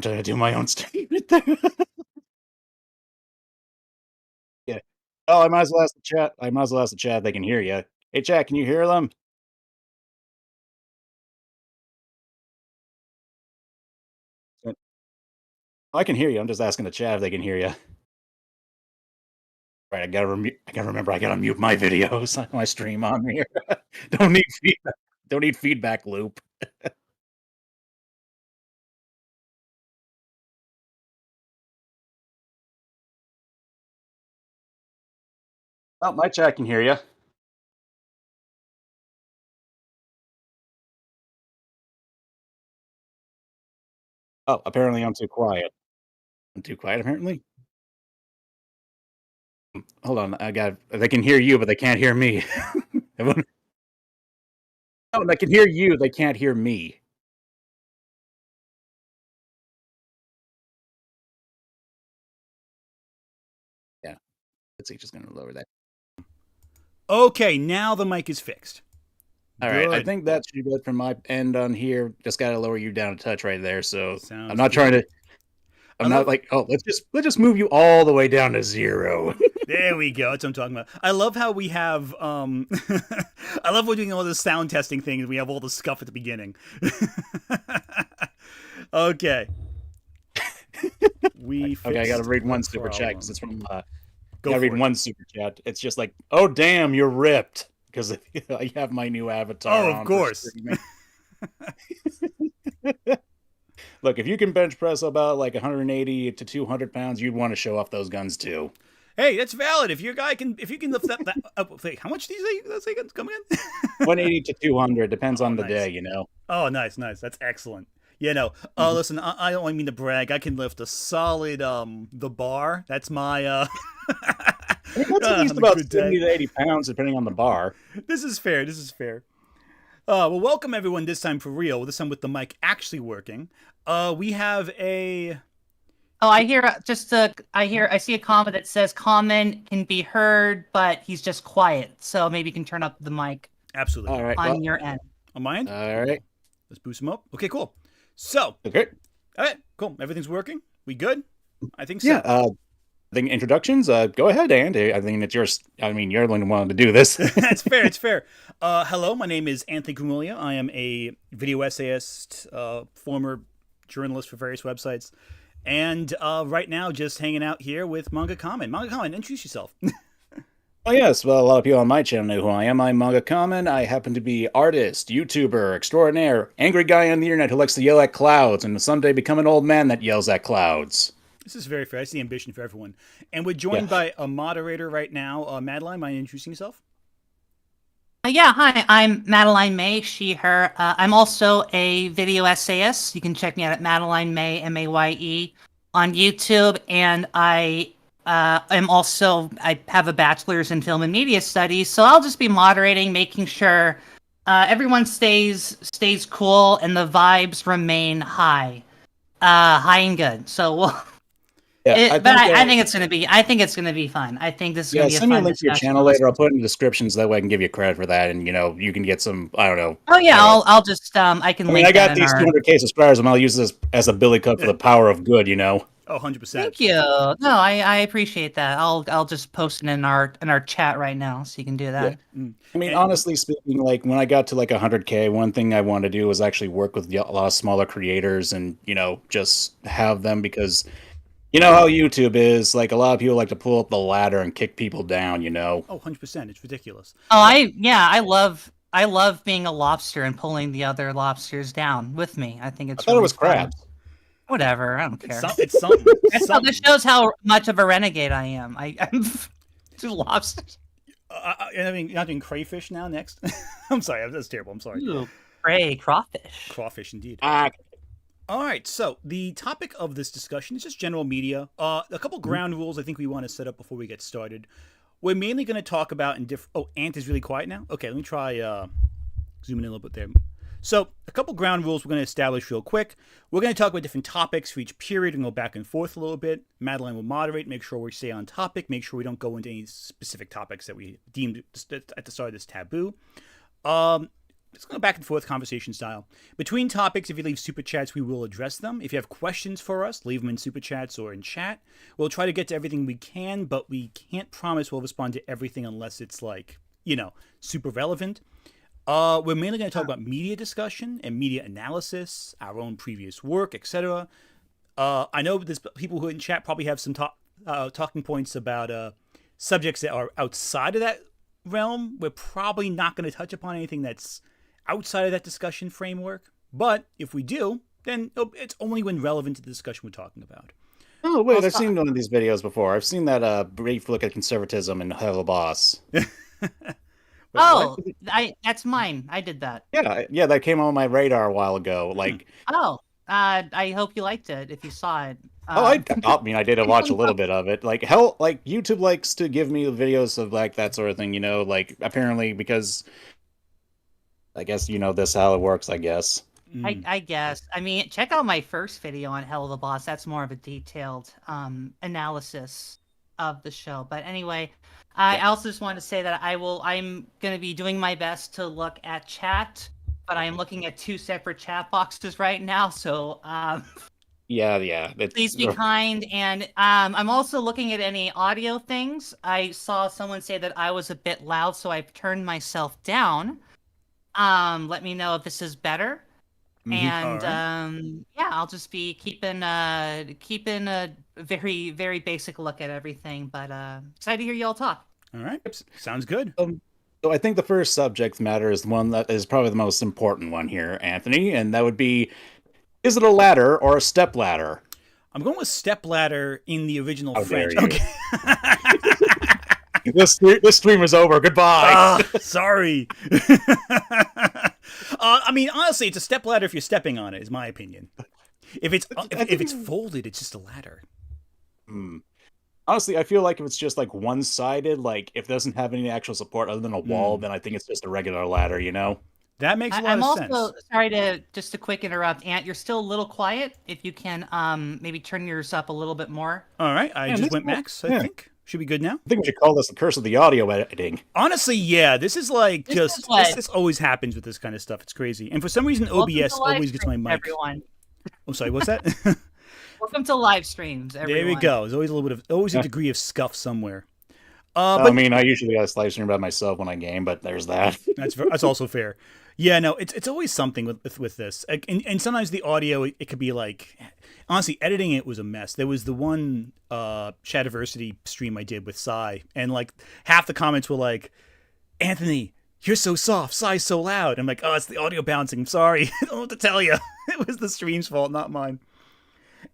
I'm trying to do my own statement there. Yeah. Oh, I might as well ask the chat. I might as well ask the chat if they can hear you. Hey, chat, can you hear them? I can hear you. I'm just asking the chat if they can hear you. Right, I gotta remember. I gotta mute my videos on my stream on here. Don't need feedback. Don't need feedback loop. Oh, my chat can hear you. Oh, apparently I'm too quiet. I'm too quiet, apparently. Hold on. I got. They can hear you, but they can't hear me. Everyone- no, they can hear you. They can't hear me. Yeah. Let's see. Just gonna lower that. Okay, now the mic is fixed. All right. I Good. think that should be good from my end on here. Just gotta lower you down a touch right there. So I'm Sounds not trying good. to. I'm I not love. like, oh, let's just move you all the way down to zero. There we go. That's what I'm talking about. I love how we have. I love we're doing all this sound testing thing. We have all the scuff at the beginning. Okay. We Okay, I gotta fixed read the one super chat because problem. it's from. Go Gotta read for it. one super chat. It's just like, oh damn, you're ripped because I have my new avatar Oh, of on for course. streaming. Look, if you can bench press about like 180 to 200 pounds, you'd want to show off those guns too. Hey, that's valid. If your guy can, if you can lift that, wait, how much do you say? Let's say come again. 180 to 200 depends Oh, on the day, nice. you know. Oh, nice, nice. That's excellent. You know, Mhm. listen, I don't mean to brag. I can lift a solid the bar. That's my I mean, that's at on least a about good 70 day. to 80 pounds, depending on the bar. This is fair. This is fair. Well, welcome everyone. This time for real. This time with the mic actually working. We have a. Oh, I hear I see a comment that says comment can be heard, but he's just quiet. So maybe you can turn up the mic Absolutely All can. right. Well, on your end. On my end? all right. Let's boost him up. Okay, cool. So, Okay. all right, cool. Everything's working. We good? I think Yeah. so. I think introductions. Go ahead, Andy. I think it's yours. I mean, you're the one who wanted to do this. That's fair. It's fair. Hello, my name is Anthony Crumilia. I am a video essayist, former journalist for various websites, and right now just hanging out here with MangaKamen. MangaKamen, introduce yourself. Oh yes, well, a lot of people on my channel know who I am. I'm MangaKamen. I happen to be artist, YouTuber, extraordinaire, angry guy on the internet who likes to yell at clouds, and someday become an old man that yells at clouds. This is very fair. That's the ambition for everyone. And we're Yeah. joined by a moderator right now. Madeline, mind introducing yourself? Yeah, hi, I'm Madeline May, she, her. I'm also a video essayist. You can check me out at Madeline May, Maye, on YouTube. And I have a bachelor's in film and media studies. So I'll just be moderating, making sure everyone stays cool and the vibes remain high and good. So Yeah, I but think, I think it's gonna be. I think it's gonna be fun. I think this is gonna yeah, be a send me a fun link to your discussion. channel later. I'll put it in the description so that way I can give you credit for that, and, you can get some, I don't know. Oh yeah, I'll just I can I mean, link I that got in these our. 200K subscribers, and I'll use this as a billy cup for the power of good, you know? Oh, 100%. Thank you. No, I appreciate that. I'll just post it in our chat right now, so you can do Yeah. that. Mm. I mean, And honestly speaking, like when I got to like 100K, one thing I wanted to do was actually work with a lot of smaller creators and, just have them because you know how YouTube is. Like a lot of people like to pull up the ladder and kick people down, you know? oh, 100%. It's ridiculous. Oh, Well, I love being a lobster and pulling the other lobsters down with me. I think I it's thought it really was fun. crabs. Whatever, I don't it's care. some, it's something. It's This something. shows how much of a renegade I am. I'm two lobsters. I mean, you're not doing crayfish now next? I'm sorry. That's terrible. I'm sorry. Ooh, prey crawfish. Crawfish, indeed. Ah, All right, so the topic of this discussion is just general media. A couple ground rules I think we want to set up before we get started. We're mainly going to talk about in different. Oh, Ant is really quiet now. Okay, let me try zooming in a little bit there. So, a couple ground rules we're going to establish real quick. We're going to talk about different topics for each period and go back and forth a little bit. Madeline will moderate, make sure we stay on topic, make sure we don't go into any specific topics that we deemed at the start of this taboo. Um, let's go back and forth conversation style. Between topics, if you leave super chats, we will address them. If you have questions for us, leave them in super chats or in chat. We'll try to get to everything we can, but we can't promise we'll respond to everything unless it's like, super relevant. We're mainly going to talk about media discussion and media analysis, our own previous work, etc. I know there's people who in chat probably have some talking points about subjects that are outside of that realm. We're probably not going to touch upon anything that's outside of that discussion framework. But if we do, then it's only when relevant to the discussion we're talking about. Oh, wait, I've seen one of these videos before. I've seen that brief look at conservatism and Hello Boss. That's mine. I did that. Yeah, that came on my radar a while ago. I hope you liked it if you saw it. I did watch a little bit of it. YouTube likes to give me videos of that sort of thing, apparently because I guess this how it works, I guess. I guess. I mean, check out my first video on Hell of a Boss. That's more of a detailed analysis of the show. But anyway, I also just want to say that I'm going to be doing my best to look at chat, but I'm looking at 2 separate chat boxes right now, so please be kind. And I'm also looking at any audio things. I saw someone say that I was a bit loud, so I've turned myself down. Let me know if this is better. And right. I'll just be keeping a very, very basic look at everything. But excited to hear you all talk. All right, sounds good. So I think the first subject matter is the one that is probably the most important one here, Anthony, and that would be: is it a ladder or a step ladder? I'm going with step ladder in the original French. Okay. This stream is over. Goodbye. Sorry. I mean, honestly, it's a step ladder if you're stepping on it, is my opinion. If it's folded, it's just a ladder. Honestly, I feel like if it's just one-sided, if it doesn't have any actual support other than a wall, then I think it's just a regular ladder, That makes a lot of sense. I'm also sorry to just a quick interrupt, Ant. You're still a little quiet. If you can maybe turn yours up a little bit more. All right, I just went max. I think should be good now. I think we should call this the curse of the audio editing. Honestly, yeah, this is this always happens with this kind of stuff. It's crazy, and for some reason, OBS always gets my mic. Everyone. I'm sorry, what's that? Welcome to live streams, everyone. There we go. There's always a degree of scuff somewhere. I mean, I usually got a live stream by myself when I game, but there's that. That's also fair. Yeah, no, it's always something with this, and sometimes the audio it could be honestly, editing it was a mess. There was the one Shadiversity stream I did with Sai, and half the comments were like, "Anthony, you're so soft, Sai's so loud." I'm like, "Oh, it's the audio bouncing. I'm sorry, I don't know what to tell you. It was the stream's fault, not mine."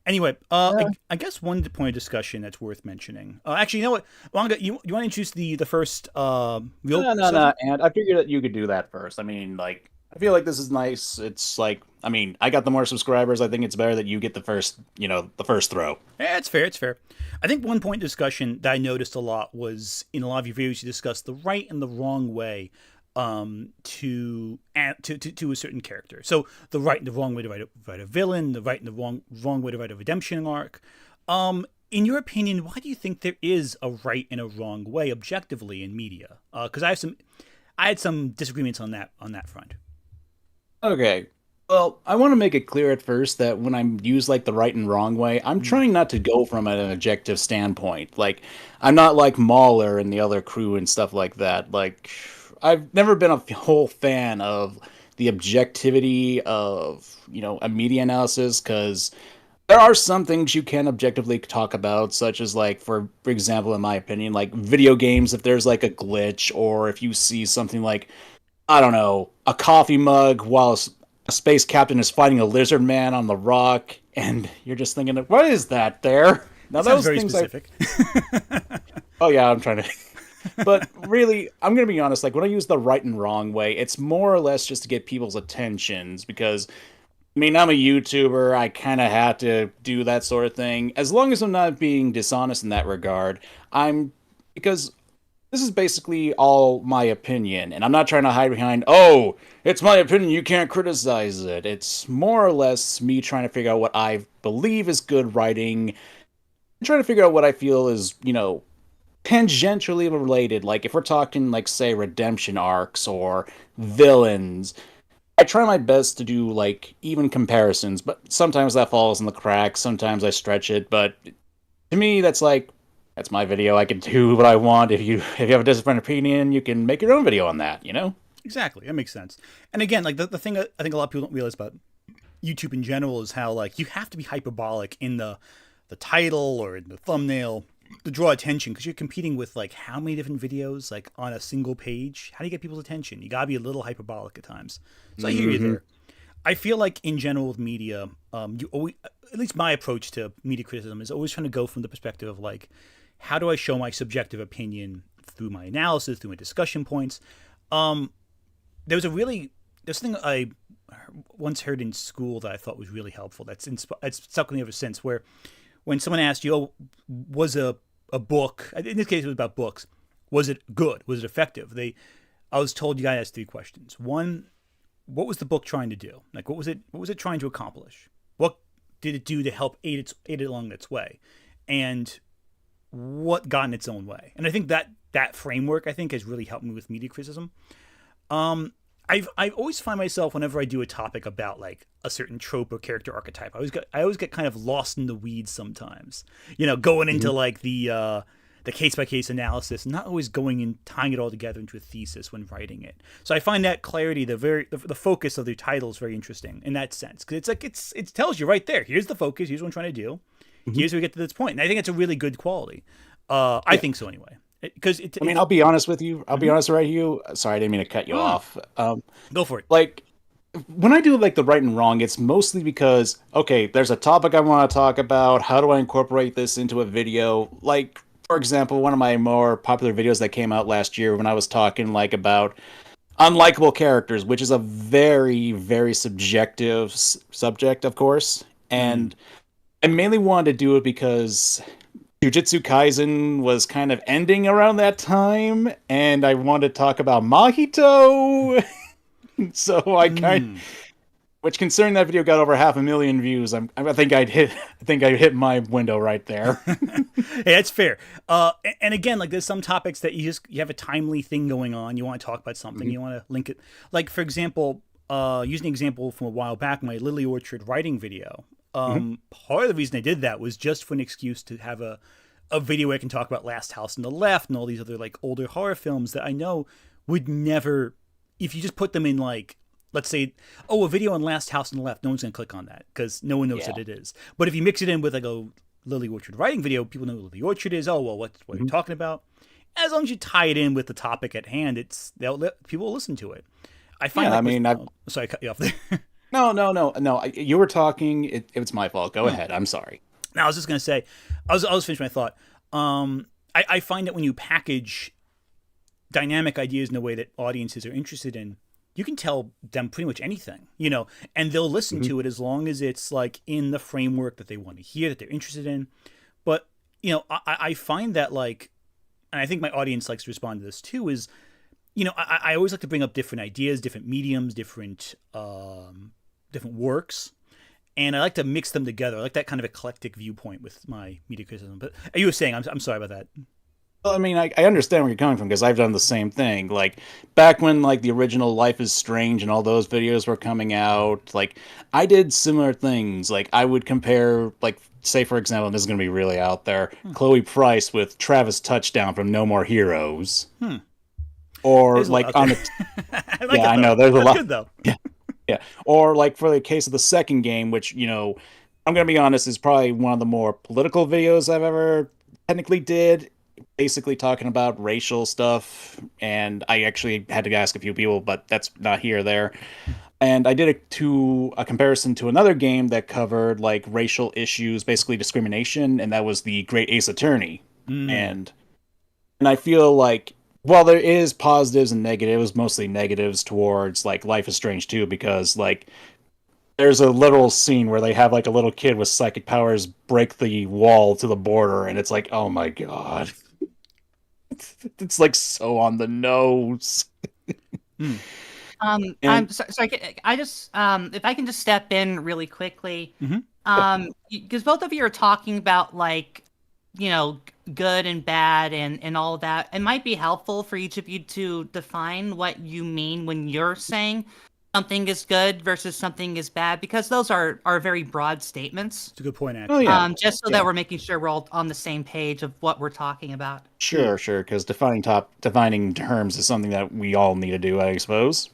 Anyway, I guess one point of discussion that's worth mentioning. Actually, you know what, Wanga, you want to introduce the first real? No, and I figured that you could do that first. I mean, I feel like this is nice. It's I mean, I got the more subscribers. I think it's better that you get the first throw. Yeah, it's fair. It's fair. I think one point of discussion that I noticed a lot was in a lot of your videos you discussed the right and the wrong way to a certain character. So the right and the wrong way to write a villain, the right and the wrong way to write a redemption arc. In your opinion, why do you think there is a right and a wrong way objectively in media? Because I had some disagreements on that front. Okay. Well, I want to make it clear at first that when I use the right and wrong way, I'm trying not to go from an objective standpoint. I'm not like Mahler and the other crew and stuff like that. I've never been a whole fan of the objectivity of, a media analysis, because there are some things you can objectively talk about, such as, for example, in my opinion, video games, if there's a glitch, or if you see something I don't know, a coffee mug while a space captain is fighting a lizard man on the rock, and you're just thinking, what is that there? Now, those very things specific. Oh, yeah, I'm trying to... But really, I'm going to be honest, when I use the right and wrong way, it's more or less just to get people's attentions, because, I mean, I'm a YouTuber, I kind of have to do that sort of thing. As long as I'm not being dishonest in that regard, because this is basically all my opinion, and I'm not trying to hide behind, oh, it's my opinion, you can't criticize it. It's more or less me trying to figure out what I believe is good writing, and trying to figure out what I feel is, tangentially related. Like if we're talking like say redemption arcs or villains, I try my best to do like even comparisons, but sometimes that falls in the cracks. Sometimes I stretch it, but to me, that's my video. I can do what I want. If you have a different opinion, you can make your own video on that. You know? Exactly. That makes sense. And again, like the thing I think a lot of people don't realize about YouTube in general is how like you have to be hyperbolic in the title or in the thumbnail to draw attention, because you're competing with like how many different videos like on a single page. How do you get people's attention? You gotta be a little hyperbolic at times. So I hear you there. I feel like in general with media, you always, at least my approach to media criticism is always trying to go from the perspective of like, how do I show my subjective opinion through my analysis, through my discussion points. There's something I once heard in school that I thought was really helpful. It's stuck with me ever since. Where when someone asked you, "Oh, was a book?" In this case, it was about books. Was it good? Was it effective? I was told you got to ask 3 questions. One, what was the book trying to do? Like, what was it trying to accomplish? What did it do to help aid it along its way? And what got in its own way? And I think that framework, I think, has really helped me with media criticism. I always find myself, whenever I do a topic about like a certain trope or character archetype, I always get kind of lost in the weeds sometimes. Going into like the case by case analysis, and not always going and tying it all together into a thesis when writing it. So I find that clarity, the focus of the title is very interesting in that sense, because it's like it tells you right there. Here's the focus. Here's what I'm trying to do. Here's where we get to this point, and I think it's a really good quality. I think so anyway. Because I'll be honest with you. I'll be honest right you. Sorry, I didn't mean to cut you off. Go for it. Like when I do like the right and wrong, it's mostly because okay, there's a topic I want to talk about. How do I incorporate this into a video? Like for example, one of my more popular videos that came out last year when I was talking like about unlikable characters, which is a very very subjective subject, of course, and I mainly wanted to do it because Jujutsu Kaisen was kind of ending around that time, and I wanted to talk about Mahito. So which considering that video got over 500,000 views, I think I hit my window right there. Hey, that's fair. And again, like there's some topics that you have a timely thing going on. You want to talk about something, you want to link it. Like for example, using an example from a while back, my Lily Orchard writing video. Part of the reason I did that was just for an excuse to have a video where I can talk about Last House on the Left and all these other like older horror films that I know would never, if you just put them in like, let's say, a video on Last House on the Left, no one's going to click on that because no one knows that it is. But if you mix it in with like a Lily Orchard writing video, people know what Lily Orchard is. Oh, well, what are you talking about? As long as you tie it in with the topic at hand, people will listen to it. I find sorry, I cut you off there. No. You were talking. It was my fault. Go ahead. I'm sorry. Now, I was just going to say, I was finished my thought. I find that when you package dynamic ideas in a way that audiences are interested in, you can tell them pretty much anything, and they'll listen to it as long as it's like in the framework that they want to hear, that they're interested in. But, I find that like, and I think my audience likes to respond to this too, is, I always like to bring up different ideas, different mediums, different works, and I like to mix them together. I like that kind of eclectic viewpoint with my media criticism. But you were saying, I'm sorry about that. Well, I mean, I understand where you're coming from because I've done the same thing. Like back when like the original Life is Strange and all those videos were coming out, like I did similar things. Like I would compare, like say for example, and this is going to be really out there, Chloe Price with Travis Touchdown from No More Heroes. Or like on the I know there's a lot. Good though. Yeah. Or like for the case of the second game, which I'm gonna be honest, is probably one of the more political videos I've ever technically did. Basically talking about racial stuff, and I actually had to ask a few people, but that's not here or there. And I did a comparison to another game that covered like racial issues, basically discrimination, and that was the Great Ace Attorney. And I feel like while there is positives and negatives, mostly negatives towards like Life is Strange 2, because like there's a literal scene where they have like a little kid with psychic powers break the wall to the border, and it's like, oh my god. It's like so on the nose. I'm sorry. I just if I can just step in really quickly, because both of you are talking about like good and bad and all of that, it might be helpful for each of you to define what you mean when you're saying something is good versus something is bad, because those are very broad statements. It's a good point, actually. Oh, yeah. Just so that we're making sure we're all on the same page of what we're talking about. Sure, because defining terms is something that we all need to do, I suppose.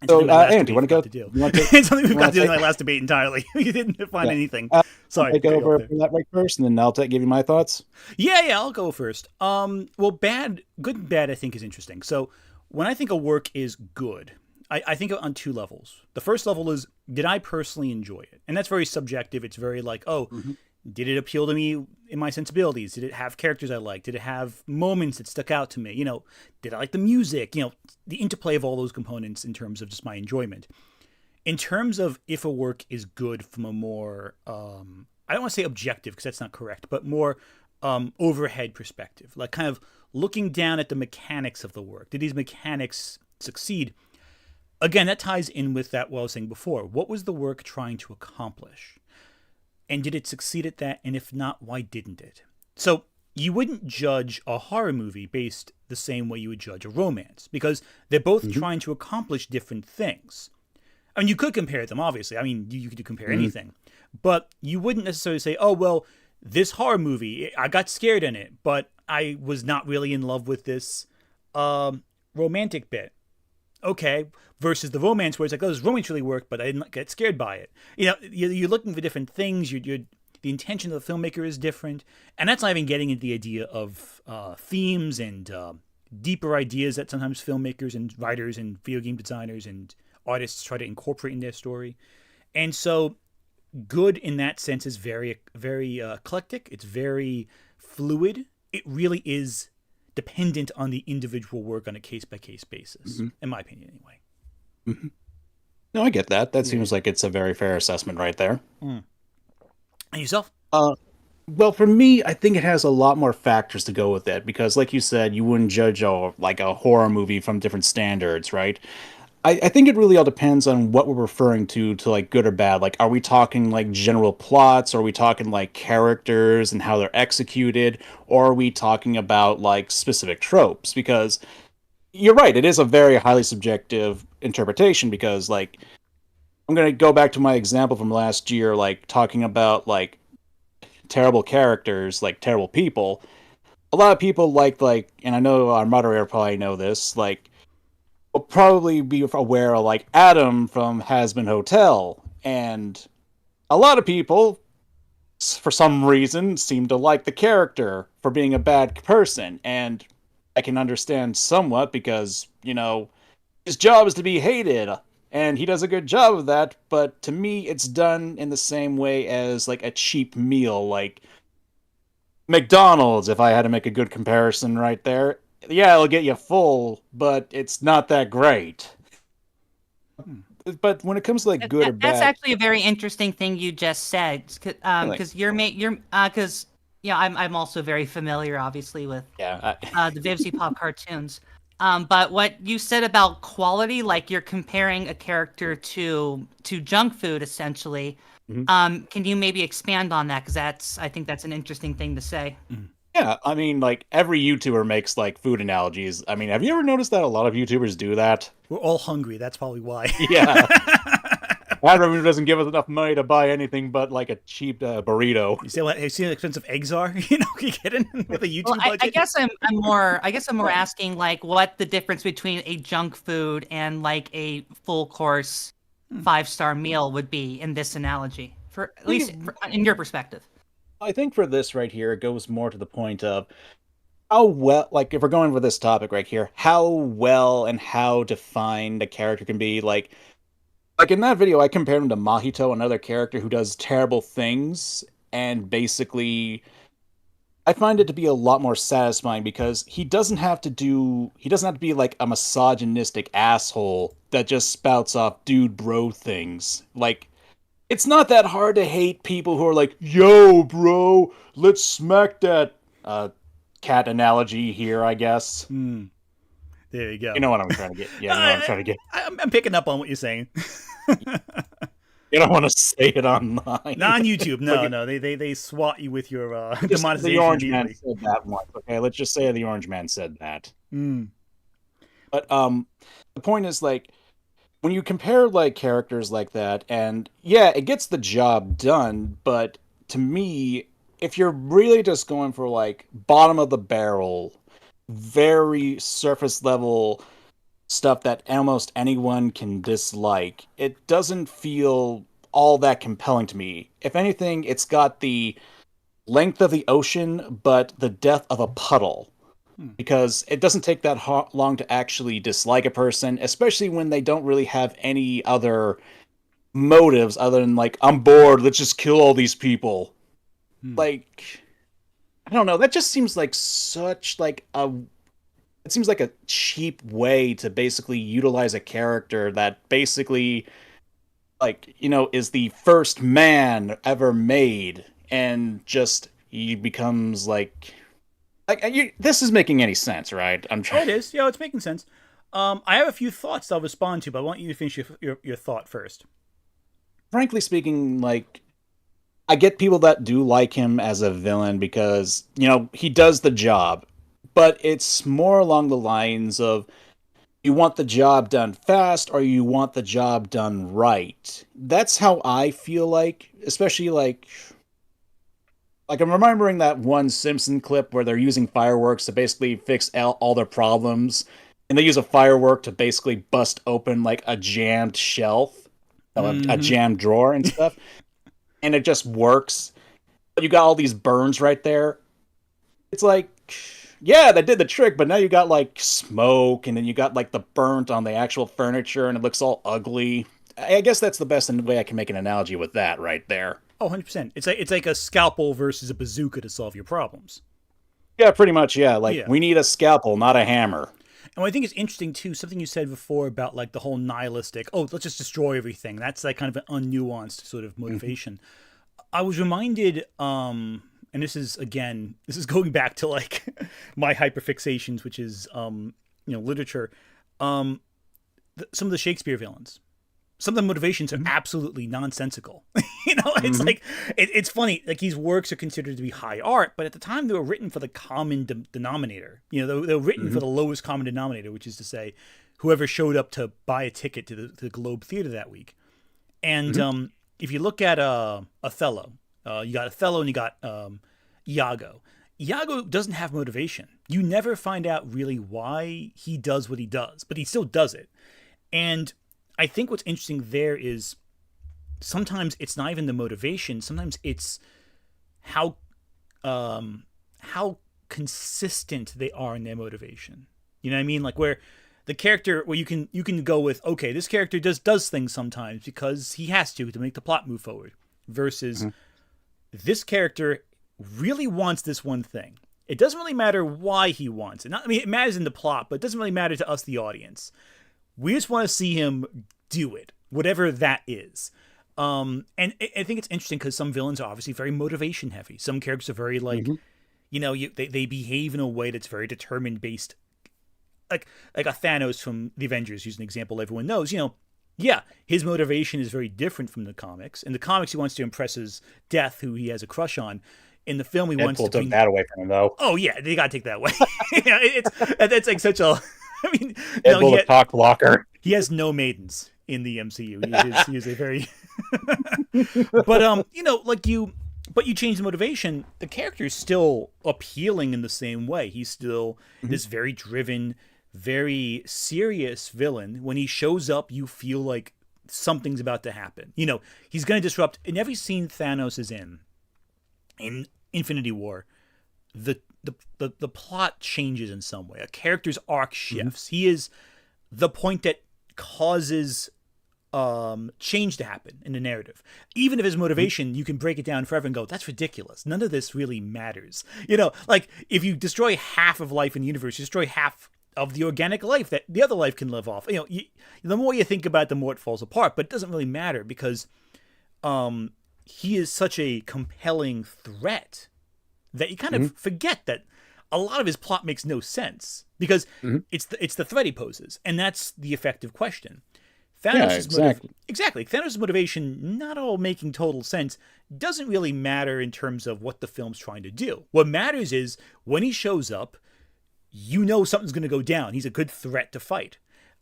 So, Aaron, do you want to go? It's something we've got to do in my last debate entirely. You didn't define anything. Sorry. I'll go over that right first, and then I'll give you my thoughts. Yeah, I'll go first. Well, good and bad, I think, is interesting. So when I think a work is good, I think on two levels. The first level is, did I personally enjoy it? And that's very subjective. It's very like, did it appeal to me in my sensibilities? Did it have characters I liked? Did it have moments that stuck out to me? Did I like the music? The interplay of all those components in terms of just my enjoyment. In terms of if a work is good from a more, I don't want to say objective because that's not correct, but more overhead perspective, like kind of looking down at the mechanics of the work. Did these mechanics succeed? Again, that ties in with what I was saying before. What was the work trying to accomplish? And did it succeed at that? And if not, why didn't it? So you wouldn't judge a horror movie based the same way you would judge a romance, because they're both trying to accomplish different things. I mean, you could compare them, obviously. I mean, you could compare anything. But you wouldn't necessarily say, oh, well, this horror movie, I got scared in it, but I was not really in love with this romantic bit. Okay, versus the romance where it's like, oh, this romance really worked, but I didn't get scared by it. You're looking for different things. The intention of the filmmaker is different, and that's not even getting into the idea of themes and deeper ideas that sometimes filmmakers and writers and video game designers and artists try to incorporate in their story. And so, good in that sense is very, very eclectic. It's very fluid. It really is dependent on the individual work on a case-by-case basis, in my opinion, anyway. No, I get that. That seems like it's a very fair assessment right there. And yourself? Well, for me, I think it has a lot more factors to go with it, because like you said, you wouldn't judge a horror movie from different standards, right? I think it really all depends on what we're referring to like good or bad. Like, are we talking like general plots? Or are we talking like characters and how they're executed? Or are we talking about like specific tropes? Because you're right, it is a very highly subjective interpretation, because like, I'm going to go back to my example from last year, like talking about like terrible characters, like terrible people. A lot of people like, and I know our moderator probably know this, like, will probably be aware of like Adam from Hazbin Hotel, and a lot of people, for some reason, seem to like the character for being a bad person, and I can understand somewhat because, his job is to be hated, and he does a good job of that, but to me, it's done in the same way as like a cheap meal, like McDonald's, if I had to make a good comparison right there. Yeah, it'll get you full, but it's not that great. But when it comes to like good or bad, that's actually a very interesting thing you just said, because I'm also very familiar, obviously, with the Vivzy Pop cartoons. But what you said about quality, like you're comparing a character to junk food, essentially. Can you maybe expand on that? Because I think that's an interesting thing to say. Yeah, I mean, like, every YouTuber makes, like, food analogies. I mean, have you ever noticed that a lot of YouTubers do that? We're all hungry, that's probably why. Yeah. Adam doesn't give us enough money to buy anything but, like, a cheap burrito. You see how expensive eggs are? Can you get in with a YouTube budget? I guess I'm more asking, like, what the difference between a junk food and, like, a full-course 5-star meal would be in this analogy, at least in your perspective. I think for this right here, it goes more to the point of how well, like, if we're going for this topic right here, how well and how defined a character can be. Like in that video, I compared him to Mahito, another character who does terrible things, and basically, I find it to be a lot more satisfying because he doesn't have to be like a misogynistic asshole that just spouts off dude bro things. Like, it's not that hard to hate people who are like, yo, bro, let's smack that cat analogy here, I guess. There you go. You know what I'm trying to get. Yeah, you know what I'm trying to get. I'm picking up on what you're saying. You don't want to say it online. Not on YouTube. No, Like, no. They swat you with your the demonetization Orange Man immediately. said that once. Okay, let's just say the Orange Man said that. Mm. But the point is like when you compare like characters like that, and yeah, it gets the job done. But to me, if you're really just going for like bottom of the barrel, very surface level stuff that almost anyone can dislike, it doesn't feel all that compelling to me. If anything, it's got the length of the ocean, but the depth of a puddle. Because it doesn't take that long to actually dislike a person, especially when they don't really have any other motives other than like, I'm bored, let's just kill all these people. Like, I don't know, that just seems like such like a it seems like a cheap way to basically utilize a character that basically like, is the first man ever made, and just he becomes like this is making any sense, right? I'm Oh, trying. it is. Yeah, it's making sense. I have a few thoughts I'll respond to, but I want you to finish your thought first. Frankly speaking, like I get people that do like him as a villain because he does the job, but it's more along the lines of you want the job done fast or you want the job done right. That's how I feel like, especially like I'm remembering that one Simpson clip where they're using fireworks to basically fix all their problems, and they use a firework to basically bust open like a jammed shelf, a jammed drawer and stuff, and it just works. But you got all these burns right there. It's like, yeah, that did the trick, but now you got like smoke, and then you got like the burnt on the actual furniture, and it looks all ugly. I guess that's the best way I can make an analogy with that right there. Oh, 100%. It's like a scalpel versus a bazooka to solve your problems. Yeah, pretty much, yeah. Like, Yeah. we need a scalpel, not a hammer. And what I think is interesting too, something you said before about like the whole nihilistic, oh, let's just destroy everything. That's like kind of an unnuanced sort of motivation. I was reminded, and this is going back to like my hyperfixations, which is literature. Some of the Shakespeare villains, some of the motivations are absolutely nonsensical. It's like it's funny. Like these works are considered to be high art, but at the time they were written for the common denominator. They were written for the lowest common denominator, which is to say, whoever showed up to buy a ticket to the Globe Theater that week. And if you look at Othello, you got Othello and you got Iago. Iago doesn't have motivation. You never find out really why he does what he does, but he still does it. And I think what's interesting there is sometimes it's not even the motivation. Sometimes it's how consistent they are in their motivation. You know what I mean? Like where the character, where you can go with, okay, this character does things sometimes because he has to make the plot move forward. Versus this character really wants this one thing. It doesn't really matter why he wants it. It matters in the plot, but it doesn't really matter to us, the audience. We just want to see him do it, whatever that is. And I think it's interesting because some villains are obviously very motivation heavy. Some characters are very like, they behave in a way that's very determined based. Like a Thanos from the Avengers, use an example everyone knows. Yeah, his motivation is very different from the comics. In the comics, he wants to impress his Death, who he has a crush on. In the film, he wants to took that away from him, though. Oh yeah, they gotta take that away. It's like such a. I mean, Deadpool, the cock blocker. He has no maidens in the MCU. He is a very. But but you change the motivation. The character is still appealing in the same way. He's still this very driven, very serious villain. When he shows up, you feel like something's about to happen. He's going to disrupt. In every scene Thanos is in Infinity War, the plot changes in some way. A character's arc shifts. He is the point that causes change to happen in the narrative. Even if his motivation, you can break it down forever and go, that's ridiculous. None of this really matters. Like if you destroy half of life in the universe, you destroy half of the organic life that the other life can live off. The more you think about it, the more it falls apart. But it doesn't really matter because he is such a compelling threat that you kind of forget that a lot of his plot makes no sense because it's the threat he poses, and that's the effective question. Yeah, exactly. Exactly. Thanos' motivation, not all making total sense, doesn't really matter in terms of what the film's trying to do. What matters is when he shows up, you know something's going to go down. He's a good threat to fight.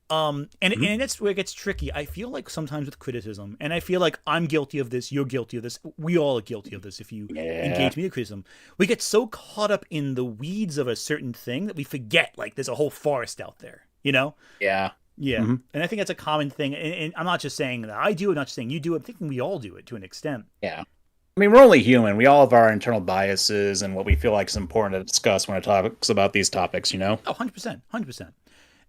And that's where it gets tricky. I feel like sometimes with criticism, and I feel like I'm guilty of this, you're guilty of this, we all are guilty of this if you engage me in criticism. We get so caught up in the weeds of a certain thing that we forget, like, there's a whole forest out there, you know? Yeah. Yeah. And I think that's a common thing. And I'm not just saying that I do it, not just saying you do it. I'm thinking we all do it to an extent. Yeah. I mean, we're only human. We all have our internal biases and what we feel like is important to discuss when it talks about these topics, you know? Oh, 100%. 100%.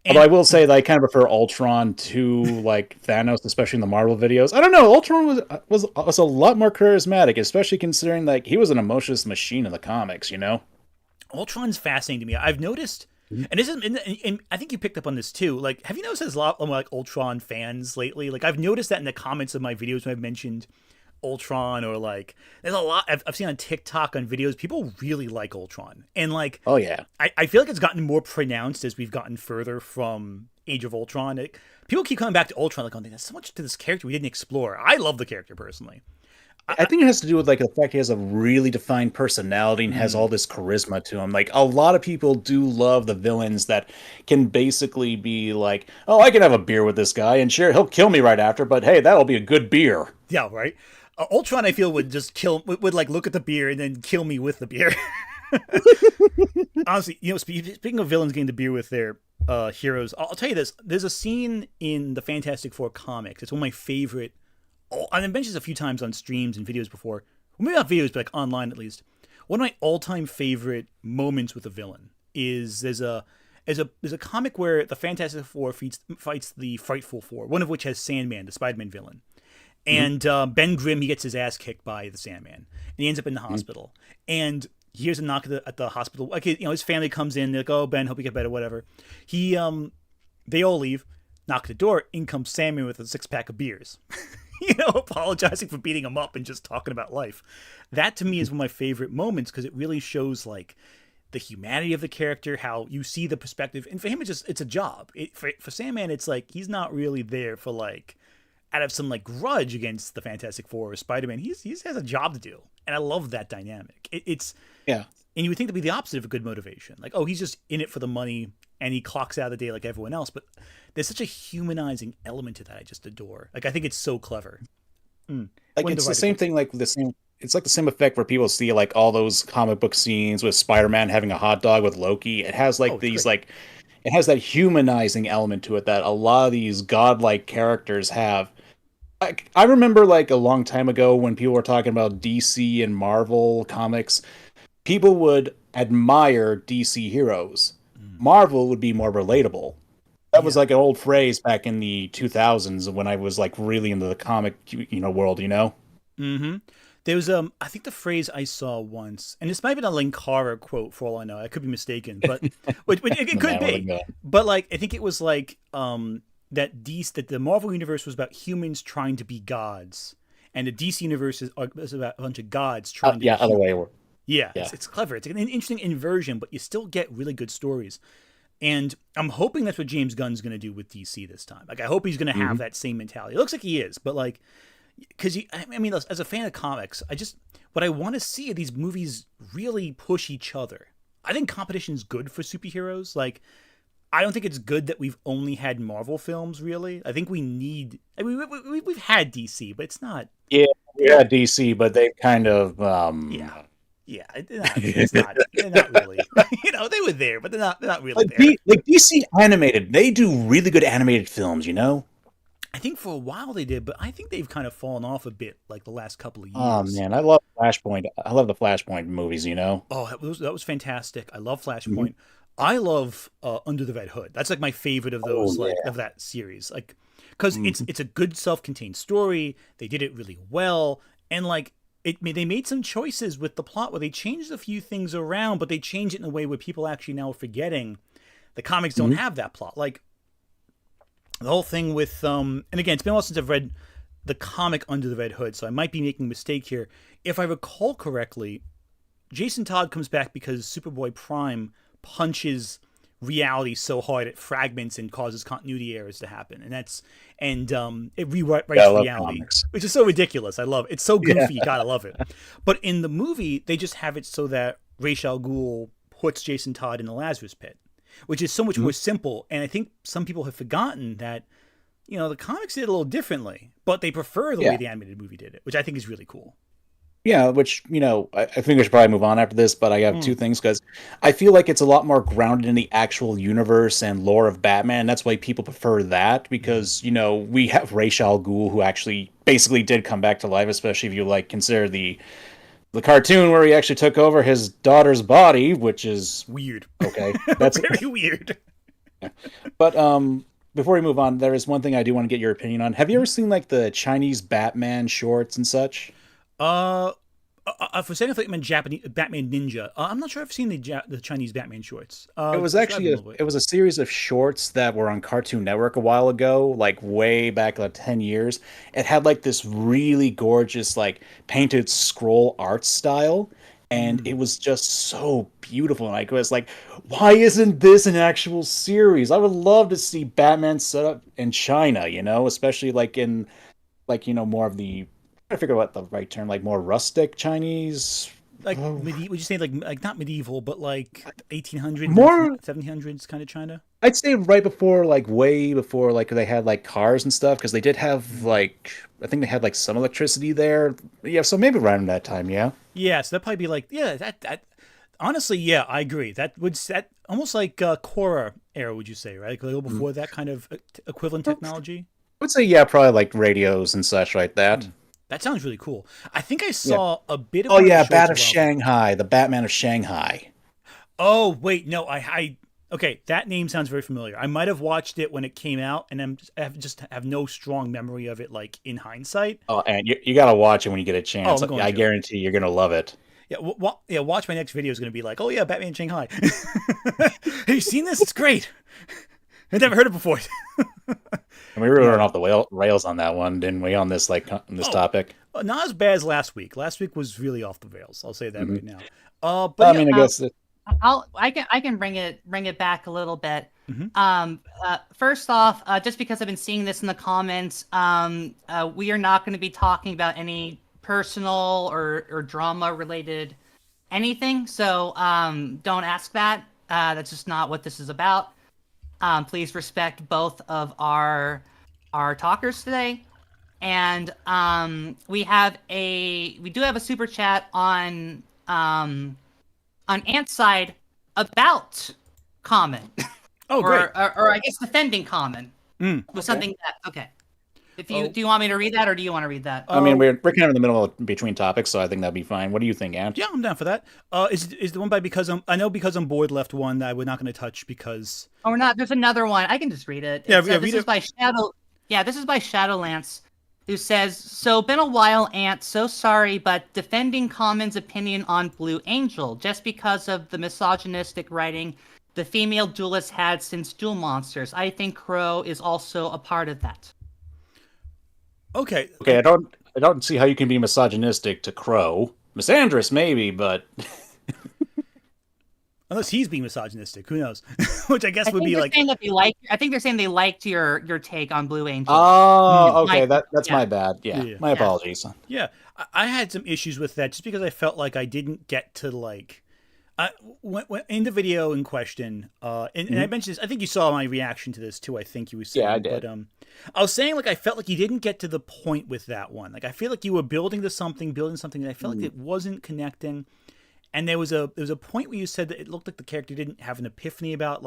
Although I will say that I kind of prefer Ultron to like Thanos, especially in the Marvel videos. I don't know. Ultron was a lot more charismatic, especially considering like he was an emotionless machine in the comics. You know, Ultron's fascinating to me. I've noticed, and this is, and I think you picked up on this too. Like, have you noticed there's a lot of like Ultron fans lately? Like, I've noticed that in the comments of my videos when I've mentioned Ultron, or like there's a lot I've seen on TikTok on videos. People really like Ultron, and like, oh yeah, I feel like it's gotten more pronounced as we've gotten further from Age of Ultron. Like, people keep coming back to Ultron, like, oh, there's so much to this character we didn't explore. I love the character personally. I think it has to do with like the fact he has a really defined personality and has all this charisma to him. Like a lot of people do love the villains that can basically be like, oh, I can have a beer with this guy, and sure, he'll kill me right after, but hey, that'll be a good beer. Yeah, right. Ultron, I feel, would just would like look at the beer and then kill me with the beer. Honestly, you know, speaking of villains getting the beer with their heroes, I'll tell you this. There's a scene in the Fantastic Four comics. It's one of my favorite. I've mentioned this a few times on streams and videos before. Well, maybe not videos, but like online at least. One of my all-time favorite moments with a villain is there's a comic where the Fantastic Four fights the Frightful Four, one of which has Sandman, the Spider-Man villain. And Ben Grimm, he gets his ass kicked by the Sandman, and he ends up in the hospital. And he hears a knock at the hospital. Like, you know, his family comes in. They're like, "Oh, Ben, hope you get better." Whatever. They all leave. Knock at the door. In comes Sandman with a 6-pack of beers. You know, apologizing for beating him up and just talking about life. That to me is one of my favorite moments because it really shows like the humanity of the character, how you see the perspective. And for him, it's a job. For Sandman, it's like he's not really there for like, out of some like grudge against the Fantastic Four or Spider-Man. He has a job to do, and I love that dynamic. It's yeah, and you would think that'd be the opposite of a good motivation. Like, oh, he's just in it for the money, and he clocks out of the day like everyone else. But there's such a humanizing element to that I just adore. Like, I think it's so clever. Like it's the same thing. Like the same. It's like the same effect where people see like all those comic book scenes with Spider-Man having a hot dog with Loki. It has like these great. Like. It has that humanizing element to it that a lot of these godlike characters have. I remember like a long time ago when people were talking about DC and Marvel comics, people would admire DC heroes. Marvel would be more relatable. That was like an old phrase back in the 2000s when I was like really into the comic, world, you know? Mm-hmm. There was I think the phrase I saw once, and this might have been a Linkara quote for all I know. I could be mistaken, but it could be. But like, I think it was like that the Marvel universe was about humans trying to be gods, and the DC universe is about a bunch of gods trying to be other way. Yeah. It's clever. It's an interesting inversion, but you still get really good stories. And I'm hoping that's what James Gunn's going to do with DC this time. Like, I hope he's going to have that same mentality. It looks like he is, but like, because I mean, as a fan of comics, what I want to see are these movies really push each other. I think competition is good for superheroes. Like, I don't think it's good that we've only had Marvel films, really. I think we need... I mean, we've had DC, but it's not... Yeah, we had DC, but they kind of... Yeah, they're not really... you know, they were there, but they're not really like there. Like DC Animated, they do really good animated films, you know? I think for a while they did, but I think they've kind of fallen off a bit, like the last couple of years. Oh man, I love Flashpoint. I love the Flashpoint movies, you know? Oh, that was fantastic. I love Flashpoint. I love Under the Red Hood. That's like my favorite of those, of that series. Like, because it's a good self-contained story. They did it really well, and like they made some choices with the plot where they changed a few things around, but they changed it in a way where people actually now are forgetting the comics don't have that plot. Like the whole thing with and again, it's been a while since I've read the comic Under the Red Hood, so I might be making a mistake here. If I recall correctly, Jason Todd comes back because Superboy Prime punches reality so hard it fragments and causes continuity errors to happen, and it rewrites reality, comics. which is so ridiculous. I love it. It's so goofy. Yeah. You gotta love it. But in the movie, they just have it so that Ra's al Ghul puts Jason Todd in the Lazarus pit, which is so much more simple. And I think some people have forgotten that, the comics did it a little differently, but they prefer the way the animated movie did it, which I think is really cool. Yeah, which, I think we should probably move on after this, but I have two things, because I feel like it's a lot more grounded in the actual universe and lore of Batman. That's why people prefer that, because, we have Ra's al Ghul, who actually basically did come back to life, especially if you, consider the cartoon where he actually took over his daughter's body, which is... Weird. Okay. That's very weird. Yeah. But, before we move on, there is one thing I do want to get your opinion on. Have you ever seen, the Chinese Batman shorts and such? For a second, I thought you meant Japanese Batman Ninja. I'm not sure I've seen the Chinese Batman shorts. It was actually a series of shorts that were on Cartoon Network a while ago, way back 10 years. It had this really gorgeous painted scroll art style, and it was just so beautiful. And it was why isn't this an actual series? I would love to see Batman set up in China, especially in more of the... I figure out what the right term, more rustic Chinese, medieval. Would you say not medieval, but 1800s, more 1700s kind of China? I'd say right before, way before, they had cars and stuff, because they did have I think they had some electricity there. Yeah, so maybe around that time, yeah. Yeah, so that'd probably be that. Honestly, yeah, I agree. That almost Korra era, would you say, right? A little before that kind of equivalent technology. I would say, yeah, probably radios and such like that. That sounds really cool. I think I saw a bit of... Oh, yeah, Bat of Shanghai. The Batman of Shanghai. Oh, wait, no, okay, that name sounds very familiar. I might have watched it when it came out, and I just have no strong memory of it, in hindsight. Oh, and you got to watch it when you get a chance. Oh, I guarantee you're going to love it. Yeah, watch my next video is going to be oh, yeah, Batman Shanghai. Have you seen this? It's great. I've never heard it before. And we really went off the rails on that one, didn't we? On this on this topic. Not as bad as last week. Last week was really off the rails. I'll say that right now. But I mean, I guess I can bring it back a little bit. First off, just because I've been seeing this in the comments, we are not going to be talking about any personal or drama related anything. So don't ask that. That's just not what this is about. Please respect both of our talkers today, and we do have a super chat on Ant's side about Common. Oh, great. Or I guess defending Common was something that do you want me to read that, or do you want to read that? I mean, we're kind of in the middle of between topics, so I think that'd be fine. What do you think, Ant? Yeah, I'm down for that. Is the one by Because I'm Bored left one that we're not going to touch because... Oh, we're not. There's another one. I can just read it. This is by Shadow. Yeah, this is by Shadowlance, who says, "So been a while, Ant. So sorry, but defending Common's opinion on Blue Angel just because of the misogynistic writing the female duelist had since Duel Monsters. I think Crow is also a part of that." Okay. I don't see how you can be misogynistic to Crow. Misandrous, maybe, but... Unless he's being misogynistic, who knows? Which I guess would be I think they're saying they liked your take on Blue Angel. Oh, okay, that's my bad. Yeah, my apologies. Yeah, I had some issues with that just because I felt like I didn't get to when in the video in question, and I mentioned this. I think you saw my reaction to this too. I think you were saying, yeah, I did. But I was saying I felt like you didn't get to the point with that one. I feel like you were building something, and I felt like it wasn't connecting. And there was a point where you said that it looked like the character didn't have an epiphany about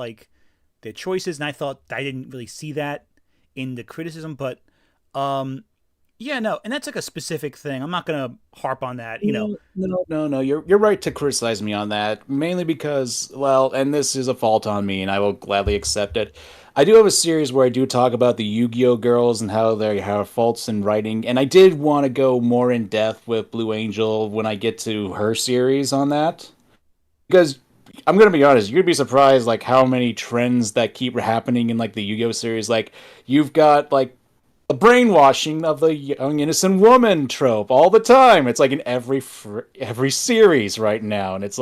their choices, and I thought I didn't really see that in the criticism. But yeah, no, and that's a specific thing. I'm not gonna harp on that, No. You're right to criticize me on that, mainly because, well, and this is a fault on me, and I will gladly accept it. I do have a series where I do talk about the Yu-Gi-Oh girls and how they have faults in writing, and I did want to go more in depth with Blue Angel when I get to her series on that, because I'm gonna be honest, you're gonna be surprised how many trends that keep happening in the Yu-Gi-Oh series. You've got the brainwashing of the young innocent woman trope all the time. It's in every series right now, and it's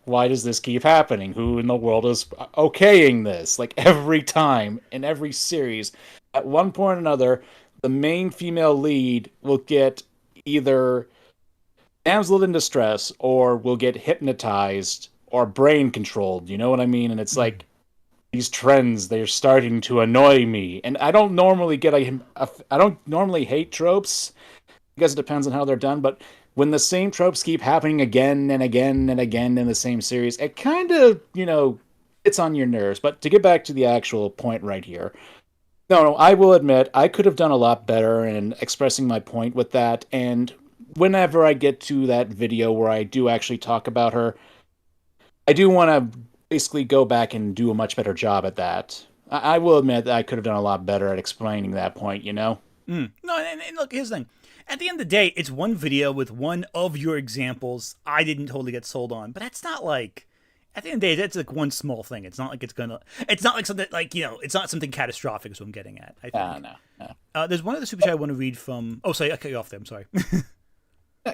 why does this keep happening? Who in the world is okaying this? Like every time in every series, at one point or another, the main female lead will get either damsel in distress or will get hypnotized or brain controlled. You know what I mean? And it's like these trends, they're starting to annoy me. And I don't normally I don't normally hate tropes because it depends on how they're done, but when the same tropes keep happening again and again and again in the same series, it kind of, it's on your nerves. But to get back to the actual point right here, no, I will admit I could have done a lot better in expressing my point with that. And whenever I get to that video where I do actually talk about her, I do want to basically go back and do a much better job at that. I will admit that I could have done a lot better at explaining that point, No, and look, here's the thing. At the end of the day, it's one video with one of your examples I didn't totally get sold on. But that's not like... At the end of the day, that's like one small thing. It's not like it's gonna... It's not like something like, it's not something catastrophic is what I'm getting at, I think. No. There's one other super chat I want to read from... Oh, sorry, I cut you off there. I'm sorry.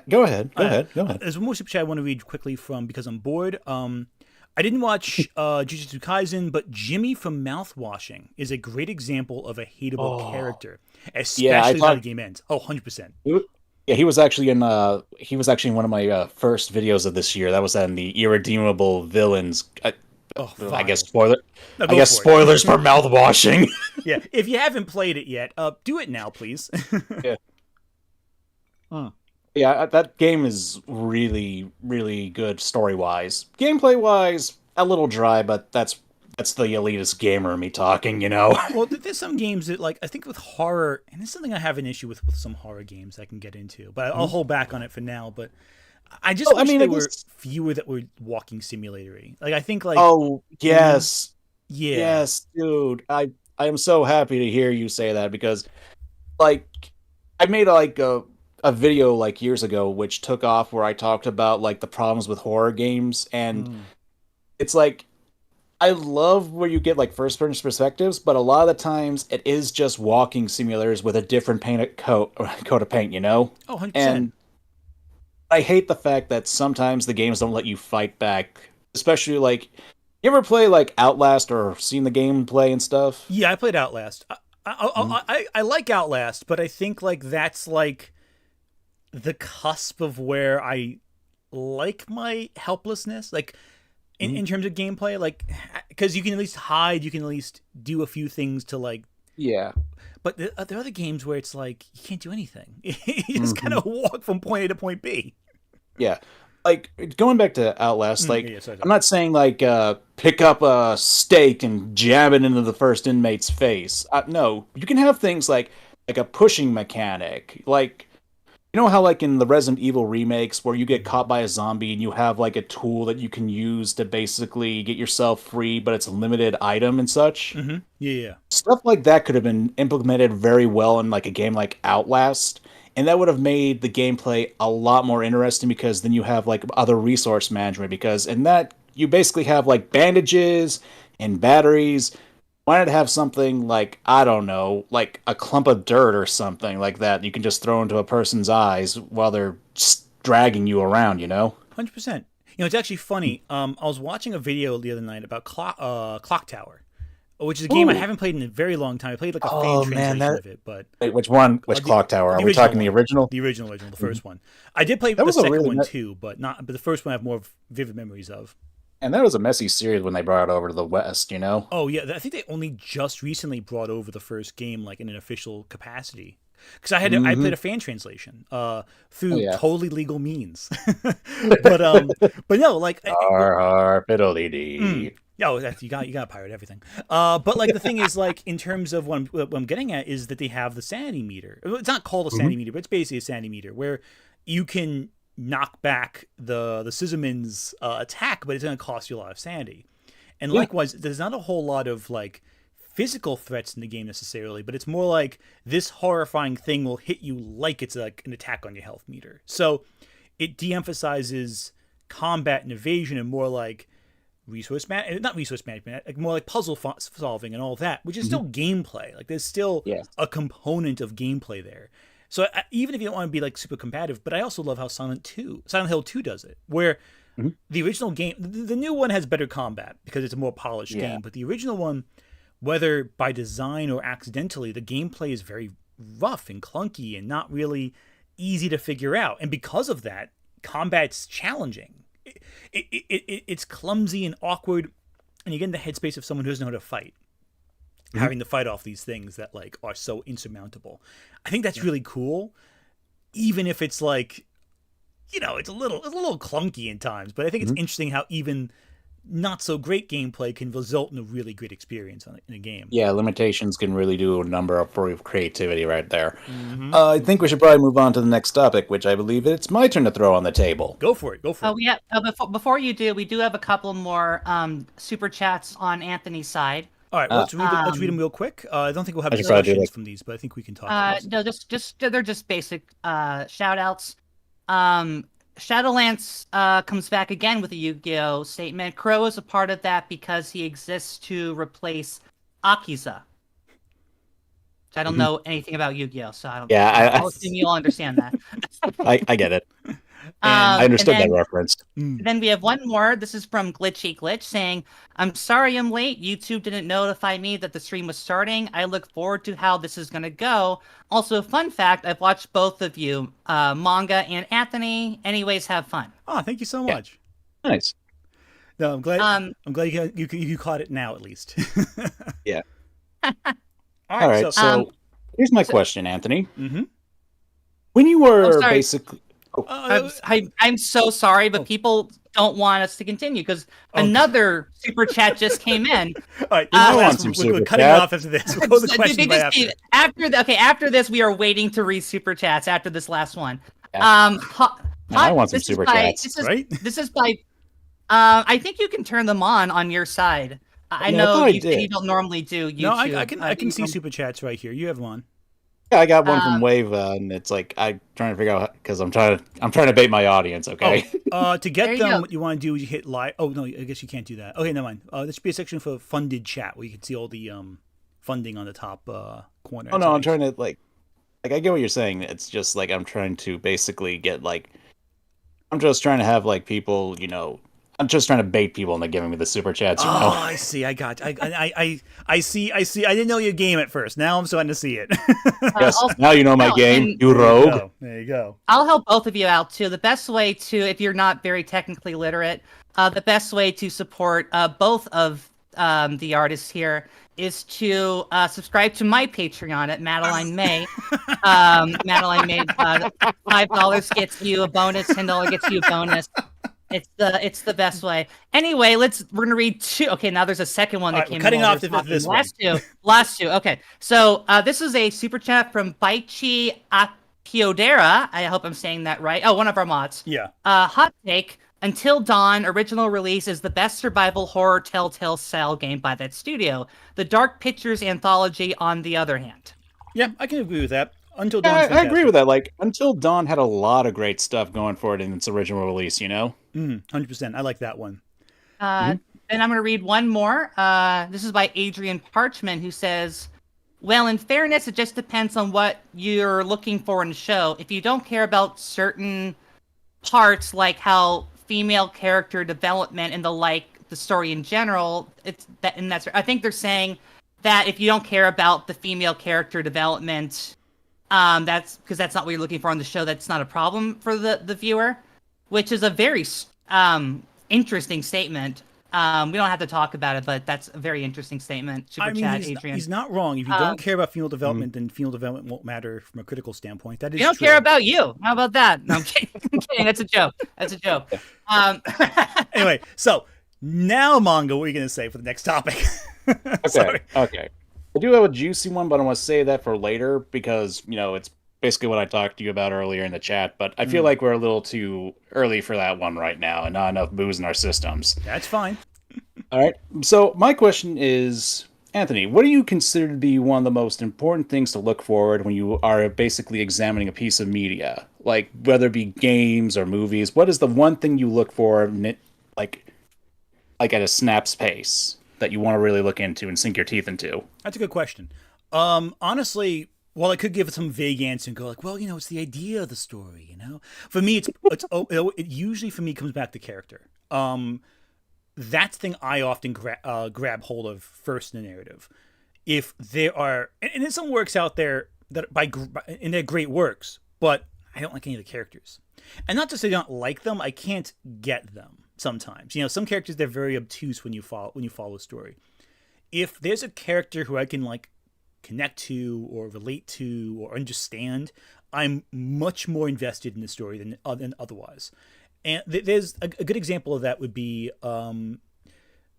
Go ahead. There's one more super chat I want to read quickly from Because I'm Bored. I didn't watch Jujutsu Kaisen, but Jimmy from Mouthwashing is a great example of a hateable character, especially how the game ends. 100%. Yeah, he was actually in one of my first videos of this year. That was in the Irredeemable Villains. I guess spoilers for Mouthwashing. Yeah, if you haven't played it yet, do it now, please. Yeah. Yeah, that game is really, really good story-wise. Gameplay-wise, a little dry, but that's the elitist gamer in me talking, Well, there's some games that, like, I think with horror, and it's something I have an issue with some horror games I can get into, but I'll hold back on it for now, but I just wish there were fewer that were walking simulatory. Like, I think, like... Oh, yes. Yeah. Yes, dude. I am so happy to hear you say that, because, like, I made, like, a video like years ago which took off where I talked about like the problems with horror games, and it's like I love where you get like first person perspectives, but a lot of the times it is just walking simulators with a different coat of paint, 100%. And I hate the fact that sometimes the games don't let you fight back, especially like you ever play like Outlast or seen the gameplay and stuff? Yeah, I played Outlast. I like Outlast, but I think like that's like the cusp of where I like my helplessness, like in terms of gameplay, like because you can at least hide, you can at least do a few things to like but there are other games where it's like you can't do anything. You just kind of walk from point A to point B. Yeah, like going back to Outlast, like I'm not saying like pick up a steak and jab it into the first inmate's face. No, you can have things like a pushing mechanic, like. You know how, like, in the Resident Evil remakes, where you get caught by a zombie and you have, like, a tool that you can use to basically get yourself free, but it's a limited item and such? Mm-hmm. Yeah. Stuff like that could have been implemented very well in, like, a game like Outlast, and that would have made the gameplay a lot more interesting, because then you have, like, other resource management, because in that, you basically have, like, bandages and batteries. Why not have something like, I don't know, like a clump of dirt or something like that you can just throw into a person's eyes while they're dragging you around, 100%. It's actually funny. I was watching a video the other night about Clock Tower, which is a game I haven't played in a very long time. I played like a fan translation of it, but... Wait, which one? Which Clock Tower? Are we talking the original? The original, the first one. I did play the second one too, but the first one I have more vivid memories of. And that was a messy series when they brought it over to the West, Oh, yeah. I think they only just recently brought over the first game, like, in an official capacity. Because I played a fan translation through totally legal means. but no, like... fiddly-dee. You got to pirate everything. But, like, the thing is, like, in terms of what I'm getting at is that they have the sanity meter. It's not called a sanity meter, but it's basically a sanity meter, where you can knock back the Scissorman's attack, but it's going to cost you a lot of sanity. And likewise, there's not a whole lot of like physical threats in the game necessarily, but it's more like this horrifying thing will hit you like it's like an attack on your health meter. So it de-emphasizes combat and evasion and more like not resource management, like more like puzzle solving and all that, which is still gameplay. Like there's still a component of gameplay there. So even if you don't want to be like super combative, but I also love how Silent Hill 2 does it, where The original game, the new one has better combat because it's a more polished Yeah. game. But the original one, whether by design or accidentally, the gameplay is very rough and clunky and not really easy to figure out. And because of that, combat's challenging. It's clumsy and awkward, and you get in the headspace of someone who doesn't know how to fight, having to fight off these things that like are so insurmountable. I think that's really cool, even if it's like, you know, it's a little clunky in times. But I think it's interesting how even not so great gameplay can result in a really great experience in a game. Yeah, limitations can really do a number of for creativity right there. I think we should probably move on to the next topic, which I believe it's my turn to throw on the table. Go for it. Go for it. Yeah. Before you do, we do have a couple more super chats on Anthony's side. All right, let's read them real quick. I don't think we'll have I should probably do, discussions like- from these, but I think we can talk about them. No, just they're just basic shout outs. Shadowlance comes back again with a Yu-Gi-Oh statement. Crow is a part of that because he exists to replace Akiza. I don't know anything about Yu-Gi-Oh, so I don't. Yeah, I'll assume you'll understand that. I get it. I understood that reference. Then we have one more. This is from Glitchy Glitch saying, "I'm sorry I'm late. YouTube didn't notify me that the stream was starting. I look forward to how this is going to go. Also, fun fact, I've watched both of you, Manga and Anthony. Anyways, have fun." Oh, thank you so much. Nice. No, I'm glad. I'm glad you caught it now at least. Yeah. All right. So here's my question, Anthony. Mhm. When you were sorry. basically... I'm so sorry, but people don't want us to continue because another super chat just came in. All right, I want last some we're super cutting chat. off after this. We'll go to the question by after. After this, we are waiting to read super chats after this last one. Yeah. I want some super chats. This is by. I think you can turn them on your side. I Yeah, I know thought I you did. don't normally do YouTube. No, I can see super chats right here. You have one. Yeah, I got one from Wave, and it's like I'm trying to figure out because I'm trying to bait my audience. Okay. To get There you them, go. what you want to do is you hit live. Oh no, I guess you can't do that. Okay, never mind. There should be a section for funded chat where you can see all the funding on the top corner. Oh no, I'm trying to like I get what you're saying. It's just like I'm trying to basically get like I'm just trying to have like people, you know, I'm just trying to bait people into giving me the super chats. You Oh, know? I see. I got. I see. I didn't know your game at first. Now I'm starting to see it. Yes. also- Now you know my no, game. and- You rogue. There you go. I'll help both of you out too. The best way to, if you're not very technically literate, the best way to support both of the artists here is to subscribe to my Patreon at Madeline May. Madeline May, $5 gets you a bonus, $10 gets you a bonus. It's the best way. Anyway, we're gonna read two. Okay, now there's a second one that All right, came. we're cutting in while off we were talking. this one. Last two. Okay, so this is a super chat from Baichi Akiodera. I hope I'm saying that right. Oh, one of our mods. Yeah. Hot take. Until Dawn original release is the best survival horror telltale style game by that studio. The Dark Pictures anthology, on the other hand. Yeah, I can agree with that. Until Yeah, Dawn's I agree with that. Like Until Dawn had a lot of great stuff going for it in its original release. You know. 100%. I like that one. Then I'm going to read one more. This is by Adrian Parchman, who says, "Well, in fairness, it just depends on what you're looking for in a show. If you don't care about certain parts, like how female character development and the story in general, I think they're saying that if you don't care about the female character development, that's because that's not what you're looking for on the show. That's not a problem for the viewer," which is a very interesting statement. We don't have to talk about it, but that's a very interesting statement. Super chat, Adrian. He's not wrong. If you don't care about female development, then female development won't matter from a critical standpoint. That is We don't true. care about you. How about that? No, I'm kidding. I'm kidding. That's a joke. That's a joke. Anyway, so now, Manga, what are you going to say for the next topic? Sorry. Okay. I do have a juicy one, but I want to save that for later because, you know, it's basically what I talked to you about earlier in the chat, but I feel like we're a little too early for that one right now and not enough booze in our systems. That's fine. All right. So my question is, Anthony, what do you consider to be one of the most important things to look forward when you are basically examining a piece of media? Like, whether it be games or movies, what is the one thing you look for, like at a snap's pace, that you want to really look into and sink your teeth into? That's a good question. Honestly, Well, I could give some vague answer and go like, well, it's the idea of the story, For me, it usually for me comes back to character. That's the thing I often grab hold of first in the narrative. If there are, and there's some works out there that and they're great works, but I don't like any of the characters. And not to say I don't like them, I can't get them sometimes. Some characters, they're very obtuse when you follow a story. If there's a character who I can like connect to or relate to or understand, I'm much more invested in the story than otherwise. And there's a good example of that would be one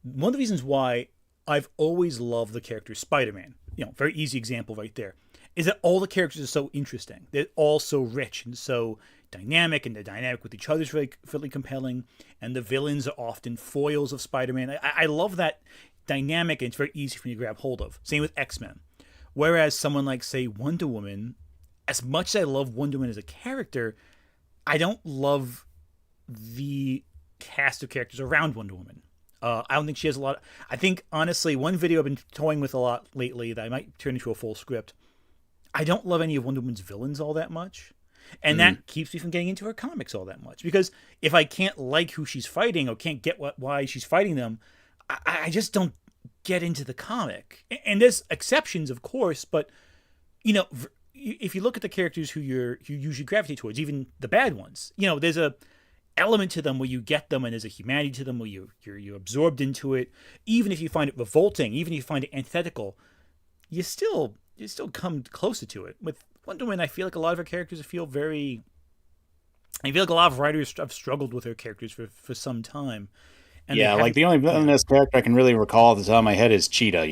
of the reasons why I've always loved the character Spider-Man. Very easy example right there. Is that all the characters are so interesting. They're all so rich and so dynamic, and the dynamic with each other is really compelling. And the villains are often foils of Spider-Man. I love that dynamic, and it's very easy for me to grab hold of. Same with X-Men. Whereas someone like, say, Wonder Woman, as much as I love Wonder Woman as a character, I don't love the cast of characters around Wonder Woman. I don't think she has a lot. I think, honestly, one video I've been toying with a lot lately that I might turn into a full script, I don't love any of Wonder Woman's villains all that much. And that keeps me from getting into her comics all that much. Because if I can't like who she's fighting or can't get why she's fighting them, I just don't get into the comic. And there's exceptions, of course, but, if you look at the characters who you usually gravitate towards, even the bad ones, there's a element to them where you get them and there's a humanity to them where you're absorbed into it. Even if you find it revolting, even if you find it antithetical, you still come closer to it. With Wonder Woman, I feel like a lot of her characters I feel like a lot of writers have struggled with her characters for some time. And like the only villainous character I can really recall at the top of my head is Cheetah,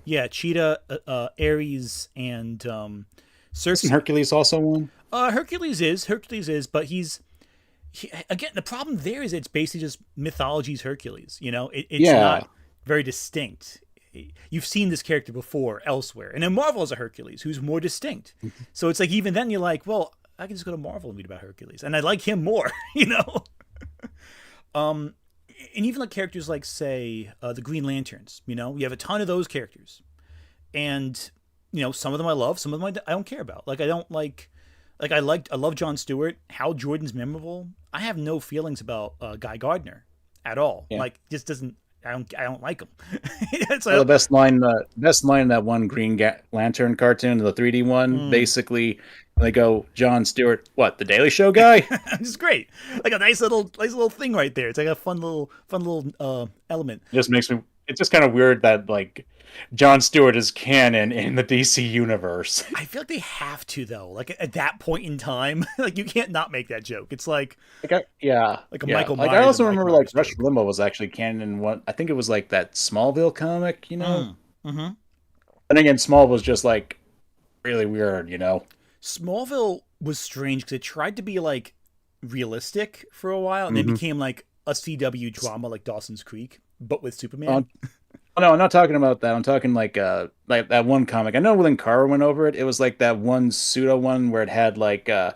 Yeah, Cheetah, Ares, and Circe. Isn't Hercules also one? Hercules is, but again, the problem there is it's basically just mythology's Hercules. It's not very distinct. You've seen this character before elsewhere, and then Marvel has a Hercules who's more distinct. So it's like even then you're like, well, I can just go to Marvel and read about Hercules, and I like him more. And even like characters like, say, the Green Lanterns. You have a ton of those characters, and some of them I love, some of them I don't care about. Like I don't like. I love Jon Stewart. Hal Jordan's memorable. I have no feelings about Guy Gardner at all. Yeah. Like, just doesn't. I don't like him. The best line in that one Green Lantern cartoon, the 3D one, basically they go, Jon Stewart, what, the Daily Show guy? It's great. Like a nice little thing right there. It's like a fun little element. It's just kind of weird that like Jon Stewart is canon in the DC universe. I feel like they have to, though. Like at that point in time, like you can't not make that joke. It's like Michael Myers. Like I also remember like Rush Limbaugh was actually canon in one. I think it was like that Smallville comic, And again, Smallville was just like really weird, Smallville was strange because it tried to be like realistic for a while, and then became like a CW drama like Dawson's Creek, but with Superman. No, I'm not talking about that. I'm talking like that one comic. I know Lynn Carr went over it. It was like that one pseudo one where it had like the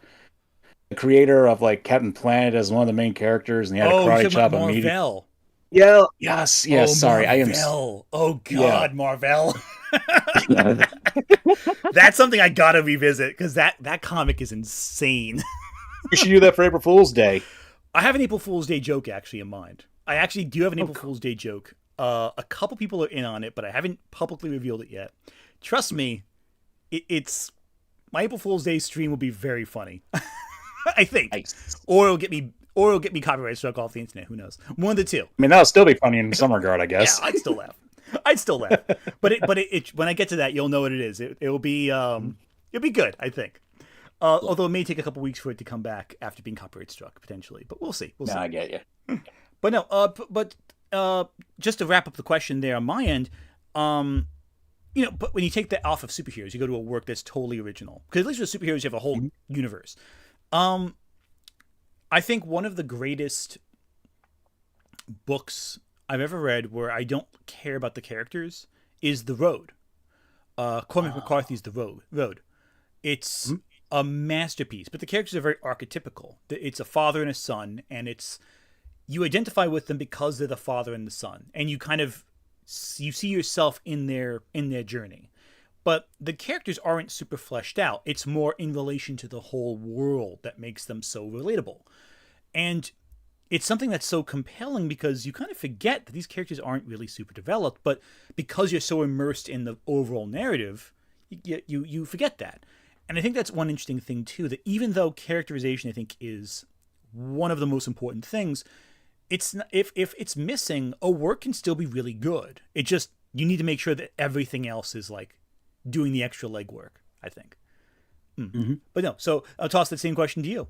creator of like Captain Planet as one of the main characters, and he had a karate chop immediately. Marvel. Yeah. Yes. Sorry, Marvel. I am. Oh God, Marvel. That's something I gotta revisit because that comic is insane. We should do that for April Fool's Day. I have an April Fool's Day joke actually in mind. I actually do have an April Fool's Day joke. A couple people are in on it, but I haven't publicly revealed it yet. Trust me, it's my April Fool's Day stream will be very funny. I think, nice. Or it'll get me copyright struck off the internet. Who knows? One of the two. I mean, that'll still be funny in some regard, I guess. Yeah, I'd still laugh. But it when I get to that, you'll know what it is. It'll be good, I think. Although it may take a couple weeks for it to come back after being copyright struck, potentially. But we'll see. See. I get you. But no. Just to wrap up the question there on my end, but when you take that off of superheroes, you go to a work that's totally original. Because at least with superheroes, you have a whole universe. I think one of the greatest books I've ever read where I don't care about the characters is The Road. Cormac McCarthy's The Road. It's a masterpiece, but the characters are very archetypical. It's a father and a son, and you identify with them because they're the father and the son, and you kind of you see yourself in their journey. but the characters aren't super fleshed out. It's more in relation to the whole world that makes them so relatable. And it's something that's so compelling because you kind of forget that these characters aren't really super developed, but because you're so immersed in the overall narrative, you forget that. And I think that's one interesting thing too, that even though characterization I think is one of the most important things, it's not, if it's missing, a work can still be really good. It just, you need to make sure that everything else is like doing the extra legwork, I think. But no, so I'll toss that same question to you.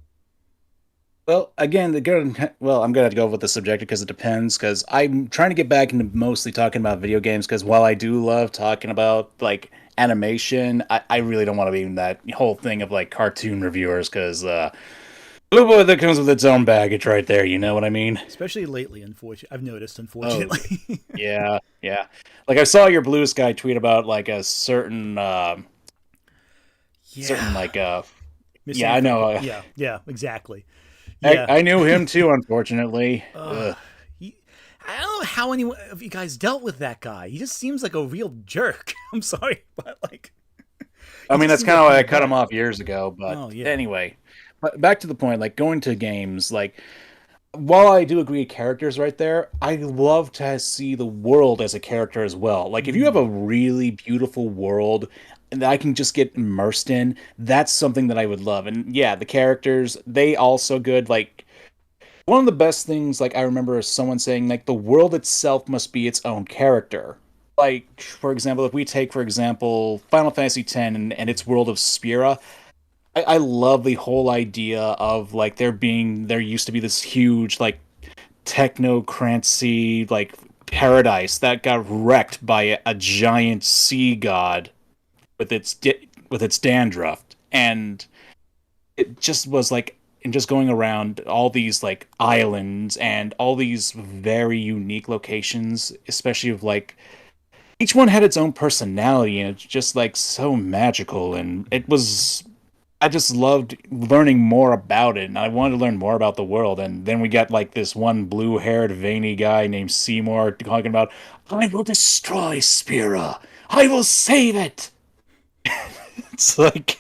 Well, again, I'm going to go with the subjective because it depends. Because I'm trying to get back into mostly talking about video games. Because while I do love talking about like animation, I really don't want to be in that whole thing of like cartoon reviewers. Because Blue Boy, that comes with its own baggage right there. You know what I mean? Especially lately, I've noticed, unfortunately. Oh, yeah. Like I saw your Blue Sky tweet about like a certain, certain like Missing I know. Yeah, exactly. Yeah. I knew him too, unfortunately. I don't know how any of you guys dealt with that guy. He just seems like a real jerk. I'm sorry, but like, I mean, that's kind of why I cut him off years ago. But yeah. Anyway, but back to the point, like going to games, like while I do agree with characters right there, I love to see the world as a character as well. Like if you have a really beautiful world and that I can just get immersed in, that's something that I would love. And yeah, the characters, they also good. Like one of the best things, like I remember someone saying, like the world itself must be its own character. Like, for example, if we take, for example, Final Fantasy X and its world of Spira, I love the whole idea of like there used to be this huge like technocracy like paradise that got wrecked by a giant sea god with its dandruff, and it just was like, and just going around all these like islands and all these very unique locations, especially of like each one had its own personality, and it's just like so magical, and I just loved learning more about it, and I wanted to learn more about the world. And then we got like this one blue-haired veiny guy named Seymour talking about, I will destroy Spira, I will save it. It's like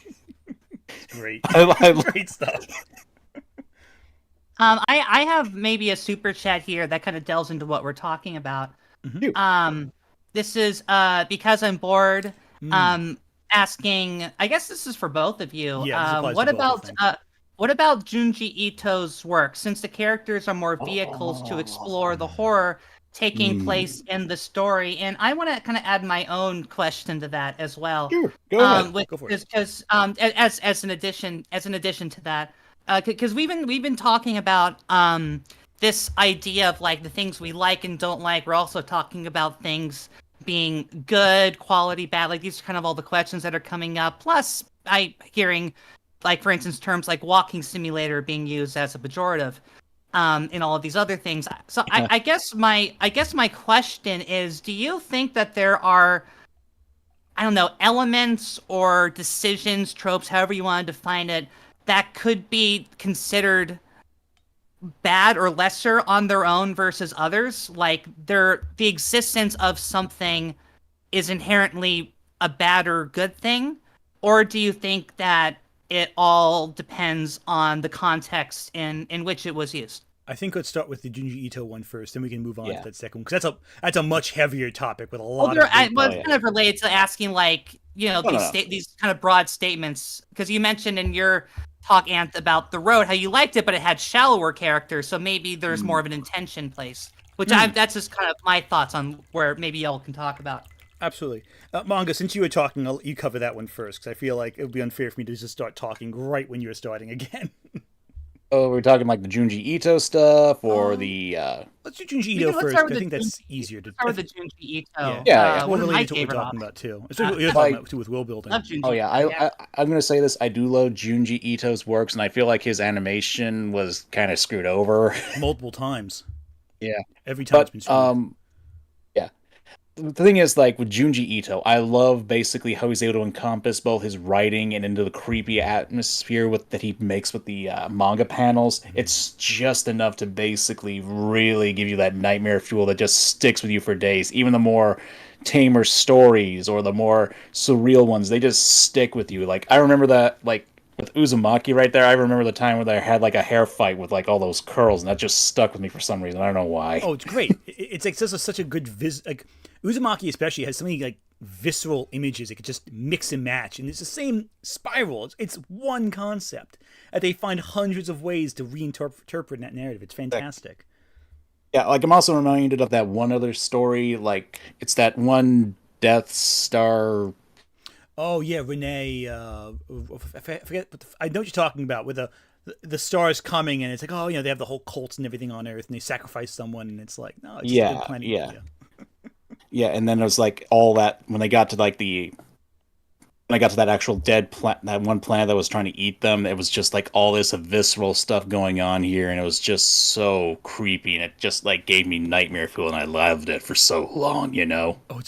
great. Great stuff. I have maybe a super chat here that kind of delves into what we're talking about. This is because I'm bored. Asking, I guess this is for both of you. What about Junji Ito's work? Since the characters are more vehicles to explore the horror taking place in the story, and I want to kind of add my own question to that as well. Sure, go ahead. Go for it. Because as an addition to that, because we've been talking about this idea of like the things we like and don't like. We're also talking about things being good, quality, bad. Like these are kind of all the questions that are coming up. Plus, hearing, like for instance, terms like walking simulator being used as a pejorative, in all of these other things. So yeah. I guess my question is: do you think that there are, I don't know, elements or decisions, tropes, however you want to define it, that could be considered bad or lesser on their own versus others? Like the existence of something is inherently a bad or good thing? Or do you think that it all depends on the context in which it was used? I think let's start with the Junji Ito one first, then we can move on to that second one, because that's a much heavier topic with a lot of... It's kind of related to asking, like, you know, these kind of broad statements, because you mentioned in your talk, Anth, about The Road, how you liked it, but it had shallower characters, so maybe there's more of an intention place, which that's just kind of my thoughts on where maybe y'all can talk about. Absolutely. Manga, since you were talking, you cover that one first, because I feel like it would be unfair for me to just start talking right when you were starting again. Oh, we're talking like the Junji Ito stuff, or the... Let's do Junji Ito first, I think that's easier to... Start with the Junji Ito. Yeah. It's more related to what we're talking about, too. It's what you're talking about, too, with world building. Oh, yeah. I'm going to say this. I do love Junji Ito's works, and I feel like his animation was kind of screwed over. Multiple times. Yeah. Every time it's been screwed. Yeah. the thing is, like with Junji Ito, I love basically how he's able to encompass both his writing and into the creepy atmosphere with that he makes with the manga panels. It's just enough to basically really give you that nightmare fuel that just sticks with you for days. Even the more tamer stories or the more surreal ones, they just stick with you. Like I remember that, like with Uzumaki right there. I remember the time where they had like a hair fight with like all those curls, and that just stuck with me for some reason. I don't know why. Oh, it's great. It's like such a good like Uzumaki especially has so many like visceral images. It could just mix and match, and it's the same spiral. It's one concept, and they find hundreds of ways to reinterpret that narrative. It's fantastic. Yeah, like I'm also reminded of that one other story. Like it's that one Death Star. Oh yeah, Renee. I forget. I know what you're talking about. With the stars coming, and it's like, oh, they have the whole cults and everything on Earth, and they sacrifice someone, and it's like, no, it's just a good Yeah, planet. yeah, Yeah. yeah. And then it was like all that when they got to like the when I got to that actual dead plant, that one planet that was trying to eat them, it was just like all this visceral stuff going on here, and it was just so creepy, and it just like gave me nightmare fuel, and I loved it for so long. Oh,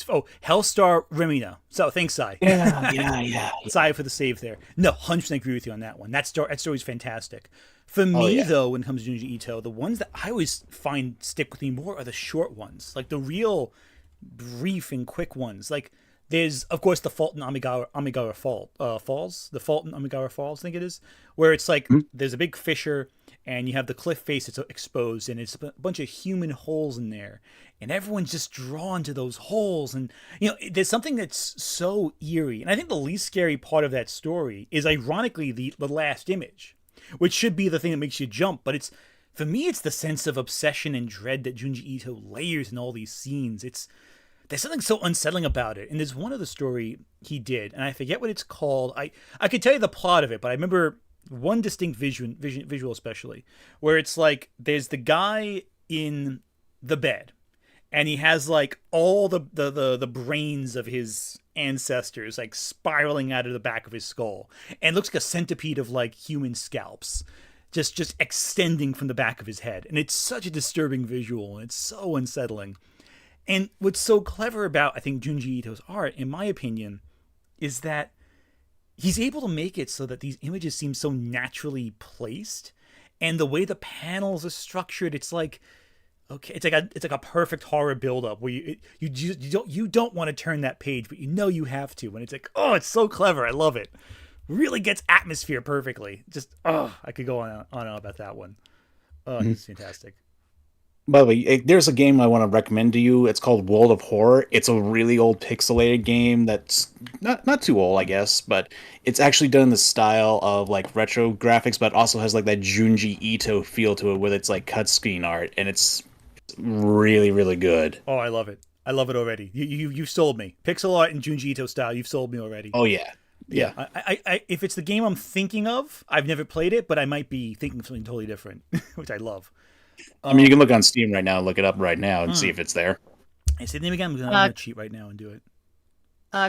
Hellstar Remina. So thanks, Sai. Yeah, yeah, yeah. Sai for the save there. No, 100% agree with you on that one. That story's fantastic. For Oh me, yeah. though, when it comes to Junji Ito, the ones that I always find stick with me more are the short ones, like the real brief and quick ones. Like there's, of course, the Fault in Falls, the Fault in Amigara Falls, I think it is, where it's like Hmm? there's a big fissure and you have the cliff face that's exposed, and it's a bunch of human holes in there, and everyone's just drawn to those holes, and there's something that's so eerie, and I think the least scary part of that story is ironically the last image, which should be the thing that makes you jump, but it's for me it's the sense of obsession and dread that Junji Ito layers in all these scenes. There's something so unsettling about it. And there's one other story he did, and I forget what it's called. I could tell you the plot of it, but I remember one distinct visual especially, where it's like there's the guy in the bed, and he has like all the brains of his ancestors like spiraling out of the back of his skull, and it looks like a centipede of like human scalps. Just extending from the back of his head. And it's such a disturbing visual, and it's so unsettling. And what's so clever about, I think, Junji Ito's art, in my opinion, is that he's able to make it so that these images seem so naturally placed, and the way the panels are structured, it's like, okay, it's like a perfect horror buildup where you don't want to turn that page, but you have to, and it's like, oh, it's so clever, I love it. Really gets atmosphere perfectly. Just I could go on about that one. Oh, it's fantastic. By the way, there's a game I want to recommend to you. It's called World of Horror. It's a really old pixelated game that's not too old, I guess, but it's actually done in the style of like retro graphics, but also has like that Junji Ito feel to it with its like cut screen art, and it's really, really good. Oh, I love it. I love it already. You've sold me. Pixel art and Junji Ito style. You've sold me already. Oh yeah, Yeah. yeah. I if it's the game I'm thinking of, I've never played it, but I might be thinking of something totally different, which I love. I mean, you can look on Steam right now, look it up right now, and see Hmm. if it's there. I said name again. I'm gonna cheat right now and do it.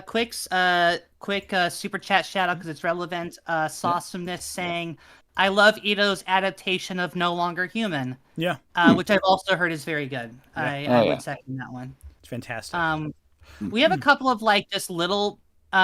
Quick super chat shout out because it's relevant. Sawesomeness saying, "I love Ito's adaptation of No Longer Human," Yeah, which I've also heard is very good. Yeah. I Oh, yeah. would second that one. it's fantastic. We have a couple of like just little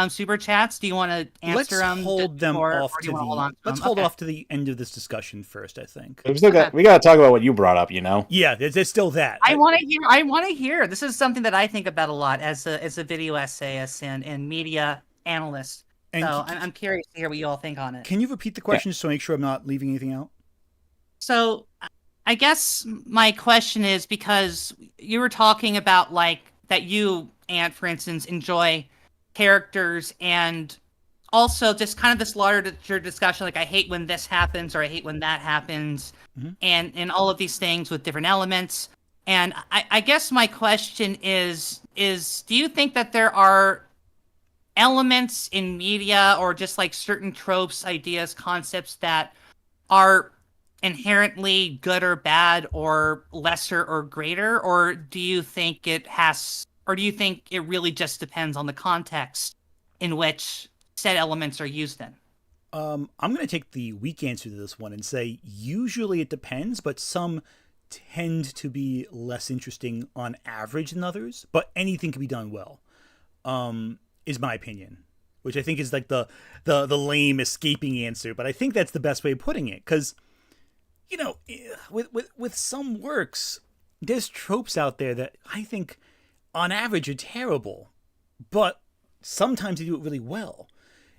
super chats. Do you want to Let's answer them? hold them off or do to you want to hold on to let's them? hold Okay. off to the end of this discussion first. I think. We gotta talk about what you brought up. Yeah, there's still that. I want to hear. I want to hear. This is something that I think about a lot as a video essayist and media analyst. And So I'm curious to hear what you all think on it. can you repeat the question just to make sure I'm not leaving anything out? So I guess my question is because you were talking about like that you, Ant, for instance, enjoy characters and also just kind of this larger discussion like I hate when this happens or I hate when that happens Mhm. and all of these things with different elements. And I guess my question is do you think that there are elements in media or just like certain tropes, ideas, concepts that are inherently good or bad or lesser or greater, or do you think it really just depends on the context in which said elements are used in? I'm going to take the weak answer to this one and say usually it depends, but some tend to be less interesting on average than others, but anything can be done well. Is my opinion, which I think is like the lame escaping answer, but I think that's the best way of putting it, because with some works, there's tropes out there that I think on average are terrible, but sometimes they do it really well.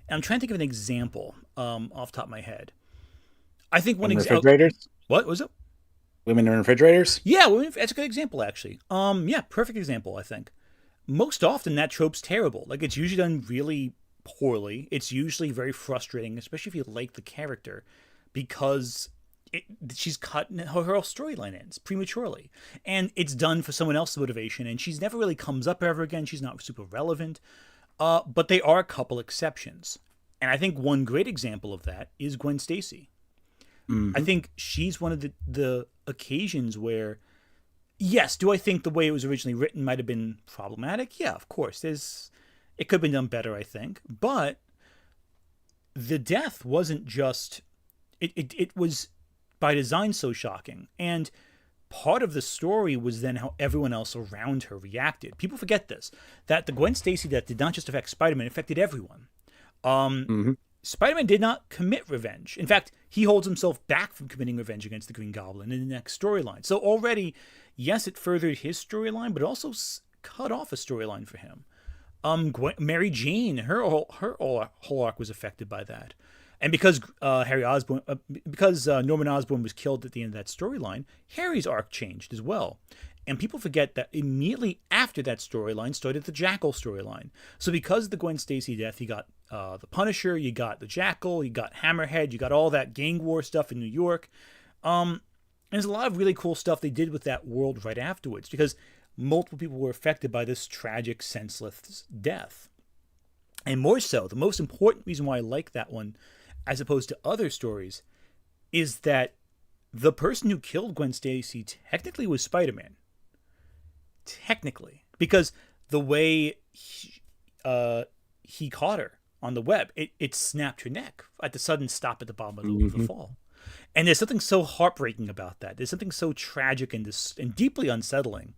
And I'm trying to think of an example off the top of my head. I think one example. Refrigerators. What was it? Women in refrigerators. Yeah, that's a good example, actually. Yeah, perfect example. I think most often that trope's terrible. Like, it's usually done really poorly. It's usually very frustrating, especially if you like the character, because she's cut, her whole storyline ends prematurely, and it's done for someone else's motivation, and she's never really comes up ever again. She's not super relevant. But there are a couple exceptions, and I think one great example of that is Gwen Stacy. I think she's one of the occasions where, yes, do I think the way it was originally written might have been problematic? Yeah, of course. It could have been done better, I think. But the death wasn't just... It was by design so shocking. And part of the story was then how everyone else around her reacted. People forget this, that the Gwen Stacy death did not just affect Spider-Man, it affected everyone. Spider-Man did not commit revenge. In fact, he holds himself back from committing revenge against the Green Goblin in the next storyline. So already, yes, it furthered his storyline, but also cut off a storyline for him. Mary Jane, her whole arc was affected by that. And because Norman Osborn was killed at the end of that storyline, Harry's arc changed as well. And people forget that immediately after that storyline started the Jackal storyline. So because of the Gwen Stacy death, you got the Punisher, you got the Jackal, you got Hammerhead, you got all that gang war stuff in New York. And there's a lot of really cool stuff they did with that world right afterwards, because multiple people were affected by this tragic, senseless death. And more so, the most important reason why I like that one, as opposed to other stories, is that the person who killed Gwen Stacy technically was Spider-Man. Technically. Because the way he caught her on the web, it snapped her neck at the sudden stop at the bottom of the fall. And there's something so heartbreaking about that. There's something so tragic and deeply unsettling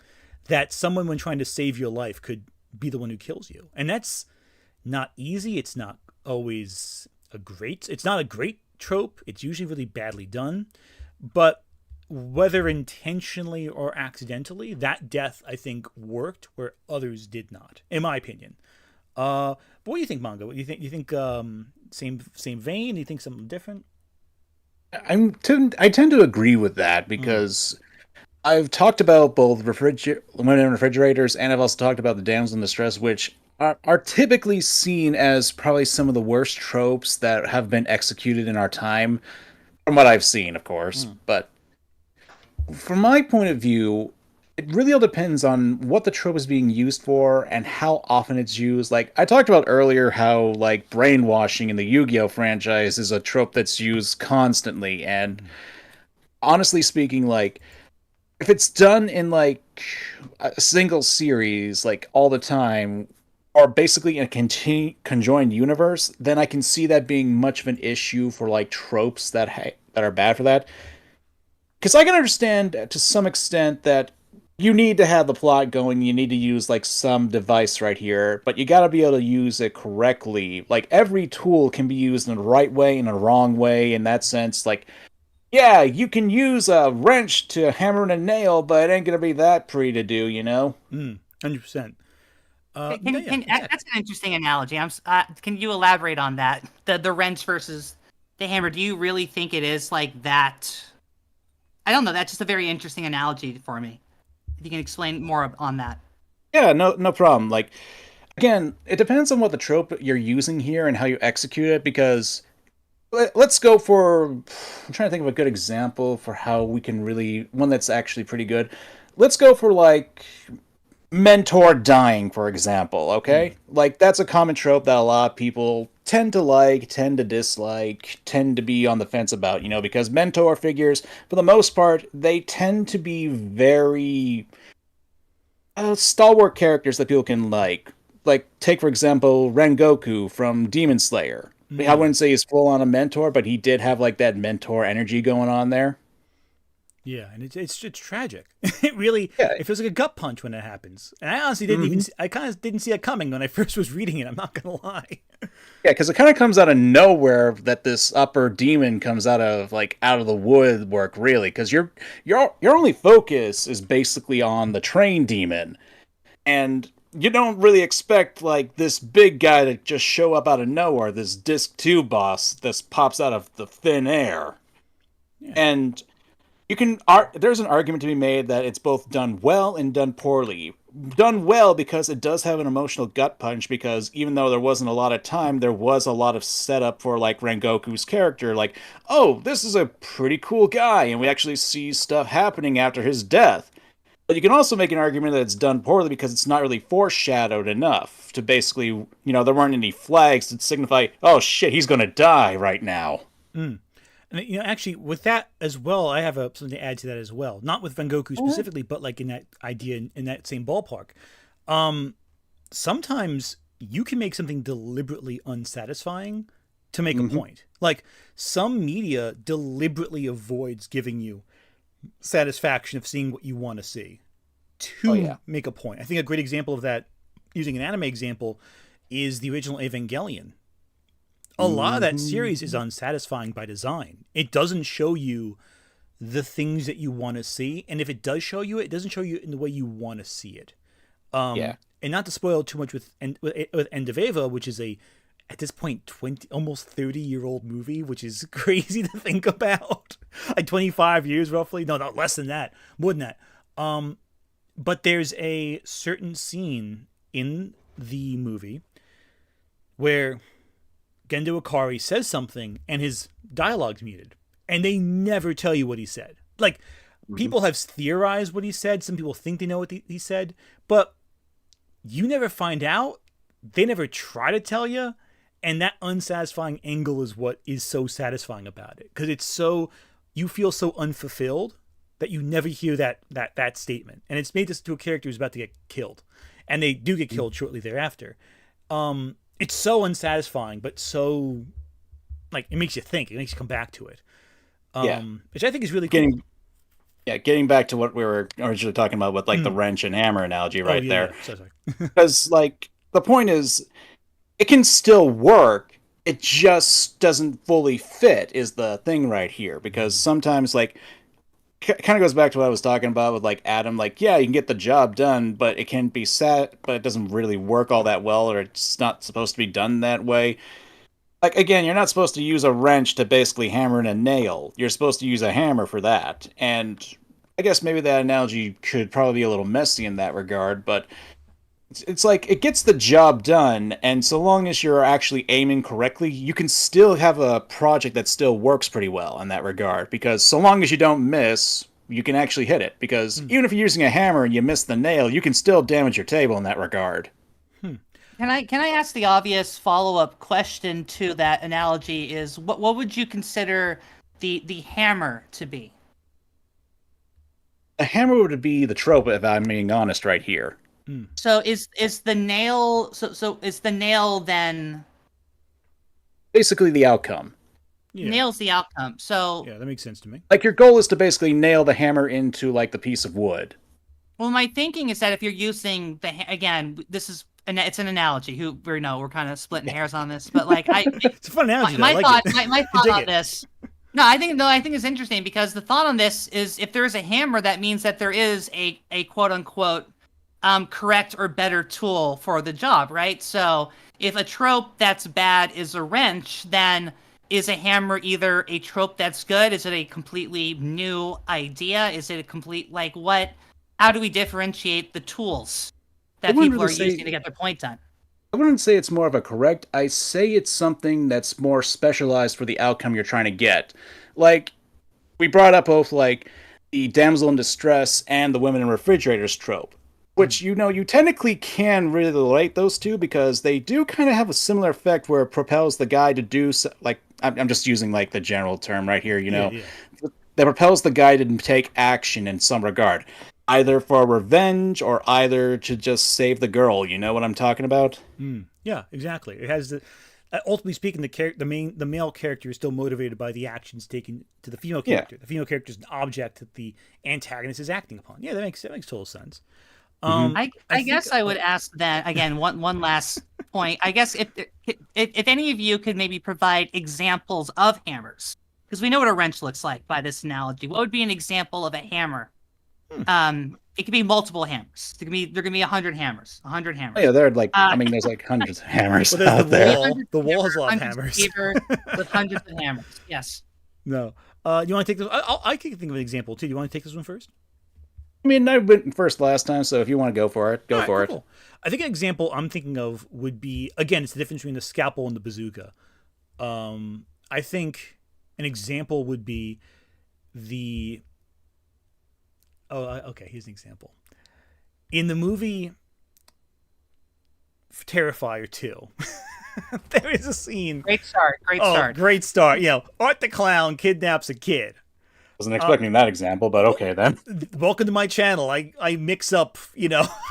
that someone, when trying to save your life, could be the one who kills you. And that's not easy. It's not always it's not a great trope. It's usually really badly done. But whether intentionally or accidentally, that death, I think, worked where others did not, in my opinion. But what do you think, Manga? What do you think? You think same vein? Do you think something different? I tend to agree with that, because I've talked about both women in refrigerators, and I've also talked about the damsel in distress, which are typically seen as probably some of the worst tropes that have been executed in our time, from what I've seen, of course. But from my point of view, it really all depends on what the trope is being used for and how often it's used. Like, I talked about earlier how, like, brainwashing in the Yu-Gi-Oh! Franchise is a trope that's used constantly, and honestly speaking, like, if it's done in, like, a single series, like, all the time, or basically in a conjoined universe, then I can see that being much of an issue for, like, tropes that are bad for that. Because I can understand to some extent that you need to have the plot going, you need to use, like, some device right here, but you gotta be able to use it correctly. Like, every tool can be used in the right way and a wrong way, in that sense. Like, yeah, you can use a wrench to hammer in a nail, but it ain't gonna be that pretty to do, you know? 100%. That's an interesting analogy. Can you elaborate on that? The wrench versus the hammer. Do you really think it is like that? I don't know. That's just a very interesting analogy for me. If you can explain more on that. Yeah, no problem. Like, again, it depends on what the trope you're using here and how you execute it, because let's go for... I'm trying to think of a good example for how we can really... one that's actually pretty good. Let's go for, like, mentor dying, for example, okay? Like, that's a common trope that a lot of people tend to like, tend to dislike, tend to be on the fence about, you know, because mentor figures, for the most part, they tend to be very stalwart characters that people can like. Like, take, for example, Rengoku from Demon Slayer. I wouldn't say he's full on a mentor, but he did have, like, that mentor energy going on there. Yeah, and it's tragic. It really Yeah. it feels like a gut punch when it happens. And I honestly didn't even I kind of didn't see it coming when I first was reading it. I'm not gonna lie. Yeah, because it kind of comes out of nowhere that this upper demon comes out of the woodwork, really. Because your only focus is basically on the train demon, and you don't really expect like this big guy to just show up out of nowhere. This Disc 2 boss that pops out of the thin air, Yeah. and there's an argument to be made that it's both done well and done poorly. Done well because it does have an emotional gut punch, because even though there wasn't a lot of time, there was a lot of setup for like Rengoku's character, like, oh, this is a pretty cool guy, and we actually see stuff happening after his death. But you can also make an argument that it's done poorly because it's not really foreshadowed enough to basically, there weren't any flags to signify, oh shit, he's gonna die right now. And actually, with that as well, I have something to add to that as well. Not with Rengoku specifically, but like in that idea, in that same ballpark. Sometimes you can make something deliberately unsatisfying to make a point. Like some media deliberately avoids giving you satisfaction of seeing what you want to see to make a point. I think a great example of that, using an anime example, is the original Evangelion. A lot of that series is unsatisfying by design. It doesn't show you the things that you want to see, and if it does show you it, it doesn't show you in the way you want to see it. And not to spoil too much with End of Eva, which is at this point, almost 30-year-old movie, which is crazy to think about. Like 25 years roughly. No, less than that. More than that. But there's a certain scene in the movie where Gendo Ikari says something and his dialogue's muted. And they never tell you what he said. Like, people have theorized what he said. Some people think they know what he said. But you never find out. They never try to tell you. And that unsatisfying angle is what is so satisfying about it. Because it's so, you feel so unfulfilled that you never hear that statement. And it's made this to a character who's about to get killed. And they do get killed shortly thereafter. It's so unsatisfying, but so, like, it makes you think. It makes you come back to it. Which I think is really cool. Getting back to what we were originally talking about with, like, the wrench and hammer analogy there. Yeah. Sorry. Because, like, the point is, it can still work. It just doesn't fully fit is the thing right here. Because sometimes, like, kind of goes back to what I was talking about with, like, Adam. Like, yeah, you can get the job done, but it can be set, but it doesn't really work all that well, or it's not supposed to be done that way. Like, again, you're not supposed to use a wrench to basically hammer in a nail. You're supposed to use a hammer for that. And I guess maybe that analogy could probably be a little messy in that regard, but it's like, it gets the job done, and so long as you're actually aiming correctly, you can still have a project that still works pretty well in that regard, because so long as you don't miss, you can actually hit it, because even if you're using a hammer and you miss the nail, you can still damage your table in that regard. Can I ask the obvious follow-up question to that analogy is, what would you consider the hammer to be? A hammer would be the trope, if I'm being honest right here. So is the nail is the nail then basically the outcome? Nail's the outcome. So yeah, that makes sense to me. Like, your goal is to basically nail the hammer into, like, the piece of wood. Well, my thinking is that if you're using again, it's an analogy. We're kind of splitting hairs on this, but like it's a fun analogy. My thought on this. No, I think it's interesting, because the thought on this is, if there is a hammer, that means that there is a quote unquote correct or better tool for the job, right? So if a trope that's bad is a wrench, then is a hammer either a trope that's good? Is it a completely new idea? Is it a complete, like, what? How do we differentiate the tools that people are using to get their point done? I wouldn't say it's more of a correct. I say it's something that's more specialized for the outcome you're trying to get. Like, we brought up both, like, the damsel in distress and the women in refrigerators trope, which, you technically can really relate those two, because they do kind of have a similar effect where it propels the guy to do, like, I'm just using, like, the general term right here, that propels the guy to take action in some regard, either for revenge or either to just save the girl. You know what I'm talking about? Yeah, exactly. It has ultimately speaking, the male character is still motivated by the actions taken to the female Yeah. character. The female character is an object that the antagonist is acting upon. Yeah, that makes total sense. Mhm. I think- guess I would ask that again. One last point. I guess if any of you could maybe provide examples of hammers, because we know what a wrench looks like by this analogy. What would be an example of a hammer? It could be multiple hammers. There can be 100 hammers. 100 hammers. Oh, yeah, they're like, I mean, there's like hundreds of hammers Well, there's out the there. wall. The wall has a lot of hammers. With hundreds of hammers. Yes. No. You want to take this? I can think of an example too. Do you want to take this one first? I mean, I went first last time, so if you want to go for it, go All for right, it. cool. I think an example I'm thinking of would be, again, it's the difference between the scalpel and the bazooka. I think an example would be the. Oh, okay. Here's an example. In the movie Terrifier 2, there is a scene. Great start. Great start. Great start. Art the Clown kidnaps a kid. Wasn't expecting that example, but okay then. Welcome to my channel. I mix up,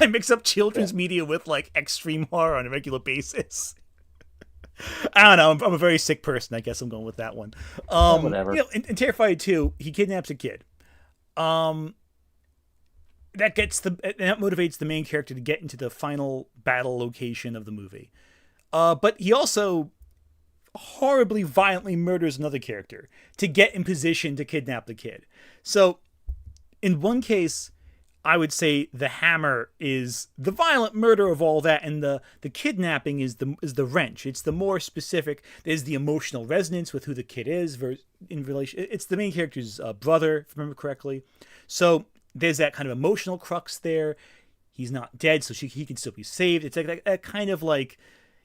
I mix up children's media with like extreme horror on a regular basis. I don't know. I'm a very sick person. I guess I'm going with that one. Whatever. In Terrifier 2, he kidnaps a kid. That motivates the main character to get into the final battle location of the movie. But he also horribly, violently murders another character to get in position to kidnap the kid. So, in one case, I would say the hammer is the violent murder of all that, and the kidnapping is the wrench. It's the more specific. There's the emotional resonance with who the kid is in relation. It's the main character's brother, if I remember correctly. So there's that kind of emotional crux there. He's not dead, so he can still be saved. It's like that kind of like,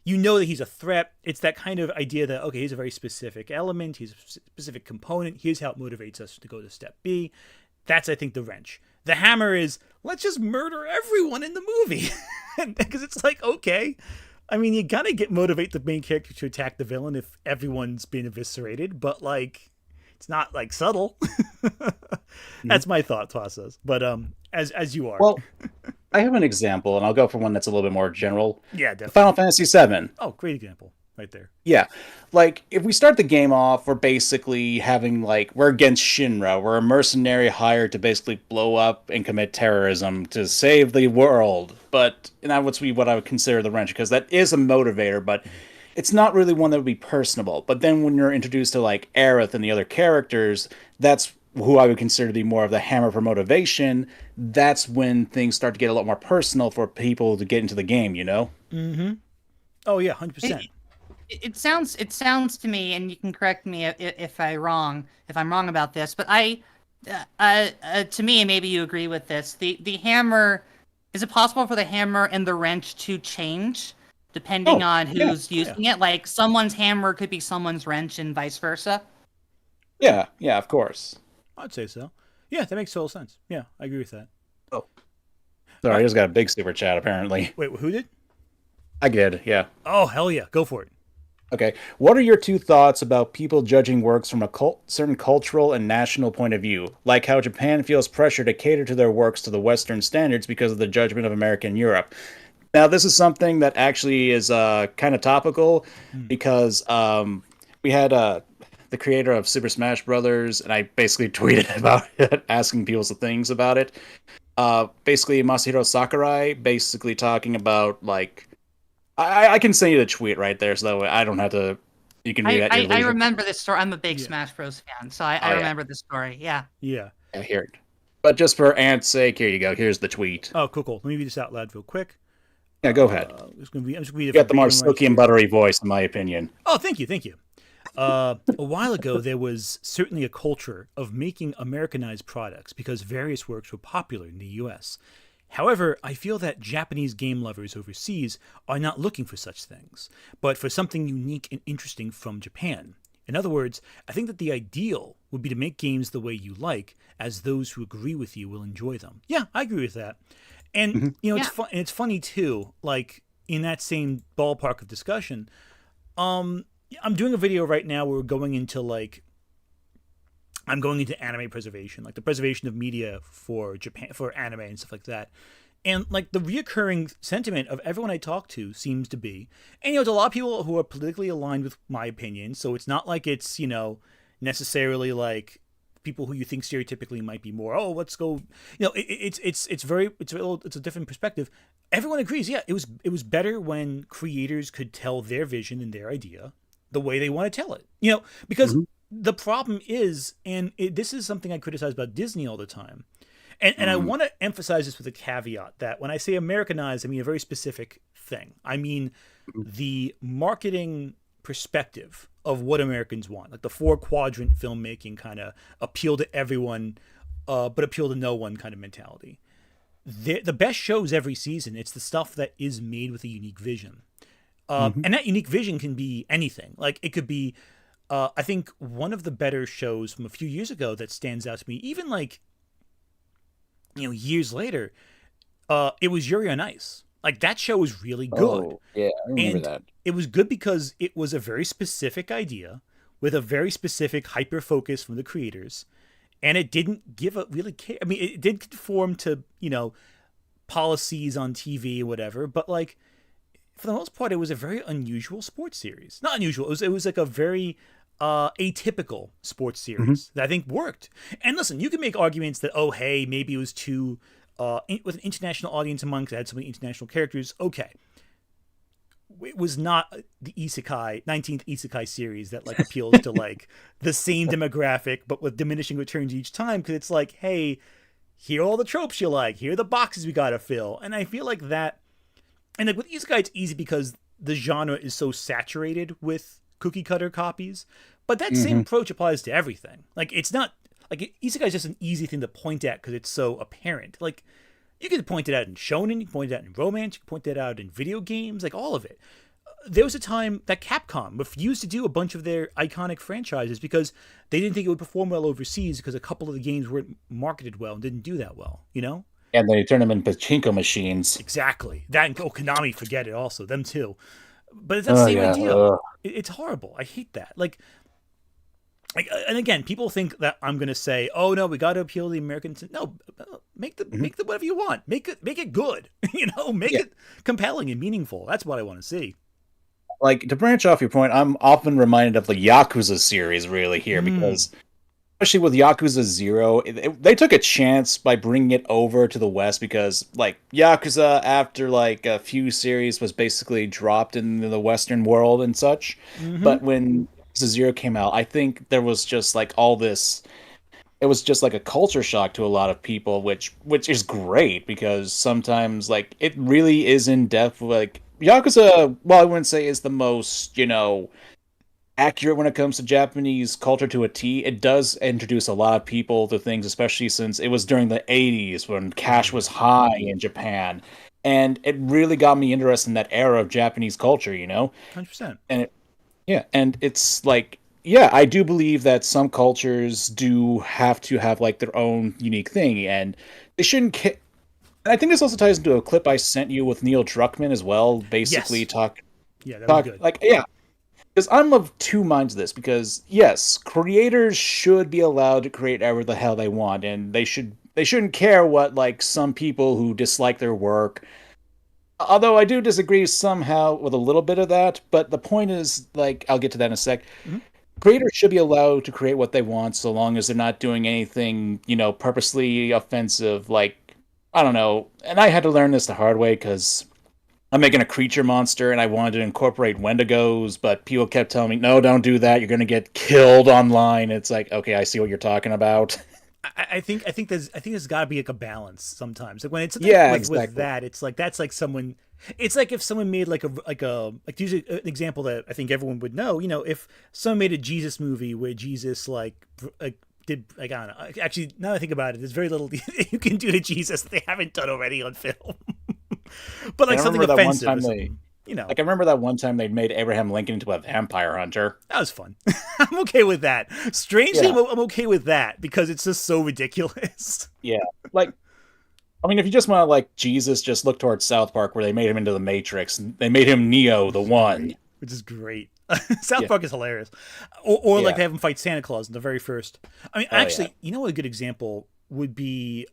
that he's a threat. It's that kind of idea that, okay, he's a very specific element. He's a specific component. Here's how it motivates us to go to step B. That's, I think, the wrench. The hammer is, let's just murder everyone in the movie. Because it's like, okay. I mean, you gotta motivate the main character to attack the villain if everyone's been eviscerated. But, like, it's not, like, subtle. That's my thought process. But as you are. Well, I have an example, and I'll go for one that's a little bit more general. Yeah, definitely. Final Fantasy VII. Oh, great example. Right there. Yeah. Like, if we start the game off, we're basically we're against Shinra. We're a mercenary hired to basically blow up and commit terrorism to save the world. But, and that would be what I would consider the wrench, because that is a motivator, but it's not really one that would be personable. But then when you're introduced to, like, Aerith and the other characters, that's who I would consider to be more of the hammer for motivation. That's when things start to get a lot more personal for people to get into the game, Mm-hmm. Oh, yeah, 100%. It sounds to me, and you can correct me if I'm wrong about this, but to me, and maybe you agree with this, the hammer, is it possible for the hammer and the wrench to change depending on who's using it? Like, someone's hammer could be someone's wrench and vice versa? Yeah, of course. I'd say so. Yeah, that makes total sense. Yeah, I agree with that. Oh. Sorry, I just got a big super chat, apparently. Wait, who did? I did, yeah. Oh, hell yeah. Go for it. Okay. What are your two thoughts about people judging works from a certain cultural and national point of view? Like how Japan feels pressure to cater to their works to the Western standards because of the judgment of America and Europe. Now, this is something that actually is kind of topical because we had the creator of Super Smash Brothers, and I basically tweeted about it, asking people some things about it. Basically, Masahiro Sakurai basically talking about, like, I can send you the tweet right there, so that way I don't have to. You can read it. I remember this story. I'm a big Smash Bros. Fan, so I remember this story. Yeah. Yeah. I hear it. But just for Ant's sake, here you go. Here's the tweet. Oh, cool. Let me read this out loud real quick. Yeah, go ahead. I'm just gonna read it. You got the more silky and buttery voice, in my opinion. Oh, thank you. A while ago, there was certainly a culture of making Americanized products because various works were popular in the U.S. However, I feel that Japanese game lovers overseas are not looking for such things, but for something unique and interesting from Japan. In other words, I think that the ideal would be to make games the way you like, as those who agree with you will enjoy them. Yeah, I agree with that. And, it's funny, too, like, in that same ballpark of discussion, I'm doing a video right now where we're going into, like, I'm going into anime preservation, like the preservation of media for Japan, for anime and stuff like that. And like the reoccurring sentiment of everyone I talk to seems to be, and there's a lot of people who are politically aligned with my opinion, so it's not like it's necessarily like people who you think stereotypically might be more, oh, let's go, it's a different perspective. Everyone agrees, yeah, it was better when creators could tell their vision and their idea the way they want to tell it, because the problem is, and this is something I criticize about Disney all the time. And I want to emphasize this with a caveat that when I say Americanized, I mean a very specific thing. I mean the marketing perspective of what Americans want, like the 4-quadrant filmmaking kind of appeal to everyone, but appeal to no one kind of mentality. The best shows every season, it's the stuff that is made with a unique vision. And that unique vision can be anything. Like it could be, I think one of the better shows from a few years ago that stands out to me, even like, years later, it was Yuri on Ice. Like that show was really good. Oh, yeah, I remember that. It was good because it was a very specific idea with a very specific hyper focus from the creators, and it didn't give a really care. I mean, it did conform to policies on TV or whatever, but like for the most part, it was a very unusual sports series. Not unusual. It was like a very atypical sports series that I think worked. And listen, you can make arguments that, oh, hey, maybe it was too with an international audience in mind because it had so many international characters. Okay. It was not the 19th Isekai series that like appeals to like the same demographic, but with diminishing returns each time. Because it's like, hey, here are all the tropes you like. Here are the boxes we got to fill. And I feel like that, and like with Isekai, it's easy because the genre is so saturated with cookie cutter copies, but that same approach applies to everything. Like it's not like Isekai is just an easy thing to point at because it's so apparent. Like you can point it out in shonen, you can point it out in romance, you can point it out in video games, like all of it. There was a time that Capcom refused to do a bunch of their iconic franchises because they didn't think it would perform well overseas because a couple of the games weren't marketed well and didn't do that well, And they turned them into pachinko machines. Exactly. That and Konami, forget it also, them too. But it's that same idea. It's horrible. I hate that. Like, and again, people think that I'm going to say, "Oh no, we got to appeal to the Americans." No, make the whatever you want. Make it good. Make it compelling and meaningful. That's what I want to see. Like to branch off your point, I'm often reminded of the Yakuza series really here because, especially with Yakuza 0, they took a chance by bringing it over to the West because like Yakuza after like a few series was basically dropped in the Western world and such. But when Yakuza 0 came out, I think there was just like all this. It was just like a culture shock to a lot of people, which is great because sometimes like it really is in depth. Like Yakuza, well, I wouldn't say is the most accurate when it comes to Japanese culture to a T. It does introduce a lot of people to things, especially since it was during the 80s when cash was high in Japan. And it really got me interested in that era of Japanese culture, 100%. And and it's like, yeah, I do believe that some cultures do have to have like their own unique thing, and they shouldn't. And I think this also ties into a clip I sent you with Neil Druckmann as well. Basically, yes. That was good. Like, yeah, because I'm of two minds of this. Because yes, creators should be allowed to create whatever the hell they want, and they shouldn't care what like some people who dislike their work. Although I do disagree somehow with a little bit of that, but the point is, like, I'll get to that in a sec. Creators should be allowed to create what they want so long as they're not doing anything, purposely offensive. Like, I don't know. And I had to learn this the hard way because I'm making a creature monster and I wanted to incorporate Wendigos, but people kept telling me, no, don't do that. You're going to get killed online. It's like, okay, I see what you're talking about. I think there's got to be like a balance sometimes. Like when it's exactly. with that, it's like that's like someone. It's like if someone made like to use an example that I think everyone would know. If someone made a Jesus movie where Jesus did like I don't know. Actually, now that I think about it, there's very little you can do to Jesus that they haven't done already on film. But like something offensive. Like I remember that one time they made Abraham Lincoln into a vampire hunter. That was fun. I'm okay with that. Strangely, I'm okay with that because it's just so ridiculous. Yeah. Like, I mean, if you just want to like Jesus, just look towards South Park where they made him into the Matrix. They made him Neo, the one. Which is great. South Park is hilarious. Or like they have him fight Santa Claus in the very first. I mean, actually, you know what a good example would be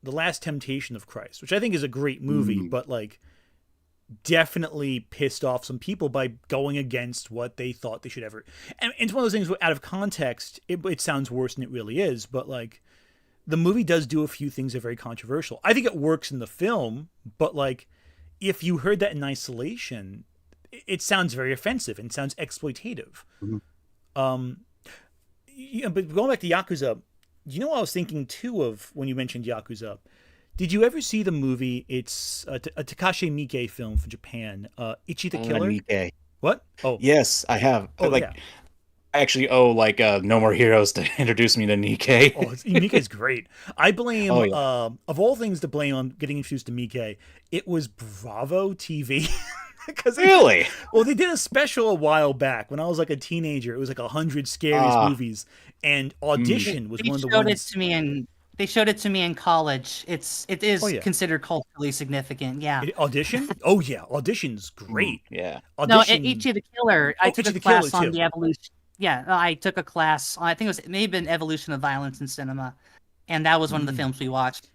The Last Temptation of Christ, which I think is a great movie, but like definitely pissed off some people by going against what they thought they should ever. And it's one of those things where out of context, it sounds worse than it really is, but like the movie does do a few things that are very controversial. I think it works in the film, but like if you heard that in isolation, it sounds very offensive and sounds exploitative. But going back to Yakuza, you know what I was thinking too of when you mentioned Yakuza? Did you ever see the movie? It's a Takashi Miike film from Japan, Ichi the Killer. Miike. What? Oh, yes, I have. Oh, like, yeah. I actually owe like No More Heroes to introduce me to Nikkei. Oh, Miike's great. I blame, of all things to blame on getting introduced to Miike, it was Bravo TV. Really? Well, they did a special a while back when I was like a teenager. It was like 100 scariest movies, and Audition was one of the ones. They showed it to me in college. It is considered culturally significant. Yeah. Audition? Oh yeah, Audition's great. Yeah. Audition... No, Ichi the Killer. I took a class on the evolution. Yeah, I took a class. I think it may have been Evolution of Violence in Cinema, and that was one of the films we watched.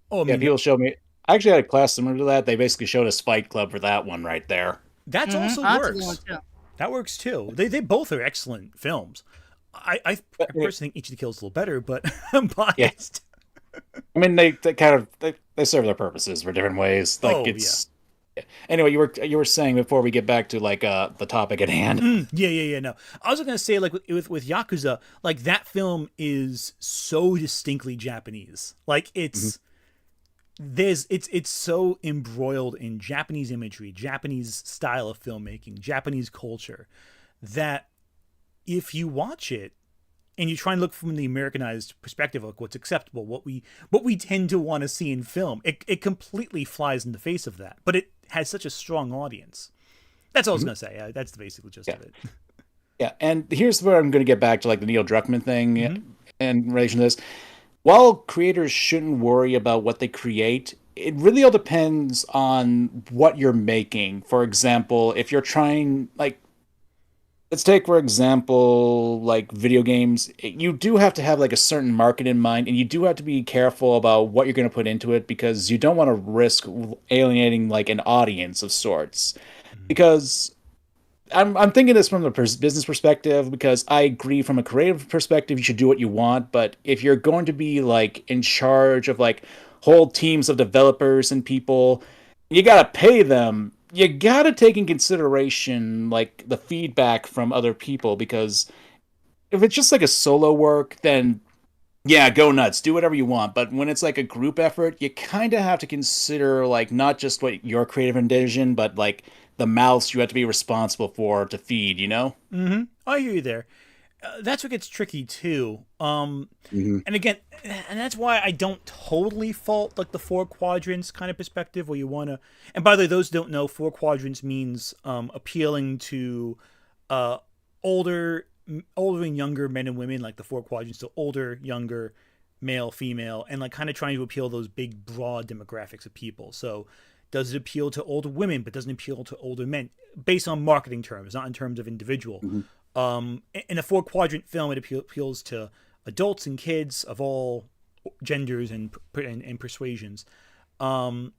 Oh, I mean, people showed me. I actually had a class similar to that. They basically showed us Fight Club for that one right there. That also works. That works too. They both are excellent films. I personally think Ichi the Killer is a little better, but I'm biased. Yeah. I mean, they kind of they serve their purposes for different ways. Like Anyway, you were saying before we get back to like the topic at hand. Yeah. No, I was gonna say like with Yakuza, like that film is so distinctly Japanese. Like it's it's so embroiled in Japanese imagery, Japanese style of filmmaking, Japanese culture, that if you watch it and you try and look from the Americanized perspective of what's acceptable, what we tend to want to see in film, it completely flies in the face of that. But it has such a strong audience. That's all I was going to say. That's the basic gist of it. Yeah, and here's where I'm going to get back to like the Neil Druckmann thing in relation to this. While creators shouldn't worry about what they create, it really all depends on what you're making. For example, if you're trying, like, let's take, for example, like video games, you do have to have like a certain market in mind, and you do have to be careful about what you're going to put into it because you don't want to risk alienating like an audience of sorts. Because I'm thinking this from the business perspective, because I agree from a creative perspective, you should do what you want. But if you're going to be like in charge of like whole teams of developers and people, you got to pay them. You got to take in consideration like the feedback from other people, because if it's just like a solo work, then yeah, go nuts, do whatever you want. But when it's like a group effort, you kind of have to consider like not just what your creative vision, but like the mouths you have to be responsible for to feed, you know? I hear you there. That's what gets tricky too. And again, and that's why I don't totally fault like the 4 quadrants kind of perspective where you want to, and by the way, those who don't know, 4 quadrants means appealing to older and younger men and women, like the 4 quadrants, so older, younger, male, female, and like kind of trying to appeal those big broad demographics of people. So does it appeal to older women but doesn't appeal to older men based on marketing terms, not in terms of individual? In a 4 quadrant film, it appeals to adults and kids of all genders and persuasions. And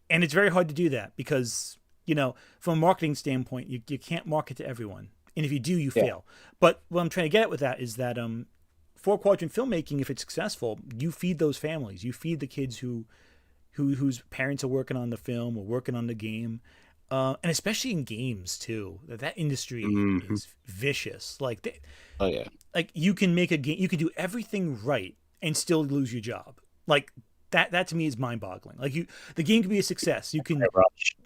it's very hard to do that because, you know, from a marketing standpoint, you can't market to everyone. And if you do, you fail. But what I'm trying to get at with that is that 4 quadrant filmmaking, if it's successful, you feed those families. You feed the kids whose parents are working on the film or working on the game. And especially in games too, that industry is vicious. Like, like you can make a game, you can do everything right and still lose your job. Like that to me is mind-boggling. Like the game can be a success. You can,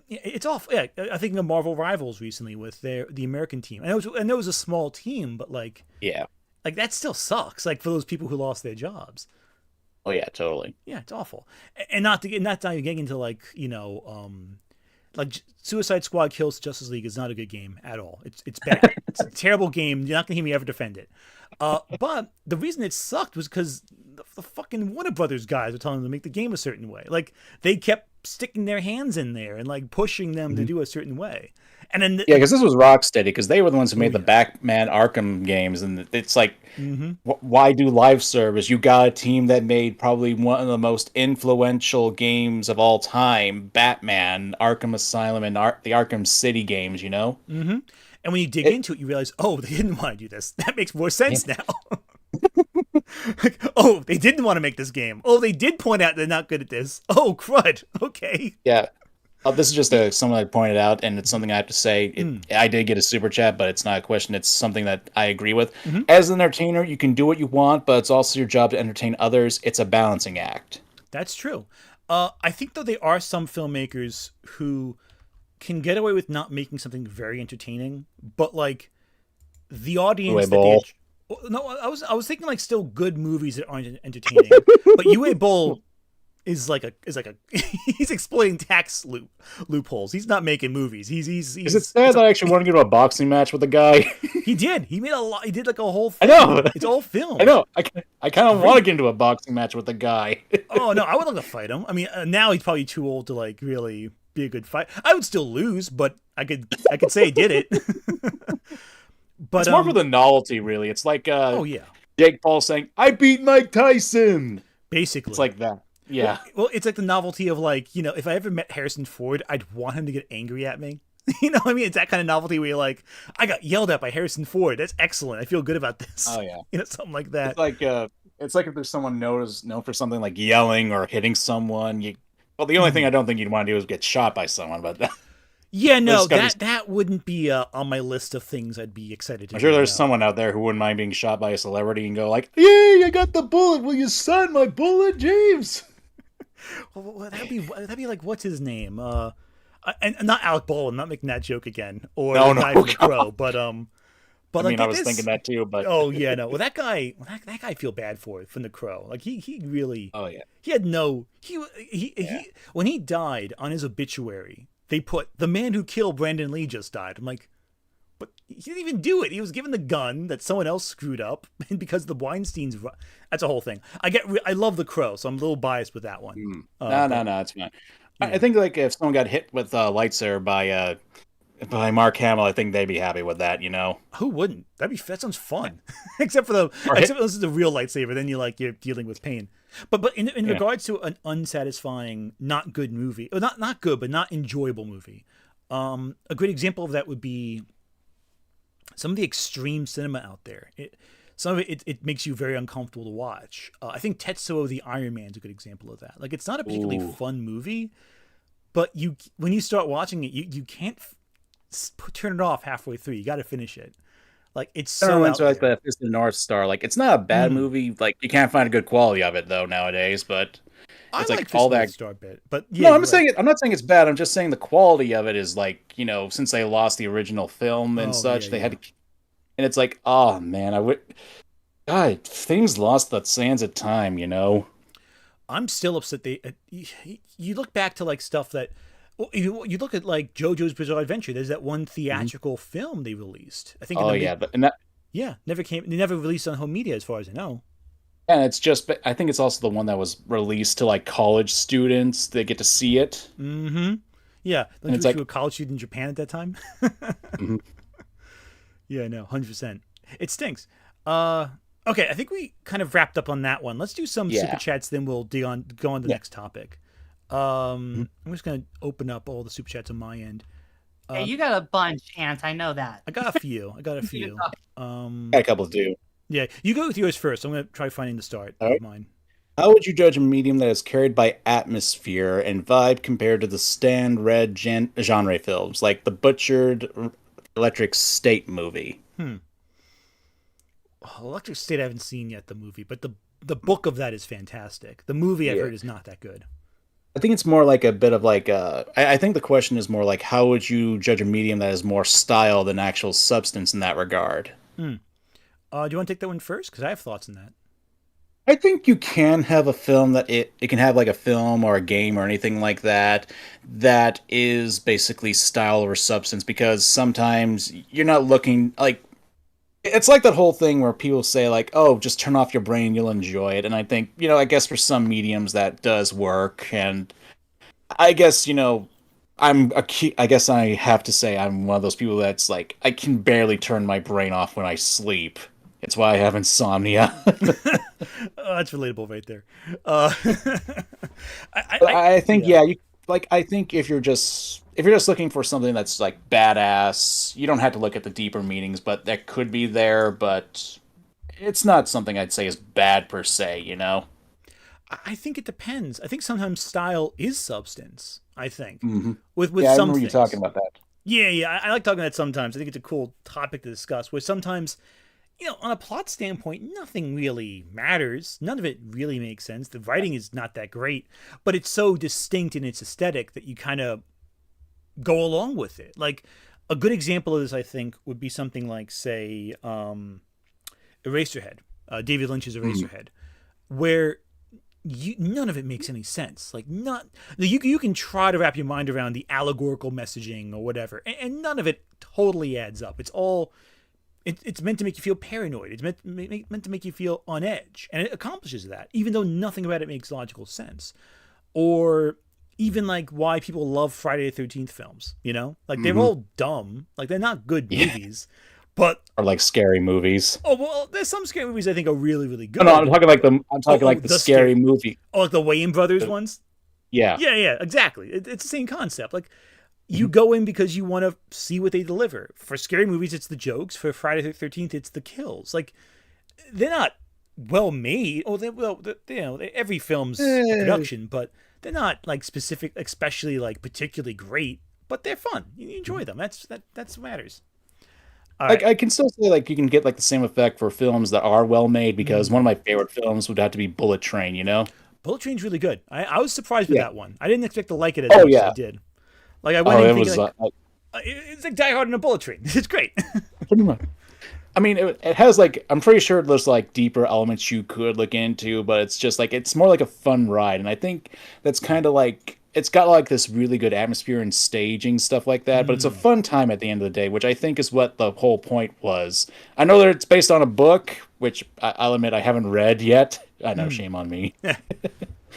it's awful. Yeah, I think the Marvel Rivals recently with the American team, and it was a small team, but like that still sucks. Like for those people who lost their jobs. Oh yeah, totally. Yeah, it's awful. And not even getting into like, you know, like Suicide Squad Kills Justice League is not a good game at all. It's bad. It's a terrible game. You're not gonna hear me ever defend it. But the reason it sucked was because the fucking Warner Brothers guys were telling them to make the game a certain way. Like they kept sticking their hands in there and like pushing them to do a certain way. And then yeah, because this was Rocksteady, because they were the ones who made the Batman Arkham games, and it's like, why do live service? You got a team that made probably one of the most influential games of all time, Batman, Arkham Asylum, and the Arkham City games, you know? And when you dig into it, you realize, oh, they didn't want to do this. That makes more sense now. Like, oh, they didn't want to make this game. Oh, they did point out they're not good at this. Oh, crud. Okay. Yeah. This is just something I pointed out, and it's something I have to say. I did get a super chat, but it's not a question. It's something that I agree with. As an entertainer, you can do what you want, but it's also your job to entertain others. It's a balancing act. That's true. I think, though, there are some filmmakers who can get away with not making something very entertaining, but, like, the audience that no, I was thinking, like, still good movies that aren't entertaining. But Uwe Boll is like a he's exploiting tax loopholes. He's not making movies. He's Is it sad that I actually want to get into a boxing match with a guy? He did. He made a lot. He did like a whole thing. I know. It's all film. I know. I kind of want to get into a boxing match with a guy. Oh no, I would love to fight him. I mean, now he's probably too old to like really be a good fight. I would still lose, but I could say I did it. But it's more for the novelty, really. It's like oh yeah, Jake Paul saying, "I beat Mike Tyson." Basically, it's like that. Yeah. Well, it's like the novelty of like, you know, if I ever met Harrison Ford, I'd want him to get angry at me. You know what I mean? It's that kind of novelty where you're like, I got yelled at by Harrison Ford. That's excellent. I feel good about this. Oh yeah. You know, something like that. It's like if there's someone known for something like yelling or hitting someone. Well, the only thing I don't think you'd want to do is get shot by someone, but yeah, no, that wouldn't be on my list of things I'd be excited to do. I'm sure there's someone out there who wouldn't mind being shot by a celebrity and go like, "Yay, I got the bullet. Will you sign my bullet, James?" Well, that'd be like, what's his name? And not Alec Baldwin. I'm not making that joke again. Or the guy from The Crow. But I mean, I was thinking that too. But oh yeah, no. Well, that guy I feel bad for from The Crow. Like he really. Oh yeah. He had no. He when he died on his obituary, they put the man who killed Brandon Lee just died. I'm like, but he didn't even do it. He was given the gun that someone else screwed up, and because the Weinstein's, that's a whole thing. I love The Crow, so I'm a little biased with that one. No, it's fine. Yeah. I think like if someone got hit with a lightsaber by Mark Hamill, I think they'd be happy with that. You know, who wouldn't? That sounds fun. except this is the real lightsaber. Then you're dealing with pain. But in regards to an unsatisfying, not good movie, or not good, but not enjoyable movie, a great example of that would be some of the extreme cinema out there. Some of it makes you very uncomfortable to watch. I think Tetsuo the Iron Man is a good example of that. Like, it's not a particularly fun movie, but when you start watching it, you can't turn it off halfway through. You got to finish it. Like, it's so out there. Like the Fist of the North Star. Like, it's not a bad movie. Like, you can't find a good quality of it though nowadays. But it's like all that Star bit. But yeah, no, I'm not saying it's bad. I'm just saying the quality of it is like, you know, since they lost the original film and such, they had to. And it's like, oh man, God, things lost the sands of time, you know. I'm still upset. You look back to like stuff that, you look at like JoJo's Bizarre Adventure. There's that one theatrical film they released. I think. They never released on home media, as far as I know. And it's just, I think it's also the one that was released to like college students. They get to see it. Mm-hmm. Yeah, you were a college student in Japan at that time. Yeah, no, 100%. It stinks. Okay, I think we kind of wrapped up on that one. Let's do some super chats, then we'll go on to the next topic. I'm just going to open up all the super chats on my end. Hey, you got a bunch, Ant. I know that. I got a few. Got a couple too. Yeah, you go with yours first. I'm going to try finding the start of mine. How would you judge a medium that is carried by atmosphere and vibe compared to the stand-red genre films, like the butchered Electric State movie? Electric State I haven't seen yet, the movie, but the book of that is fantastic. The movie I've heard is not that good. I think it's more like a bit of like I think the question is more like, how would you judge a medium that is more style than actual substance in that regard? Do you want to take that one first? Because I have thoughts on that. I think you can have a film that it can have like a film or a game or anything like that is basically style over substance, because sometimes you're not looking like, it's like that whole thing where people say like, oh, just turn off your brain, you'll enjoy it. And I think, I guess for some mediums that does work. And I guess, I guess I have to say I'm one of those people that's like, I can barely turn my brain off when I sleep. It's why I have insomnia. Oh, that's relatable right there. Uh, But I think, yeah. yeah, I think if you're just looking for something that's like badass, you don't have to look at the deeper meanings, but that could be there, but it's not something I'd say is bad per se, you know? I think it depends. I think sometimes style is substance. I think Hmm. with Yeah, I some remember you talking things. about that. Yeah, yeah. I like talking about that sometimes. I think it's a cool topic to discuss. Where sometimes, on a plot standpoint, nothing really matters. None of it really makes sense. The writing is not that great, but it's so distinct in its aesthetic that you kind of go along with it. Like a good example of this, I think, would be something like, say, Eraserhead, David Lynch's Mhm. Eraserhead, where none of it makes any sense. Like, not you can try to wrap your mind around the allegorical messaging or whatever, and none of it totally adds up. It's all it's meant to make you feel paranoid. It's meant to make you feel on edge, and it accomplishes that, even though nothing about it makes logical sense. Or even like why people love Friday the 13th films. Like they're Hmm. all dumb. Like they're not good Yeah. movies, but Or like scary movies. oh well, there's some scary movies I think are really really No, no, good. I'm Oh talking oh like the the scary scary movie. oh like the Wayne brothers The- ones. yeah. Yeah, yeah, exactly. It's the same concept. Like you Mhm. go in because you want to see what they deliver. For scary movies, it's the jokes. For Friday the 13th, it's the kills. Like they're not well made. Oh, every film's a Eh, production, but they're not like specific, especially like particularly great. But they're fun. You enjoy them. That's what matters. All like right. I can still say like you can get like the same effect for films that are well made because one of Mm. my favorite films would have to be Bullet Train, you know? Bullet Train's really good. I was surprised with Yeah. that one. I didn't expect to like it as Oh much as I yeah. did. Like I went Oh, in it thinking was like it's like Die Hard in a Bullet Train. It's great. pretty much. I mean, it has like I'm pretty sure there's like deeper elements you could look into, but it's just like it's more like a fun ride, and I think that's kind of like it's got like this really good atmosphere and staging stuff like that. But it's a Mm. fun time at the end of the day, which I think is what the whole point was. I know that it's based on a book, which I'll admit I haven't read yet. I know, Mm. shame on me.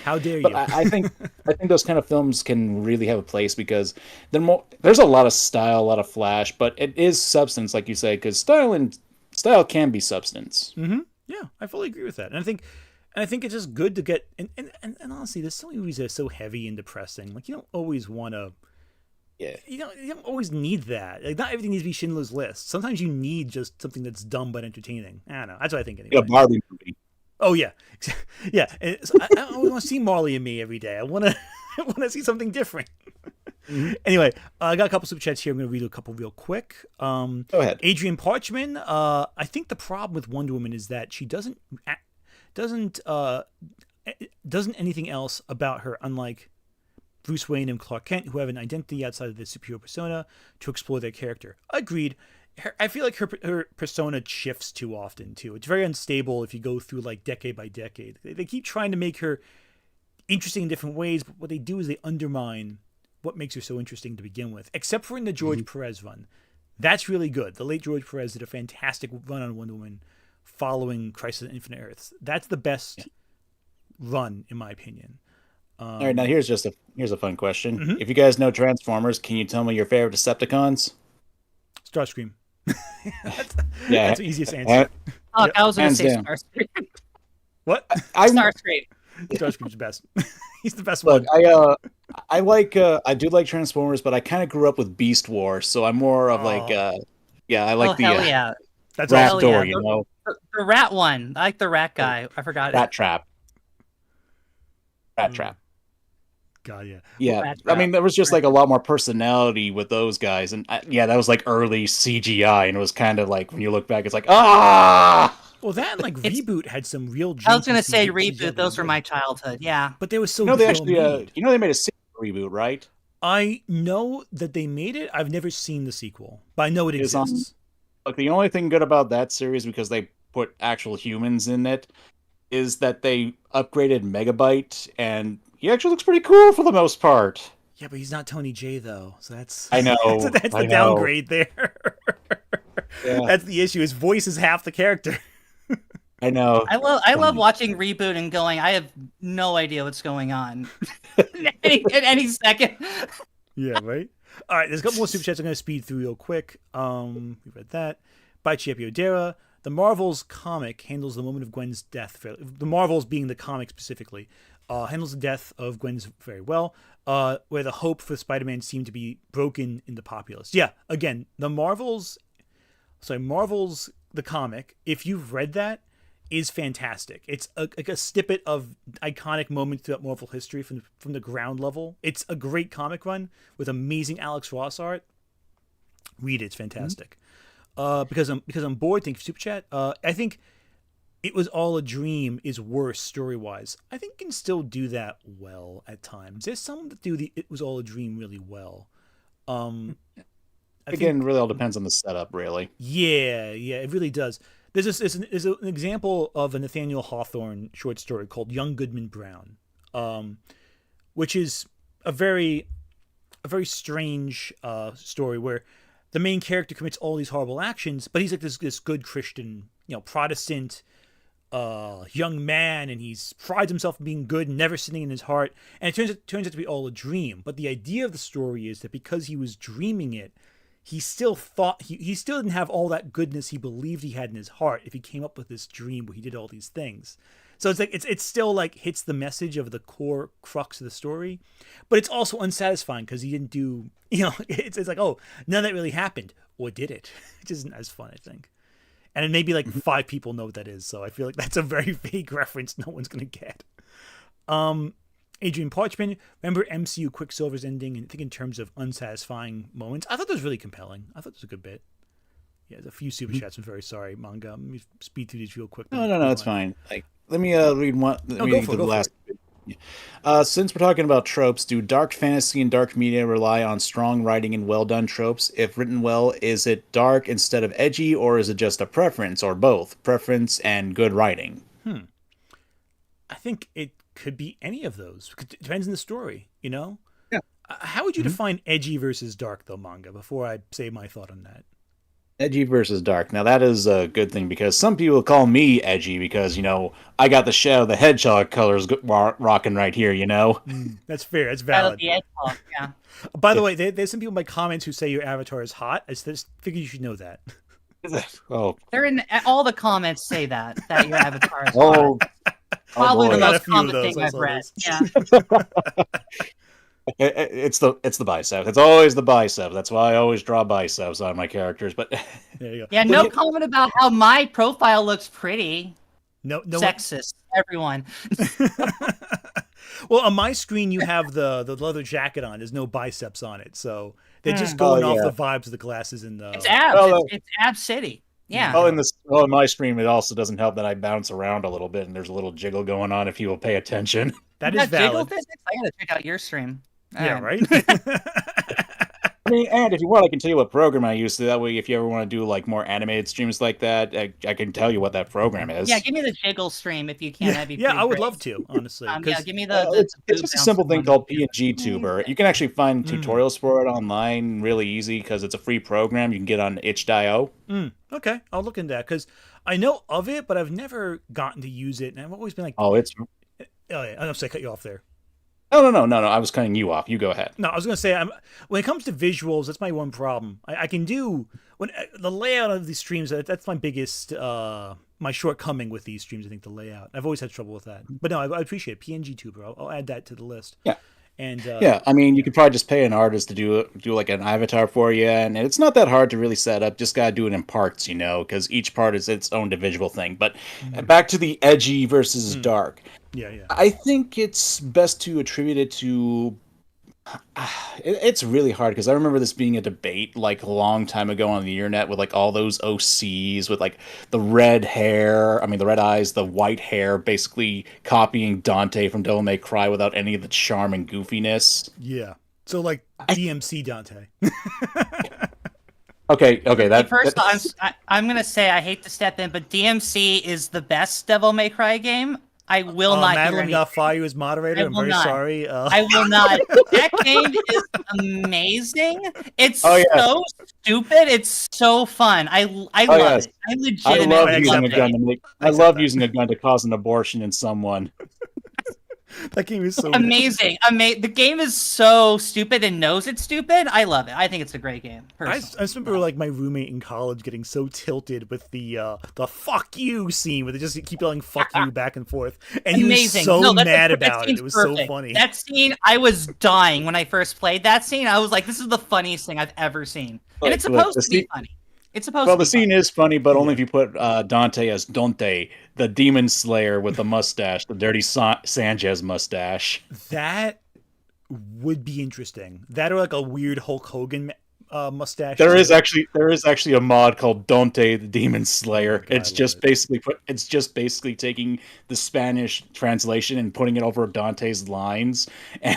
How dare But you? I think those kind of films can really have a place because there's a lot of style, a lot of flash, but it is substance, like you say, because style can be substance. Mm-hmm. Yeah, I fully agree with that. And I think it's just good to get and honestly, there's so many movies that are so heavy and depressing. Like you don't always want to. Yeah, You don't always need that. Like not everything needs to be Schindler's List. Sometimes you need just something that's dumb but entertaining. I don't know. That's what I think a anyway. Barbie movie. Oh yeah, yeah. And so I always want to see Marley and Me every day. I want to I want to see something different. Mhm. Anyway, I got a couple super chats here. I'm going to read a couple real quick. Go ahead. Adrian Parchman. I think the problem with Wonder Woman is that she doesn't doesn't anything else about her, unlike Bruce Wayne and Clark Kent, who have an identity outside of their superior persona to explore their character. Agreed. I feel like her persona shifts too often too. It's very unstable if you go through like decade by decade. They keep trying to make her interesting in different ways, but what they do is they undermine what makes her so interesting to begin with. Except for in the Mhm. George Perez run, that's really good. The late George Perez did a fantastic run on Wonder Woman following Crisis on Infinite Earths. That's the Yeah. best run in my opinion. All right, now here's a fun question. Mhm. If you guys know Transformers, can you tell me your favorite Decepticons? Starscream. that's, Yeah, that's the easiest answer. ha- Oh, Yep. I was going to hands say down. Starscream. What? I'm Starscream. Starscream's the best. He's the best look, one. I do like Transformers, but I kind of grew up with Beast Wars, so I'm more of like Oh, yeah, I Oh, like the hell yeah. that's awesome. Hell Raptor, yeah. you know, The rat one. I like the rat guy. I forgot it. Rat Trap, Rat Mm, Trap. God, yeah. Well, Yeah, Rat I trap. mean there was just Rat- like a lot more personality with those guys, and yeah, that was like early CGI, and it was kind of like when you look back, it's like ah. well, that and like It's. Reboot had some real I was janky gonna say CGI reboot. that was Those were good, my childhood. Yeah. but they were so You know they well actually made. you know they made a sequel reboot, right? I know that they made it. I've never seen the sequel, but I know it It's on exists. like the only thing good about that series because they put actual humans in it is that they upgraded Megabyte and he actually looks pretty cool for the most part. Yeah, but he's not Tony J though, so that's I so know, that's I the know. downgrade there. Yeah. That's the issue. His voice is half the character. I know. I love watching Reboot and going, I have no idea what's going on at any second. Yeah, right. All right, there's a couple more super chats I'm going to speed through real quick. We read that. By Chiappi Odera. The Marvels comic handles the moment of Gwen's death fairly. The Marvels being the comic specifically, handles the death of Gwen's very well, where the hope for Spider-Man seemed to be broken in the populace. Yeah, again, the Marvels, the comic, if you've read that, is fantastic. It's like a snippet of iconic moments throughout Marvel history from the ground level. It's a great comic run with amazing Alex Ross art. Read it; it's fantastic. Because I'm bored. Thank you for Super Chat. I think It Was All a Dream is worse story wise. I think you can still do that well at times. There's some that do the It Was All a Dream really well. Again, really all depends on the setup, really. Yeah, it really does. There's an example of a Nathaniel Hawthorne short story called Young Goodman Brown, which is a very strange story where the main character commits all these horrible actions, but he's like this good Christian, Protestant young man, and he's prides himself in being good and never sinning in his heart. And it turns out to be all a dream. But the idea of the story is that because he was dreaming it, he still thought he still didn't have all that goodness he believed he had in his heart if he came up with this dream where he did all these things. So it's like it's still like hits the message of the core crux of the story, but it's also unsatisfying because he didn't do, it's like, oh, none of that really happened, or did it? Which isn't as fun, I think. And maybe like 5 people know what that is, so I feel like that's a very vague reference no one's gonna get. Adrian Parchman, remember MCU Quicksilver's ending, and I think in terms of unsatisfying moments, I thought that was really compelling. I thought it was a good bit. Yeah, there's a few super chats. I'm very sorry, Manga. Let me speed through these real quick. No, it's fine. Like, let me read one. Go for it. Since we're talking about tropes, do dark fantasy and dark media rely on strong writing and well done tropes? If written well, is it dark instead of edgy, or is it just a preference, or both? Preference and good writing. I think it could be any of those. It depends on the story, Yeah. How would you define edgy versus dark, though, Manga, before I say my thought on that? Edgy versus dark. Now, that is a good thing, because some people call me edgy because, I got the Shadow the Hedgehog colors rocking right here, That's fair. That's valid. The Hedgehog, yeah. By the way, there's some people in my comments who say your avatar is hot. I just figured you should know that. Oh. They're in all the comments say that your avatar is Oh. hot. Probably the most few of common those, thing I I've saw read. those. Yeah. It's the bicep. It's always the bicep. That's why I always draw biceps on my characters. But there you go. Yeah, no comment about how my profile looks pretty. No Sexist, everyone. Well, on my screen you have the leather jacket on. There's no biceps on it, so they're just going off the vibes of the glasses and the. It's abs. It's Ab City. Yeah. On my stream, it also doesn't help that I bounce around a little bit, and there's a little jiggle going on if you will pay attention. That is valid. Jiggle physics? I gotta check out your stream. Yeah, right. I mean, and if you want, I can tell you what program I use. So that way, if you ever want to do like more animated streams like that, I can tell you what that program is. Yeah, give me the jiggle stream if you can. Yeah, That'd be I would great. love to, honestly. Give me the it's just a simple thing called PNG Tuber. You can actually find tutorials for it online really easy because it's a free program. You can get on itch.io. Okay, I'll look into that because I know of it, but I've never gotten to use it, and I've always been like, oh, yeah, I'm sorry, I cut you off there. No. I was cutting you off. You go ahead. No, I was going to say, when it comes to visuals, that's my one problem. I can do the layout of these streams. That's my biggest, my shortcoming with these streams. I think the layout. I've always had trouble with that. But no, I appreciate it. PNG Tuber. I'll add that to the list. Yeah. And yeah, I mean, you could probably just pay an artist to do like an avatar for you, and it's not that hard to really set up. Just gotta do it in parts, because each part is its own individual thing. But back to the edgy versus dark. Yeah. I think it's best to attribute it to. It's really hard because I remember this being a debate like a long time ago on the internet with like all those OCs with like the red eyes, the white hair, basically copying Dante from Devil May Cry without any of the charm and goofiness. Yeah. So like DMC Dante. Okay. I'm gonna say I hate to step in, but DMC is the best Devil May Cry game. I will not hear Madeline any. got fired as moderator. I'm will very not. sorry. I will not. That game is amazing. It's Oh, yeah. so stupid. It's so fun. I Oh, love yes. it. I I legitimately love I using accept a that. gun to make. I I accept love that. using a gun to cause an abortion in someone. That game is so amazing. The game is so stupid and knows it's stupid. I love it. I think it's a great game. I Personally. just remember like my roommate in college getting so tilted with the "fuck you" scene where they just keep yelling "fuck you" back and forth, and he was Amazing. so No, mad that about it. scene's It was perfect. so funny. That scene, I was dying when I first played that scene. I was like, "This is the funniest thing I've ever seen," and it's supposed to be funny. It's supposed Well, to be the scene funny. is funny, but only Yeah. if you put Dante as Dante, the demon slayer with the mustache, the dirty Sanchez mustache. That would be interesting. That or like a weird Hulk Hogan mustache. There is too. actually a mod called Dante the Demon Slayer. God, I It's love just it. basically taking the Spanish translation and putting it over Dante's lines, and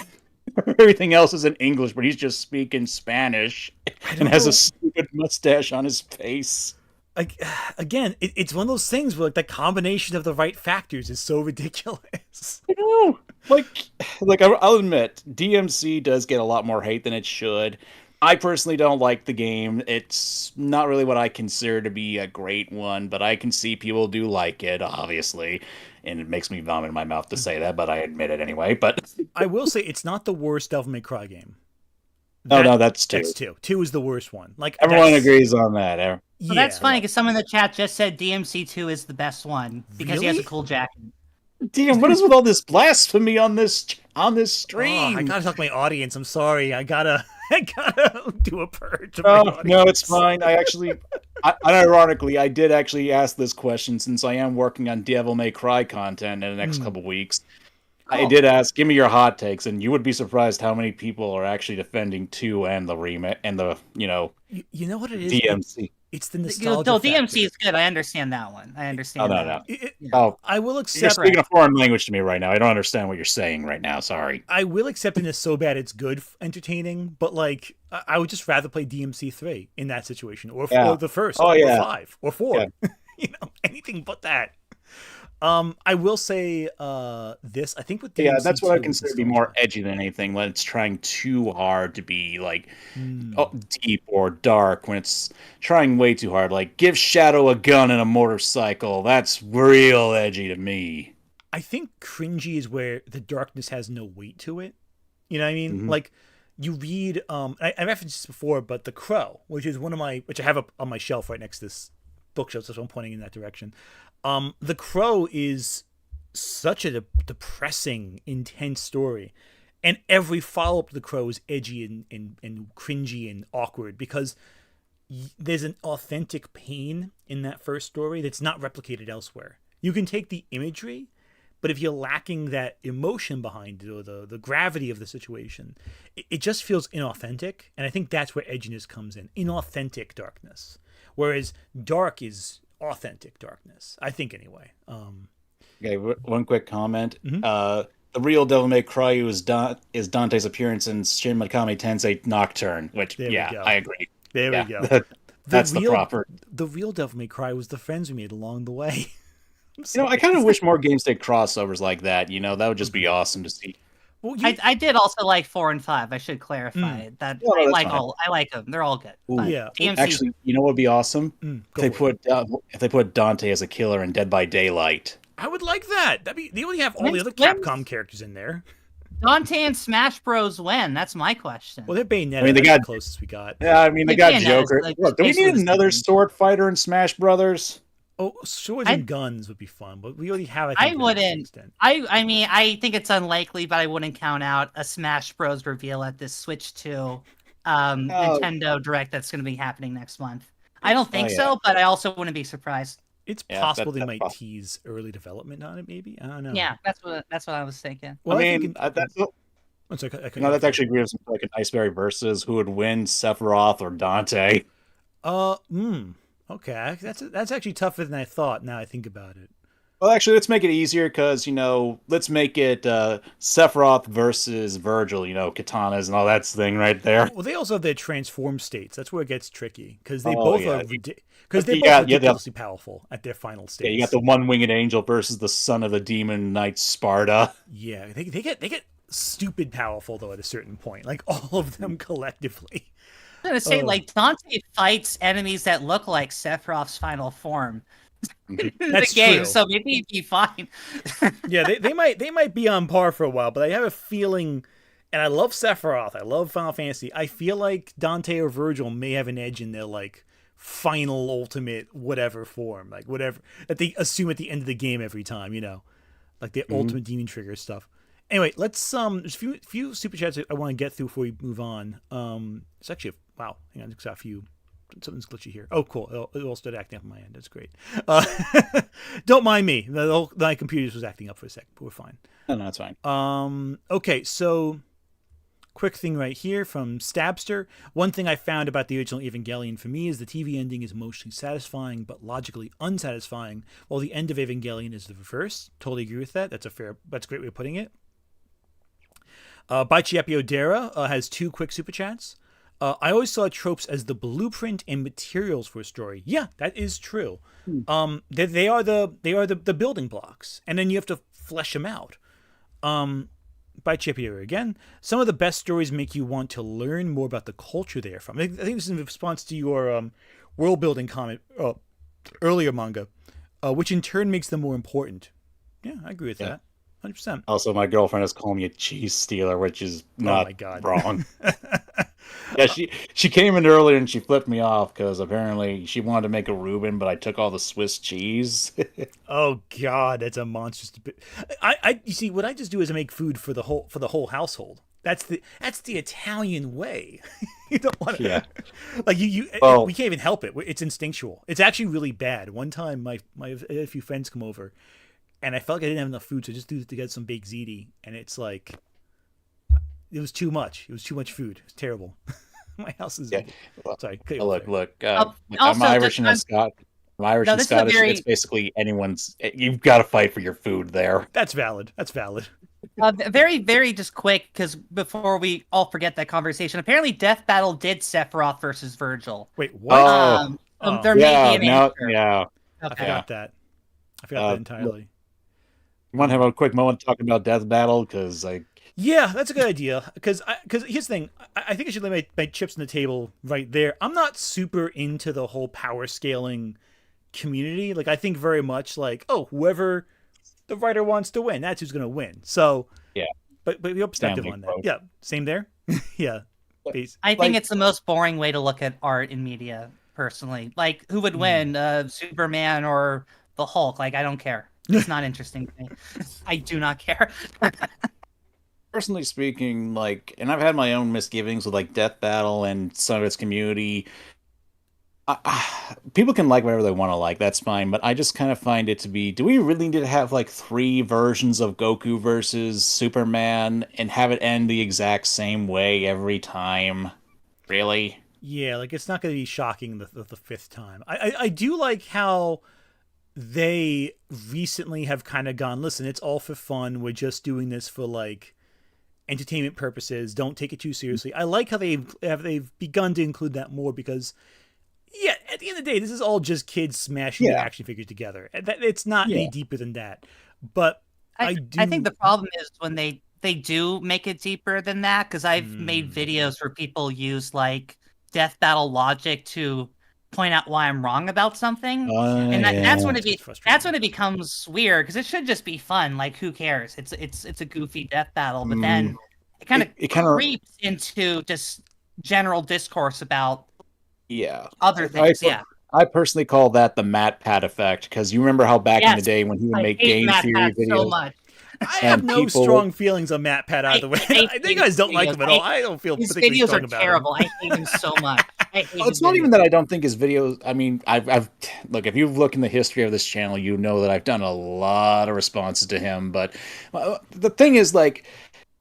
everything else is in English, but he's just speaking Spanish and has know. a stupid mustache on his face. Like again, it's one of those things where like the combination of the right factors is so ridiculous. I know. I'll admit, DMC does get a lot more hate than it should. I personally don't like the game. It's not really what I consider to be a great one, but I can see people do like it, obviously. And it makes me vomit in my mouth to say that, but I admit it anyway. But I will say it's not the worst Devil May Cry game. no, that's two. That's two. Two is the worst one. Like Everyone that's- agrees on that. Well, Yeah, that's funny because someone in the chat just said DMC2 is the best one because he has a Really? cool jacket. Damn, what is with all this blasphemy on this stream? Oh, I gotta talk to my audience. I'm sorry. I gotta do a purge. Of my Oh, audience. no, it's fine. Unironically, I did actually ask this question since I am working on Devil May Cry content in the next couple weeks. I Cool. did ask, give me your hot takes, and you would be surprised how many people are actually defending 2 and the remake and the, You know what it is? DMC. It's the nostalgia. No, DMC factor. is good. I understand that one. I understand. No. that. Oh, I will you're accept. speaking a foreign language to me right now. I don't understand what you're saying right now. Sorry. I will accept it as so bad it's good, entertaining. But like, I would just rather play DMC 3 in that situation, or the first, Oh, or yeah. 5, or 4. Anything but that. I will say this. I think with DMC Yeah, that's what I 2 consider to be nostalgia. more edgy than anything, when it's trying too hard to be like deep or dark, when it's trying way too hard. Like, give Shadow a gun and a motorcycle. That's real edgy to me. I think cringy is where the darkness has no weight to it. You know what I mean? Mhm. Like you read, I referenced this before, but The Crow, which is which I have up on my shelf right next to this bookshelf, so I'm pointing in that direction. The Crow is such a depressing, intense story, and every follow up to The Crow is edgy and cringy and awkward because there's an authentic pain in that first story that's not replicated elsewhere. You can take the imagery, but if you're lacking that emotion behind it or the gravity of the situation, it just feels inauthentic. And I think that's where edginess comes in. Inauthentic darkness. Whereas dark is authentic darkness. I think anyway. Okay, one quick comment. Mhm. The real Devil May Cry is Dante's appearance in Shin Megami Tensei Nocturne, which, There we go. I agree. There Yeah, we go. that's the proper. The real Devil May Cry was the friends we made along the way. I kind of wish more games did crossovers like that. That would just be awesome to see. Well, I did also like 4 and 5. I should clarify that. Yeah, that's fine. I like them. They're all good. Ooh, But yeah. DMC, Actually, what would be awesome? go If they put Dante as a killer in Dead by Daylight. I would like that. They only have all the When's- other when's- Capcom characters in there. Dante and Smash Bros. When? That's my question. Well, they're Bayonetta. I mean, they that's got- the closest we got. Yeah, I mean, they got Bayonetta is Joker. like Look, do we basically need the another same. sword fighter in Smash Brothers? Oh, swords I- and guns would be fun, but we already have. I to a wouldn't. extent. I mean, I think it's unlikely, but I wouldn't count out a Smash Bros. Reveal at this Switch 2 Nintendo Direct that's going to be happening next month. I don't think yeah. so, but I also wouldn't be surprised. It's Yeah, possible that's they might possible. tease early development on it. Maybe I don't know. Yeah, that's what I was thinking. Well, I think mean, it- that's I'm sorry, I couldn't- that's actually agrees with like an Ice Berry versus who would win, Sephiroth or Dante. Okay, that's actually tougher than I thought. Now I think about it. Well, actually, let's make it easier because, let's make it Sephiroth versus Virgil, katanas and all that thing right there. Well, they also have their transform states. That's where it gets tricky because they Oh, both are yeah. because they're You both got, you got, ridiculously powerful at their final yeah, you got states. the one-winged angel versus the son of the demon knight Sparta. Yeah, they get stupid powerful though at a certain point, like all of them collectively. I'm gonna say, like, Dante fights enemies that look like Sephiroth's final form in the That's game, true. so maybe he'd be fine. Yeah, they might be on par for a while, but I have a feeling, and I love Sephiroth, I love Final Fantasy. I feel like Dante or Virgil may have an edge in their like final ultimate whatever form, like whatever that they assume at the end of the game every time, like the ultimate demon trigger stuff. Anyway, let's there's a few super chats I want to get through before we move on. It's actually wow, hang on, just got a few. Something's glitchy here. Oh, cool. It all started acting up on my end. That's great. Don't mind me. My computer was acting up for a second, but we're fine. No, that's fine. Okay, so quick thing right here from Stabster. One thing I found about the original Evangelion for me is the TV ending is emotionally satisfying, but logically unsatisfying, while the end of Evangelion is the reverse. Totally agree with that. That's a great way of putting it. Baichiapi Odera has 2 quick super chats. I always saw tropes as the blueprint and materials for a story. Yeah, that is true. They are the building blocks, and then you have to flesh them out. By Chip here again. Some of the best stories make you want to learn more about the culture they are from. I think this is in response to your world building comment earlier manga, which in turn makes them more important. Yeah, I agree with that. 100%. Also, my girlfriend is calling me a cheese stealer, which is not my God. wrong. Yeah, she came in earlier and she flipped me off because apparently she wanted to make a Reuben, but I took all the Swiss cheese. Oh God, that's a monstrous. You see, what I just do is I make food for the whole household. That's the Italian way. You don't want to. Yeah. Like we can't even help it. It's instinctual. It's actually really bad. One time, I had a few friends come over, and I felt like I didn't have enough food, so I just threw together some baked ziti, and it's like it was too much. It was too much food. It was terrible. My house is. Yeah. Well, sorry. Look. Also, I'm Irish and Scottish. I'm Irish and this is a Scottish. very- It's basically anyone's. You've got to fight for your food there. That's valid. Very, very just quick, because before we all forget that conversation, apparently Death Battle did Sephiroth versus Virgil. Wait, what? There may be an answer. Yeah. I Okay. forgot that. I forgot that entirely. You want to have a quick moment talking about Death Battle? Because Yeah, that's a good idea. Because here's the thing. I think I should lay my chips on the table right there. I'm not super into the whole power scaling community. Like, I think very much like, oh, whoever the writer wants to win, that's who's going to win. So, yeah. But your perspective on that. Quote. Yeah, same there? Yeah. I think it's the most boring way to look at art in media, personally. Like, who would win, Superman or the Hulk? Like, I don't care. It's not interesting to me. I do not care. Personally speaking, and I've had my own misgivings with Death Battle and some of its community. People can like whatever they want to like, that's fine, but I just kind of find it to be, do we really need to have 3 versions of Goku versus Superman and have it end the exact same way every time? Really? Yeah, it's not going to be shocking the 5th time. I do like how they recently have kind of gone, listen, it's all for fun. We're just doing this for entertainment purposes. Don't take it too seriously. I like how they've begun to include that more because, yeah, at the end of the day, this is all just kids smashing their action figures together. It's not any deeper than that. But I think the problem is when they do make it deeper than that, because I've made videos where people use Death Battle logic to point out why I'm wrong about something, and that's when it becomes weird, because it should just be fun. Like, who cares? It's a goofy death battle, but then it kind of creeps into just general discourse about other things. I personally call that the Matt Pat effect, because you remember how back in the day when he would make game theory videos. So much. I have no strong feelings on Matt Pat either way. I think you guys don't like him at all. I don't feel particularly strong about him. His videos are terrible. I hate him so much. It's not even that I don't think his videos. I mean, I've look, if you look in the history of this channel, you know that I've done a lot of responses to him. But the thing is,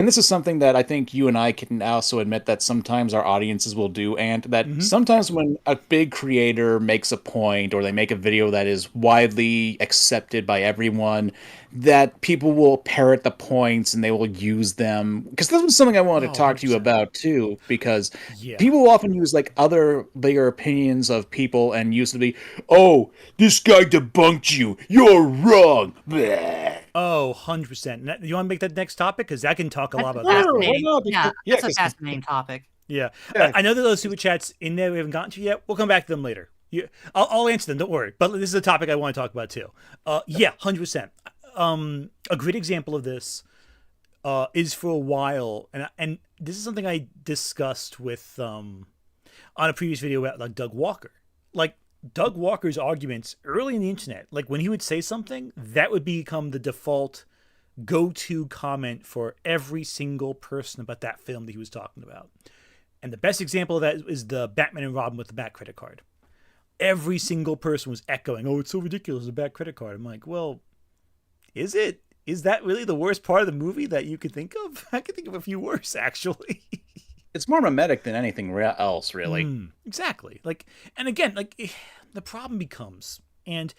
And this is something that I think you and I can also admit that sometimes our audiences will do, and that Mm-hmm. sometimes when a big creator makes a point or they make a video that is widely accepted by everyone, that people will parrot the points and they will use them. Because this was something I wanted to Oh, talk to you 100%. about too, because Yeah. people often use like other bigger opinions of people and use to be, oh, this guy debunked you. You're wrong. Bleh. Oh, 100%. You want to make that next topic? Because I can talk a lot That's a about that. Why fascinating. not? Yeah, Yeah, that's a fascinating topic. Yeah. yeah, I know that those super chats in there we haven't gotten to yet. We'll come back to them later. I'll answer them. Don't worry. But this is a topic I want to talk about too. Yeah, 100%. A great example of this is for a while, and this is something I discussed with on a previous video about like Doug Walker. Like Doug Walker's arguments early in the internet, like when he would say something, that would become the default go-to comment for every single person about that film that he was talking about. And the best example of that is the Batman and Robin with the Bat credit card. Every single person was echoing, "Oh, it's so ridiculous, a Bat credit card." I'm like, well, is it? Is that really the worst part of the movie that you could think of? I could think of a few worse, actually. it's more mimetic than anything else, really. Exactly. Like, and again, like the problem becomes, and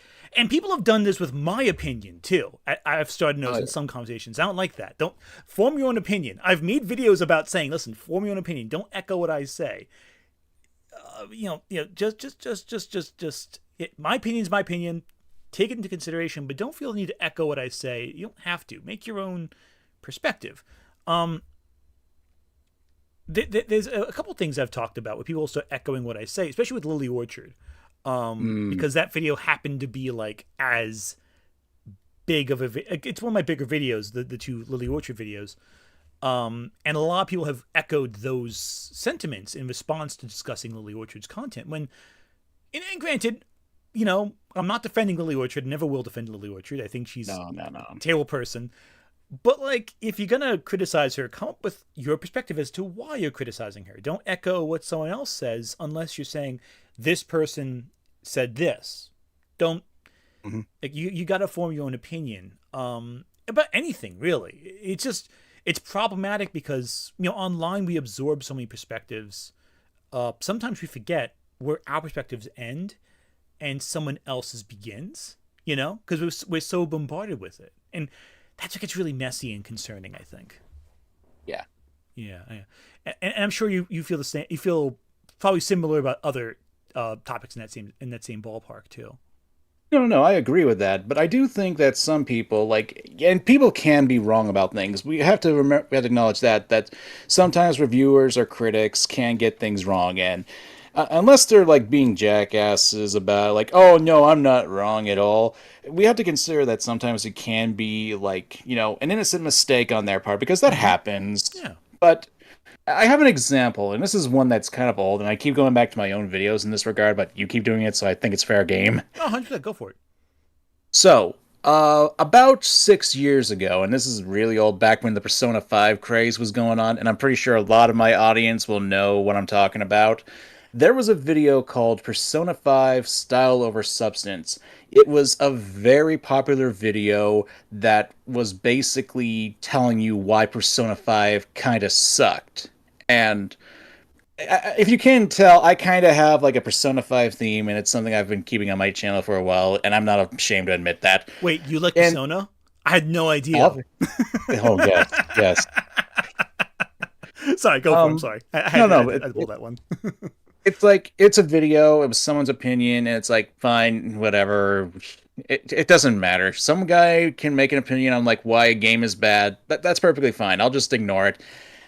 people have done this with my opinion too. I've started noticing some conversations. I don't like that. Don't form your own opinion. I've made videos about saying, listen, form your own opinion. Don't echo what I say. Just. My opinion is my opinion. Take it into consideration, but don't feel the need to echo what I say. You don't have to. Make your own perspective. There's a couple things I've talked about where people start echoing what I say, especially with Lily Orchard, because that video happened to be like as big of it's one of my bigger videos, the two Lily Orchard videos, and a lot of people have echoed those sentiments in response to discussing Lily Orchard's content. And granted, I'm not defending Lily Orchard, never will defend Lily Orchard. I think she's No. a terrible person. But, like, if you're going to criticize her, come up with your perspective as to why you're criticizing her. Don't echo what someone else says unless you're saying, this person said this. Don't, like, you got to form your own opinion about anything, really. It's problematic because, online we absorb so many perspectives. Sometimes we forget where our perspectives end and someone else's begins, because we're so bombarded with it. And that's what gets really messy and concerning, I think. Yeah. And I'm sure you feel the same. You feel probably similar about other topics in that same ballpark too. No, I agree with that, but I do think that some people and people can be wrong about things. We have to remember, we have to acknowledge that sometimes reviewers or critics can get things wrong, and unless they're like being jackasses about like, oh no, I'm not wrong at all. We have to consider that sometimes it can be like, an innocent mistake on their part because that happens. Yeah. But I have an example, and this is one that's kind of old, and I keep going back to my own videos in this regard, but you keep doing it, so I think it's fair game. Oh, 100%, go for it. So, about 6 years ago, and this is really old, back when the Persona 5 craze was going on, and I'm pretty sure a lot of my audience will know what I'm talking about. There was a video called Persona 5 Style Over Substance. It was a very popular video that was basically telling you why Persona 5 kind of sucked. And if you can tell, I kind of have like a Persona 5 theme, and it's something I've been keeping on my channel for a while, and I'm not ashamed to admit that. Wait, you like Persona? I had no idea. Oh, yes. Sorry, go for it. I'm sorry. I had to pull that one. It's like, it's a video, it was someone's opinion, and it's like, fine, whatever. It doesn't matter. Some guy can make an opinion on like why a game is bad. That's perfectly fine. I'll just ignore it.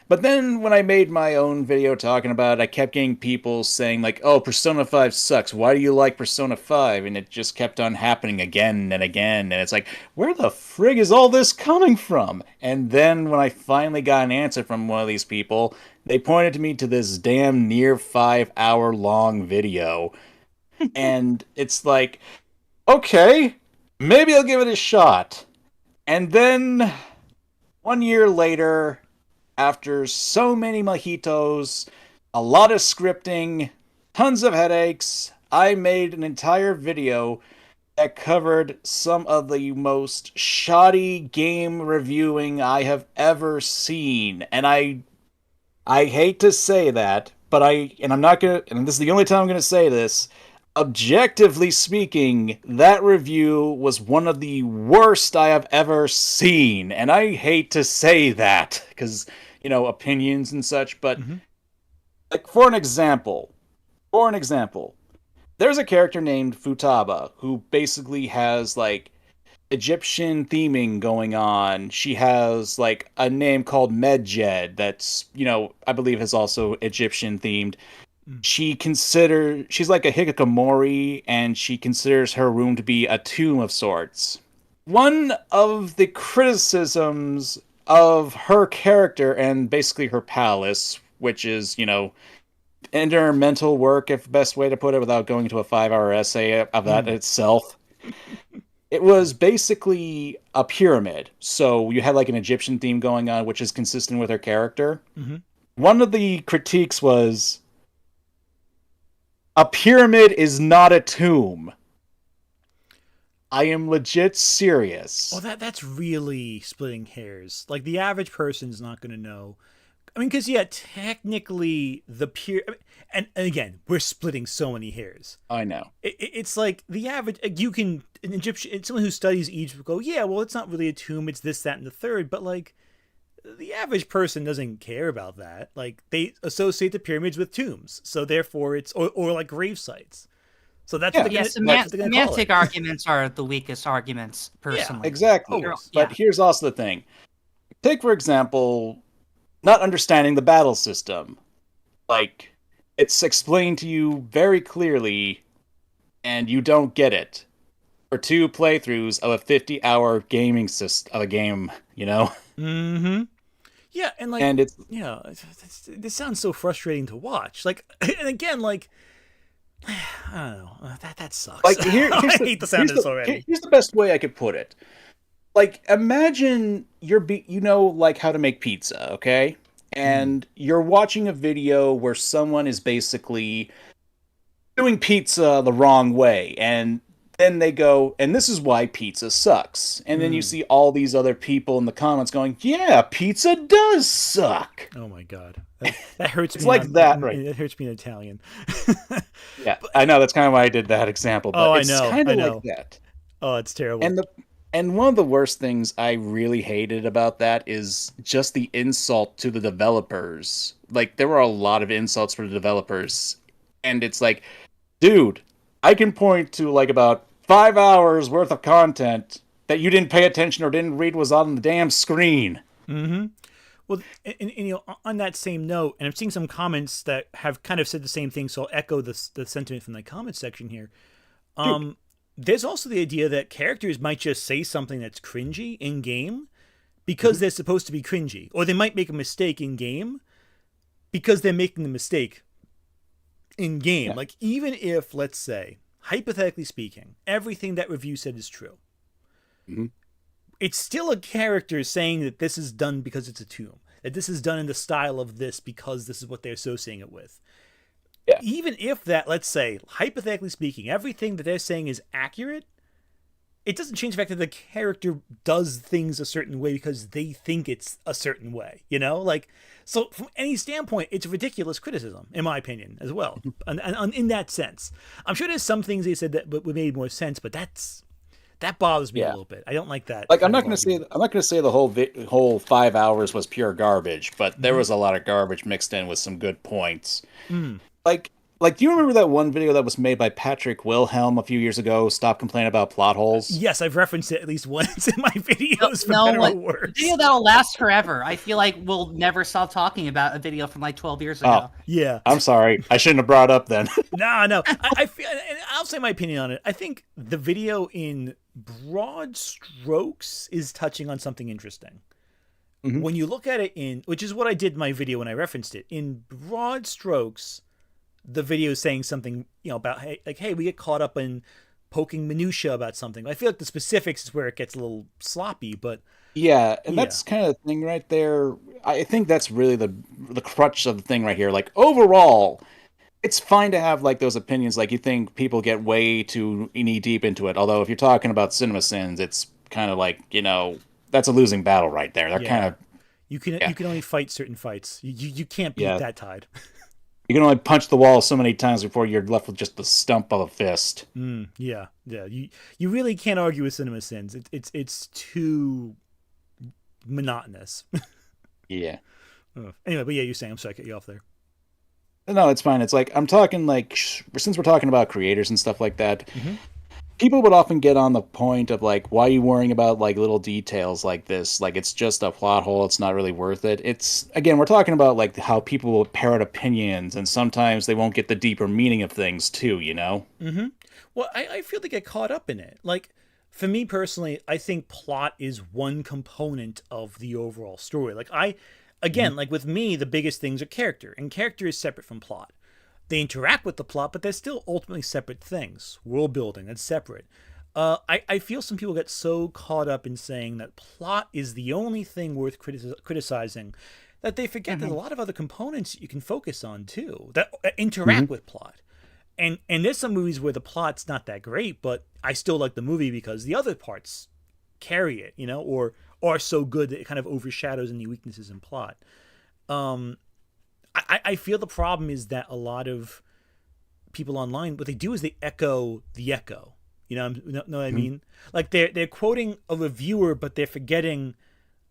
But then when I made my own video talking about it, I kept getting people saying like, oh, Persona 5 sucks. Why do you like Persona 5? And it just kept on happening again and again. And it's like, where the frig is all this coming from? And then when I finally got an answer from one of these people, they pointed to me to this damn near 5-hour long video. And it's like, okay, maybe I'll give it a shot. And then 1 year later, after so many mojitos, a lot of scripting, tons of headaches, I made an entire video that covered some of the most shoddy game reviewing I have ever seen. And I hate to say that, but I'm not gonna, and this is the only time I'm gonna say this. Objectively speaking, that review was one of the worst I have ever seen. And I hate to say that, because, opinions and such, but like for an example, there's a character named Futaba who basically has like Egyptian theming going on. She has like a name called Medjed that's, I believe is also Egyptian themed. She's like a hikikomori, and she considers her room to be a tomb of sorts. One of the criticisms of her character and basically her palace, which is, inner mental work, if the best way to put it, without going into a 5-hour essay of that itself. It was basically a pyramid. So you had like an Egyptian theme going on, which is consistent with her character. One of the critiques was, a pyramid is not a tomb. I am legit serious. Oh, that's really splitting hairs. Like, the average person's not going to know. I mean, because, technically, and again, we're splitting so many hairs. I know. It's like, the average, an Egyptian, someone who studies Egypt will go, yeah, well, it's not really a tomb, it's this, that, and the third, but, like, the average person doesn't care about that. Like, they associate the pyramids with tombs, so therefore it's, or like grave sites. So that's what semantic arguments are the weakest arguments, personally. Yeah, exactly. But here's also the thing. Take, for example, not understanding the battle system. Like, it's explained to you very clearly, and you don't get it. For 2 playthroughs of a 50-hour gaming system of a game, Mm-hmm. Yeah, and it's this sounds so frustrating to watch. Like, and again, like, I don't know, that sucks. Like, I hate the sound of this already. Here's the best way I could put it. Like, imagine like how to make pizza, okay? And you're watching a video where someone is basically doing pizza the wrong way, and then they go, and this is why pizza sucks. And then you see all these other people in the comments going, yeah, pizza does suck. Oh my god. That hurts me. It's like that, right? It hurts me in Italian. Yeah, I know, that's kind of why I did that example, but it's kind of like that. Oh, it's terrible. And one of the worst things I really hated about that is just the insult to the developers. Like, there were a lot of insults for the developers, and it's like, dude, I can point to like about 5 hours worth of content that you didn't pay attention or didn't read was on the damn screen. Mm-hmm. Well, and on that same note, and I'm seeing some comments that have kind of said the same thing, so I'll echo the sentiment from the comment section here. There's also the idea that characters might just say something that's cringy in game because they're supposed to be cringy, or they might make a mistake in game because they're making the mistake in game. Like, even if, let's say, hypothetically speaking, everything that review said is true, it's still a character saying that this is done because it's a tomb, that this is done in the style of this because this is what they're associating it with. Yeah. Even if that, let's say, hypothetically speaking, everything that they're saying is accurate, it doesn't change the fact that the character does things a certain way because they think it's a certain way, Like, so from any standpoint, it's a ridiculous criticism, in my opinion, as well. And in that sense, I'm sure there's some things they said that would made more sense, but that bothers me a little bit. I don't like that. Like, I'm not going to say the whole 5 hours was pure garbage, but there was a lot of garbage mixed in with some good points. Like, do you remember that one video that was made by Patrick Wilhelm a few years ago? Stop complaining about plot holes. Yes, I've referenced it at least once in my videos. For better or worse. A video that'll last forever. I feel like we'll never stop talking about a video from like 12 years ago. Yeah, I'm sorry, I shouldn't have brought it up then. No. I feel, and I'll say my opinion on it. I think the video, in broad strokes, is touching on something interesting. When you look at it which is what I did in my video when I referenced it, in broad strokes, the video is saying something, about, hey, we get caught up in poking minutia about something. I feel like the specifics is where it gets a little sloppy, but that's kind of the thing right there. I think that's really the crutch of the thing right here. Like, overall, it's fine to have like those opinions. Like you think people get way too knee deep into it. Although if you're talking about cinema sins, it's kind of like that's a losing battle right there. They're kind Yeah. of You can only fight certain fights. You can't beat yeah. that tide. You can only punch the wall so many times before you're left with just the stump of a fist. Yeah. You really can't argue with cinema sins. It's too monotonous. Yeah. Anyway, but yeah, you're saying, I'm sorry, I cut you off there. No, it's fine. It's like I'm talking like since we're talking about creators and stuff like that, Mm-hmm. people would often get on the point of like, why are you worrying about like little details like this? Like it's just a plot hole. It's not really worth it. It's again, we're talking about like how people will parrot opinions, and sometimes they won't get the deeper meaning of things too. Mm-hmm. Well, I feel they get caught up in it. Like, for me personally, I think plot is one component of the overall story. Like, again, like with me, the biggest things are character, and character is separate from plot. They interact with the plot, but they're still ultimately separate things. World building, that's separate. I feel some people get so caught up in saying that plot is the only thing worth criticizing that they forget there's a lot of other components you can focus on too that interact with plot. And there's some movies where the plot's not that great, but I still like the movie because the other parts carry it, or are so good that it kind of overshadows any weaknesses in plot. I feel the problem is that a lot of people online, what they do is they echo the echo. Know what I mean? Like they're quoting a reviewer, but they're forgetting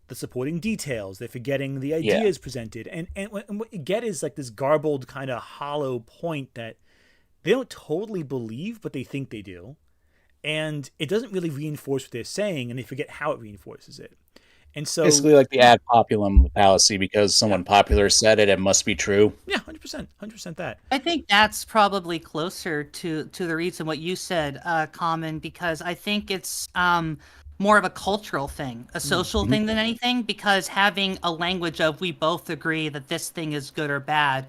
the supporting details. They're forgetting the ideas presented, and what you get is like this garbled kind of hollow point that they don't totally believe, but they think they do, and it doesn't really reinforce what they're saying, and they forget how it reinforces it. And so Basically, like the ad populum fallacy, because someone popular said it, it must be true. Yeah, 100% that. I think that's probably closer to the reason what you said, Common, because I think it's more of a cultural thing, a social thing than anything, because having a language of we both agree that this thing is good or bad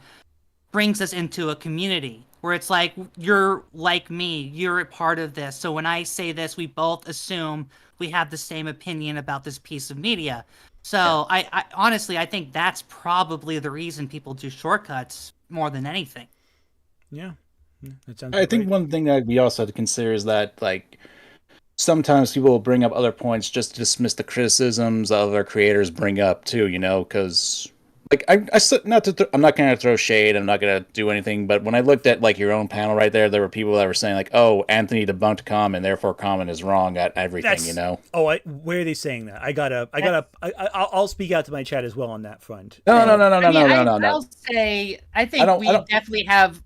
brings us into a community where it's like, you're like me, you're a part of this. So when I say this, we both assume we have the same opinion about this piece of media. So I honestly, I think that's probably the reason people do shortcuts more than anything. Yeah. That sounds I think one thing that we also have to consider is that like sometimes people will bring up other points just to dismiss the criticisms other creators bring up too, because like I'm not going to throw shade. I'm not going to do anything. But when I looked at like your own panel right there, there were people that were saying like, "Oh, Anthony debunked Common, therefore Common is wrong at everything." Oh, where are they saying that? I'll speak out to my chat as well on that front. No. I'll say I think we definitely have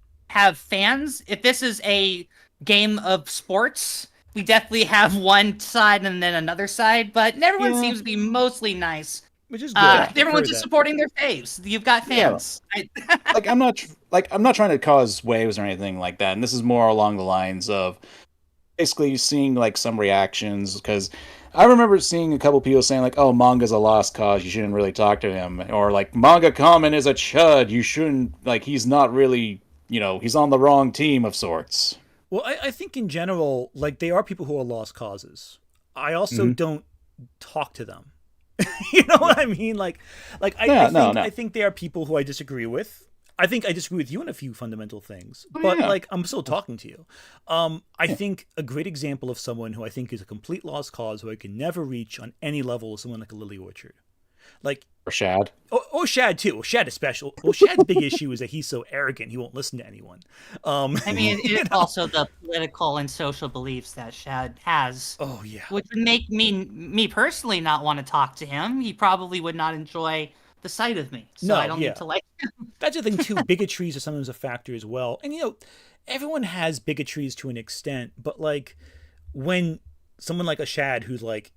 fans. If this is a game of sports, we definitely have one side and then another side. But everyone seems to be mostly nice. Which is good. Everyone's just supporting their faves. You've got fans. Yeah. I'm not trying to cause waves or anything like that. And this is more along the lines of basically seeing like some reactions, because I remember seeing a couple people saying like, "Oh, manga's a lost cause. You shouldn't really talk to him," or like, "MangaKamen is a chud. You shouldn't like. He's not really, he's on the wrong team of sorts." Well, I think in general, like they are people who are lost causes. I also don't talk to them. You know what I mean? I think they are people who I disagree with. I think I disagree with you on a few fundamental things, but like I'm still talking to you. I think a great example of someone who I think is a complete lost cause who I can never reach on any level is someone like a Lily Orchard. Like or Shad. Or Shad too. Well, Shad is special. Well, Shad's big issue is that he's so arrogant he won't listen to anyone. I mean, it's also the political and social beliefs that Shad has. Oh yeah. Which would make me personally not want to talk to him. He probably would not enjoy the sight of me. So I don't need to like him. That's the thing too. Bigotries are sometimes a factor as well. And everyone has bigotries to an extent, but like when someone like a Shad who's like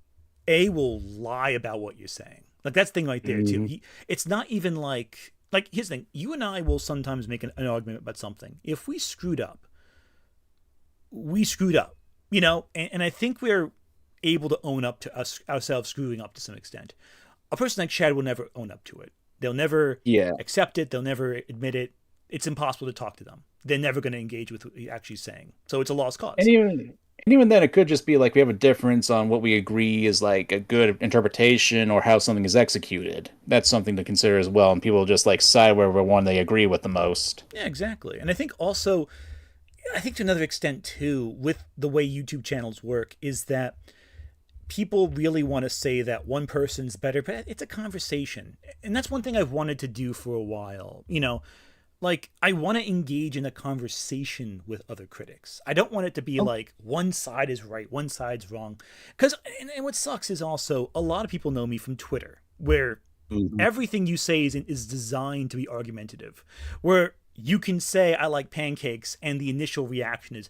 will lie about what you're saying. Like that's the thing right there too. It's not even like here's the thing. You and I will sometimes make an argument about something. If we screwed up, we screwed up, and I think we're able to own up to ourselves screwing up to some extent. A person like Shad will never own up to it. They'll never accept it. They'll never admit it. It's impossible to talk to them. They're never going to engage with what you're actually saying. So it's a lost cause. And And even then, it could just be like we have a difference on what we agree is like a good interpretation or how something is executed. That's something to consider as well. And people just like side where one they agree with the most. Yeah, exactly. And I think also, I think to another extent too, with the way YouTube channels work, is that people really want to say that one person's better, but it's a conversation. And that's one thing I've wanted to do for a while. Like, I want to engage in a conversation with other critics. I don't want it to be like one side is right, one side's wrong. Because, and what sucks is also a lot of people know me from Twitter, where everything you say is designed to be argumentative, where you can say I like pancakes, and the initial reaction is,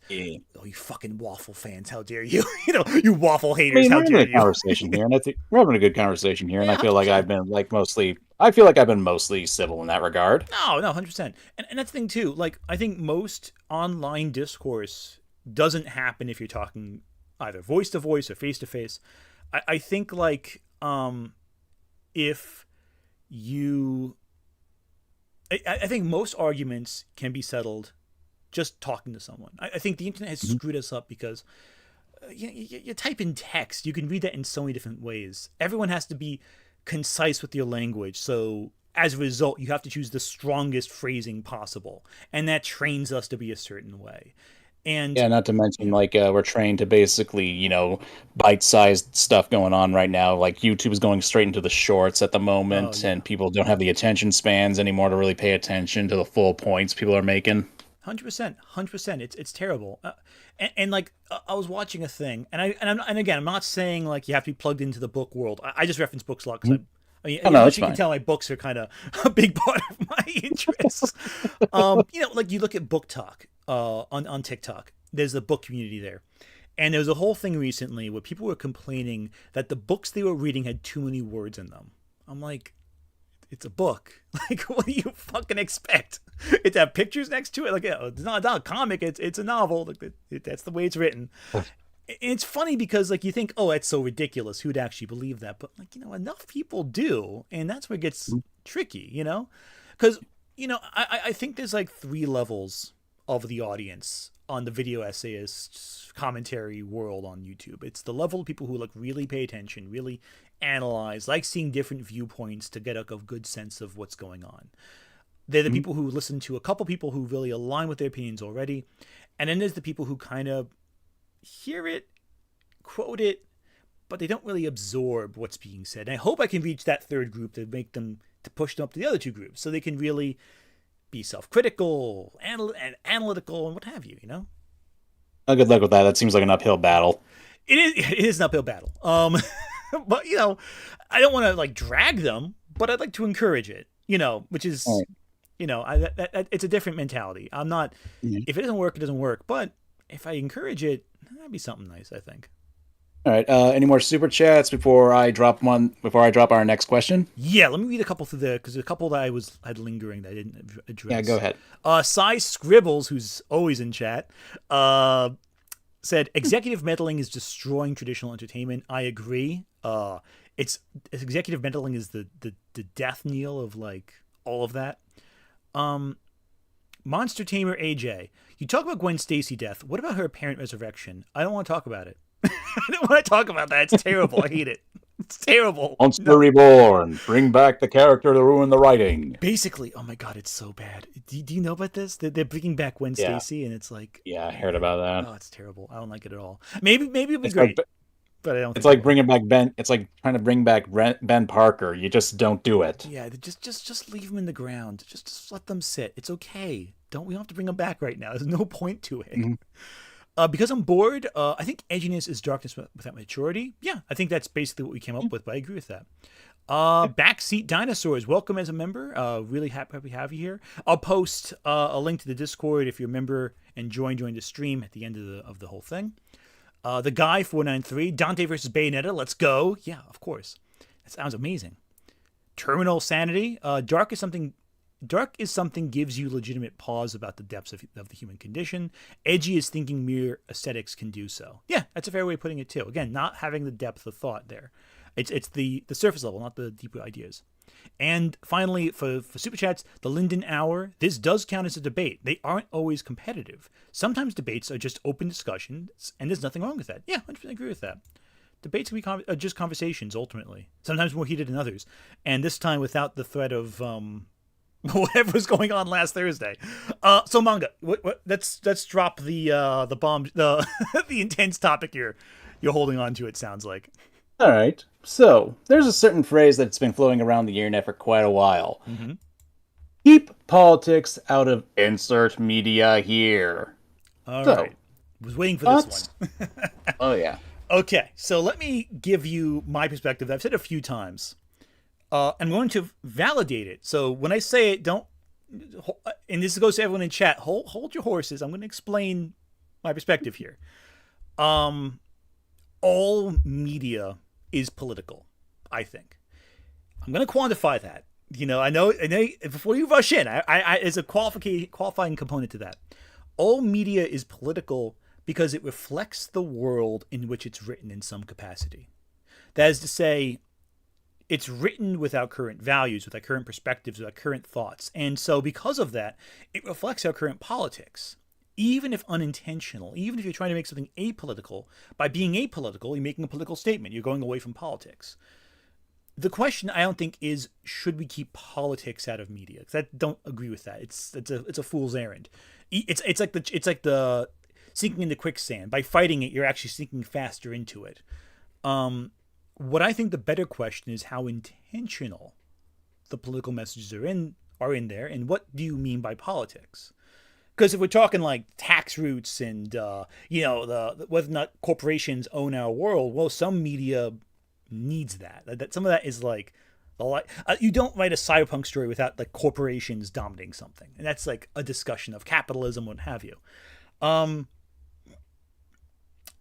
"Oh, you fucking waffle fans! How dare you? You waffle haters! How We're dare having a you?" conversation here, and I think we're having a good conversation here, and I Yeah, feel like 100%. I've been like mostly. I feel like I've been mostly civil in that regard. No, 100%. And that's the thing too. Like, I think most online discourse doesn't happen if you're talking either voice to voice or face to face. I think like if you I think most arguments can be settled just talking to someone. I think the internet has screwed us up because you type in text, you can read that in so many different ways. Everyone has to be concise with your language, so as a result, you have to choose the strongest phrasing possible, and that trains us to be a certain way. And Yeah, not to mention like we're trained to basically, bite-sized stuff going on right now. Like YouTube is going straight into the shorts at the oh moment, yeah, and people don't have the attention spans anymore to really pay attention to the full points people are making. 100%, 100%. It's terrible. And like I was watching a thing, and again, I'm not saying like you have to be plugged into the book world. I just reference books a lot because Oh no, as it's you can fine. tell, my books are kind of a big part of my interests. Like you look at Book Talk on TikTok. There's a book community there, and there was a whole thing recently where people were complaining that the books they were reading had too many words in them. I'm like, it's a book. Like, what do you fucking expect? It to have pictures next to it? Like, it's not a comic. It's a novel. Like, that's the way it's written. It's funny because like you think, oh, that's so ridiculous. Who'd actually believe that? But like enough people do, and that's where it gets tricky. Because I think there's like three levels of the audience on the video essayist commentary world on YouTube. It's the level of people who like really pay attention, really analyze, like seeing different viewpoints to get a good sense of what's going on. They're the people who listen to a couple people who really align with their opinions already. And then there's the people who kind of hear it, quote it, but they don't really absorb what's being said. And I hope I can reach that third group to make them, to push them up to the other two groups so they can really be self-critical and analytical and what have you. Good luck with that. That seems like an uphill battle. It is an uphill battle. But I don't want to like drag them, but I'd like to encourage it. Which is, All it's a different mentality. I'm not. right. If it doesn't work, it doesn't work. But if I encourage it, that'd be something nice. I think. All right. Any more super chats before I drop one? Before I drop our next question? Yeah, let me read a couple through there because there's a couple that I had lingering that I didn't address. Yeah, go ahead. Cy Scribbles, who's always in chat, said executive meddling is destroying traditional entertainment. I agree. It's executive meddling is the death knell of like all of that. Monster Tamer AJ, you talk about Gwen Stacy death. What about her apparent resurrection? I don't want to talk about it. I don't want to talk about that. It's terrible. I hate it. It's terrible. Monster Reborn. Bring back the character to ruin the writing. Basically, oh my god, it's so bad. Do you know about this? They're bringing back Gwen Yeah. Stacy, and it's like, Yeah, I heard about that. oh, it's terrible. I don't like it at all. Maybe it'll be It's great, like but I don't. it's think like bringing back Ben. It's like trying to bring back Ben Parker. You just don't do it. Yeah, just leave them in the ground. Just let them sit. It's okay. We don't have to bring them back right now. There's no point to it. Because I'm bored, I think edginess is darkness without maturity. Yeah, I think that's basically what we came up with, but I agree with that. Backseat Dinosaurs, welcome as a member. Really happy to have you here. I'll post a link to the Discord if you're a member and join the stream at the end of the whole thing. The Guy 493, Dante versus Bayonetta, let's go. Yeah, of course. That sounds amazing. Terminal Sanity, Dark is something gives you legitimate pause about the depths of the human condition. Edgy is thinking mere aesthetics can do so. Yeah, that's a fair way of putting it too. Again, not having the depth of thought there. It's the surface level, not the deeper ideas. And finally, for Super Chats, the Linden Hour, this does count as a debate. They aren't always competitive. Sometimes debates are just open discussions, and there's nothing wrong with that. Yeah, I agree with that. Debates can be just conversations, ultimately. Sometimes more heated than others. And this time without the threat of whatever was going on last Thursday. So manga, let's drop the bomb, the the intense topic you're holding on to, it sounds like. All right. So, there's a certain phrase that's been floating around the internet for quite a while. Mm-hmm. Keep politics out of insert media here. All right. Was waiting for this one. Oh, yeah. Okay, so let me give you my perspective. I've said it a few times. I'm going to validate it. So when I say it, don't... And this goes to everyone in chat. Hold your horses. I'm going to explain my perspective here. All media is political, I think. I'm going to quantify that. I know. Before you rush in, I there's a qualifying component to that. All media is political because it reflects the world in which it's written in some capacity. That is to say, it's written with our current values, with our current perspectives, with our current thoughts. And so because of that, it reflects our current politics. Even if unintentional, even if you're trying to make something apolitical, by being apolitical, you're making a political statement. You're going away from politics. The question, I don't think, is should we keep politics out of media? Because I don't agree with that. It's a fool's errand. It's like the sinking into quicksand. By fighting it, you're actually sinking faster into it. What I think the better question is how intentional the political messages are in there, and what do you mean by politics? Because if we're talking like tax routes and whether or not corporations own our world, well, some media needs that. Some of that is like you don't write a cyberpunk story without like corporations dominating something, and that's like a discussion of capitalism, what have you.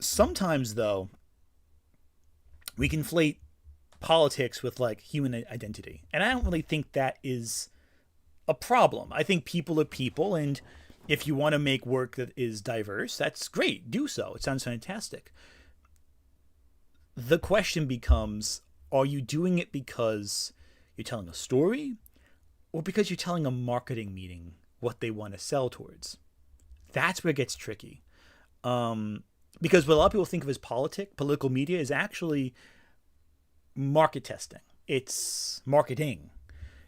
Sometimes though, we conflate politics with like human identity, and I don't really think that is a problem. I think people are people, and if you want to make work that is diverse, that's great. Do so. It sounds fantastic. The question becomes, are you doing it because you're telling a story or because you're telling a marketing meeting what they want to sell towards? That's where it gets tricky. Because what a lot of people think of as political media is actually market testing. It's marketing.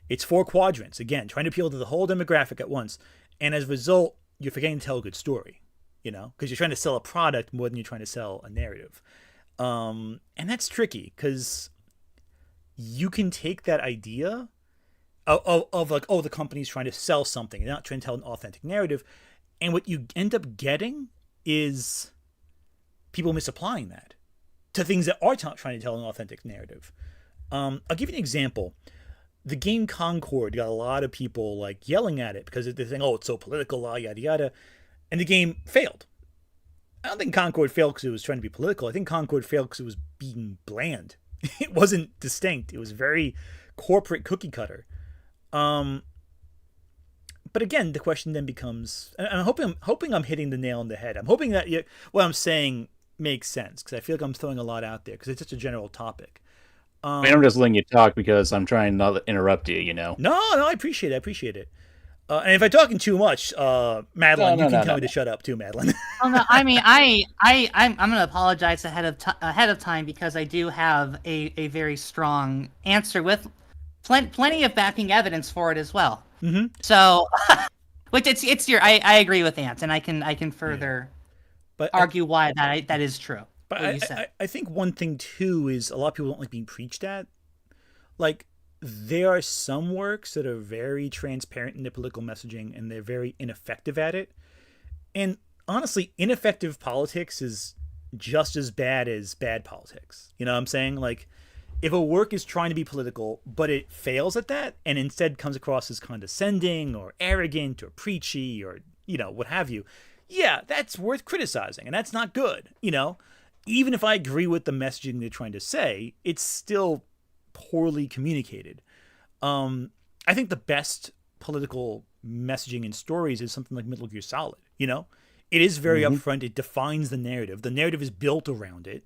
It's 4 quadrants. Again, trying to appeal to the whole demographic at once. And as a result, you're forgetting to tell a good story, because you're trying to sell a product more than you're trying to sell a narrative. And that's tricky because you can take that idea of like, oh, the company's trying to sell something and not trying to tell an authentic narrative. And what you end up getting is people misapplying that to things that are trying to tell an authentic narrative. I'll give you an example. The game Concord got a lot of people like yelling at it because they're saying, oh, it's so political, yada, yada. And the game failed. I don't think Concord failed because it was trying to be political. I think Concord failed because it was being bland. It wasn't distinct. It was very corporate cookie cutter. But again, the question then becomes, and I'm hoping I'm hitting the nail on the head. I'm hoping that what I'm saying makes sense because I feel like I'm throwing a lot out there because it's such a general topic. I'm just letting you talk because I'm trying not to interrupt you, No, I appreciate it. And if I'm talking too much, Madeline, you can tell me to shut up too, Madeline. Oh no, I mean, I'm gonna apologize ahead of time because I do have a very strong answer with plenty of backing evidence for it as well. Mm-hmm. So, which I agree with Ant, and I can further argue why that is true. But I think one thing too is a lot of people don't like being preached at. Like, there are some works that are very transparent in their political messaging and they're very ineffective at it. And honestly, ineffective politics is just as bad as bad politics. You know what I'm saying? Like, if a work is trying to be political, but it fails at that and instead comes across as condescending or arrogant or preachy or, what have you, yeah, that's worth criticizing and that's not good, Even if I agree with the messaging they're trying to say, it's still poorly communicated. I think the best political messaging in stories is something like Metal Gear Solid. It is very upfront. It defines the narrative. The narrative is built around it,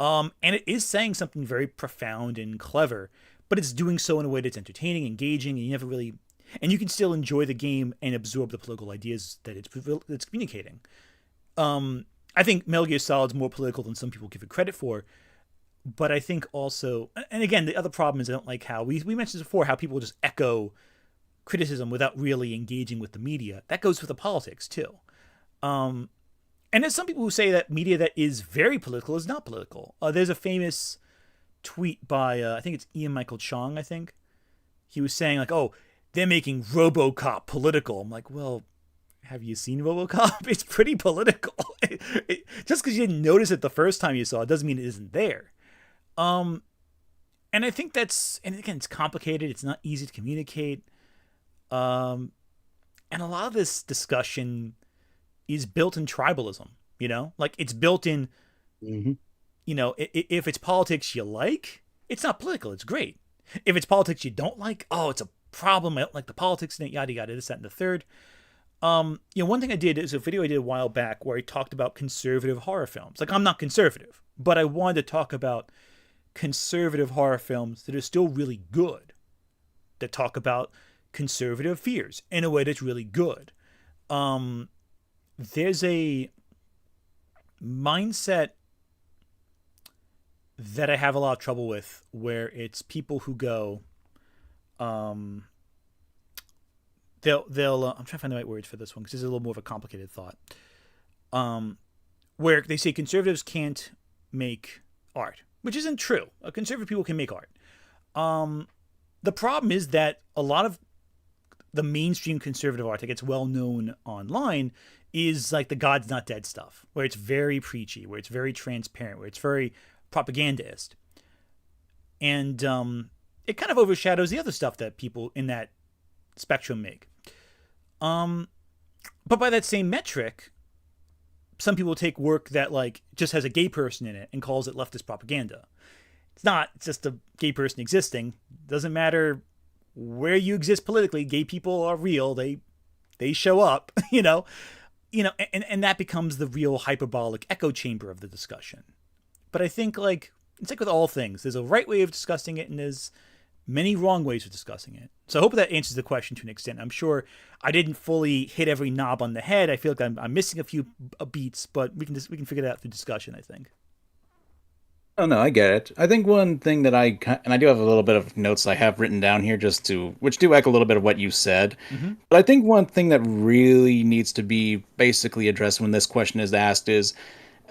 and it is saying something very profound and clever. but it's doing so in a way that's entertaining, engaging, and you can still enjoy the game and absorb the political ideas that it's communicating. I think Metal Gear Solid's more political than some people give it credit for, but I think also, and again, the other problem is I don't like how we mentioned this before, how people just echo criticism without really engaging with the media. That goes for the politics too. And there's some people who say that media that is very political is not political. There's a famous tweet by I think it's Ian Michael Chong. I think he was saying like, "Oh, they're making RoboCop political." I'm like, well, have you seen RoboCop? It's pretty political. Just because you didn't notice it the first time you saw it doesn't mean it isn't there. And I think and again, it's complicated. It's not easy to communicate. And a lot of this discussion is built in tribalism, like it's built in, if it's politics you like, it's not political. It's great. If it's politics you don't like, oh, it's a problem. I don't like the politics in it, yada, yada, this, that, and the third. One thing I did is a video I did a while back where I talked about conservative horror films. Like, I'm not conservative, but I wanted to talk about conservative horror films that are still really good, that talk about conservative fears in a way that's really good. There's a mindset that I have a lot of trouble with where it's people who go, they'll I'm trying to find the right words for this one because this is a little more of a complicated thought. Where they say conservatives can't make art, which isn't true. Conservative people can make art. The problem is that a lot of the mainstream conservative art that gets well known online is like the God's Not Dead stuff, where it's very preachy, where it's very transparent, where it's very propagandist. And it kind of overshadows the other stuff that people in that spectrum make. But by that same metric, some people take work that like just has a gay person in it and calls it leftist propaganda. It's not. It's just a gay person existing. Doesn't matter where you exist politically. Gay people are real. They show up. And that becomes the real hyperbolic echo chamber of the discussion. But I think like it's like with all things, there's a right way of discussing it and there's many wrong ways of discussing it. So I hope that answers the question to an extent. I'm sure I didn't fully hit every knob on the head. I feel like I'm missing a few beats, but we can figure it out through discussion, I think. Oh no, I get it. I think one thing that I do have a little bit of notes I have written down here which do echo a little bit of what you said. Mm-hmm. But I think one thing that really needs to be basically addressed when this question is asked is,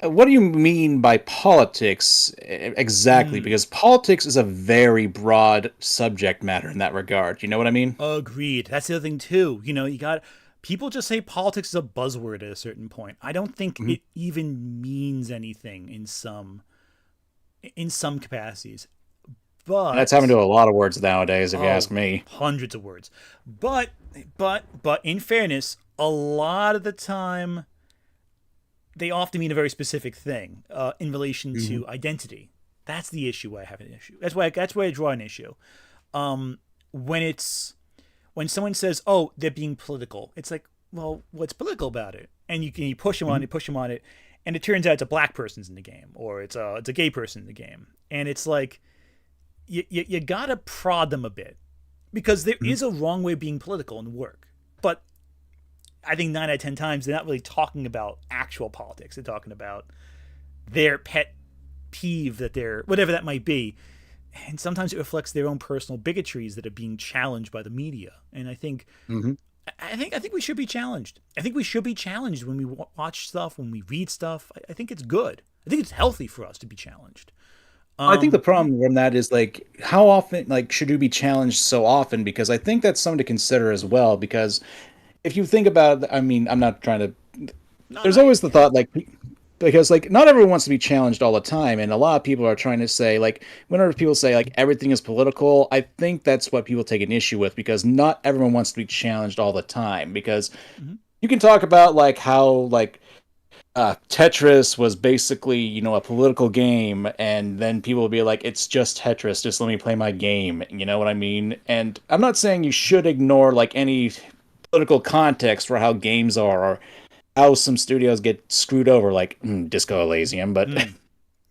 what do you mean by politics exactly? Because politics is a very broad subject matter in that regard. You know what I mean? Agreed. That's the other thing too. People just say politics is a buzzword at a certain point. I don't think it even means anything in some capacities. But that's happened to a lot of words nowadays, if you ask me. Hundreds of words. But in fairness, a lot of the time they often mean a very specific thing in relation to identity. That's the issue where I have an issue. That's why I draw an issue. When someone says, "Oh, they're being political," it's like, well, what's political about it? And you push them on it, and it turns out it's a black person's in the game, or it's a gay person in the game, and it's like you gotta prod them a bit because there is a wrong way of being political in work, but I think 9 out of 10 times they're not really talking about actual politics. They're talking about their pet peeve that they're whatever that might be, and sometimes it reflects their own personal bigotries that are being challenged by the media. And I think I think we should be challenged. I think we should be challenged when we watch stuff, when we read stuff. I think it's good. I think it's healthy for us to be challenged. I think the problem from that is like how often should you be challenged so often? Because I think that's something to consider as well. Because if you think about it, I mean, I'm not trying to. There's always the thought because not everyone wants to be challenged all the time, and a lot of people are trying to say whenever people say everything is political, I think that's what people take an issue with because not everyone wants to be challenged all the time because you can talk about how Tetris was basically a political game, and then people will be like, it's just Tetris, just let me play my game. You know what I mean? And I'm not saying you should ignore any political context for how games are or how some studios get screwed over, Disco Elysium, but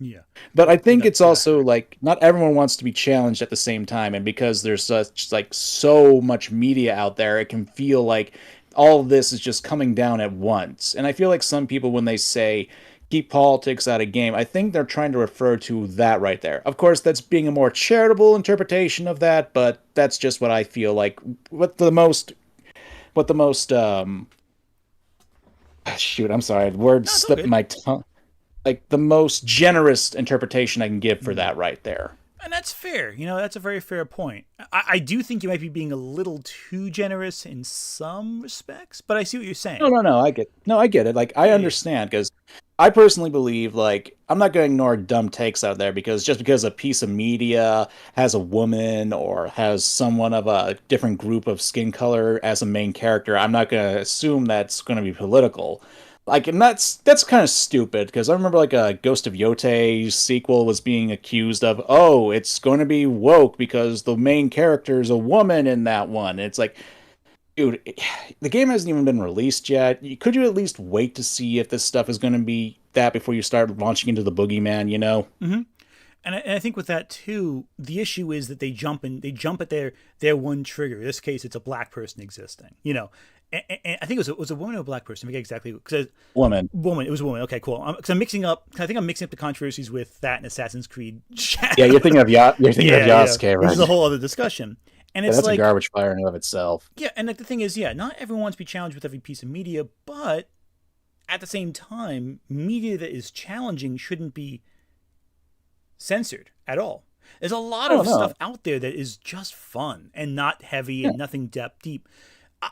Yeah. But I think That- it's also like not everyone wants to be challenged at the same time, and because there's such like so much media out there, it can feel like all of this is just coming down at once. And I feel like some people, when they say keep politics out of game, I think they're trying to refer to that right there. Of course, that's being a more charitable interpretation of that, but that's just what I feel like. What the most shoot, I'm sorry, words No, it's all slipped good. my tongue. Like the most generous interpretation I can give for that right there. And that's fair. That's a very fair point. I do think you might be being a little too generous in some respects, but I see what you're saying. No, I get it. Like I understand because I personally believe like I'm not going to ignore dumb takes out there because just because a piece of media has a woman or has someone of a different group of skin color as a main character, I'm not going to assume that's going to be political. Like, and that's kind of stupid because I remember like a Ghost of Yote sequel was being accused of, oh, it's going to be woke because the main character is a woman in that one. It's like, dude, the game hasn't even been released yet. Could you at least wait to see if this stuff is going to be that before you start launching into the boogeyman? Mm-hmm. And I think with that too, the issue is that they jump at their one trigger. In this case, it's a black person existing. And I think it was a woman or a black person. I forget exactly. Woman. It was a woman. Okay, cool. Because I'm mixing up the controversies with that and Assassin's Creed. Yeah, you're thinking of Yasuke, right? Which is a whole other discussion. And it's that's like a garbage fire in and of itself. Yeah, and like the thing is, not everyone wants to be challenged with every piece of media, but at the same time, media that is challenging shouldn't be censored at all. There's a lot of stuff out there that is just fun and not heavy and nothing deep.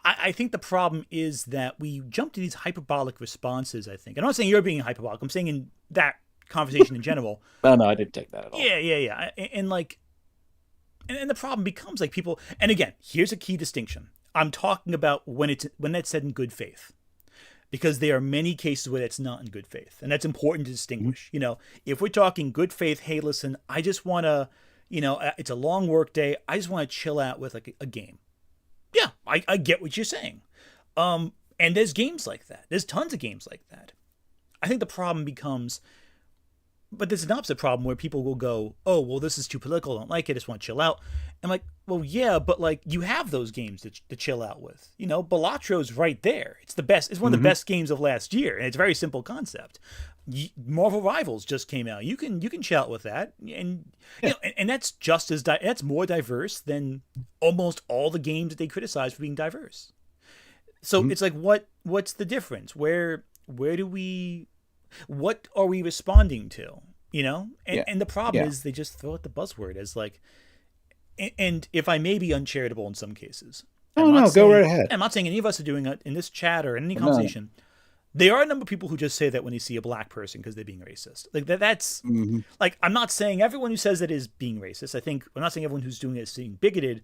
I think the problem is that we jump to these hyperbolic responses, I think. I'm not saying you're being hyperbolic. I'm saying in that conversation in general. No, I didn't take that at all. Yeah. And like, and the problem becomes like people, and again, here's a key distinction. I'm talking about when that's said in good faith. Because there are many cases where that's not in good faith. And that's important to distinguish. Mm-hmm. If we're talking good faith, hey, listen, I just want to, it's a long work day. I just want to chill out with like a game. Yeah, I get what you're saying. And there's games like that. There's tons of games like that. I think the problem becomes, but there's an opposite problem where people will go, oh, well, this is too political. I don't like it. I just want to chill out. I'm like, well, yeah, but like you have those games to chill out with. Balattro's right there. It's the best. It's one of the best games of last year, and it's a very simple concept. Marvel Rivals just came out. You can chill out with that, and and that's just as that's more diverse than almost all the games that they criticize for being diverse. So it's like, what's the difference? Where do we? What are we responding to? And the problem is they just throw out the buzzword as like. And if I may be uncharitable in some cases. Go right ahead. I'm not saying any of us are doing it in this chat or in any conversation. There are a number of people who just say that when they see a black person because they're being racist. Like that's like, I'm not saying everyone who says that is being racist. I'm not saying everyone who's doing it is being bigoted.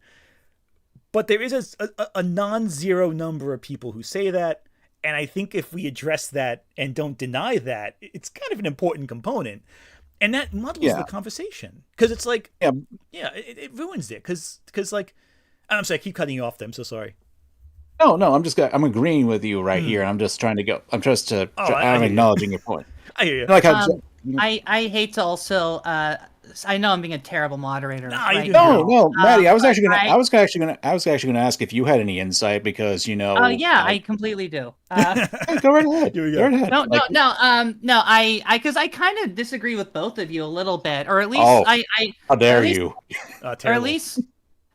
But there is a non-zero number of people who say that. And I think if we address that and don't deny that, it's kind of an important component. And that muddles the conversation because it's like, it ruins it. Because like, I'm sorry, I keep cutting you off there. I'm so sorry. No, I'm agreeing with you right here. I'm just trying to go. I'm acknowledging your point. I hear you. Like I hate to also. I know I'm being a terrible moderator. No, Maddie. I was actually gonna ask if you had any insight because Oh yeah, I completely do. Go right ahead. Go right ahead. No. Because I kind of disagree with both of you a little bit, or at least how dare you? Or at least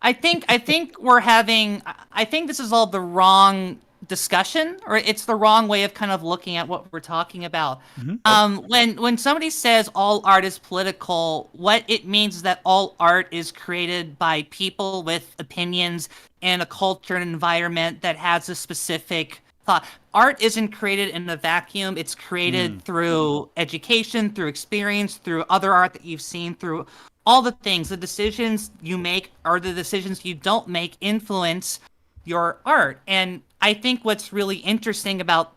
I think we're having. I think this is all the wrong discussion, or it's the wrong way of kind of looking at what we're talking about. When somebody says all art is political, what it means is that all art is created by people with opinions and a culture and environment that has a specific thought. Art isn't created in a vacuum. It's created through education, through experience, through other art that you've seen, through all the things. The decisions you make or the decisions you don't make influence your art. And I think what's really interesting about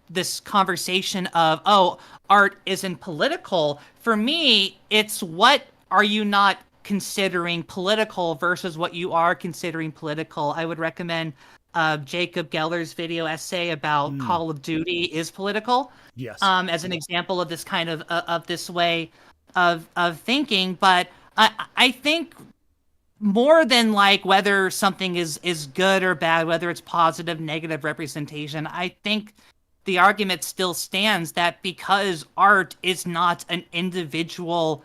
this conversation of, oh, art isn't political, for me, it's what are you not considering political versus what you are considering political. I would recommend Jacob Geller's video essay about Call of Duty is political. Yes. As an example of this kind of this way of thinking. But I think more than like whether something is good or bad, whether it's positive, negative representation, I think the argument still stands that because art is not an individual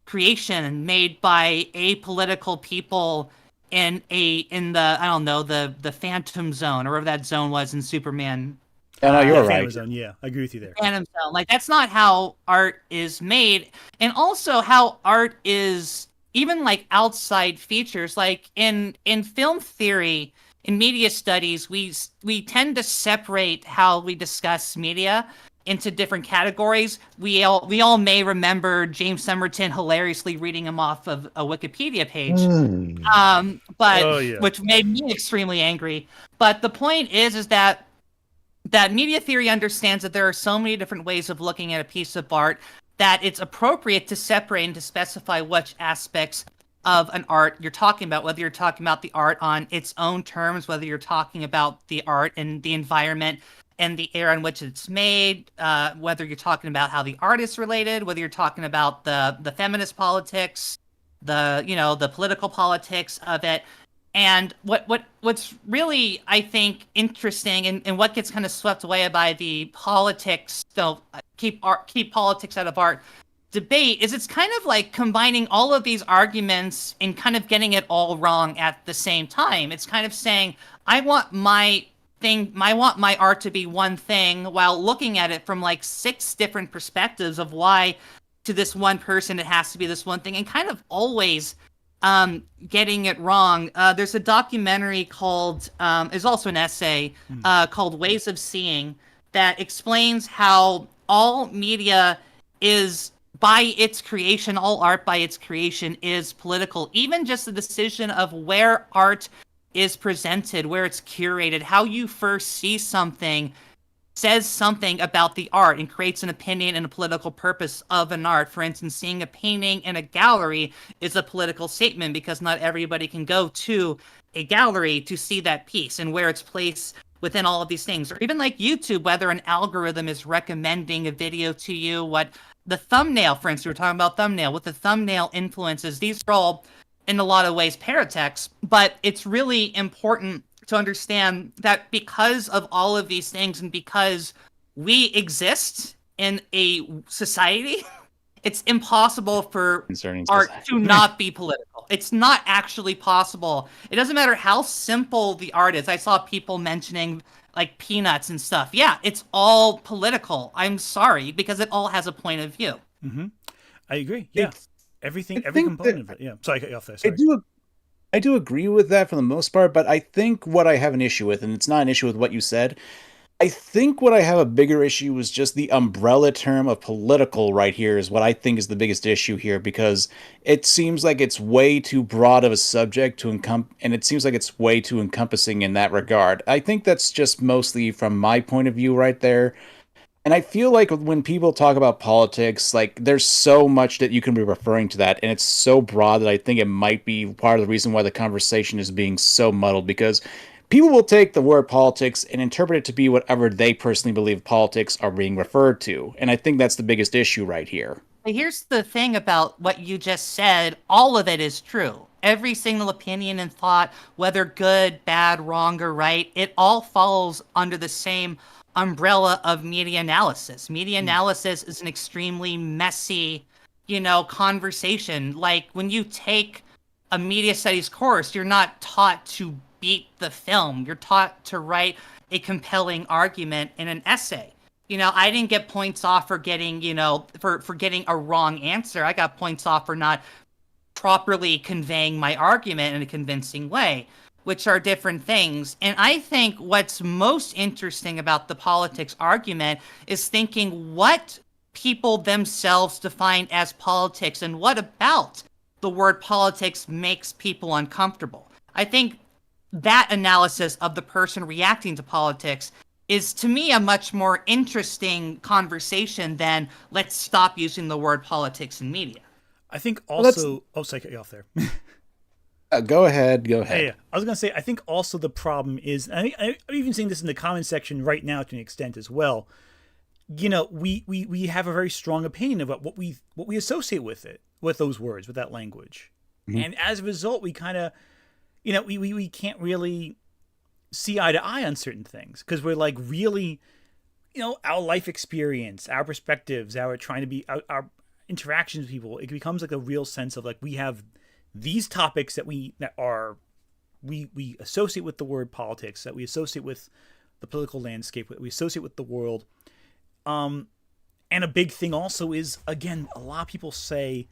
creation made by apolitical people in the I don't know, the Phantom Zone or whatever that zone was in Superman. No, you're right. Phantom Zone, yeah, I agree with you there. Phantom Zone. Like, that's not how art is made. And also how art is even like outside features. Like in film theory, in media studies, we tend to separate how we discuss media into different categories. We all may remember James Somerton hilariously reading him off of a Wikipedia page, which made me extremely angry. But the point is that media theory understands that there are so many different ways of looking at a piece of art that it's appropriate to separate and to specify which aspects of an art you're talking about, whether you're talking about the art on its own terms, whether you're talking about the art and the environment and the era in which it's made, whether you're talking about how the art is related, whether you're talking about the feminist politics, the political politics of it. And what's really, I think, interesting and what gets kind of swept away by the politics, keep politics out of art debate, is it's kind of like combining all of these arguments and kind of getting it all wrong at the same time. It's kind of saying, I want my art to be one thing, while looking at it from like 6 different perspectives of why to this one person it has to be this one thing, and kind of always getting it wrong. There's a documentary called, there's also an essay called Ways of Seeing that explains how all media is, by its creation, all art by its creation is political. Even just the decision of where art is presented, where it's curated, how you first see something says something about the art and creates an opinion and a political purpose of an art. For instance, seeing a painting in a gallery is a political statement because not everybody can go to a gallery to see that piece and where it's placed within all of these things. Or even like YouTube, whether an algorithm is recommending a video to you, what the thumbnail, for instance, we were talking about thumbnail, what the thumbnail influences. These are all, in a lot of ways, paratext, but it's really important to understand that because of all of these things and because we exist in a society, it's impossible for art to not be political. It's not actually possible. It doesn't matter how simple the art is. I saw people mentioning like Peanuts and stuff. Yeah, it's all political. I'm sorry, because it all has a point of view. Mm-hmm. I agree. Yeah. Every component of it. Yeah. Sorry, I cut you off there. Sorry. I do agree with that for the most part, but I think what I have an issue with, and it's not an issue with what you said, I think what I have a bigger issue is just the umbrella term of political right here is what I think is the biggest issue here, because it seems like it's way too broad of a subject to and it seems like it's way too encompassing in that regard. I think that's just mostly from my point of view right there. And I feel like when people talk about politics, like there's so much that you can be referring to that, and it's so broad that I think it might be part of the reason why the conversation is being so muddled, because people will take the word politics and interpret it to be whatever they personally believe politics are being referred to. And I think that's the biggest issue right here. Here's the thing about what you just said. All of it is true. Every single opinion and thought, whether good, bad, wrong, or right, it all falls under the same umbrella of media analysis. Media analysis is an extremely messy, conversation. Like when you take a media studies course, you're not taught to beat the film. You're taught to write a compelling argument in an essay. I didn't get points off for getting, for getting a wrong answer. I got points off for not properly conveying my argument in a convincing way, which are different things. And I think what's most interesting about the politics argument is thinking what people themselves define as politics and what about the word politics makes people uncomfortable. I think that analysis of the person reacting to politics is, to me, a much more interesting conversation than let's stop using the word politics in media. I think also... sorry, cut you off there. Go ahead. Go Yeah, ahead. yeah. I was gonna say, I think also the problem is, and I'm even seeing this in the comment section right now to an extent as well. You know, we have a very strong opinion about what we associate with it, with those words, with that language, Mhm. and as a result, we kind of, you know, we can't really see eye to eye on certain things because we're like really, you know, our life experience, our perspectives, our trying to be our interactions with people. It becomes like a real sense of like we have these topics that we associate with the word politics, that we associate with the political landscape, that we associate with the world. Um, and a big thing also is, again, a lot of people say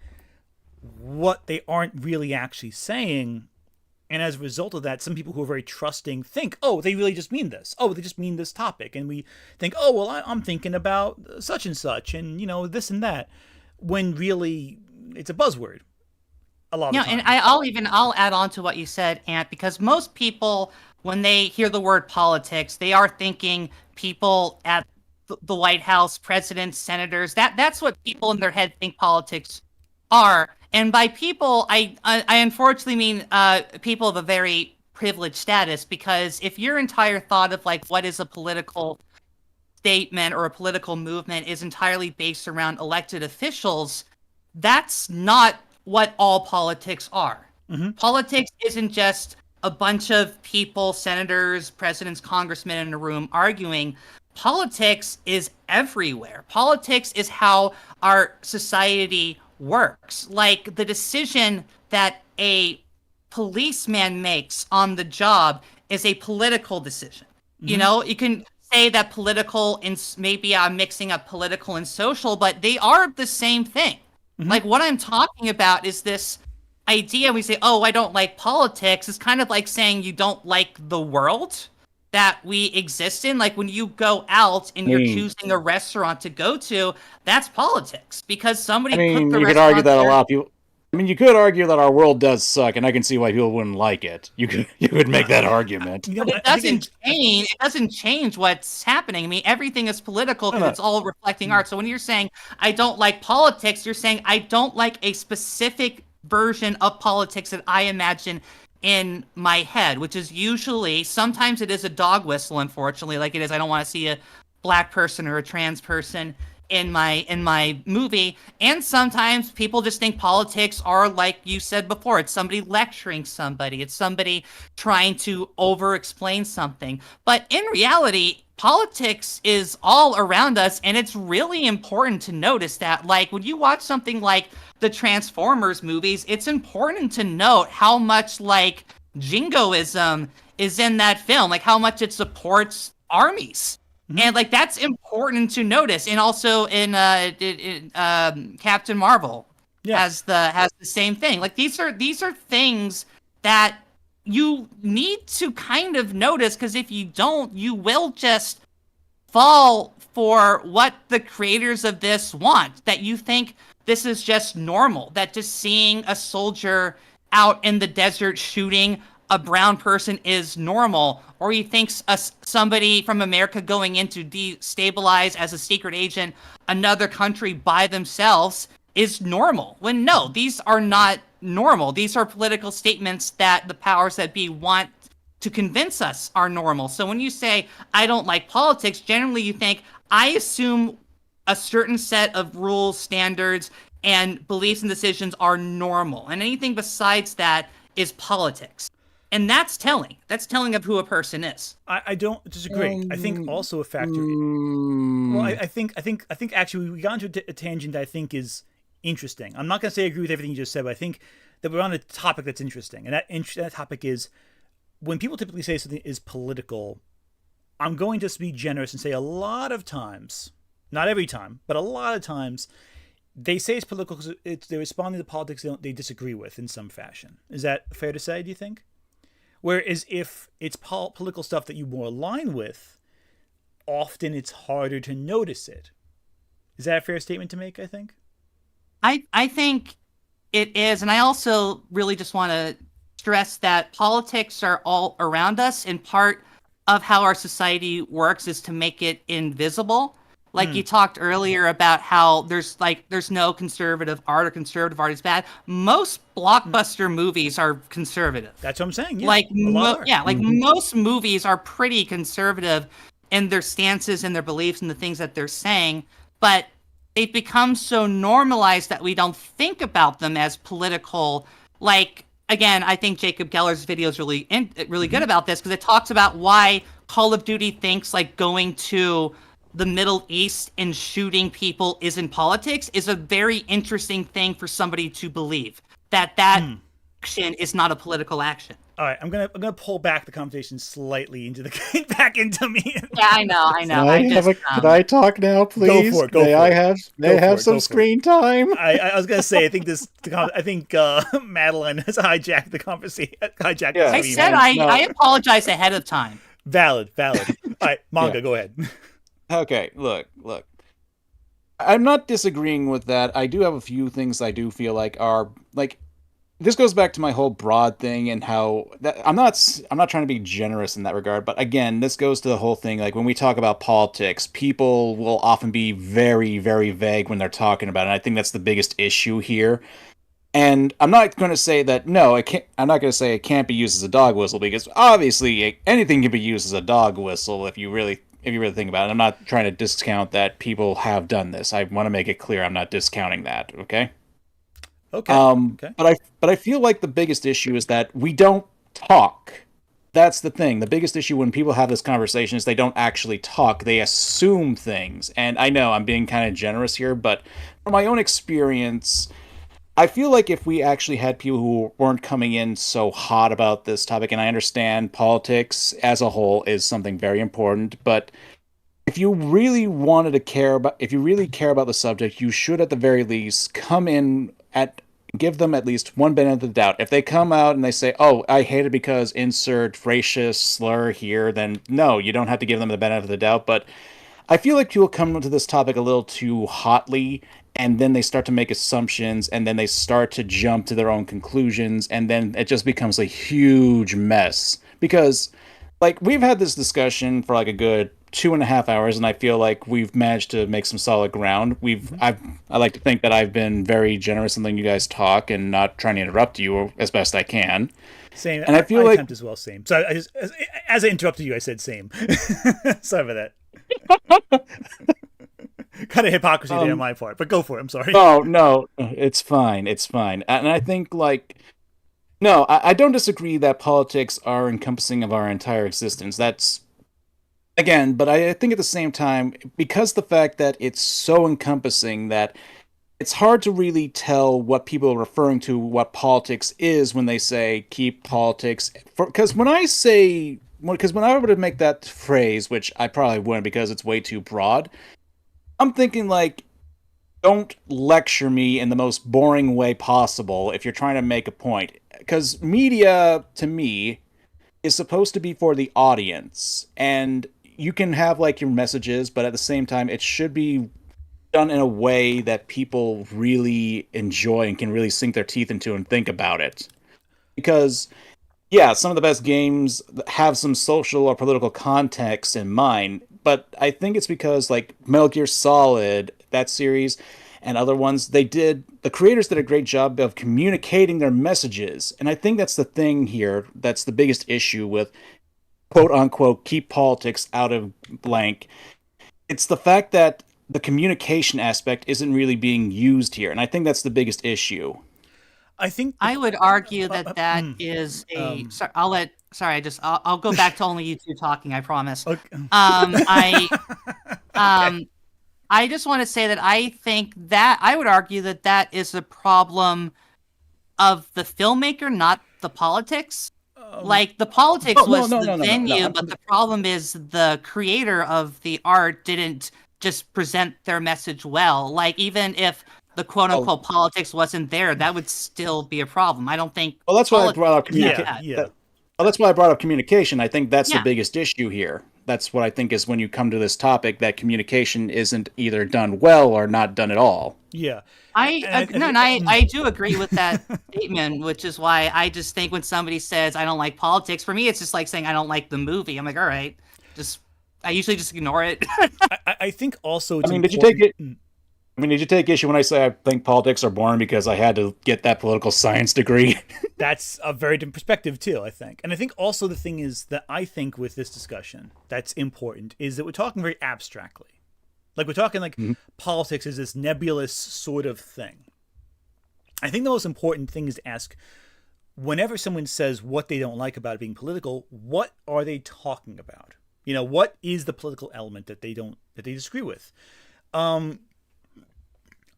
what they aren't really actually saying. And as a result of that, some people who are very trusting think, oh, they really just mean this. Oh, they just mean this topic. And we think, oh, well, I'm thinking about such and, you know, this and that. When really it's a buzzword a lot of Yeah, the and time. I'll add on to what you said, Ant, because most people, when they hear the word politics, they are thinking people at the White House, presidents, senators. That's what people in their head think politics are. And by people, I unfortunately mean people of a very privileged status, because if your entire thought of like what is a political statement or a political movement is entirely based around elected officials, that's not what all politics are. Mm-hmm. Politics isn't just a bunch of people, senators, presidents, congressmen in a room arguing. Politics is everywhere. Politics is how our society works. Like the decision that a policeman makes on the job is a political decision. You Mm-hmm. know, you can say that political and maybe I'm mixing up political and social, but they are the same thing. Mm-hmm. Like what I'm talking about is this idea we say, oh, I don't like politics. It's kind of like saying you don't like the world that we exist in. Like when you go out and you're choosing a restaurant to go to, that's politics because somebody I put mean, the you could argue restaurant that a there. lot of people. I mean, you could argue that our world does suck, and I can see why people wouldn't like it. You could make that argument. You know, But it I think doesn't change. It doesn't change what's happening. I mean, everything is political because No. it's all reflecting art. So when you're saying I don't like politics, you're saying I don't like a specific version of politics that I imagine in my head, which is usually sometimes it is a dog whistle. Unfortunately, like it is. I don't want to see a black person or a trans person in my movie. And sometimes people just think politics are, like you said before, it's somebody lecturing somebody, it's somebody trying to over explain something. But in reality, politics is all around us, and it's really important to notice that. Like when you watch something like the Transformers movies, it's important to note how much like jingoism is in that film, like how much it supports armies. And like that's important to notice, and also in Captain Marvel has the same thing. Like these are things that you need to kind of notice, because if you don't, you will just fall for what the creators of this want. That you think this is just normal. That just seeing a soldier out in the desert shooting a brown person is normal, or he thinks somebody from America going in to destabilize as a secret agent another country by themselves is normal. When no, these are not normal. These are political statements that the powers that be want to convince us are normal. So when you say, I don't like politics, generally you think, I assume a certain set of rules, standards, and beliefs and decisions are normal. And anything besides that is politics. And that's telling. That's telling of who a person is. I don't disagree. I think also a factor. Well, I think actually we got into a tangent that I think is interesting. I'm not going to say I agree with everything you just said, but I think that we're on a topic that's interesting, and that topic is when people typically say something is political. I'm going to be generous and say a lot of times, not every time, but a lot of times, they say it's political because they're responding to politics they disagree with in some fashion. Is that fair to say? Do you think? Whereas if it's political stuff that you more align with, often it's harder to notice it. Is that a fair statement to make, I think? I think it is. And I also really just want to stress that politics are all around us. And part of how our society works is to make it invisible. Like you talked earlier about how there's no conservative art or conservative art is bad. Most blockbuster movies are conservative. That's what I'm saying. Yeah. Like Mm-hmm. most movies are pretty conservative in their stances and their beliefs and the things that they're saying, but they've become so normalized that we don't think about them as political. Like, again, I think Jacob Geller's video is really good about this, because it talks about why Call of Duty thinks like going to the Middle East and shooting people isn't politics is a very interesting thing for somebody to believe, that action is not a political action. All right, I'm gonna pull back the conversation slightly into the back into me. Yeah, I know. Can I talk now, please? Go for it. May I have some screen time? I was gonna say, I think Madeline has hijacked the conversation. Yeah. I said I apologize ahead of time. Valid. All right, Manga, go ahead. Okay, look. I'm not disagreeing with that. I do have a few things I do feel like are like. This goes back to my whole broad thing and how that I'm not trying to be generous in that regard, but again, this goes to the whole thing. Like when we talk about politics, people will often be very, very vague when they're talking about it. And I think that's the biggest issue here. And I'm not going to say that I'm not going to say it can't be used as a dog whistle, because obviously anything can be used as a dog whistle if you really think about it. I'm not trying to discount that people have done this. I want to make it clear I'm not discounting that. Okay. Okay. But I feel like the biggest issue is that we don't talk. That's the thing. The biggest issue when people have this conversation is they don't actually talk. They assume things. And I know I'm being kind of generous here, but from my own experience, I feel like if we actually had people who weren't coming in so hot about this topic, and I understand politics as a whole is something very important, but if you really care about the subject, you should at the very least come in give them at least one benefit of the doubt. If they come out and they say, "Oh, I hate it because insert racist slur here," then no, you don't have to give them the benefit of the doubt. But I feel like people come into this topic a little too hotly, and then they start to make assumptions, and then they start to jump to their own conclusions, and then it just becomes a huge mess. Because, like, we've had this discussion for like a good 2.5 hours, and I feel like we've managed to make some solid ground. I like to think that I've been very generous in letting you guys talk and not trying to interrupt you as best I can. Same, and I feel like attempt as well. Same. So as I interrupted you, I said same. Sorry for that. Kind of hypocrisy there on my part, but go for it. I'm sorry. Oh no, it's fine. And I think no, I don't disagree that politics are encompassing of our entire existence. That's again, but I think at the same time, because the fact that it's so encompassing that it's hard to really tell what people are referring to, what politics is when they say keep politics. Because when I were to make that phrase, which I probably wouldn't because it's way too broad, I'm thinking like, don't lecture me in the most boring way possible if you're trying to make a point. Because media, to me, is supposed to be for the audience, and you can have like your messages, but at the same time, it should be done in a way that people really enjoy and can really sink their teeth into and think about it. Because, yeah, some of the best games have some social or political context in mind, but I think it's because like Metal Gear Solid, that series, and other ones, the creators did a great job of communicating their messages. And I think that's the thing here. That's the biggest issue with quote unquote keep politics out of blank. It's the fact that the communication aspect isn't really being used here. And I think that's the biggest issue. I would argue that is a. I'll go back to only you two talking. I promise. Okay. I just want to say that I think that I would argue that is a problem of the filmmaker, not the politics. Like the politics was the venue, but the problem is the creator of the art didn't just present their message well. Like even if the quote unquote politics wasn't there, that would still be a problem. I don't think. Well, that's why I brought up communication. Well, that's why I brought up communication. I think that's the biggest issue here. That's what I think is when you come to this topic, that communication isn't either done well or not done at all. Yeah. I do agree with that statement, which is why I just think when somebody says I don't like politics, for me it's just like saying I don't like the movie. I'm like, all right, just I usually just ignore it. I think also it's did you take important- it? Did you take issue when I say I think politics are boring because I had to get that political science degree? That's a very different perspective too, I think. And I think also the thing is that I think with this discussion that's important is that we're talking very abstractly. Like we're talking like politics is this nebulous sort of thing. I think the most important thing is to ask, whenever someone says what they don't like about it being political, what are they talking about? You know, what is the political element that they disagree with?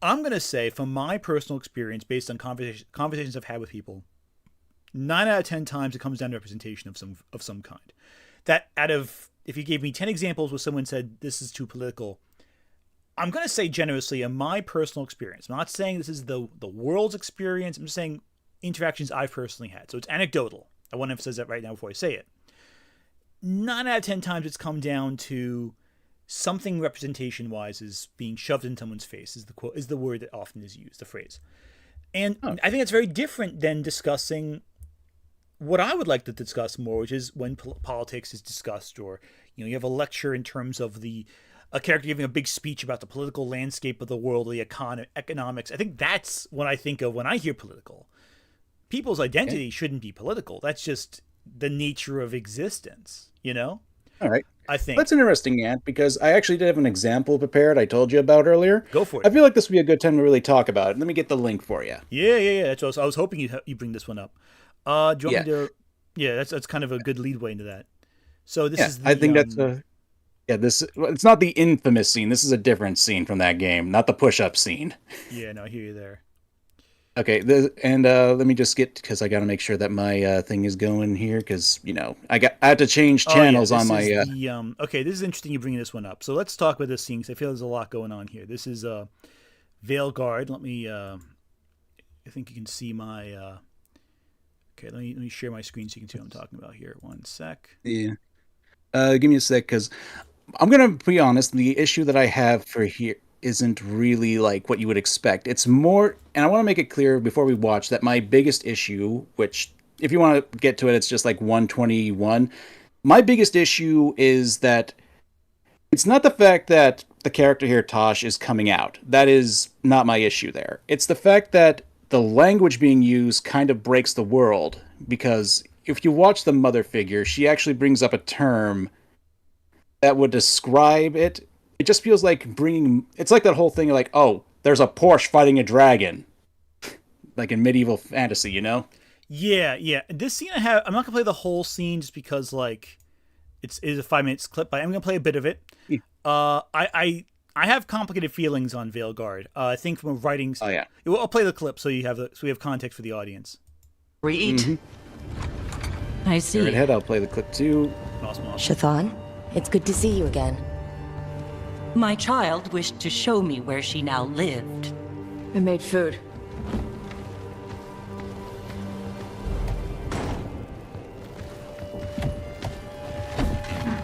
I'm going to say, from my personal experience, based on conversations I've had with people, 9 out of 10 times it comes down to representation of some kind. That if you gave me 10 examples where someone said this is too political, I'm going to say generously, in my personal experience, I'm not saying this is the world's experience, I'm just saying interactions I've personally had. So it's anecdotal. I want to emphasize that right now before I say it. 9 out of 10 times it's come down to something representation-wise is being shoved in someone's face, is the word that often is used, the phrase. And I think it's very different than discussing what I would like to discuss more, which is when politics is discussed, or you have a lecture in terms of a character giving a big speech about the political landscape of the world, the economics. I think that's what I think of when I hear political. People's identity shouldn't be political. That's just the nature of existence, All right. I think that's an interesting, Ant, because I actually did have an example prepared I told you about earlier. Go for it. I feel like this would be a good time to really talk about it. Let me get the link for you. Yeah. That's what I was hoping you bring this one up. Do you want me to? Yeah, that's kind of a good leadway into that. So this is. I think that's a. Yeah, it's not the infamous scene. This is a different scene from that game, not the push-up scene. Yeah, no, I hear you there. Okay, let me just get, because I got to make sure that my thing is going here, because I had to change channels on my. Okay, this is interesting. You bringing this one up. So let's talk about this scene, because I feel there's a lot going on here. This is Veilguard. Let me. I think you can see my. Okay, let me share my screen so you can see what I'm talking about here. One sec. Yeah. Give me a sec, because I'm gonna be honest. The issue that I have for here isn't really like what you would expect. It's more, and I want to make it clear before we watch that my biggest issue, which if you want to get to it, it's just like 121. My biggest issue is that it's not the fact that the character here, Tosh, is coming out. That is not my issue there. It's the fact that the language being used kind of breaks the world, because if you watch the mother figure, she actually brings up a term that would describe it. It just feels like it's like that whole thing like, oh, there's a Porsche fighting a dragon. Like in medieval fantasy, Yeah. This scene I'm not going to play the whole scene just because, like, it is a 5 minutes clip, but I'm going to play a bit of it. Yeah. I have complicated feelings on Veilguard. I think from a writing... Oh, yeah. I'll play the clip so we have context for the audience. Read. Mm-hmm. I see. Right ahead, I'll play the clip too. Awesome. Shathan, it's good to see you again. My child wished to show me where she now lived. I made food.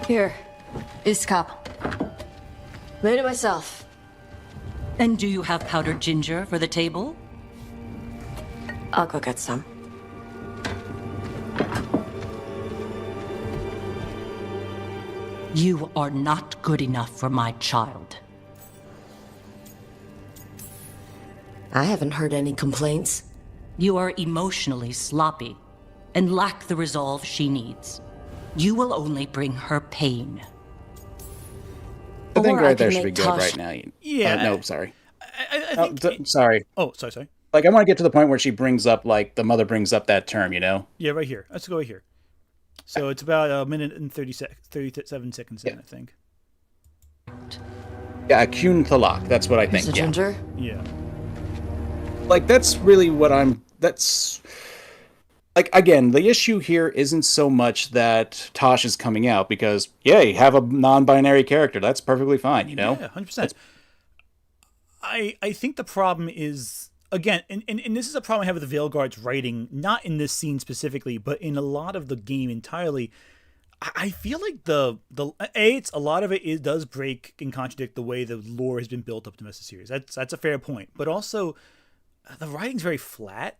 Here, this cup. Made it myself. And do you have powdered ginger for the table? I'll go get some. You are not good enough for my child. I haven't heard any complaints. You are emotionally sloppy and lack the resolve she needs. You will only bring her pain. I think Or right I there can should be make good Tosh- right now. Yeah. No, sorry. I think... Sorry. Oh, sorry. Like, I want to get to the point where she brings up, like, the mother brings up that term, Yeah, right here. Let's go right here. So it's about a minute and 37 seconds in, I think. Yeah, Akun Thalak. That's what I think. The ginger? Yeah. Like, that's really what that's... Like, again, the issue here isn't so much that Tosh is coming out, because, yay, have a non-binary character. That's perfectly fine, Yeah, 100%. I think the problem is, again, and this is a problem I have with the Veilguard's writing, not in this scene specifically, but in a lot of the game entirely. I feel like a lot of it does break and contradict the way the lore has been built up to the series. That's a fair point. But also, the writing's very flat.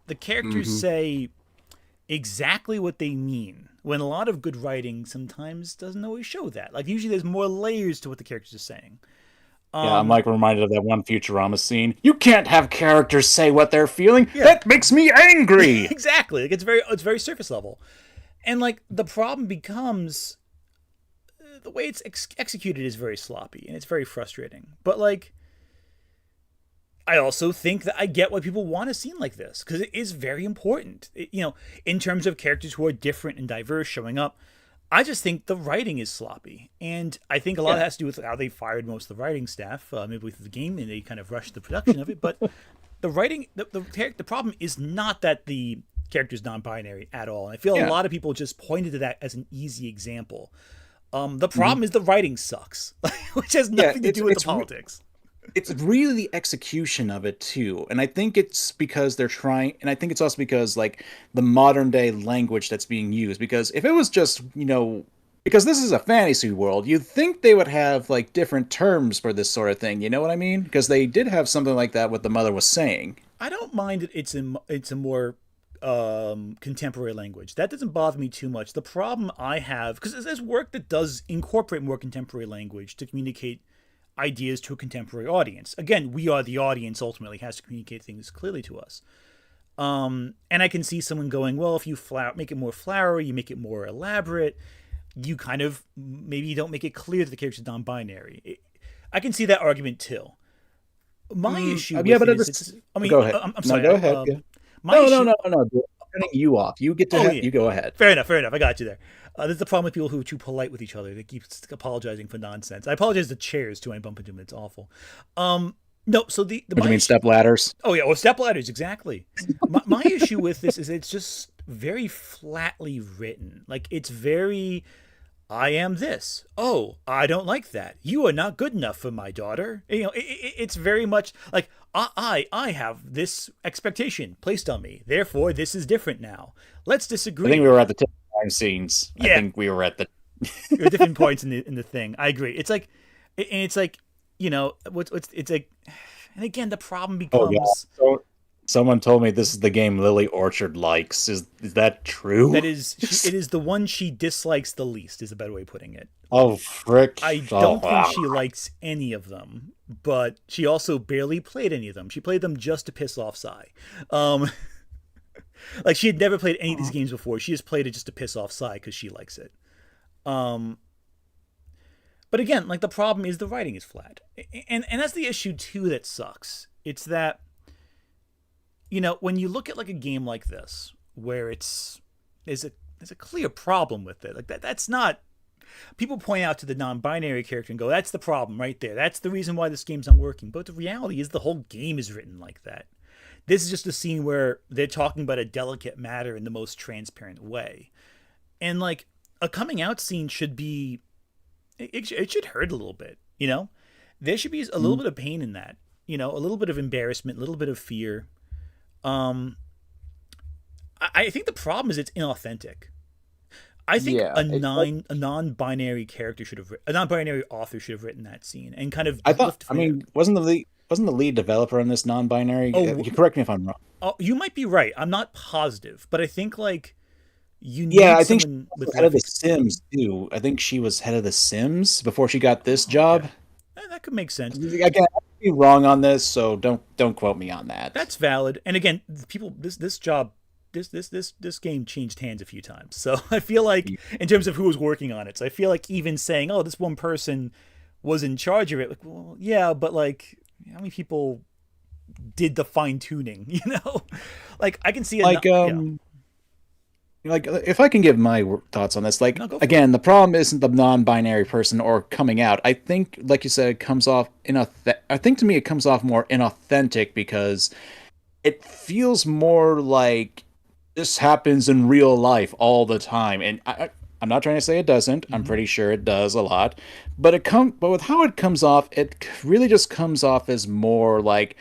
The characters say exactly what they mean, when a lot of good writing sometimes doesn't always show that. Like, usually there's more layers to what the characters are saying. Yeah, I'm like reminded of that one Futurama scene. You can't have characters say what they're feeling. Yeah. That makes me angry. Exactly. Like, it's very surface level. And like the problem becomes the way it's executed is very sloppy and it's very frustrating. But like, I also think that I get why people want a scene like this, because it is very important. In terms of characters who are different and diverse showing up. I just think the writing is sloppy, and I think a lot has to do with how they fired most of the writing staff midway through the game, and they kind of rushed the production of it. But the writing, the problem is not that the character's non-binary at all. And I feel a lot of people just pointed to that as an easy example. The problem is the writing sucks, which has nothing to do with the politics. It's really the execution of it too, and I think it's because they're trying, and I think it's also because like the modern day language that's being used. Because if it was just because this is a fantasy world, you'd think they would have like different terms for this sort of thing. You know what I mean? Because they did have something like that. What the mother was saying. I don't mind that it's a more contemporary language. That doesn't bother me too much. The problem I have, because there's work that does incorporate more contemporary language to communicate ideas to a contemporary audience. Again, we are the audience, ultimately has to communicate things clearly to us. And I can see someone going, well, if you make it more flowery, you make it more elaborate, you kind of maybe you don't make it clear that the character's non-binary. I can see that argument too. My issue with it is, go ahead. I'm sorry. No, go ahead. No. I'm cutting you off. You get to you go ahead. Fair enough. I got you there. This is the problem with people who are too polite with each other. They keep apologizing for nonsense. I apologize to chairs too. I bump into them. It's awful. No, so the what do you mean, step ladders? Oh yeah, well, step ladders, exactly. my issue with this is it's just very flatly written. Like, it's very, I am this. Oh, I don't like that. You are not good enough for my daughter. It's very much like I have this expectation placed on me. Therefore, this is different now. Let's disagree. I think we were at the time scenes. Yeah. I think we were at the different points in the thing. I agree. It's like, it's like, it's like, and again, the problem becomes. Oh, yeah. Someone told me this is the game Lily Orchard likes. Is that true? That is, it is the one she dislikes the least. Is a better way of putting it. Oh frick! I don't think she likes any of them, but she also barely played any of them. She played them just to piss off Sai. Like, she had never played any of these games before. She just played it just to piss off Sai because she likes it. But again, like, the problem is the writing is flat, and that's the issue too that sucks. It's that, when you look at like a game like this, where there's a clear problem with it, like that's not. People point out to the non-binary character and go, "That's the problem right there. That's the reason why this game's not working." But the reality is, the whole game is written like that. This is just a scene where they're talking about a delicate matter in the most transparent way, and like a coming out scene should be. It should hurt a little bit, There should be a little bit of pain in that, a little bit of embarrassment, a little bit of fear. I think the problem is it's inauthentic. I think a non-binary character a non-binary author should have written that scene and kind of. Wasn't the lead developer on this non-binary? You correct me if I'm wrong. Oh, you might be right. I'm not positive, but I think like. I think she was head of The Sims too. I think she was head of The Sims before she got this job. That could make sense. Again, I could be wrong on this, so don't quote me on that. That's valid. And again, people, this game changed hands a few times. So I feel like, in terms of who was working on it, so I feel like even saying, "Oh, this one person was in charge of it," like, well, yeah, but like, how many people did the fine tuning? Like, I can see Like, if I can give my thoughts on this, like, again, the problem isn't the non-binary person or coming out. I think, like you said, it comes off I think to me it comes off more inauthentic because it feels more like this happens in real life all the time. And I'm not trying to say it doesn't. I'm pretty sure it does a lot. But with how it comes off, it really just comes off as more like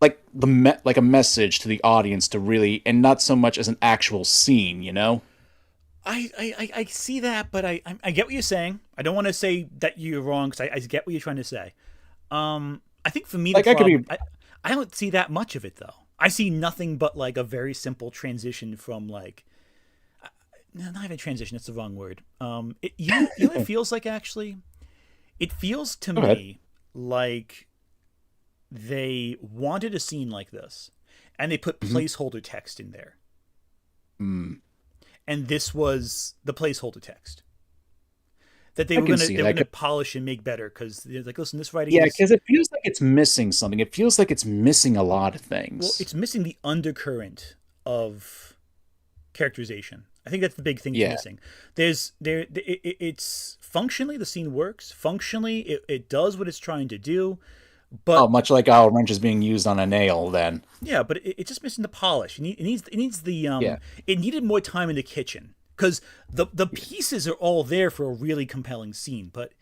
a message to the audience to really, and not so much as an actual scene, I see that, but I get what you're saying. I don't want to say that you're wrong because I get what you're trying to say. I think for me, I don't see that much of it though. I see nothing but like a very simple transition from like no, not even transition. That's the wrong word. You know what it feels like actually. It feels to me like they wanted a scene like this, and they put placeholder text in there. Mm. And this was the placeholder text that they were going to polish and make better, because they're like, listen, this writing. Yeah, because it feels like it's missing something. It feels like it's missing a lot of things. Well, it's missing the undercurrent of characterization. I think that's the big thing it's missing. It's functionally, the scene works. Functionally, it does what it's trying to do. But much like how a wrench is being used on a nail, then. Yeah, but it's just missing the polish. It needs the it needed more time in the kitchen, because the pieces are all there for a really compelling scene. But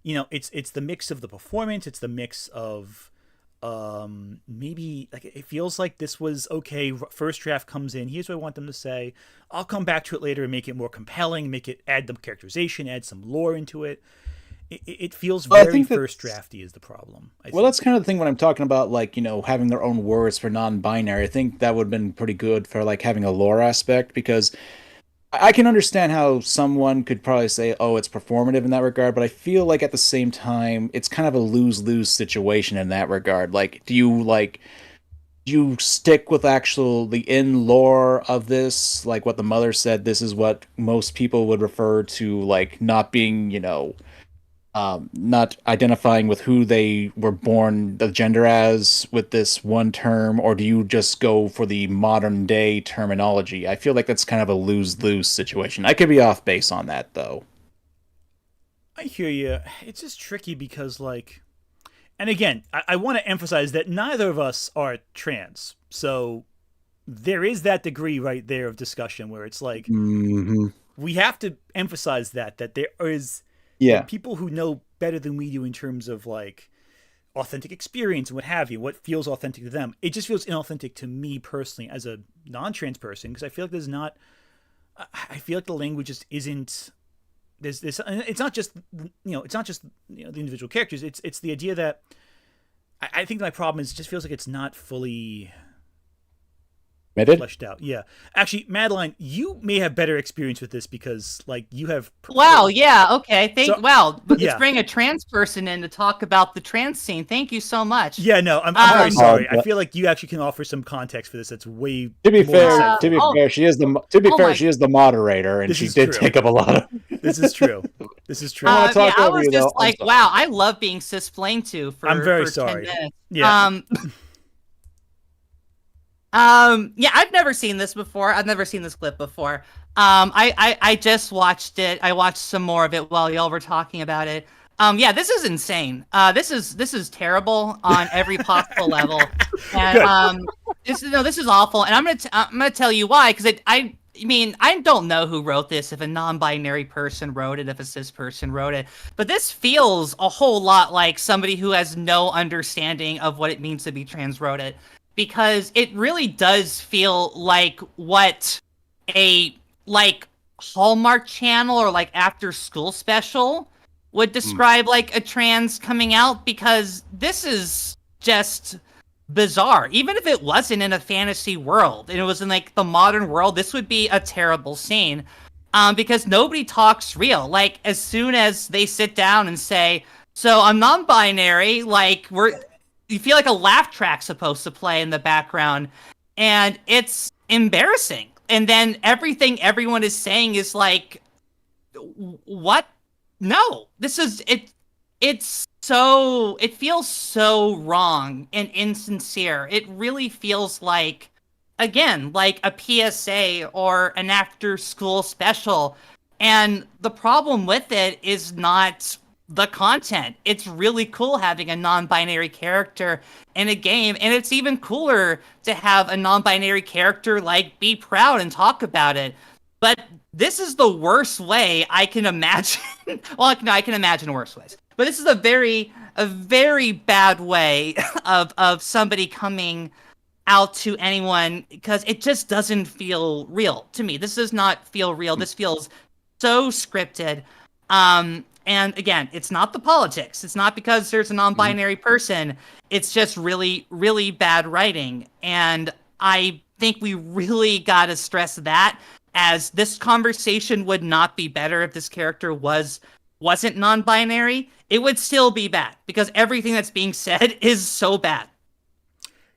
it's the mix of the performance. It's the mix of maybe, like, it feels like this was okay. First draft comes in. Here's what I want them to say. I'll come back to it later and make it more compelling. Add the characterization. Add some lore into it. It feels very first drafty is the problem. Well, that's kind of the thing when I'm talking about, like, having their own words for non-binary. I think that would have been pretty good for, like, having a lore aspect, because I can understand how someone could probably say, oh, it's performative in that regard, but I feel like at the same time, it's kind of a lose-lose situation in that regard. Like, do you stick with the in lore of this? Like what the mother said, this is what most people would refer to, like, not being, not identifying with who they were born, the gender as, with this one term, or do you just go for the modern day terminology? I feel like that's kind of a lose-lose situation. I could be off base on that, though. I hear you. It's just tricky because, like, and again, I want to emphasize that neither of us are trans, so there is that degree right there of discussion where it's like, we have to emphasize that there is people who know better than we do in terms of, like, authentic experience and what have you, what feels authentic to them. It just feels inauthentic to me personally as a non-trans person, because I feel like I feel like the language just isn't. There's this. It's not just the individual characters. It's the idea that I think my problem is it just feels like it's not fully fleshed out. Yeah. Actually, Madeline, you may have better experience with this because, like, you have. Wow. Yeah. Okay. Let's bring a trans person in to talk about the trans scene. Thank you so much. Yeah. No, I'm very sorry. I feel like you actually can offer some context for this. That's way. To be fair, she is the moderator, and she did take up a lot of. This is true. This is true. I was just like, wow, I love being cisplained to for. I'm very sorry. 10 minutes. Yeah. Yeah, I've never seen this before. I've never seen this clip before. I just watched it. I watched some more of it while y'all were talking about it. Yeah, this is insane. This is terrible on every possible level. And this is awful. And I'm gonna tell you why, because I mean, I don't know who wrote this, if a non-binary person wrote it, if a cis person wrote it, but this feels a whole lot like somebody who has no understanding of what it means to be trans wrote it. Because it really does feel like what a, like, Hallmark Channel or, like, after school special would describe like a trans coming out, because this is just bizarre. Even if it wasn't in a fantasy world and it was in, like, the modern world, this would be a terrible scene. Because nobody talks real. Like, as soon as they sit down and say, so I'm non-binary, like, you feel like a laugh track's supposed to play in the background, and it's embarrassing. And then everything everyone is saying is like, what? No, this is it. It feels so wrong and insincere. It really feels like, again, like a PSA or an after school special. And the problem with it is not the content. It's really cool having a non-binary character in a game, and it's even cooler to have a non-binary character, like, be proud and talk about it. But this is the worst way I can imagine. Well, no, I can imagine worse ways. But this is a very bad way of somebody coming out to anyone, because it just doesn't feel real to me. This does not feel real. This feels so scripted. And again, it's not the politics. It's not because there's a non-binary person. It's just really, really bad writing. And I think we really got to stress that, as this conversation would not be better if this character wasn't non-binary. It would still be bad because everything that's being said is so bad.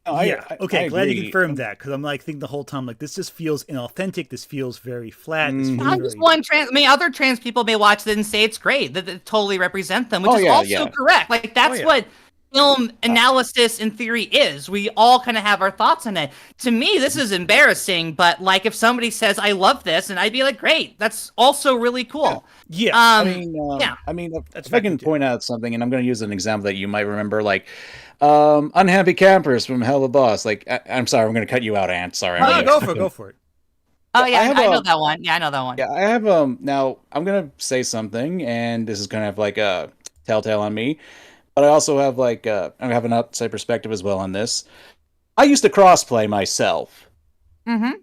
Okay, glad you confirmed that, because I'm like thinking the whole time, like, this just feels inauthentic. This feels very flat. This feels I'm just one trans. I mean, other trans people may watch this and say it's great, that it totally represent them, which is also correct. Like, that's what film analysis in theory is. We all kind of have our thoughts on it. To me, this is embarrassing, but like, if somebody says I love this, and I'd be like, great, that's also really cool. I mean, if I can point out something, and I'm going to use an example that you might remember, like unhappy campers from Hell of a Boss. Like, I'm sorry, I'm going to cut you out, Ant. Sorry. No, go for it. Oh yeah, I know that one. Yeah, I know that one. Yeah, I have now I'm going to say something, and this is kind of like a telltale on me, but I also have like I have an outside perspective as well on this. I used to crossplay myself. Mm-hmm.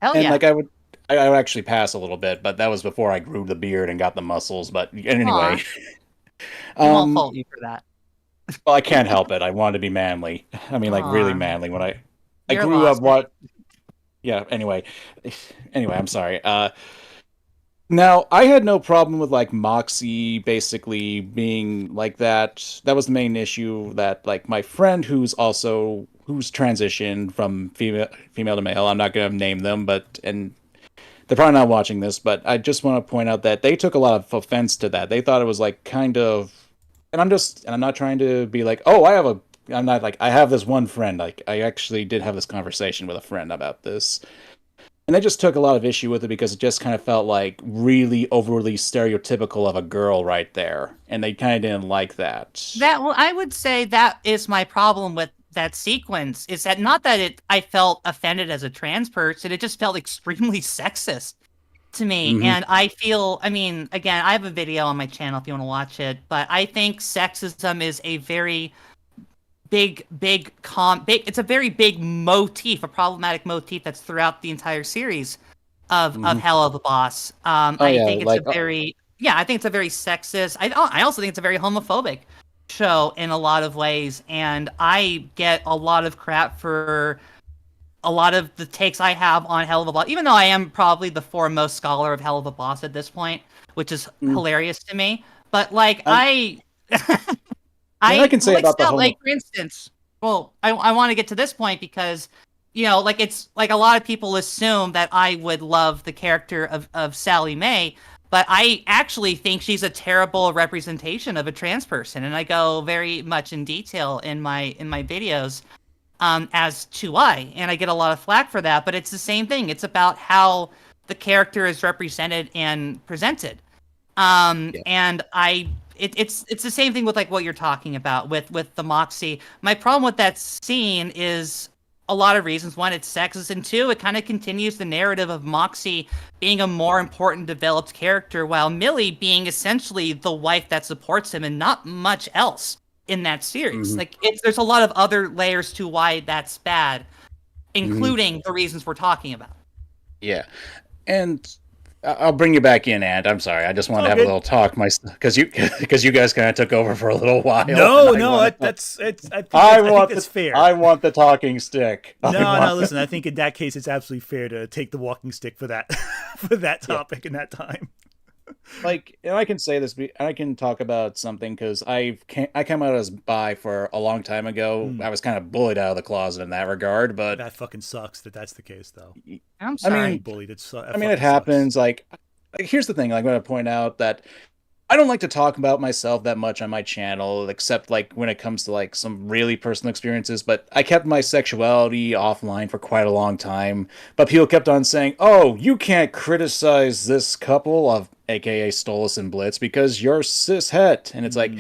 Hell and yeah. like I would actually pass a little bit, but that was before I grew the beard and got the muscles. But anyway, I won't fault you for that. Well, I can't help it. I wanted to be manly. I mean, like really manly. When I You're grew lost, up, yeah. Anyway, I'm sorry. Now I had no problem with like Moxie basically being like that. That was the main issue. That like my friend who's transitioned from female to male. I'm not going to name them, and they're probably not watching this, but I just want to point out that they took a lot of offense to that. They thought it was like kind of, and I'm not trying to be like, oh, I'm not like, I have this one friend. Like, I actually did have this conversation with a friend about this. And they just took a lot of issue with it because it just kind of felt like really overly stereotypical of a girl right there. And they kind of didn't like that. I would say that is my problem with that sequence, is that not that I felt offended as a trans person, it just felt extremely sexist to me. Mm-hmm. And I feel, I mean, again, I have a video on my channel if you want to watch it, but I think sexism is a very it's a very big motif, a problematic motif that's throughout the entire series of Hell of a Boss. I think it's I think it's a very sexist. I also think it's a very homophobic show in a lot of ways, and I get a lot of crap for a lot of the takes I have on Hell of a Boss, even though I am probably the foremost scholar of Hell of a Boss at this point, which is hilarious to me. But like I can say about the like, for instance, well, I want to get to this point because, you know, like, it's like a lot of people assume that I would love the character of Sally Mae, but I actually think she's a terrible representation of a trans person, and I go very much in detail in my videos as to why, and I get a lot of flack for that. But it's the same thing. It's about how the character is represented and presented, and it's the same thing with like what you're talking about with the Moxie. My problem with that scene is a lot of reasons. One, it's sexist, and two, it kind of continues the narrative of Moxie being a more important developed character, while Millie being essentially the wife that supports him and not much else in that series. Like, there's a lot of other layers to why that's bad, including the reasons we're talking about. Yeah, and I'll bring you back in, Ant. I'm sorry. I just wanted to have a little talk, because you guys kind of took over for a little while. That's fair. I want the talking stick. No. Listen, I think in that case, it's absolutely fair to take the walking stick for that topic in that time. Like, and I can say this, I can talk about something because I came out as bi for a long time ago. I was kind of bullied out of the closet in that regard, but that fucking sucks that that's the case, though. I'm sorry. I mean, bullied. It happens. Like, here's the thing. Like, I'm going to point out that I don't like to talk about myself that much on my channel, except like when it comes to like some really personal experiences. But I kept my sexuality offline for quite a long time. But people kept on saying, "Oh, you can't criticize this couple of AKA Stolas and Blitz because you're cis-het," and it's like,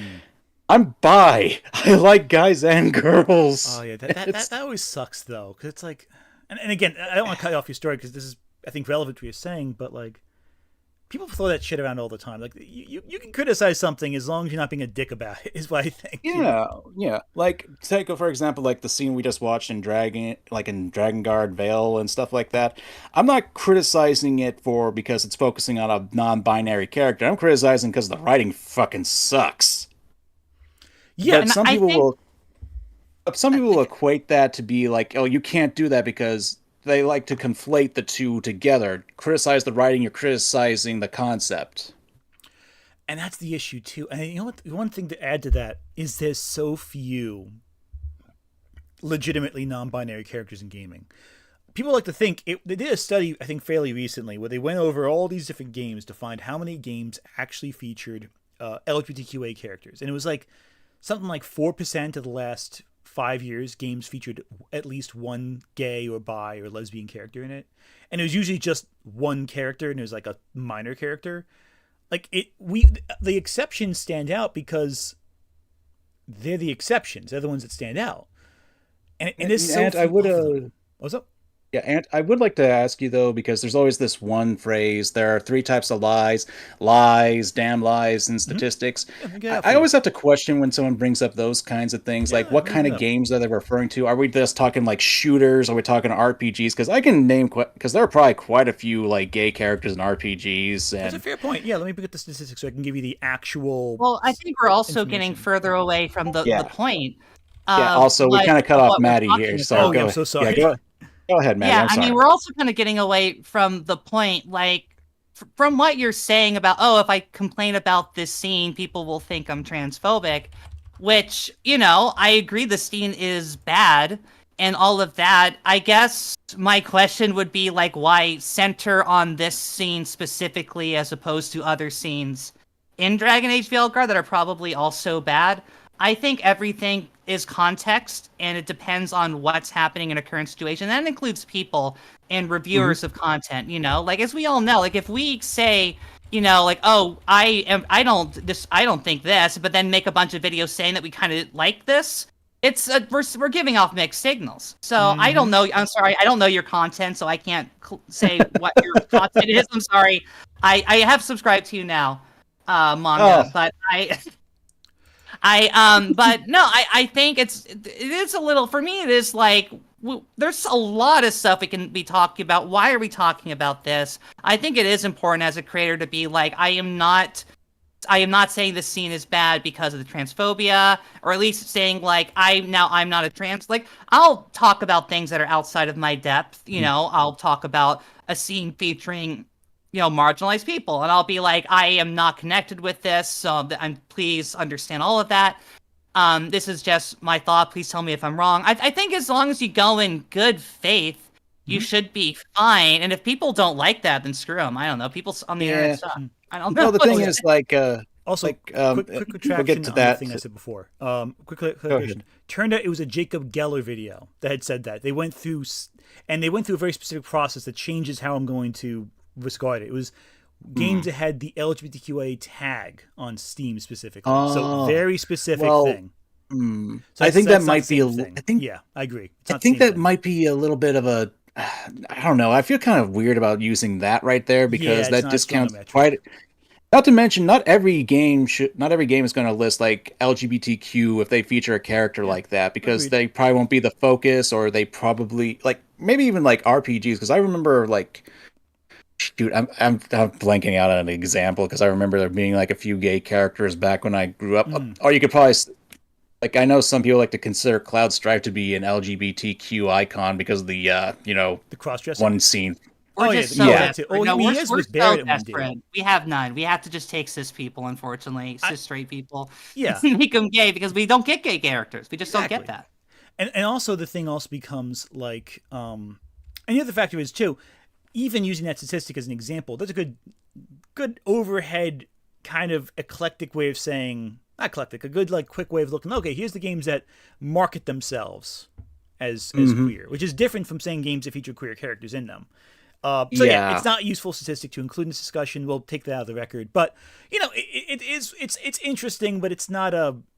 I'm bi. I like guys and girls. Oh yeah, that always sucks though, because it's like, and again, I don't want to cut you off your story because this is, I think, relevant to what you're saying, but like, people throw that shit around all the time. Like, you can criticize something as long as you're not being a dick about it, is what I think. Yeah. Like, take, for example, like the scene we just watched in Dragonguard Veil and stuff like that. I'm not criticizing it because it's focusing on a non-binary character. I'm criticizing because the writing fucking sucks. Yeah, but some people will equate that to be like, oh, you can't do that because they like to conflate the two together. Criticize the writing, you're criticizing the concept. And that's the issue too. And you know what? One thing to add to that is there's so few legitimately non-binary characters in gaming. People like to think they did a study, I think, fairly recently, where they went over all these different games to find how many games actually featured LGBTQA characters, and it was like something like 4% of the last 5 years games featured at least one gay or bi or lesbian character in it, and it was usually just one character, and it was like a minor character. Like the exceptions stand out because they're the exceptions; they're the ones that stand out. And it's so. I would. What's up? Yeah, and I would like to ask you though, because there's always this one phrase. There are 3 types of lies: lies, damn lies, and statistics. I always have to question when someone brings up those kinds of things. Like, what kind of games are they referring to? Are we just talking like shooters? Are we talking RPGs? Because I can name because there are probably quite a few like gay characters in RPGs. And that's a fair point. Yeah, let me get the statistics so I can give you the actual. Well, I think we're also getting further away from the point. Yeah. Also, we kind of cut off Maddie here. So I'm so sorry. Yeah, go ahead, Maddie. Yeah, I mean, we're also kind of getting away from the point, like, from what you're saying about, if I complain about this scene, people will think I'm transphobic, which, I agree the scene is bad and all of that. I guess my question would be, like, why center on this scene specifically as opposed to other scenes in Dragon Age Veilguard that are probably also bad? I think everything is context, and it depends on what's happening in a current situation. That includes people and reviewers of content, Like, as we all know, like, if we say, like, I don't think this, but then make a bunch of videos saying that we kind of like this, we're giving off mixed signals. So I don't know. I'm sorry, I don't know your content, so I can't say what your content is. I'm sorry. I have subscribed to you now, Manga, but I think it is a little, for me, it is like, there's a lot of stuff we can be talking about. Why are we talking about this? I think it is important as a creator to be like, I am not saying this scene is bad because of the transphobia, or at least saying like, I'm not a trans, like, I'll talk about things that are outside of my depth. I'll talk about a scene featuring marginalized people, and I'll be like, I am not connected with this, so please understand all of that. This is just my thought. Please tell me if I'm wrong. I think as long as you go in good faith, you should be fine. And if people don't like that, then screw them. I don't know. People on the internet stuff. I don't know. No, the thing is, like, also, like, quick retraction we'll get to on that. the thing I said before. Quick clarification. Turned out it was a Jacob Geller video that had said that. They went through a very specific process that changes how I'm going to discard it. It was games that had the LGBTQA tag on Steam specifically. So very specific thing. So I think that might be yeah, I agree. I think that might be a little bit of a, I don't know. I feel kind of weird about using that right there because that discounts quite. Not to mention, not every game is going to list like LGBTQ if they feature a character like that, because they probably won't be the focus, or they probably like maybe even like RPGs. Because I remember like, shoot, I'm blanking out on an example because I remember there being like a few gay characters back when I grew up. Or you could probably, like, I know some people like to consider Cloud Strife to be an LGBTQ icon because of the the cross-dressing one scene. We're so desperate. We have none. We have to just take cis people, unfortunately, cis straight people, yeah, make them gay because we don't get gay characters. We just don't get that. And also the thing also becomes like, and the other factor is too, even using that statistic as an example, that's a good overhead kind of eclectic way of saying, not eclectic, a good like quick way of looking. Okay, here's the games that market themselves as queer, which is different from saying games that feature queer characters in them. It's not a useful statistic to include in this discussion. We'll take that out of the record. But it's interesting, but it's not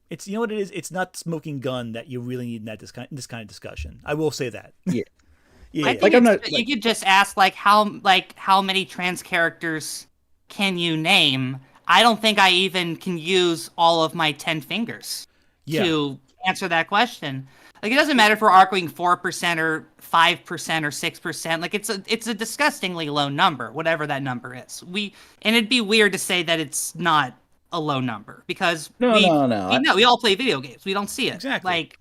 it's what it is. It's not smoking gun that you really need in this kind of discussion. I will say that. Yeah. I think you could just ask how many trans characters can you name? I don't think I even can use all of my 10 fingers to answer that question. Like, it doesn't matter if we're arguing 4% or 5% or 6%. Like, it's a disgustingly low number, whatever that number is. And it'd be weird to say that it's not a low number because we all play video games. We don't see it. Exactly.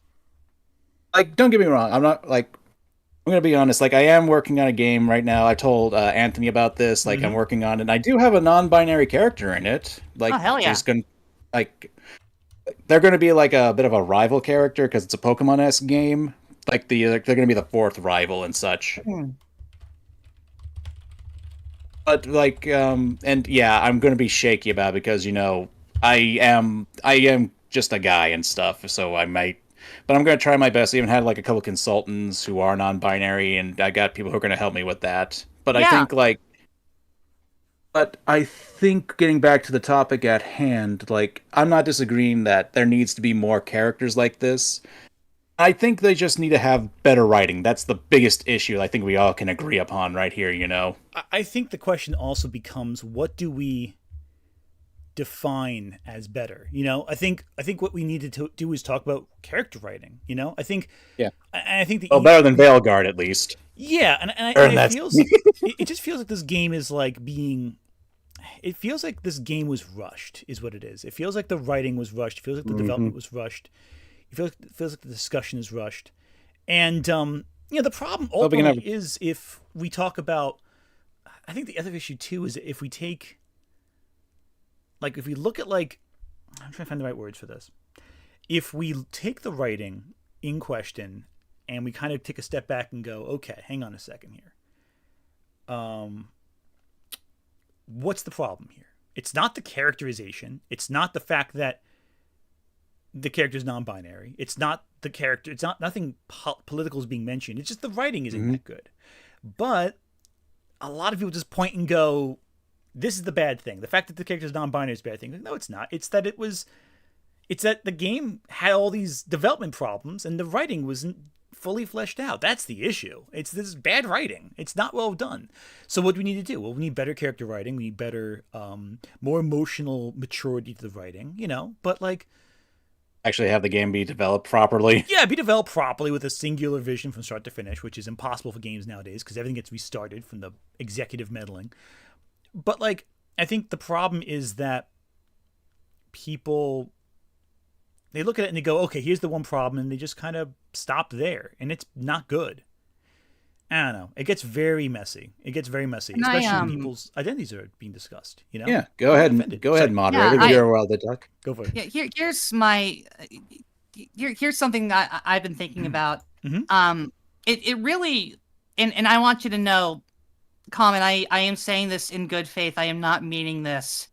Like, don't get me wrong. I'm not like, I'm gonna be honest. Like, I am working on a game right now. I told Anthony about this. Like, I'm working on it. And I do have a non-binary character in it. Like, Oh, hell yeah. there's gonna like they're gonna be like a bit of a rival character because it's a Pokemon-esque game. Like they're gonna be the fourth rival and such. But like, and yeah, I'm gonna be shaky about it because I am just a guy and stuff. So I might. But I'm going to try my best. I even had like a couple consultants who are non-binary, and I got people who are going to help me with that. But I think getting back to the topic at hand, like I'm not disagreeing that there needs to be more characters like this. I think they just need to have better writing. That's the biggest issue I think we all can agree upon right here, I think the question also becomes, what do we define as better? I think what we need to do is talk about character writing. Yeah. I think better than Veilguard at least. Yeah, and it feels it just feels like this game is like being. It feels like this game was rushed, is what it is. It feels like the writing was rushed. It feels like the development was rushed. It feels like the discussion is rushed, and the problem ultimately is if we talk about. I think the other issue too is that if we take. Like, if we look at, like, I'm trying to find the right words for this. If we take the writing in question and we kind of take a step back and go, okay, hang on a second here. What's the problem here? It's not the characterization. It's not the fact that the character is non-binary. It's not the character. It's not nothing political is being mentioned. It's just the writing isn't that good. But a lot of people just point and go, this is the bad thing. The fact that the character is non-binary is a bad thing. Like, no, it's not. It's that the game had all these development problems and the writing wasn't fully fleshed out. That's the issue. It's this bad writing. It's not well done. So what do we need to do? Well, we need better character writing. We need better, more emotional maturity to the writing, but like, actually have the game be developed properly. Yeah, be developed properly with a singular vision from start to finish, which is impossible for games nowadays because everything gets restarted from the executive meddling. But, like, I think the problem is that people, they look at it and they go, okay, here's the one problem, and they just kind of stop there, and it's not good. I don't know. It gets very messy. Especially when people's identities are being discussed, Yeah, go ahead, moderator. Yeah, You're allowed to talk. Go for it. Yeah, here's something that I've been thinking about. It really, and I want you to know, Common, I am saying this in good faith. I am not meaning this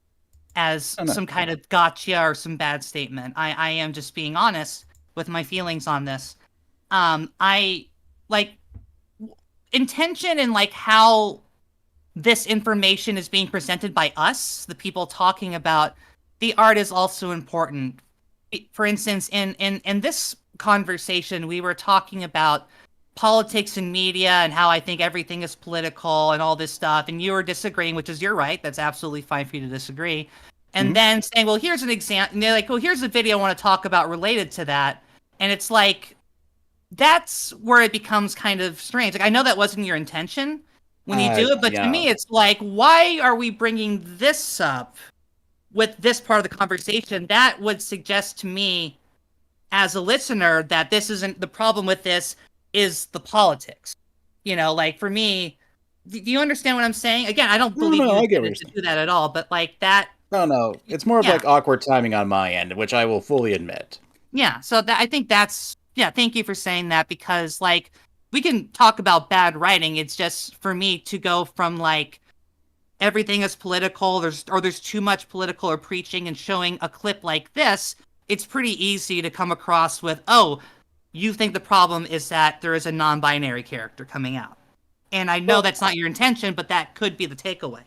as some kind of gotcha or some bad statement. I am just being honest with my feelings on this. I like intention and like how this information is being presented by us, the people talking about the art, is also important. For instance, in this conversation, we were talking about politics and media and how I think everything is political and all this stuff, and you were disagreeing, which is you're right. That's absolutely fine for you to disagree. And then saying, well, here's an example. And they're like, well, here's a video I want to talk about related to that. And it's like, that's where it becomes kind of strange. Like, I know that wasn't your intention when you do it, but to me, it's like, why are we bringing this up with this part of the conversation? That would suggest to me as a listener that this isn't the problem with this is the politics. Like for me, do you understand what I'm saying? Again, I don't believe you intended to do that at all, but like that. No. It's more of like awkward timing on my end, which I will fully admit. Yeah. So I think that's, thank you for saying that, because like we can talk about bad writing. It's just for me to go from like everything is political, there's too much political or preaching, and showing a clip like this, it's pretty easy to come across with, oh, you think the problem is that there is a non-binary character coming out. And I know that's not your intention, but that could be the takeaway.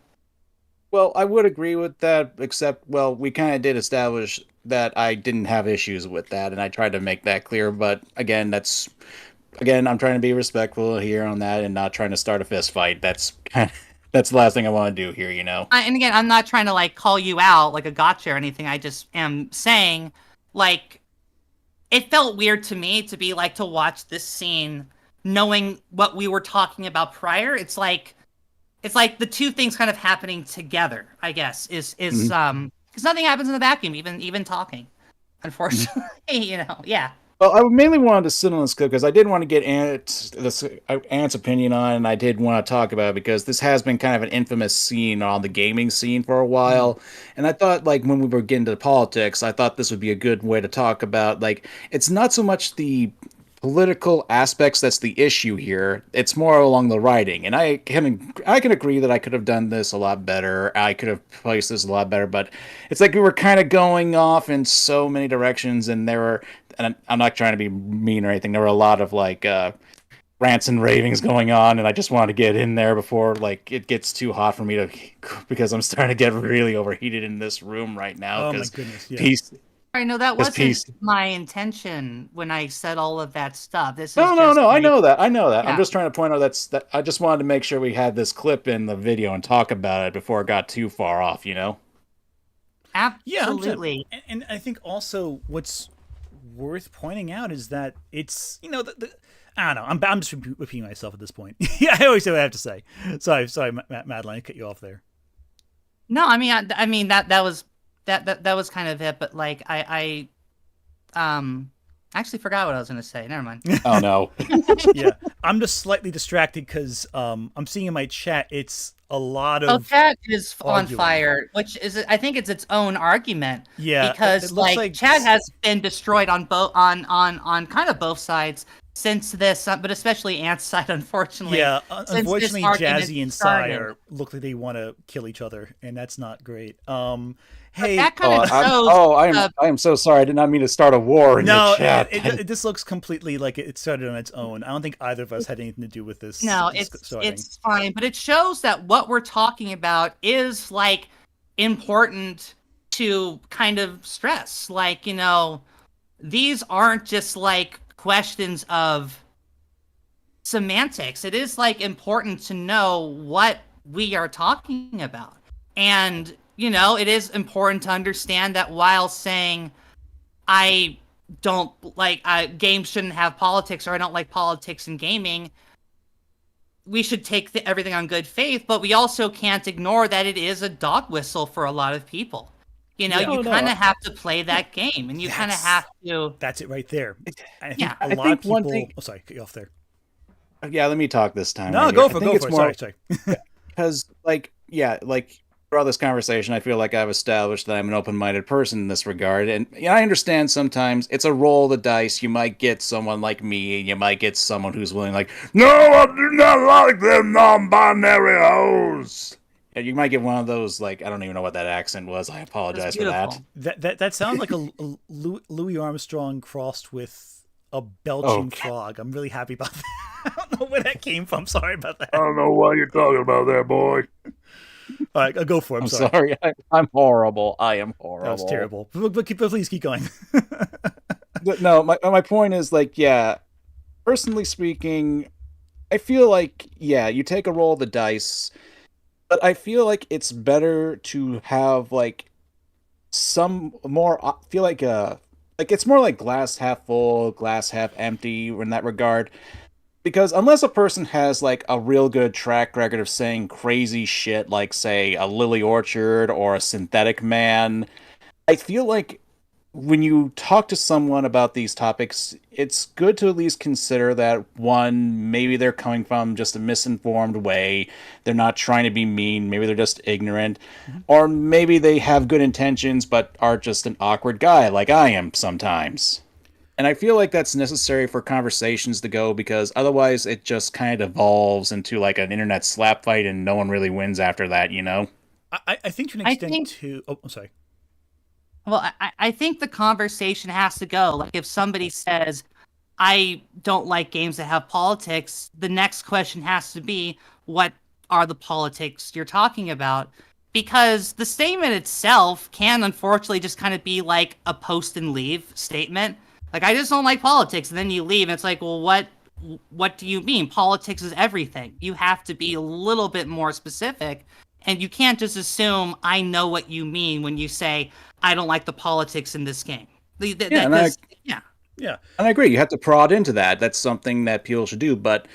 Well, I would agree with that, except, we kind of did establish that I didn't have issues with that, and I tried to make that clear, but again, I'm trying to be respectful here on that and not trying to start a fist fight. That's the last thing I want to do here, And again, I'm not trying to like call you out like a gotcha or anything. I just am saying, like, it felt weird to me to be like, to watch this scene knowing what we were talking about prior. It's like the two things kind of happening together, I guess, is because nothing happens in a vacuum, even talking, unfortunately. Yeah. Well, I mainly wanted to sit on this clip because I did want to get Ant's opinion on it, and I did want to talk about it because this has been kind of an infamous scene on the gaming scene for a while. And I thought, like, when we were getting to politics, I thought this would be a good way to talk about, like, it's not so much the political aspects that's the issue here. It's more along the writing. And I can agree that I could have done this a lot better. I could have placed this a lot better, but it's like we were kind of going off in so many directions, and there were, and I'm not trying to be mean or anything, there were a lot of like rants and ravings going on, and I just wanted to get in there before like it gets too hot for me to, because I'm starting to get really overheated in this room right now. Oh my goodness! Yeah. Peace. I know that wasn't peace. my intention when I said all of that stuff. This is No. I know that. Yeah. I'm just trying to point out that I just wanted to make sure we had this clip in the video and talk about it before it got too far off. You know. Absolutely. Yeah, and I think also what's worth pointing out is that it's, you know, I don't know. I'm just repeating myself at this point. Yeah, I always say what I have to say. Sorry, Madeline, I cut you off there. No, I mean that was kind of it. But like I actually forgot what I was going to say. Never mind. Oh no. Yeah, I'm just slightly distracted because I'm seeing in my chat it's a lot of. Oh, chat is arguing. on fire, which is, I think it's its own argument. Yeah, because it looks like chat has been destroyed on both on kind of both sides since this, but especially Ant's side, unfortunately. Yeah, unfortunately, Jazzy and Sai started. look like they want to kill each other, and that's not great. Hey, that kind of shows. I am so sorry. I did not mean to start a war in your chat. It just looks completely like it started on its own. I don't think either of us had anything to do with this. No, it's fine, but it shows that what we're talking about is like important to kind of stress. Like, you know, these aren't just like questions of semantics. It is like important to know what we are talking about. And, you know, it is important to understand that while saying I don't like games shouldn't have politics, or I don't like politics in gaming, we should take everything on good faith, but we also can't ignore that it is a dog whistle for a lot of people. You know, you kind of have to play that game, and you kind of have to. That's it right there. I think Yeah. a lot of people. Oh, sorry, cut you off there. Yeah, let me talk this time. No, right go here. for it. Sorry. Because, like, throughout this conversation, I feel like I've established that I'm an open-minded person in this regard, and I understand sometimes it's a roll of the dice. You might get someone like me, and you might get someone who's willing, like, no, I do not like them non-binary hoes. And you might get one of those, like, I don't even know what that accent was. I apologize for that. That sounds like a Louis Armstrong crossed with a Belgian frog. I'm really happy about that. I don't know where that came from. Sorry about that. I don't know what you're talking about there, boy. All right, I'll go for it. I'm sorry. I'm horrible. I am horrible. That was terrible. But please keep going. But no, my point is, like, yeah, personally speaking, I feel like, yeah, you take a roll of the dice, but I feel like it's better to have, like, some more, feel like it's more like glass half full, glass half empty in that regard. Because unless a person has, like, a real good track record of saying crazy shit, like, say, a Lily Orchard or a Synthetic Man, I feel like when you talk to someone about these topics, it's good to at least consider that, one, maybe they're coming from just a misinformed way, they're not trying to be mean, maybe they're just ignorant, or maybe they have good intentions but are just an awkward guy like I am sometimes. And I feel like that's necessary for conversations to go, because otherwise it just kind of evolves into like an internet slap fight and no one really wins after that, you know? I think to an extent too... Oh, I'm sorry. Well, I think the conversation has to go. Like, if somebody says, I don't like games that have politics, the next question has to be, what are the politics you're talking about? Because the statement itself can unfortunately just kind of be like a post and leave statement. Like, I just don't like politics, and then you leave, and it's like, well, what do you mean? Politics is everything. You have to be a little bit more specific, and you can't just assume I know what you mean when you say, I don't like the politics in this game. And I agree. You have to prod into that. That's something that people should do. But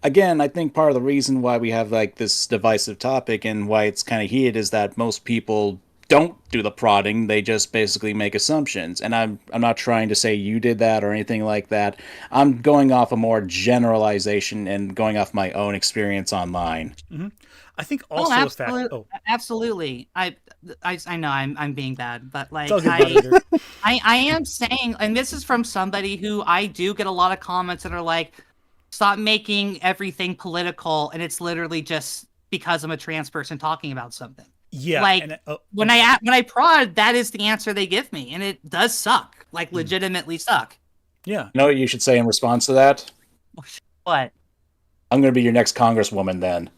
again, I think part of the reason why we have like this divisive topic and why it's kind of heated is that most people don't do the prodding. They just basically make assumptions. And I'm not trying to say you did that or anything like that. I'm going off a more generalization and going off my own experience online. Mm-hmm. I think also absolutely. I know I'm being bad, but like I am saying, and this is from somebody who I do get a lot of comments that are like, stop making everything political, and it's literally just because I'm a trans person talking about something. Yeah, like when I prod, that is the answer they give me, and it does suck, like legitimately suck. Yeah. You know what you should say in response to that? What? I'm going to be your next congresswoman then.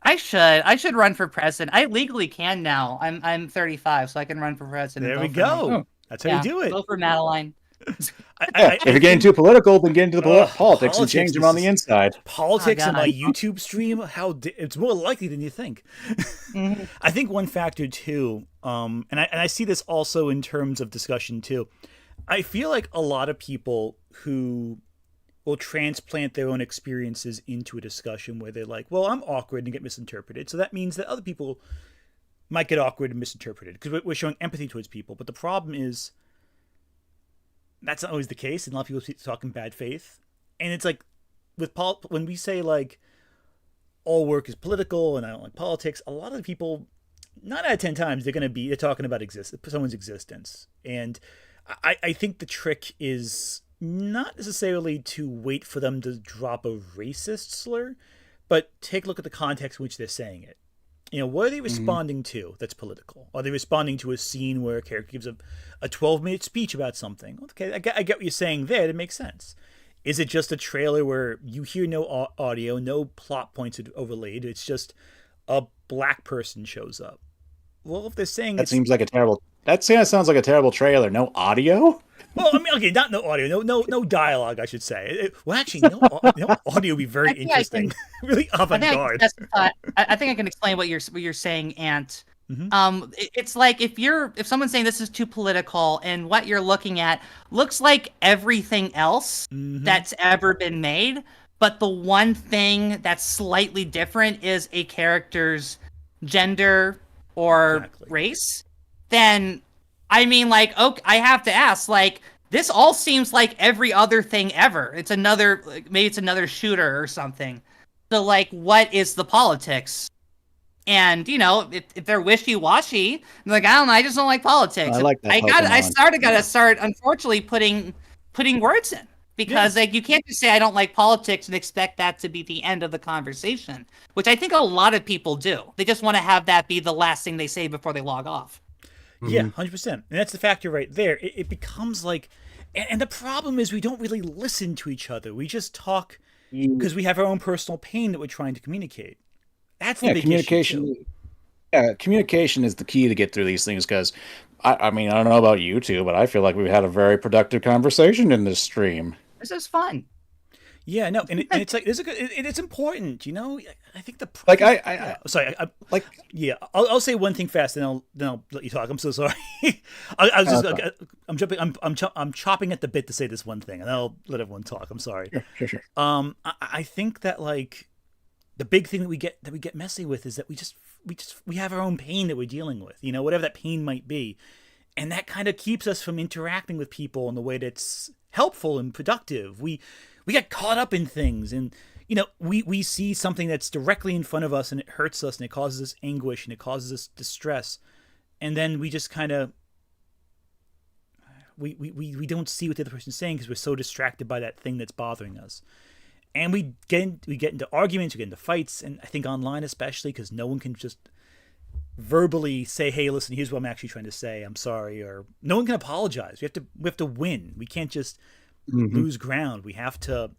I should run for president. I legally can now. I'm 35, so I can run for president. There we go. That's how you do it. Go for Madeline. If you're getting too political, then get into politics and change them on the inside. Politics in my YouTube stream, it's more likely than you think. Mm-hmm. I think one factor too, and I see this also in terms of discussion too. I feel like a lot of people who will transplant their own experiences into a discussion where they're like, well, I'm awkward and get misinterpreted. So that means that other people might get awkward and misinterpreted because we're showing empathy towards people. But the problem is that's not always the case. And a lot of people talk in bad faith. And it's like when we say like all work is political and I don't like politics, a lot of the people, 9 out of 10 times, they're talking about someone's existence. And I think the trick is not necessarily to wait for them to drop a racist slur, but take a look at the context in which they're saying it. What are they responding to that's political? Are they responding to a scene where a character gives a 12-minute speech about something? Okay, I get what you're saying there. That makes sense. Is it just a trailer where you hear no audio, no plot points overlaid? It's just a black person shows up. Well, if they're saying that sounds like a terrible trailer. No audio? Well, I mean, okay, not no audio, no dialogue, I should say. Well, actually, no audio would be very interesting. Really avant-garde. I think I can explain what you're saying, Ant. Mm-hmm. It's like if someone's saying this is too political, and what you're looking at looks like everything else that's ever been made, but the one thing that's slightly different is a character's gender or race, then I mean, like, okay, I have to ask, like, this all seems like every other thing ever. Maybe it's another shooter or something. So, like, what is the politics? And, if they're wishy-washy, like, I don't know, I just don't like politics. I like that. I start, unfortunately, putting words in. Because, like, you can't just say I don't like politics and expect that to be the end of the conversation, which I think a lot of people do. They just want to have that be the last thing they say before they log off. Yeah, 100%. And that's the factor right there. It becomes like, and the problem is we don't really listen to each other. We just talk because we have our own personal pain that we're trying to communicate. That's the big communication. Issue. Yeah, communication is the key to get through these things because, I mean, I don't know about you two, but I feel like we've had a very productive conversation in this stream. This is fun. Yeah, no, and it's like it's important, I think I'll say one thing fast, then I'll let you talk. I'm so sorry. I'm chopping at the bit to say this one thing, and I'll let everyone talk. I'm sorry. Sure. I think that like the big thing that we get messy with is that we have our own pain that we're dealing with, whatever that pain might be, and that kind of keeps us from interacting with people in the way that's helpful and productive. We get caught up in things, and we see something that's directly in front of us, and it hurts us, and it causes us anguish, and it causes us distress, and then we just kind of we don't see what the other person's saying because we're so distracted by that thing that's bothering us, and we get into arguments, we get into fights, and I think online especially because no one can just verbally say, hey, listen, here's what I'm actually trying to say, I'm sorry, or no one can apologize. We have to win. We can't just lose ground. We have to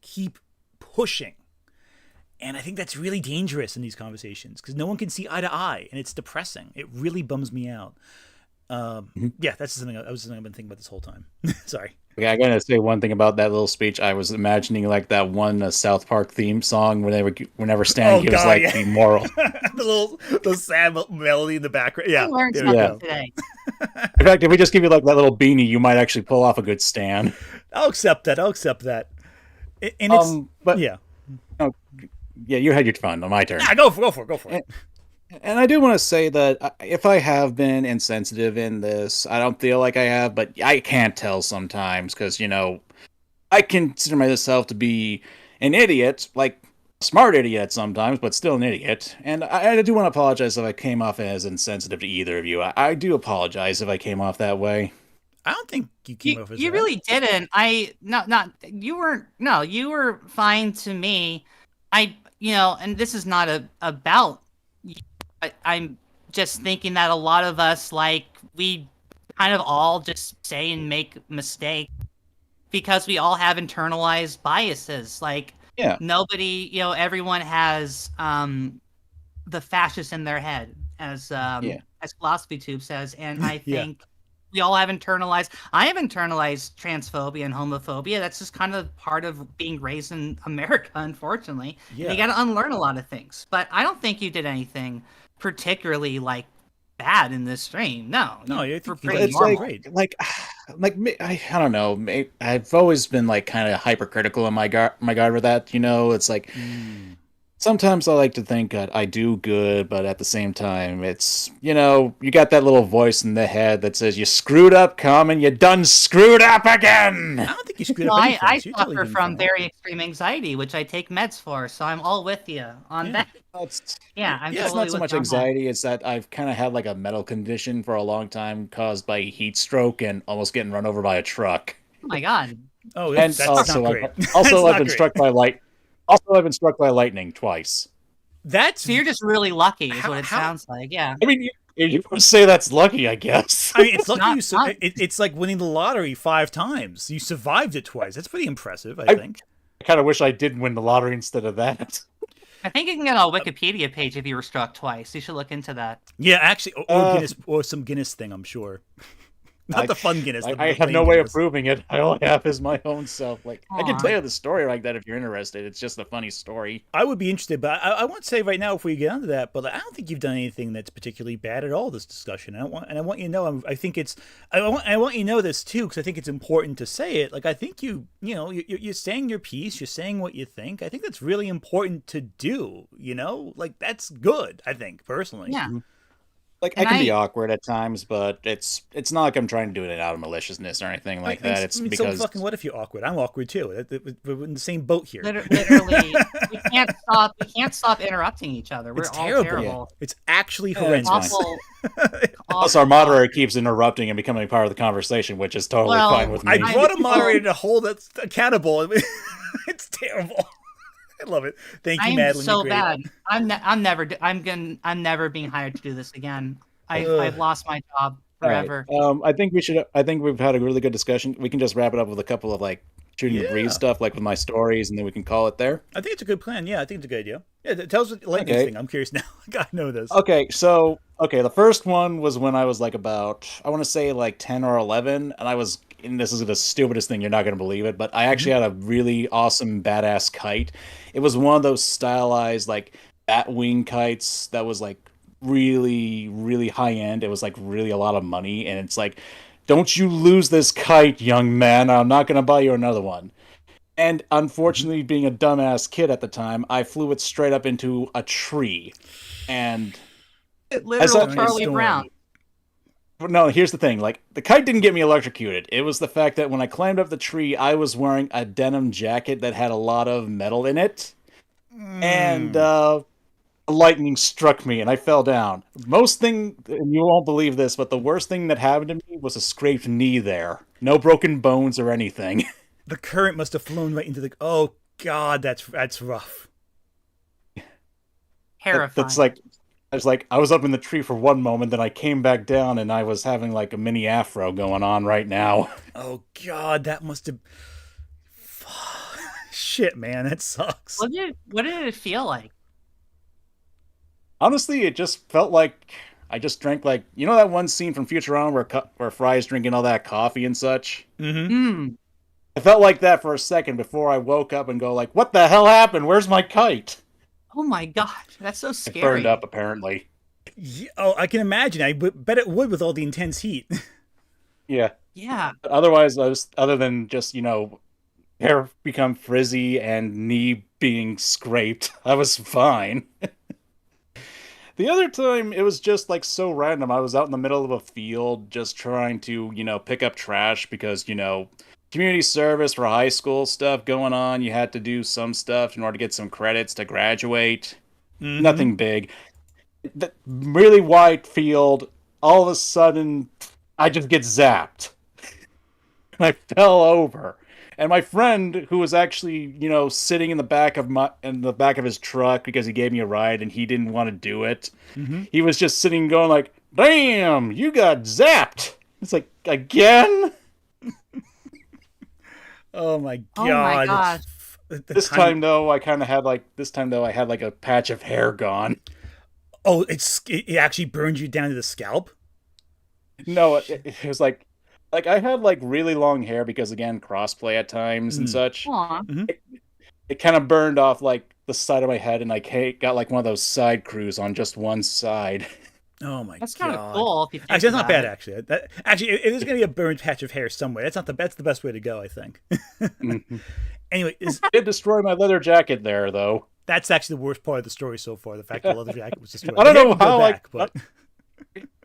keep pushing, and I think that's really dangerous in these conversations because no one can see eye to eye, and it's depressing. It really bums me out. Yeah, that's something I've been thinking about this whole time. Sorry. Okay, I gotta say one thing about that little speech. I was imagining like that one South Park theme song whenever Stan gives the moral, the sad melody in the background. Yeah, today. In fact, if we just give you like that little beanie, you might actually pull off a good Stan. I'll accept that. And you had your fun. My turn. Yeah, go for it. And I do want to say that if I have been insensitive in this, I don't feel like I have, but I can't tell sometimes because, I consider myself to be an idiot, like a smart idiot sometimes, but still an idiot. And I do want to apologize if I came off as insensitive to either of you. I do apologize if I came off that way. I don't think you came off as You that. really didn't. Not you weren't. No, you were fine to me. And this is not about. I'm just thinking that a lot of us, like, we kind of all just say and make mistakes because we all have internalized biases. Like, Yeah. nobody, everyone has the fascist in their head, as Philosophy Tube says, and I Yeah. think we all have internalized. I have internalized transphobia and homophobia. That's just kind of part of being raised in America, unfortunately. Yeah. You got to unlearn a lot of things. But I don't think you did anything particularly like bad in this stream. No, No, you I think were you pretty did It's normal. great. like I don't know. I've always been like kind of hypercritical in my regard with that. It's like sometimes I like to think that I do good, but at the same time, it's you got that little voice in the head that says you screwed up, Common. You done screwed up again. I don't think you screwed Well, up anything. I So you're totally suffer doing from fine. very extreme anxiety, which I take meds for, so I'm all with you on Yeah. that. It's, Yeah, I'm it's totally not so with much you on that. anxiety. It's that I've kind of had like a mental condition for a long time caused by heat stroke and almost getting run over by a truck. Oh my god. Oh, And that's also, not great. I've That's not been great. struck by light. Also, I've been struck by lightning twice. That's. So you're just really lucky, is How- what it how- sounds like. Yeah. I mean, you would say that's lucky, I guess. I mean, it's lucky Not- you. not- It's like winning the lottery 5 times. You survived it twice. That's pretty impressive, I think. I kind of wish I did win the lottery instead of that. I think you can get a Wikipedia page if you were struck twice. You should look into that. Yeah, actually, or Guinness, or some Guinness thing. I'm sure. Not the fun Guinness. I the have plain no way of Guinness. proving it. I only have is my own self. Like I can Aw. tell you the story like that if you're interested. It's just a funny story. I would be interested, but I won't say right now before you get onto that. But I don't think you've done anything that's particularly bad at all. This discussion, I want you to know. I think it's. I want you to know this too, because I think it's important to say it. Like I think you're saying your piece. You're saying what you think. I think that's really important to do. Like that's good. I think personally. Yeah. Like And I can be I- awkward at times, but it's not like I'm trying to do it out of maliciousness or anything like that. It's because so fucking what if you're awkward? I'm awkward too. We're in the same boat here. Literally, we can't stop. We can't stop interrupting each other. We're It's all terrible. terrible. It's actually Yeah, it's horrendous. fine. Awful. plus our moderator keeps interrupting and becoming part of the conversation, which is totally Well, fine with me. I brought a moderator to hold us accountable. It's terrible. I love it. Thank you, I'm Madeline. so You're great. bad. I'm never being hired to do this again. I've lost my job All right. forever. I think we've had a really good discussion. We can just wrap it up with a couple of like shooting the breeze Yeah. stuff, like with my stories, and then we can call it there. I think it's a good plan. Yeah, I think it's a good idea. Yeah, tell us the lightning Okay. thing. I'm curious now. I know this. Okay, the first one was when I was like about, I want to say like 10 or 11, and this is the stupidest thing, you're not going to believe it, but I actually had a really awesome badass kite. It was one of those stylized like bat wing kites that was like really, really high end. It was like really a lot of money, and it's like, don't you lose this kite, young man. I'm not going to buy you another one. And unfortunately, being a dumbass kid at the time, I flew it straight up into a tree. And Literal I- Charlie Storm. Brown. no, here's the thing. Like, the kite didn't get me electrocuted. It was the fact that when I climbed up the tree, I was wearing a denim jacket that had a lot of metal in it. And lightning struck me and I fell down. And you won't believe this, but the worst thing that happened to me was a scraped knee there. No broken bones or anything. The current must have flown right into the. Oh God, that's rough. Terrifying. I was up in the tree for one moment, then I came back down and I was having like a mini afro going on right now. Oh God, that must have. Shit, man, that sucks. What did it feel like? Honestly, it just felt like I just drank like, that one scene from Futurama where Fry's drinking all that coffee and such? Hmm. I felt like that for a second before I woke up and go like, what the hell happened? Where's my kite? Oh my gosh, that's so It scary. burned up, apparently. Yeah, oh, I can imagine. I bet it would with all the intense heat. Yeah. Yeah. Otherwise, other than just, hair become frizzy and knee being scraped, I was fine. The other time, it was just like so random. I was out in the middle of a field just trying to, pick up trash because, community service for high school stuff going on. You had to do some stuff in order to get some credits to graduate. Mm-hmm. Nothing big. The really wide field. All of a sudden, I just get zapped. I fell over. And my friend, who was actually, sitting in the back of his truck because he gave me a ride and he didn't want to do it. Mm-hmm. He was just sitting going like, "Damn, you got zapped." It's like, again? Oh my god! Oh my god! This time though, I had like a patch of hair gone. Oh, it actually burned you down to the scalp? No, it was like I had like really long hair because again crossplay at times and such. Aw. It kind of burned off like the side of my head and like got like one of those side crews on just one side. Oh my That's god! kind of cool. If you think Actually, that's not about bad. it. Actually, it is going to be a burned patch of hair somewhere. That's the best way to go, I think. Anyway, It did destroy my leather jacket there though. that's actually the worst part of the story so far. The fact that the leather jacket was destroyed. I don't know Maybe go how back, but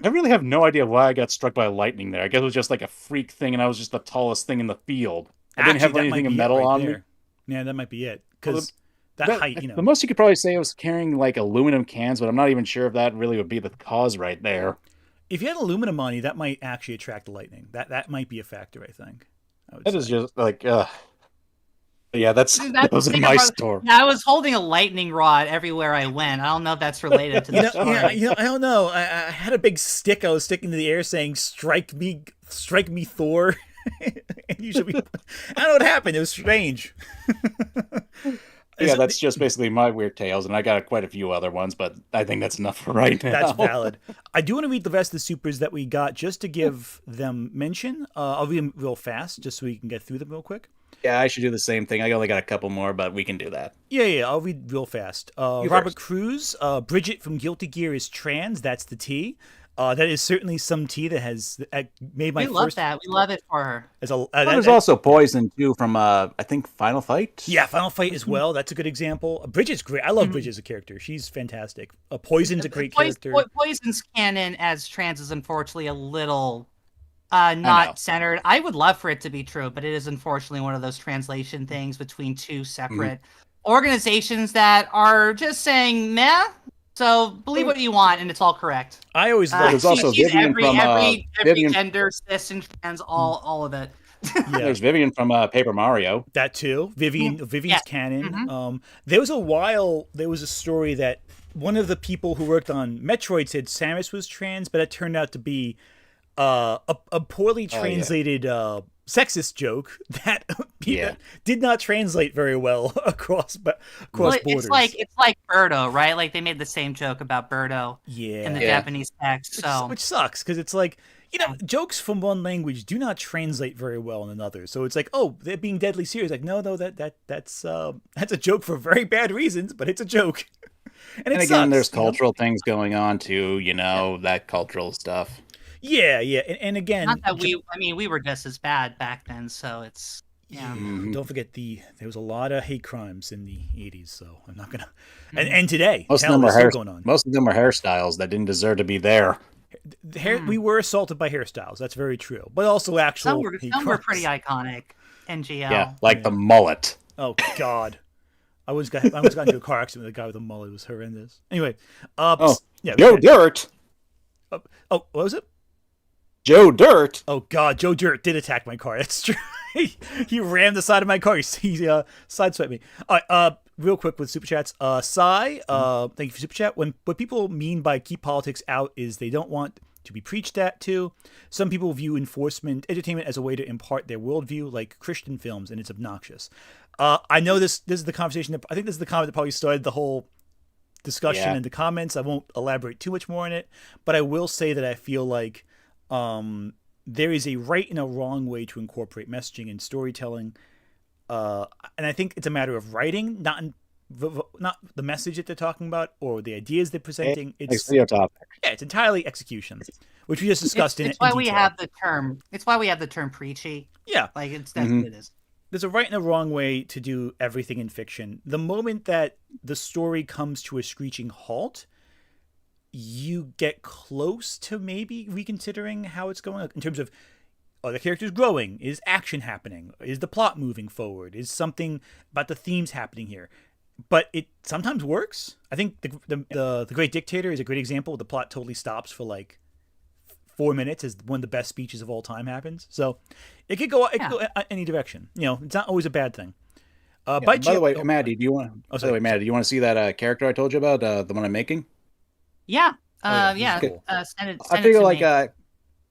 I really have no idea why I got struck by lightning there. I guess it was just like a freak thing, and I was just the tallest thing in the field. I didn't have actually, that might anything of be it metal right on me. there. Yeah, that might be it. Well, Because that height, The most you could probably say I was carrying like aluminum cans, but I'm not even sure if that really would be the cause right there. if you had aluminum on you, that might actually attract the lightning. That might be a factor, I think. That is just like, yeah, that was the thing my about- store. Yeah, I was holding a lightning rod everywhere I went. I don't know if that's related to the story. I don't know. I had a big stick I was sticking to the air saying, strike me, Thor. And usually, I don't know what happened. It was strange. Yeah, that's just basically my weird tales, and I got quite a few other ones, but I think that's enough for right now. That's valid. I do want to read the rest of the supers that we got just to give them mention. I'll read them real fast just so we can get through them real quick. Yeah, I should do the same thing. I only got a couple more, but we can do that. Yeah, I'll read real fast. Robert first. Cruz, Bridget from Guilty Gear is trans. That's the T. That is certainly some tea that has made my We first. love that. We love it for her. As a, There's also Poison, too, from, I think, Final Fight? yeah, Final Fight as well. That's a good example. Bridget's great. I love Bridget as a character. She's fantastic. Poison's a great character. Poison's canon as trans is unfortunately a little know. not centered. I would love for it to be true, but it is unfortunately one of those translation things between two separate organizations that are just saying meh. So believe what you want, and it's all correct. I always love. There's also she's Vivian every, from, every Vivian- gender, cis and trans, all of it. Yeah. There's Vivian from Paper Mario. That too. Vivian's Yeah. canon. There was a story that one of the people who worked on Metroid said Samus was trans, but it turned out to be a poorly translated sexist joke that did not translate very well across borders. It's like Birdo, right? Like they made the same joke about Birdo in the Japanese text. So which sucks because it's like, jokes from one language do not translate very well in another. So it's like, oh, they're being deadly serious. Like, no, that's a joke for very bad reasons, but it's a joke. and again, sucks, there's cultural things going on too, that cultural stuff. Yeah, and again, not that we were just as bad back then. So it's don't forget there was a lot of hate crimes in the 80s. So I'm not gonna and today Most of them are going on. Most of them are hairstyles that didn't deserve to be there. We were assaulted by hairstyles. That's very true, but also actual. Some were pretty iconic. NGL. Yeah, like the mullet. Oh God, I almost got into a car accident with a guy with a mullet. It was horrendous. Anyway, Joe Dirt. What was it? Joe Dirt. Oh God, Joe Dirt did attack my car. That's true. He rammed the side of my car. He sideswiped me. All right, real quick with super chats. Sai, thank you for super chat. What people mean by keep politics out is they don't want to be preached at to. Some people view entertainment as a way to impart their worldview, like Christian films, and it's obnoxious. I know this is the conversation. I think this is the comment that probably started the whole discussion in the comments. I won't elaborate too much more on it, but I will say that I feel like there is a right and a wrong way to incorporate messaging and storytelling, and I think it's a matter of writing, not the message that they're talking about or the ideas they're presenting. It's entirely execution, which we just discussed. It's why we have the term. It's why we have the term preachy. Yeah, like that's what it is. There's a right and a wrong way to do everything in fiction. The moment that the story comes to a screeching halt, you get close to maybe reconsidering how it's going in terms of, are the characters growing? Is action happening? Is the plot moving forward? Is something about the themes happening here? But it sometimes works. I think the Great Dictator is a great example. The plot totally stops for like 4 minutes as one of the best speeches of all time happens. So it could go any direction. You know, it's not always a bad thing. By the way, Maddie, do you want? Oh, sorry, Maddie, do you want to see that character I told you about? The one I'm making? Yeah. yeah. Cool. Send it I feel to like me.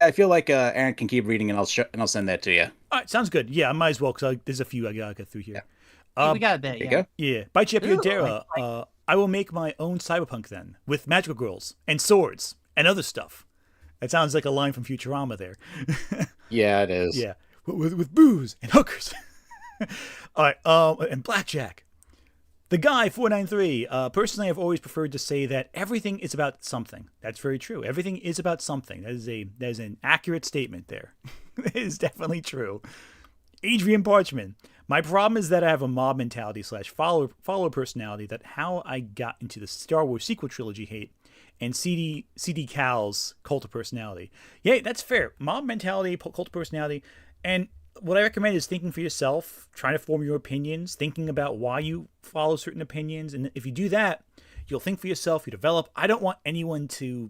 I feel like Aaron can keep reading, and I'll send that to you. All right, sounds good. Yeah, I might as well because there's a few I gotta get through here. We got a bit. There you Yeah. go. Yeah, by Chiappiodera, I will make my own cyberpunk then, with magical girls and swords and other stuff. That sounds like a line from Futurama there. Yeah, it is. Yeah, with booze and hookers. All right, and blackjack. The guy 493. Personally, I've always preferred to say that everything is about something. That's very true. Everything is about something. That is an accurate statement there. It is definitely true. Adrian Parchman. My problem is that I have a mob mentality / follower personality. That how I got into the Star Wars sequel trilogy hate and CD Cal's cult of personality. Yeah, that's fair. Mob mentality, cult of personality, and what I recommend is thinking for yourself, trying to form your opinions, thinking about why you follow certain opinions. And if you do that, you'll think for yourself, you develop. I don't want anyone to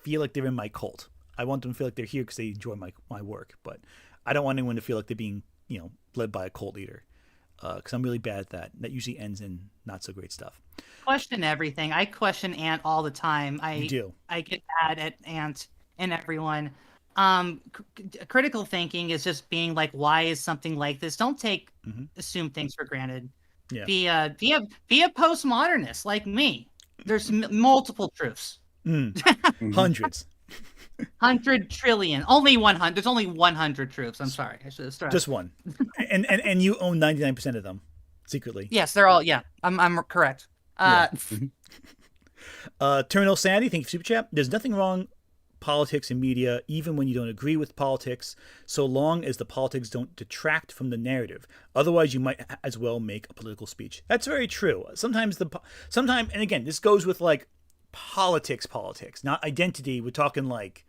feel like they're in my cult. I want them to feel like they're here because they enjoy my work. But I don't want anyone to feel like they're being, led by a cult leader. Because I'm really bad at that. That usually ends in not so great stuff. Question everything. I question Ant all the time. You do. I get mad at Ant and everyone. Critical thinking is just being like, why is something like this? Don't assume things for granted. Yeah. Be a postmodernist like me. There's multiple truths. Hundreds. 100 trillion. Only 100. There's only 100 truths. I'm sorry. I should have started. Just one. and you own 99% of them secretly. Yes, they're all. Yeah, I'm correct. Terminal Sandy, thank you for Super Chat. There's nothing wrong politics and media, even when you don't agree with politics, so long as the politics don't detract from the narrative. Otherwise, you might as well make a political speech. That's very true. Sometimes, and again, this goes with like politics, not identity. We're talking like,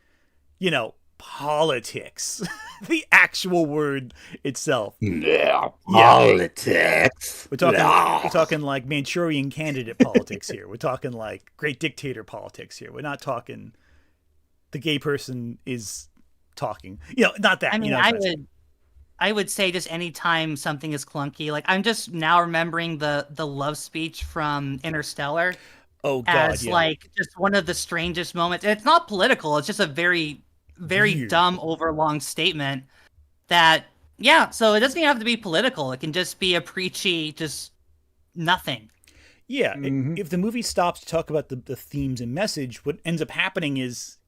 politics, the actual word itself. Yeah, politics. We're talking like Manchurian candidate politics here. We're talking like great dictator politics here. We're not talking the gay person is talking. Not that. I mean, I would say just anytime something is clunky, like I'm just now remembering the love speech from Interstellar. Oh God, as like just one of the strangest moments. And it's not political. It's just a very, very Weird. dumb, overlong statement that, so it doesn't even have to be political. It can just be a preachy, just nothing. Yeah. If the movie stops to talk about the themes and message, what ends up happening is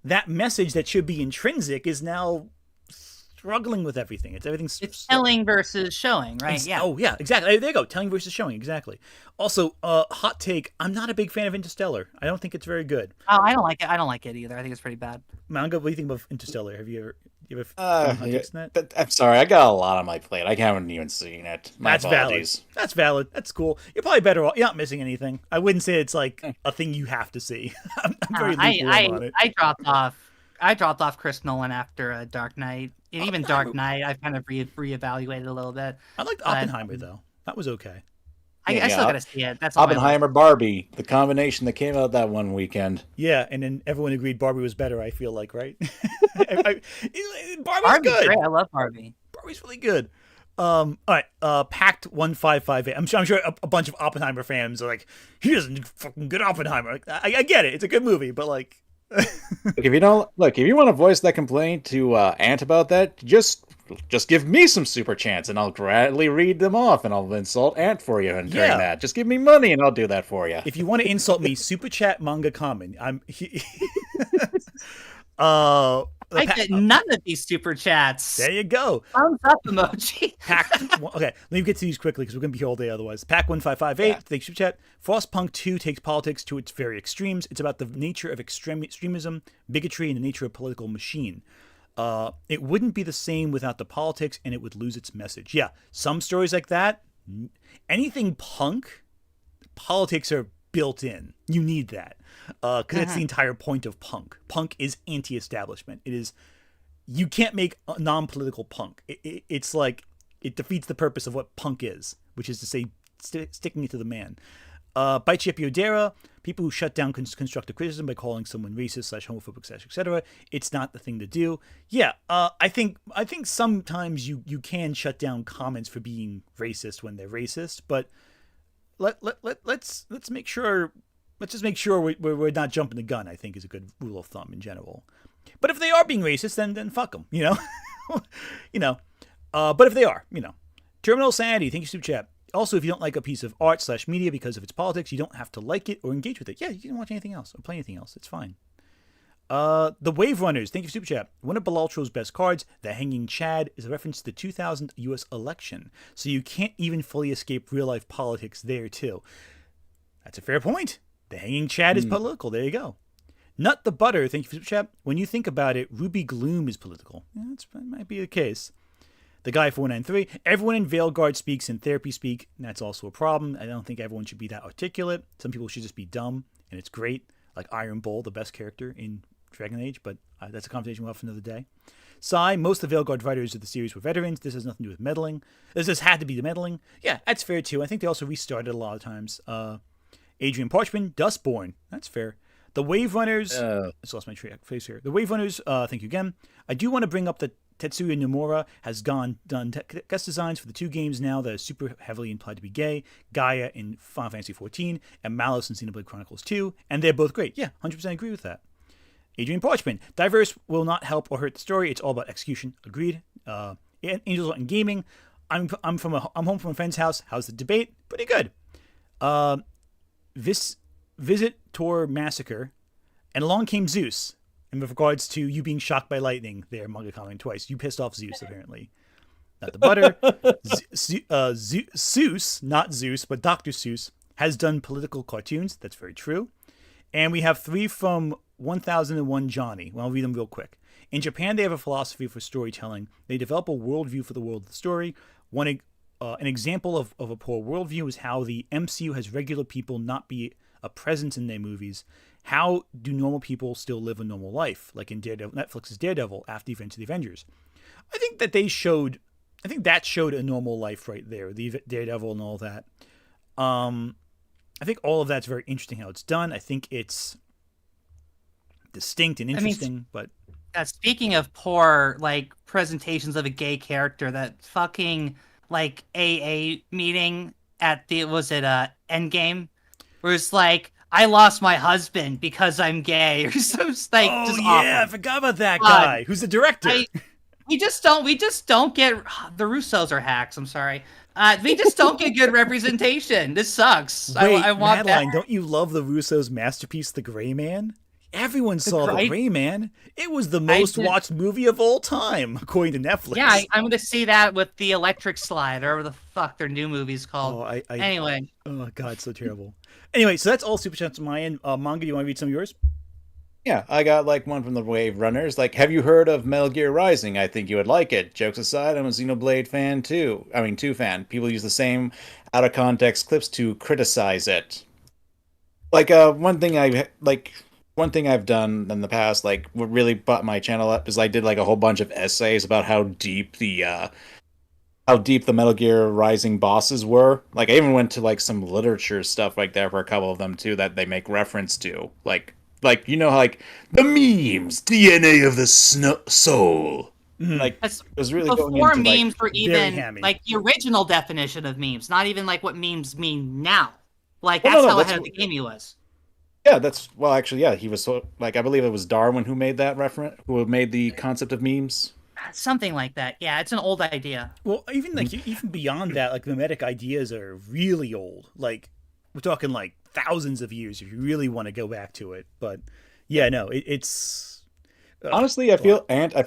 that message that should be intrinsic is now struggling with everything. It's telling versus showing, right? Oh yeah, exactly. There you go. Telling versus showing, exactly. Also, hot take. I'm not a big fan of Interstellar. I don't think it's very good. Oh, I don't like it. I don't like it either. I think it's pretty bad. Manga, what do you think of Interstellar? Have you ever hot takes on that? I'm sorry, I got a lot on my plate. I haven't even seen it. My apologies. That's valid. That's cool. You're probably better off. You're not missing anything. I wouldn't say it's like a thing you have to see. I'm very lukewarm on it. I dropped off Chris Nolan after Dark Knight. And even Dark Knight, I've kind of reevaluated a little bit. I liked Oppenheimer though. That was okay. I still gotta see it. That's Oppenheimer, Barbie, the combination that came out that one weekend. Yeah, and then everyone agreed Barbie was better. I feel like, right? Barbie's good. Great. I love Barbie. Barbie's really good. All right. Pact 1558. I'm sure a bunch of Oppenheimer fans are like, he doesn't do fucking good Oppenheimer. Like, I get it. It's a good movie, but like. If you want to voice that complaint to Ant about that, just give me some super chats and I'll gladly read them off and I'll insult Ant for you and during that. Just give me money and I'll do that for you. If you want to insult me, super chat MangaKamen. I get none of these super chats. There you go. Thumbs up emoji. Okay, let me get to these quickly because we're going to be here all day otherwise. Pack 1558, thanks for chat. Frostpunk 2 takes politics to its very extremes. It's about the nature of extremism, bigotry, and the nature of political machine. It wouldn't be the same without the politics, and it would lose its message. Yeah, some stories like that, anything punk, politics are built in. You need that because that's the entire point of punk. Punk is anti-establishment. It is. You can't make a non-political punk. It's like it defeats the purpose of what punk is, which is to say sticking it to the man. Baichi Epiodera, people who shut down constructive criticism by calling someone racist / homophobic / etc. It's not the thing to do. Yeah, I think sometimes you can shut down comments for being racist when they're racist, but let's make sure. Let's just make sure we're not jumping the gun. I think is a good rule of thumb in general. But if they are being racist, then fuck them. You know, But if they are, Terminal Sanity, thank you, Super Chat. Also, if you don't like a piece of art / media because of its politics, you don't have to like it or engage with it. Yeah, you can watch anything else or play anything else. It's fine. The Wave Runners, thank you, Super Chat. One of Balaltro's best cards, the Hanging Chad, is a reference to the 2000 U.S. election, so you can't even fully escape real-life politics there, too. That's a fair point. The Hanging Chad is political. There you go. Nut the Butter, thank you, Super Chat. When you think about it, Ruby Gloom is political. Yeah, that might be the case. The Guy 493, everyone in Veilguard speaks in therapy speak, and that's also a problem. I don't think everyone should be that articulate. Some people should just be dumb, and it's great. Like Iron Bull, the best character in Dragon Age, but that's a conversation we'll have for another day. Sai, most of the Veilguard writers of the series were veterans. This has nothing to do with meddling. This just had to be the meddling. Yeah, that's fair too. I think they also restarted a lot of times. Adrian Parchman, Dustborn, that's fair. The Wave Runners, I just lost my face here. The Wave Runners, thank you again. I do want to bring up that Tetsuya Nomura has done guest designs for the 2 games now that are super heavily implied to be gay, Gaia in Final Fantasy XIV, and Malice in Xenoblade Chronicles 2, and they're both great. Yeah, 100% agree with that. Adrian Parchman, diverse will not help or hurt the story. It's all about execution. Agreed. Angels in Gaming. I'm home from a friend's house. How's the debate? Pretty good. Visit Tour Massacre, and along came Zeus. In regards to you being shocked by lightning, there, MangaKamen twice. You pissed off Zeus, apparently. Not the butter. Seuss, not Zeus, but Dr. Seuss, has done political cartoons. That's very true. And we have 3 from 1001 Johnny. Well, I'll read them real quick. In Japan, they have a philosophy for storytelling. They develop a worldview for the world of the story. An example of a poor worldview is how the MCU has regular people not be a presence in their movies. How do normal people still live a normal life, like in Netflix's Daredevil after the events of the Avengers? I think that showed a normal life right there, the Daredevil and all that. I think all of that's very interesting how it's done. I think it's distinct and interesting, but speaking of poor presentations of a gay character, that fucking AA meeting at the Endgame, where it's like, I lost my husband because I'm gay, or so just awful. I forgot about that guy who's the director. We just don't get the Russos are hacks. I'm sorry. We just don't get good representation. This sucks. Wait, I want Madeline, don't you love the Russos' masterpiece, The Gray Man? Everyone saw The Gray Man. It was the most watched movie of all time, according to Netflix. Yeah, I'm going to see that with the Electric Slide, or whatever the fuck their new movie's called. Anyway. Oh, God, so terrible. Anyway, so that's all Super Chats on my end. Manga, do you want to read some of yours? Yeah, I got one from the Wave Runners. Have you heard of Metal Gear Rising? I think you would like it. Jokes aside, I'm a Xenoblade fan too. 2 fan. People use the same out of context clips to criticize it. One thing I've done in the past, what really brought my channel up, is I did a whole bunch of essays about how deep the Metal Gear Rising bosses were. I even went to some literature stuff like that for a couple of them too that they make reference to. The memes, DNA of the soul. It was really before going into, memes were even the original definition of memes, not even what memes mean now. That's how ahead of the game he was. Yeah, he was I believe it was Darwin who made that reference, who made the concept of memes. Something like that. Yeah, it's an old idea. Well, even even beyond that, mimetic ideas are really old. We're talking thousands of years if you really want to go back to it. But yeah, no, it's honestly, I feel like I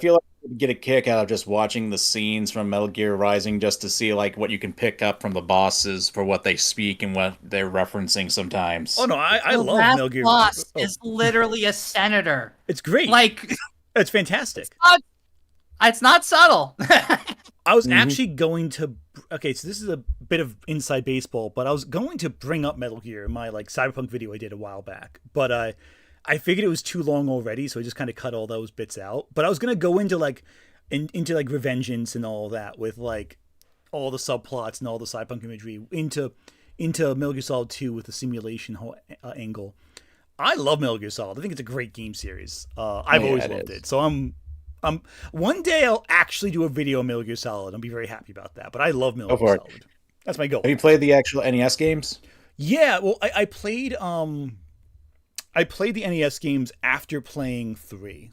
get a kick out of just watching the scenes from Metal Gear Rising just to see what you can pick up from the bosses for what they speak and what they're referencing sometimes. Oh no, I love Metal Gear. Boss is literally a senator. It's great. It's fantastic. It's not subtle. I was actually going to. Okay, so this is a bit of inside baseball, but I was going to bring up Metal Gear in my like Cyberpunk video I did a while back, but I figured it was too long already, so I just kind of cut all those bits out. But I was gonna go into like Revengeance and all that with like all the subplots and all the cyberpunk imagery into Metal Gear Solid 2 with the simulation whole angle. I love Metal Gear Solid. I think it's a great game series. I've always loved it. So I'm one day I'll actually do a video on Metal Gear Solid. I'll be very happy about that. But I love Metal Gear Solid. That's my goal. Have you played the actual NES games? Yeah, well, I played the NES games after playing 3.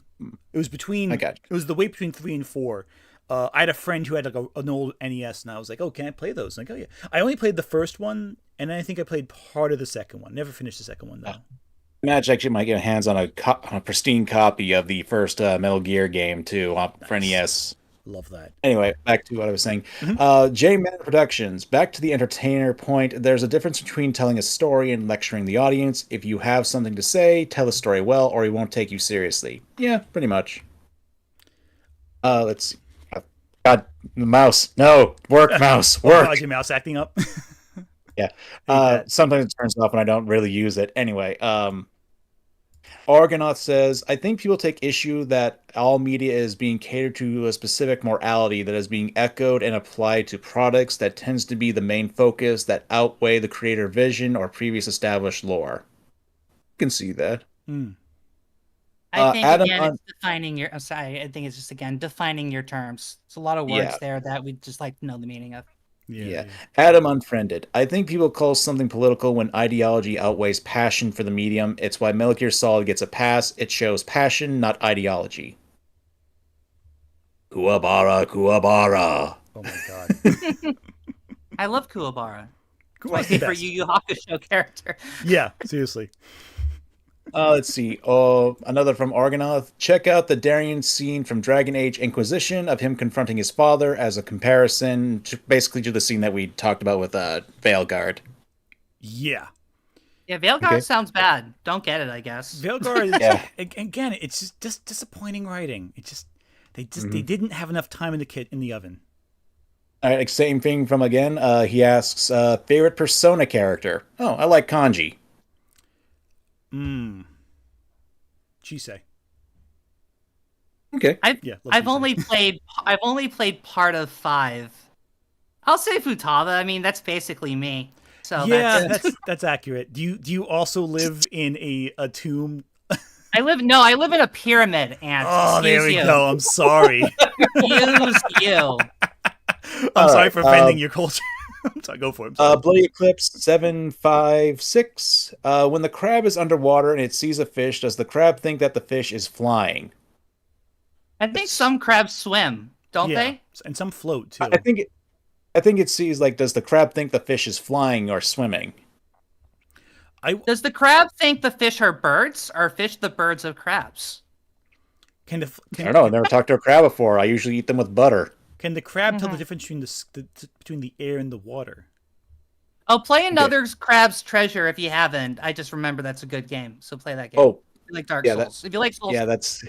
It was between. It was the wait between 3 and 4. I had a friend who had like an old NES, and I was like, "Oh, can I play those?" And like, "Oh yeah." I only played the first one, and I think I played part of the second one. Never finished the second one though. Imagine actually might get hands on a pristine copy of the first Metal Gear game too for NES. Love that. Anyway, back to what I was saying. J-Man Productions. Back to the entertainer point. There's a difference between telling a story and lecturing the audience. If you have something to say, tell the story well, or he won't take you seriously. Yeah, pretty much. Let's see. God, the mouse. No, work, mouse, work. Oh, your mouse acting up. Yeah. Sometimes it turns off and I don't really use it. Anyway, Argonaut says, I think people take issue that all media is being catered to a specific morality that is being echoed and applied to products that tends to be the main focus that outweigh the creator vision or previous established lore. You can see that. I think again, it's defining your. I'm sorry. I think it's just again defining your terms. It's a lot of words there that we just like to know the meaning of. Yeah. Adam Unfriended. I think people call something political when ideology outweighs passion for the medium. It's why Metal Gear Solid gets a pass. It shows passion, not ideology. Kuwabara, Kuwabara. Oh my god. I love Kuwabara. Kuwabara's my favorite Yu Yu Hakusho character. Yeah, seriously. Let's see. Another from Argonaut. Check out the Darien scene from Dragon Age Inquisition of him confronting his father as a comparison basically to the scene that we talked about with Veilguard. Yeah. Yeah, Veilguard sounds bad. Don't get it, I guess. Veilguard, again, it's just disappointing writing. It just they didn't have enough time in the oven. All right, same thing from again. He asks, favorite Persona character? Oh, I like Kanji. Chisei. Okay. I've only played part of 5. I'll say Futaba. I mean, that's basically me. So yeah, that's accurate. Do you also live in a tomb? I live in a pyramid, and oh, there we go. I'm sorry. Excuse you. I'm sorry for offending your culture. I'm sorry, go for it. Bloody Eclipse 756. When the crab is underwater and it sees a fish, does the crab think that the fish is flying? I think some crabs swim, don't they? And some float too. I think it sees like, does the crab think the fish is flying or swimming? Does the crab think the fish are birds, or fish the birds of crabs? I don't know. I've never talked to a crab before. I usually eat them with butter. Can the crab tell the difference between the air and the water? Oh, play another Crab's Treasure if you haven't. I just remember that's a good game, so play that game. Oh, if you like Dark Souls. If you like Souls, that's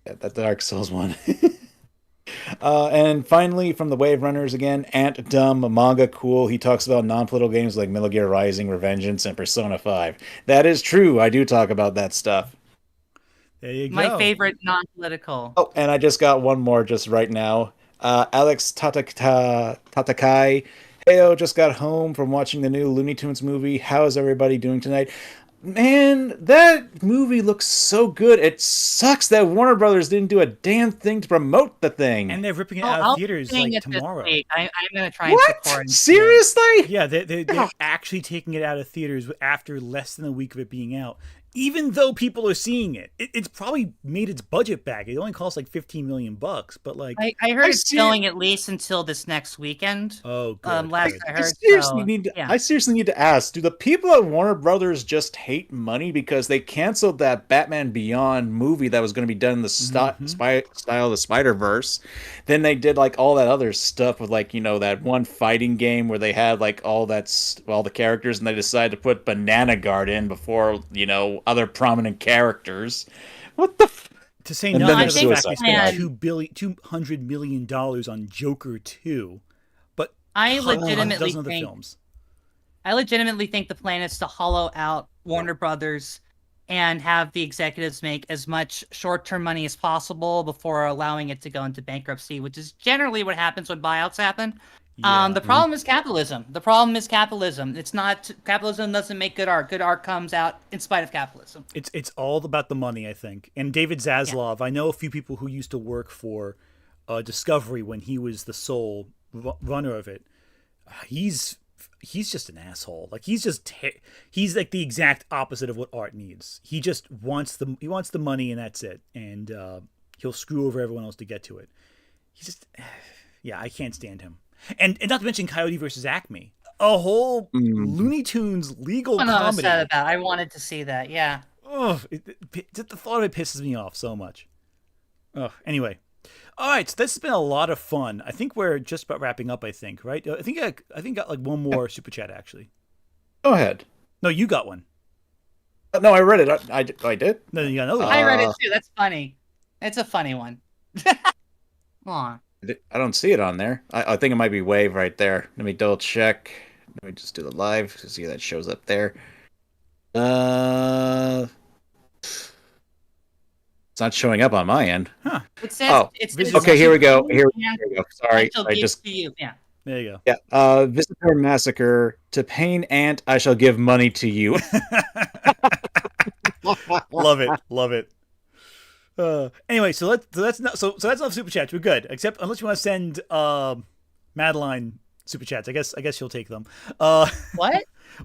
the Dark Souls one. And finally, from the Wave Runners again, Ant Dumb Manga Cool. He talks about non-political games like Metal Gear Rising, Revengeance, and Persona 5. That is true. I do talk about that stuff. There you go. My favorite non-political. Oh, and I just got one more just right now. Alex Tatakai. Heyo, just got home from watching the new Looney Tunes movie. How's everybody doing tonight? Man, that movie looks so good. It sucks that Warner Brothers didn't do a damn thing to promote the thing. And they're ripping it out of theaters like tomorrow. I'm going to try and support it. Seriously? Yeah, they're actually taking it out of theaters after less than a week of it being out. Even though people are seeing it, it's probably made its budget back. It only costs like $15 million, but like I heard it's going at least until this next weekend. Oh, good. Last I heard. I seriously need to ask: do the people at Warner Brothers just hate money because they canceled that Batman Beyond movie that was going to be done in the style of the Spider-Verse? Then they did like all that other stuff with like that one fighting game where they had like all the characters, and they decided to put Banana Guard in before other prominent characters. What the? To say And nothing then of the there's fact they suicide spent $200 million on Joker 2, but I dozen legitimately other think films. the plan is to hollow out Warner Brothers and have the executives make as much short-term money as possible before allowing it to go into bankruptcy, which is generally what happens when buyouts happen. Yeah. The problem is capitalism. It's not capitalism doesn't make good art. Good art comes out in spite of capitalism. It's all about the money, I think. And David Zaslav, I know a few people who used to work for Discovery when he was the sole runner of it. He's just an asshole. Like he's like the exact opposite of what art needs. He just wants the money and that's it. And he'll screw over everyone else to get to it. He's just yeah, I can't stand him. And not to mention Coyote versus Acme, a whole Looney Tunes legal comedy. I wanted to see that. Yeah. Oh, the thought of it pisses me off so much. Oh, anyway. All right, so this has been a lot of fun. I think we're just about wrapping up. I think, right? I think got like one more super chat actually. Go ahead. No, you got one. No, I read it. I did. No, you got another one. I read it too. That's funny. It's a funny one. Aw. I don't see it on there. I think it might be Wave right there. Let me double check. Let me just do the live to see that shows up there. It's not showing up on my end. Huh. It says Okay, here we go. Here we go. Sorry, I just to you. Yeah. There you go. Yeah. Visitor Massacre. To Pain Ant, I shall give money to you. Love it. Love it. Anyway, so that's enough super chats. We're good, except unless you want to send Madeline super chats. I guess she'll take them. What?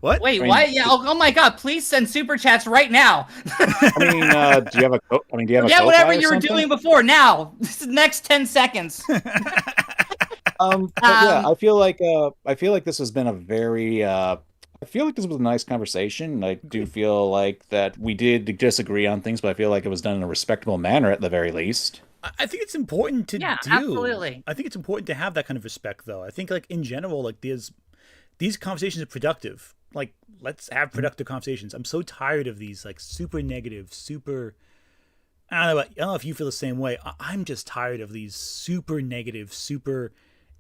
What? Wait, what? Yeah. Oh my God! Please send super chats right now. I mean, do you have a? Do you have a? Yeah, whatever Ko-Fi or you were something? doing before. Now, this is the next 10 seconds. But yeah, I feel like this has been a very. I feel like this was a nice conversation. I do feel like that we did disagree on things, but I feel like it was done in a respectable manner at the very least. I think it's important to do. Absolutely. I think it's important to have that kind of respect, though. I think, like in general, like these conversations are productive. Like, let's have productive conversations. I'm so tired of these like super negative, super. I don't know if you feel the same way. I'm just tired of these super negative, super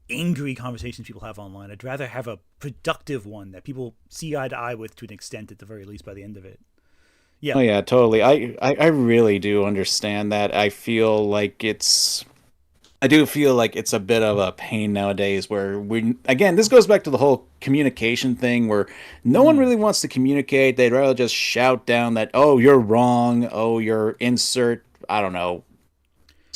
angry conversations people have online. I'd rather have a productive one that people see eye to eye with to an extent, at the very least, by the end of it. Yeah. Oh yeah, totally. I really do understand that. I do feel like it's a bit of a pain nowadays where this goes back to the whole communication thing where no one really wants to communicate. They'd rather just shout down that, oh, you're wrong. Oh, you're insert, I don't know,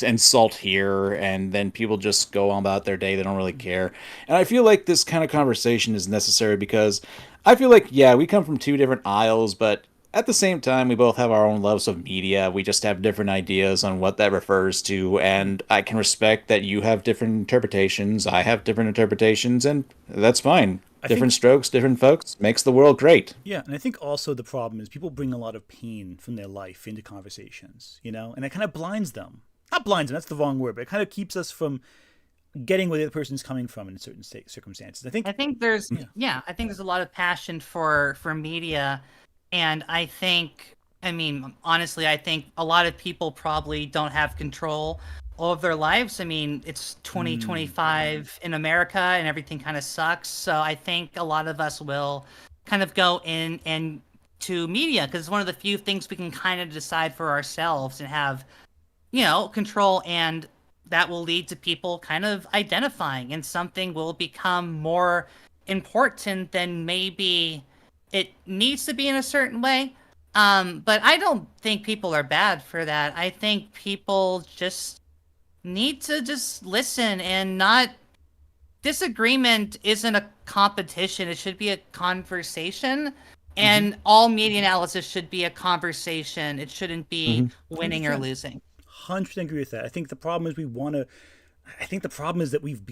insult here, and then people just go on about their day. They don't really care. And I feel like this kind of conversation is necessary because I feel like, yeah, we come from two different aisles, but at the same time, we both have our own loves of media. We just have different ideas on what that refers to, and I can respect that you have different interpretations, I have different interpretations, and that's fine. Different strokes, different folks, makes the world great. Yeah, and I think also the problem is people bring a lot of pain from their life into conversations, and it kind of blinds them. Not blinds them, that's the wrong word, but it kind of keeps us from getting where the other person's coming from in certain circumstances. I think there's I think there's a lot of passion for media, and honestly, I think a lot of people probably don't have control of their lives. I mean, it's 2025 in America and everything kind of sucks. So I think a lot of us will kind of go in and to media because it's one of the few things we can kind of decide for ourselves and have control, and that will lead to people kind of identifying, and something will become more important than maybe it needs to be in a certain way. But I don't think people are bad for that. I think people just need to just listen and not. Disagreement isn't a competition. It should be a conversation. And all media analysis should be a conversation. It shouldn't be winning or losing. 100% agree with that. I think the problem is that we've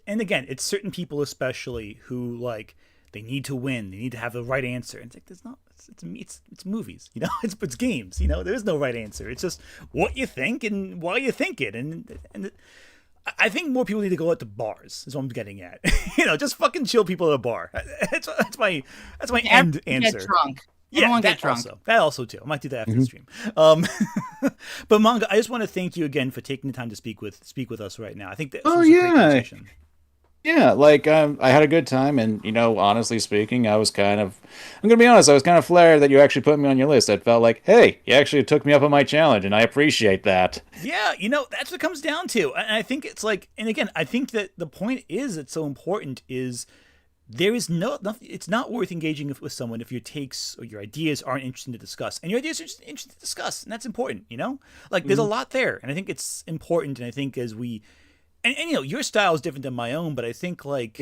and again, it's certain people especially who like they need to win, they need to have the right answer. And it's like there's not. It's movies, it's games, there is no right answer. It's just what you think and why you think it. And I think more people need to go out to bars. Is what I'm getting at. Just fucking chill people at a bar. That's my end answer. Get drunk. Yeah, Everyone that get drunk. also. That also too. I might do that after the stream. But Manga, I just want to thank you again for taking the time to speak with us right now. I think this was a great conversation. Yeah, like I had a good time, and honestly speaking, I'm gonna be honest, I was kind of flattered that you actually put me on your list. I felt like, hey, you actually took me up on my challenge, and I appreciate that. Yeah, that's what it comes down to. And I think it's like, and again, I think that the point is it's so important is there is nothing, it's not worth engaging with someone if your takes or your ideas aren't interesting to discuss, and your ideas are just interesting to discuss, and that's important. Like there's a lot there, and I think it's important, and I think as we. And your style is different than my own, but I think like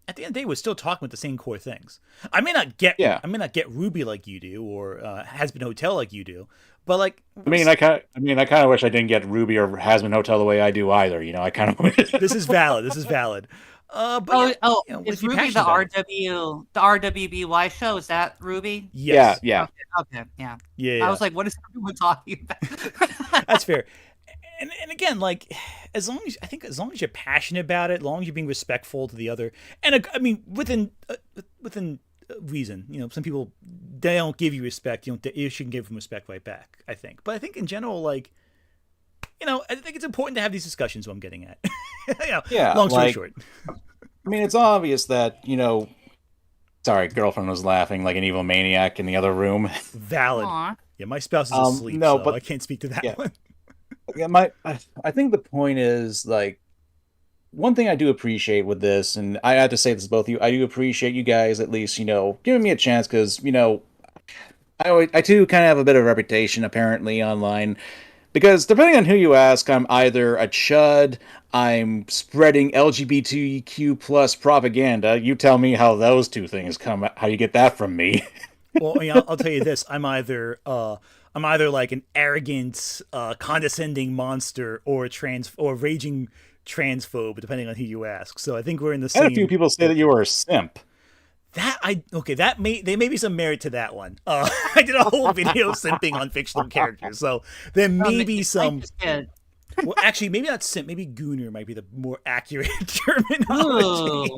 at the end of the day, we're still talking about the same core things. I may not get Ruby like you do, or Has Been Hotel like you do, but like I kind of wish I didn't get Ruby or Has Been Hotel the way I do either. I kind of wish. This is valid. This is valid. But is Ruby the RWBY show? Is that Ruby? Yes. Yeah. Okay. Yeah. I was like, what is everyone talking about? That's fair. And again, like, as long as you're passionate about it, as long as you're being respectful to the other, and I mean, within reason, some people, they don't give you respect. You shouldn't give them respect right back, I think. But I think in general, like, I think it's important to have these discussions. What I'm getting at, long story short. I mean, it's obvious that Sorry, girlfriend was laughing like an evil maniac in the other room. Valid. Aww. Yeah, my spouse is asleep, but I can't speak to that one. Yeah, I think the point is, like, one thing I do appreciate with this, and I have to say this to both of you, I do appreciate you guys at least, giving me a chance, because, I too kind of have a bit of a reputation, apparently, online, because depending on who you ask, I'm either a chud, I'm spreading LGBTQ plus propaganda. You tell me how those two things come, how you get that from me. Well, I'll tell you this, I'm either like an arrogant, condescending monster or a raging transphobe, depending on who you ask. So I think we're in the same. And a few people say that you were a simp. There may be some merit to that one. I did a whole video simping on fictional characters, so there may be some. Well, actually, maybe not simp. Maybe gooner might be the more accurate terminology.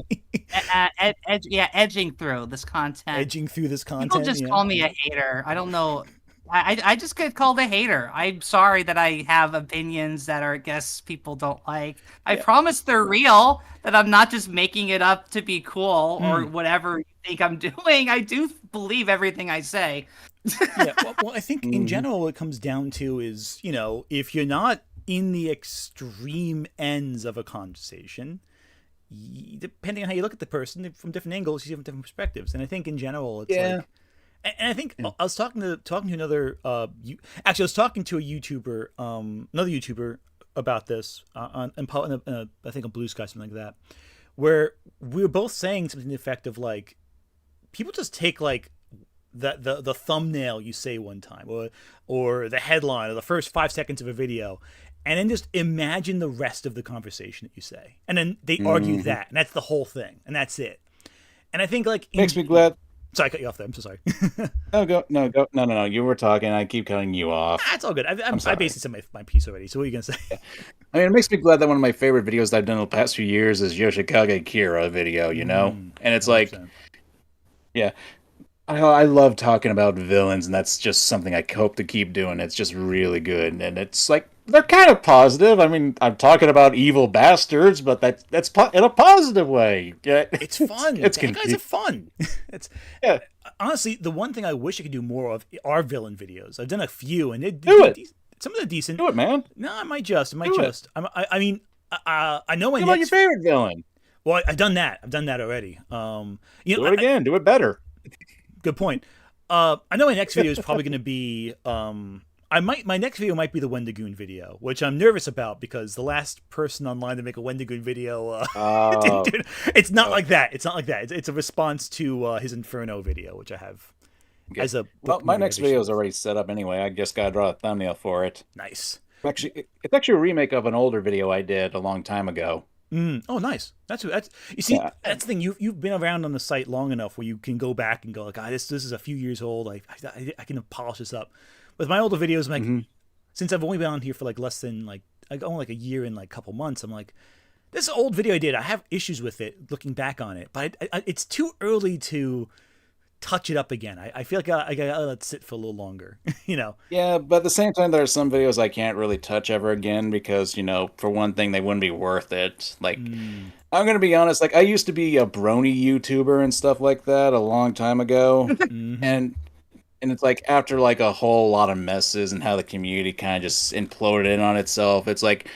Edging through this content. Edging through this content. People just call me a hater. I don't know. I just get called a hater. I'm sorry that I have opinions that I guess people don't like. I promise they're real, that I'm not just making it up to be cool or whatever you think I'm doing. I do believe everything I say. Well, I think in general what it comes down to is, if you're not in the extreme ends of a conversation, depending on how you look at the person from different angles, you have different perspectives. And I think in general, it's like, and I think I was talking to another. I was talking to a YouTuber, another YouTuber about this I think on Blue Sky, something like that, where we were both saying something to the effect of like, people just take like the thumbnail you say one time, or the headline, or the first 5 seconds of a video, and then just imagine the rest of the conversation that you say, and then they argue that, and that's the whole thing, and that's it. And I think like makes me glad. Sorry, I cut you off there. I'm so sorry. No. You were talking. I keep cutting you off. It's all good. I basically said my piece already. So what are you gonna say? I mean, it makes me glad that one of my favorite videos that I've done in the past few years is Yoshikage Kira video. And it's 100%. Like, yeah, I love talking about villains, and that's just something I hope to keep doing. It's just really good, and it's like they're kind of positive. I mean, I'm talking about evil bastards, but that's in a positive way. Yeah, it's fun. It's guys are fun. Honestly, the one thing I wish I could do more of are villain videos. I've done a few, and some of them are decent. Do it, man. No, I might just. I mean, I know my What about your favorite villain? Well, I've done that. I've done that already. Do it again. Do it better. Good point. I know my next video is probably going to be. My next video might be the Wendigoon video, which I'm nervous about because the last person online to make a Wendigoon video, it's not like that. It's not like that. It's a response to his Inferno video, which I have as a. My next video is already set up anyway. I just gotta draw a thumbnail for it. Nice. It's actually a remake of an older video I did a long time ago. Oh, nice. That's you see. Yeah. That's the thing. You've been around on the site long enough where you can go back and go like, this is a few years old. I can polish this up. With my older videos, I'm like, since I've only been on here for like less than only like a year and like a couple months, I'm like, this old video I did, I have issues with it looking back on it, but it's too early to touch it up again. I feel like I gotta let it sit for a little longer. Yeah, but at the same time, there are some videos I can't really touch ever again because, for one thing, they wouldn't be worth it. Like, I'm gonna be honest, like, I used to be a brony YouTuber and stuff like that a long time ago, and it's like, after, like, a whole lot of messes and how the community kind of just imploded in on itself, it's like,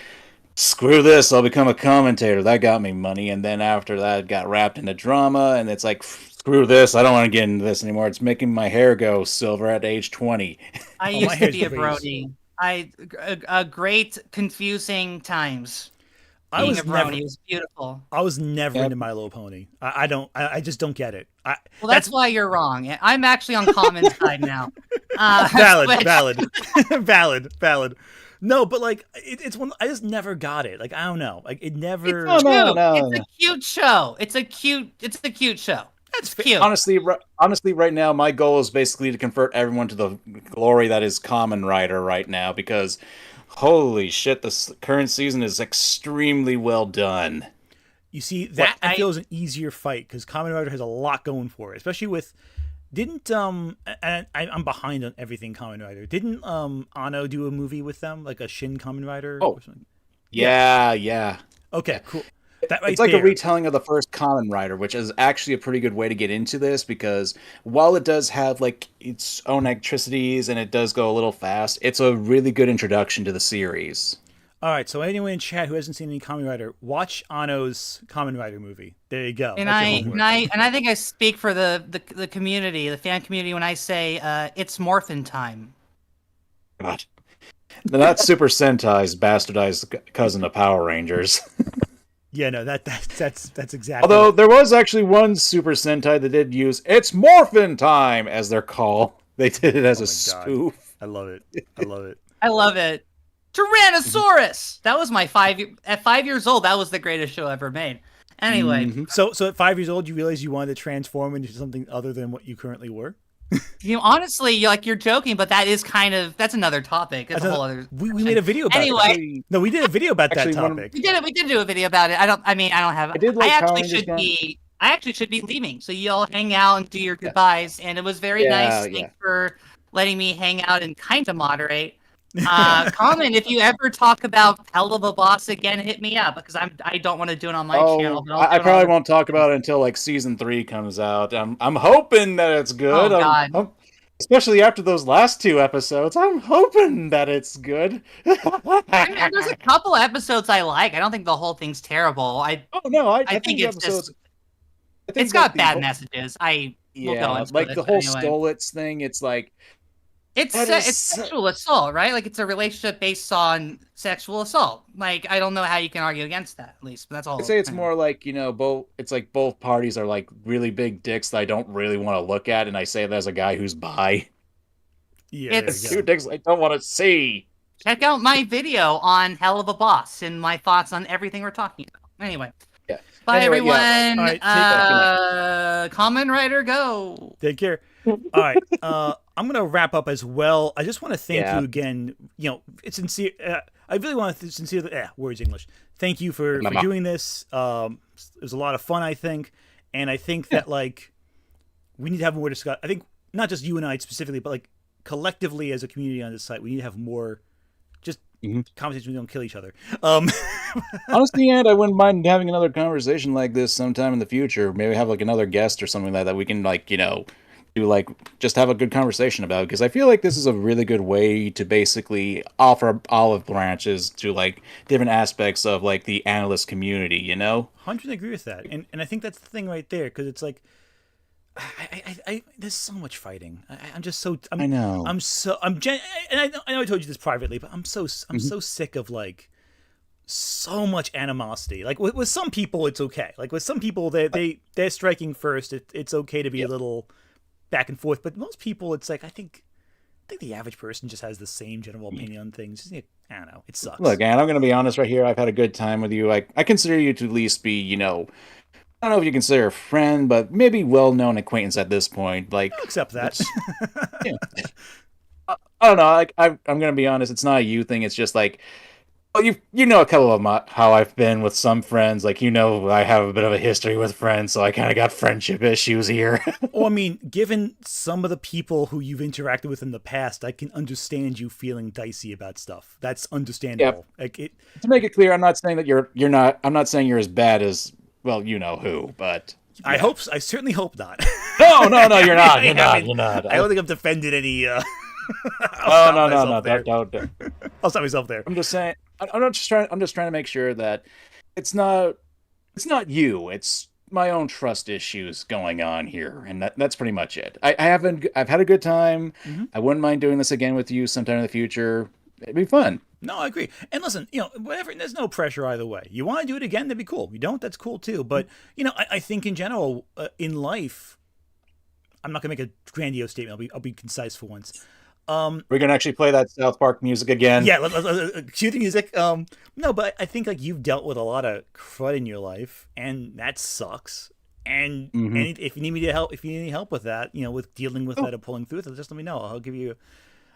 screw this, I'll become a commentator. That got me money, and then after that, it got wrapped into drama, and it's like, screw this, I don't want to get into this anymore. It's making my hair go silver at age 20. I my used to hair's be a crazy. brony. A great confusing times. I Being was a brony never, was beautiful. I was never Yep. into My Little Pony. I just don't get it. Well, that's why you're wrong. I'm actually on Common's side now. valid, but- valid. No, but like it's one I just never got it. Like I don't know. Like it never. It's No, cute. no, It's no. a cute show. It's a cute show. That's It's fair. cute. Honestly, right now, my goal is basically to convert everyone to the glory that is Kamen Rider right now, because holy shit, this current season is extremely well done. You see, that I I- feel is an easier fight because Kamen Rider has a lot going for it, especially with. Didn't and I'm behind on everything Kamen Rider. Didn't Anno do a movie with them, like a Shin Kamen Rider? Oh. Or something? Yeah. Okay, cool. That right It's like there. a retelling of the first Kamen Rider, which is actually a pretty good way to get into this, because while it does have like its own eccentricities and it does go a little fast, it's a really good introduction to the series. All right, so anyone in chat who hasn't seen any Kamen Rider, watch Anno's Kamen Rider movie. There you go. And That's your I, homework. and I think I speak for the community, the fan community, when I say it's morphin time. God. Now, that's Super Sentai's bastardized cousin of Power Rangers. Yeah, no, that's exactly. Although there was actually one Super Sentai that did use "It's Morphin Time" as their call. They did it as a my God. spoof. I love it. I love it. I love it. Tyrannosaurus. That was my at 5 years old. That was the greatest show ever made. Anyway, Mhm. So at 5 years old, you realized you wanted to transform into something other than what you currently were. honestly, you're joking, but that's another topic. It's a whole other. We made a video about Anyway. that. No, we did a video about that Actually, one- topic. We did do a video about it. I don't have. I did like I Power actually Rangers should growing- be. I actually should be leaving, so you all hang out and do your goodbyes. And it was very Yeah, nice. yeah. Thanks for letting me hang out and kind of moderate. Comment if you ever talk about Hell of a Boss again, hit me up, because I don't want to do it on my channel. But I'll I do it probably on- won't talk about it until like season 3 comes out. I'm hoping that it's good. Oh, God. Especially after those last 2 episodes, I'm hoping that it's good. I mean, there's a couple episodes I like. I don't think the whole thing's terrible. I no, I think think the it's episodes. just I think it's got that the bad whole- messages. We'll go Yeah, into like it, the but whole anyway. Stolitz thing. It's like It's That it's is- sexual assault, right? Like it's a relationship based on sexual assault. Like I don't know how you can argue against that. At least, but that's all. I say it's more like both. It's like both parties are like really big dicks that I don't really want to look at, and I say that as a guy who's bi. Yeah, It's- there Two you go. dicks I don't want to see. Check out my video on Hell of a Boss and my thoughts on everything we're talking about. Anyway. Yeah. Bye, Anyway, yeah. everyone. All right, take Kamen Rider, go. Take care. All right, I'm gonna wrap up as well. I just want to thank Yeah. you again. It's sincere. I really want to sincerely. Words English. Thank you for doing this. It was a lot of fun, I think, and I think that like we need to have more discussion. I think not just you and I specifically, but like collectively as a community on this site, we need to have more just conversations. We don't kill each other. Honestly, and I wouldn't mind having another conversation like this sometime in the future. Maybe have like another guest or something like that. We can like do like just have a good conversation about it, because I feel like this is a really good way to basically offer olive branches to like different aspects of like the analyst community. 100% agree with that, and I think that's the thing right there, because it's like I there's so much fighting. I'm just so I know. I'm and I know I told you this privately, but I'm so sick of like so much animosity. Like with some people it's okay. Like with some people they're striking first. It's okay to be a little back and forth, but most people it's like I think the average person just has the same general opinion on things. I don't know. It sucks. Look, and I'm going to be honest right here. I've had a good time with you. I consider you to at least be, I don't know if you consider a friend, but maybe well-known acquaintance at this point. Like, I'll accept that. I don't know. Like, I'm going to be honest. It's not a you thing. It's just like, Well, you know a couple of how I've been with some friends. Like, I have a bit of a history with friends, so I kind of got friendship issues here. Well, I mean, given some of the people who you've interacted with in the past, I can understand you feeling dicey about stuff. That's understandable. Yep. Like To make it clear, I'm not saying that you're not. I'm not saying you're as bad as, well, you know who, but I hope. I certainly hope not. no, you're not. You're not. You're not. I don't think I've defended any. No. Don't. I'll stop myself there. I'm just saying. I'm just trying to make sure that it's not you. It's my own trust issues going on here, and that's pretty much it. I've had a good time. Mm-hmm. I wouldn't mind doing this again with you sometime in the future. It'd be fun. No, I agree. And listen, whatever. There's no pressure either way. You want to do it again? That'd be cool. You don't? That's cool too. But I think in general, in life, I'm not gonna make a grandiose statement. I'll be concise for once. We're gonna actually play that South Park music again. Yeah, cue the music. No, but I think like you've dealt with a lot of crud in your life, and that sucks. And if you need me to help, if you need any help with that, with dealing with that or pulling through with it, just let me know. I'll give you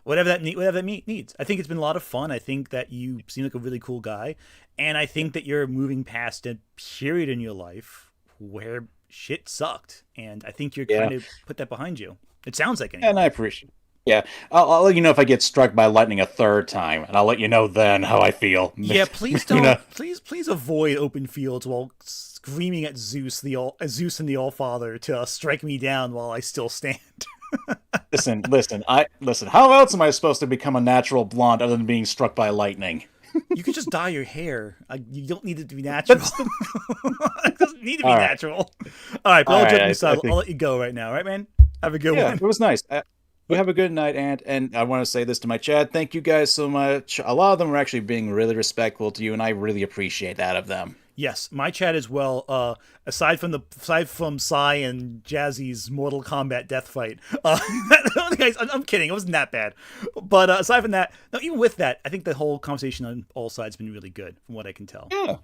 whatever that needs. I think it's been a lot of fun. I think that you seem like a really cool guy, and I think that you're moving past a period in your life where shit sucked, and I think you're trying to put that behind you. It sounds like it. And I appreciate it. Yeah, I'll let you know if I get struck by lightning a third time, and I'll let you know then how I feel. Yeah, please don't. Please avoid open fields while screaming at Zeus and the All-Father to strike me down while I still stand. Listen. How else am I supposed to become a natural blonde other than being struck by lightning? You could just dye your hair. You don't need it to be natural. It doesn't need to be natural. All right, but all joking aside, I'll let you go right now. Right, man? Have a good one. It was nice. You have a good night, and I want to say this to my chat. Thank you guys so much. A lot of them are actually being really respectful to you, and I really appreciate that of them. Yes, my chat as well. Aside from Sai and Jazzy's Mortal Kombat death fight, guys, I'm kidding. It wasn't that bad. But aside from that, no, even with that, I think the whole conversation on all sides has been really good, from what I can tell. Yeah.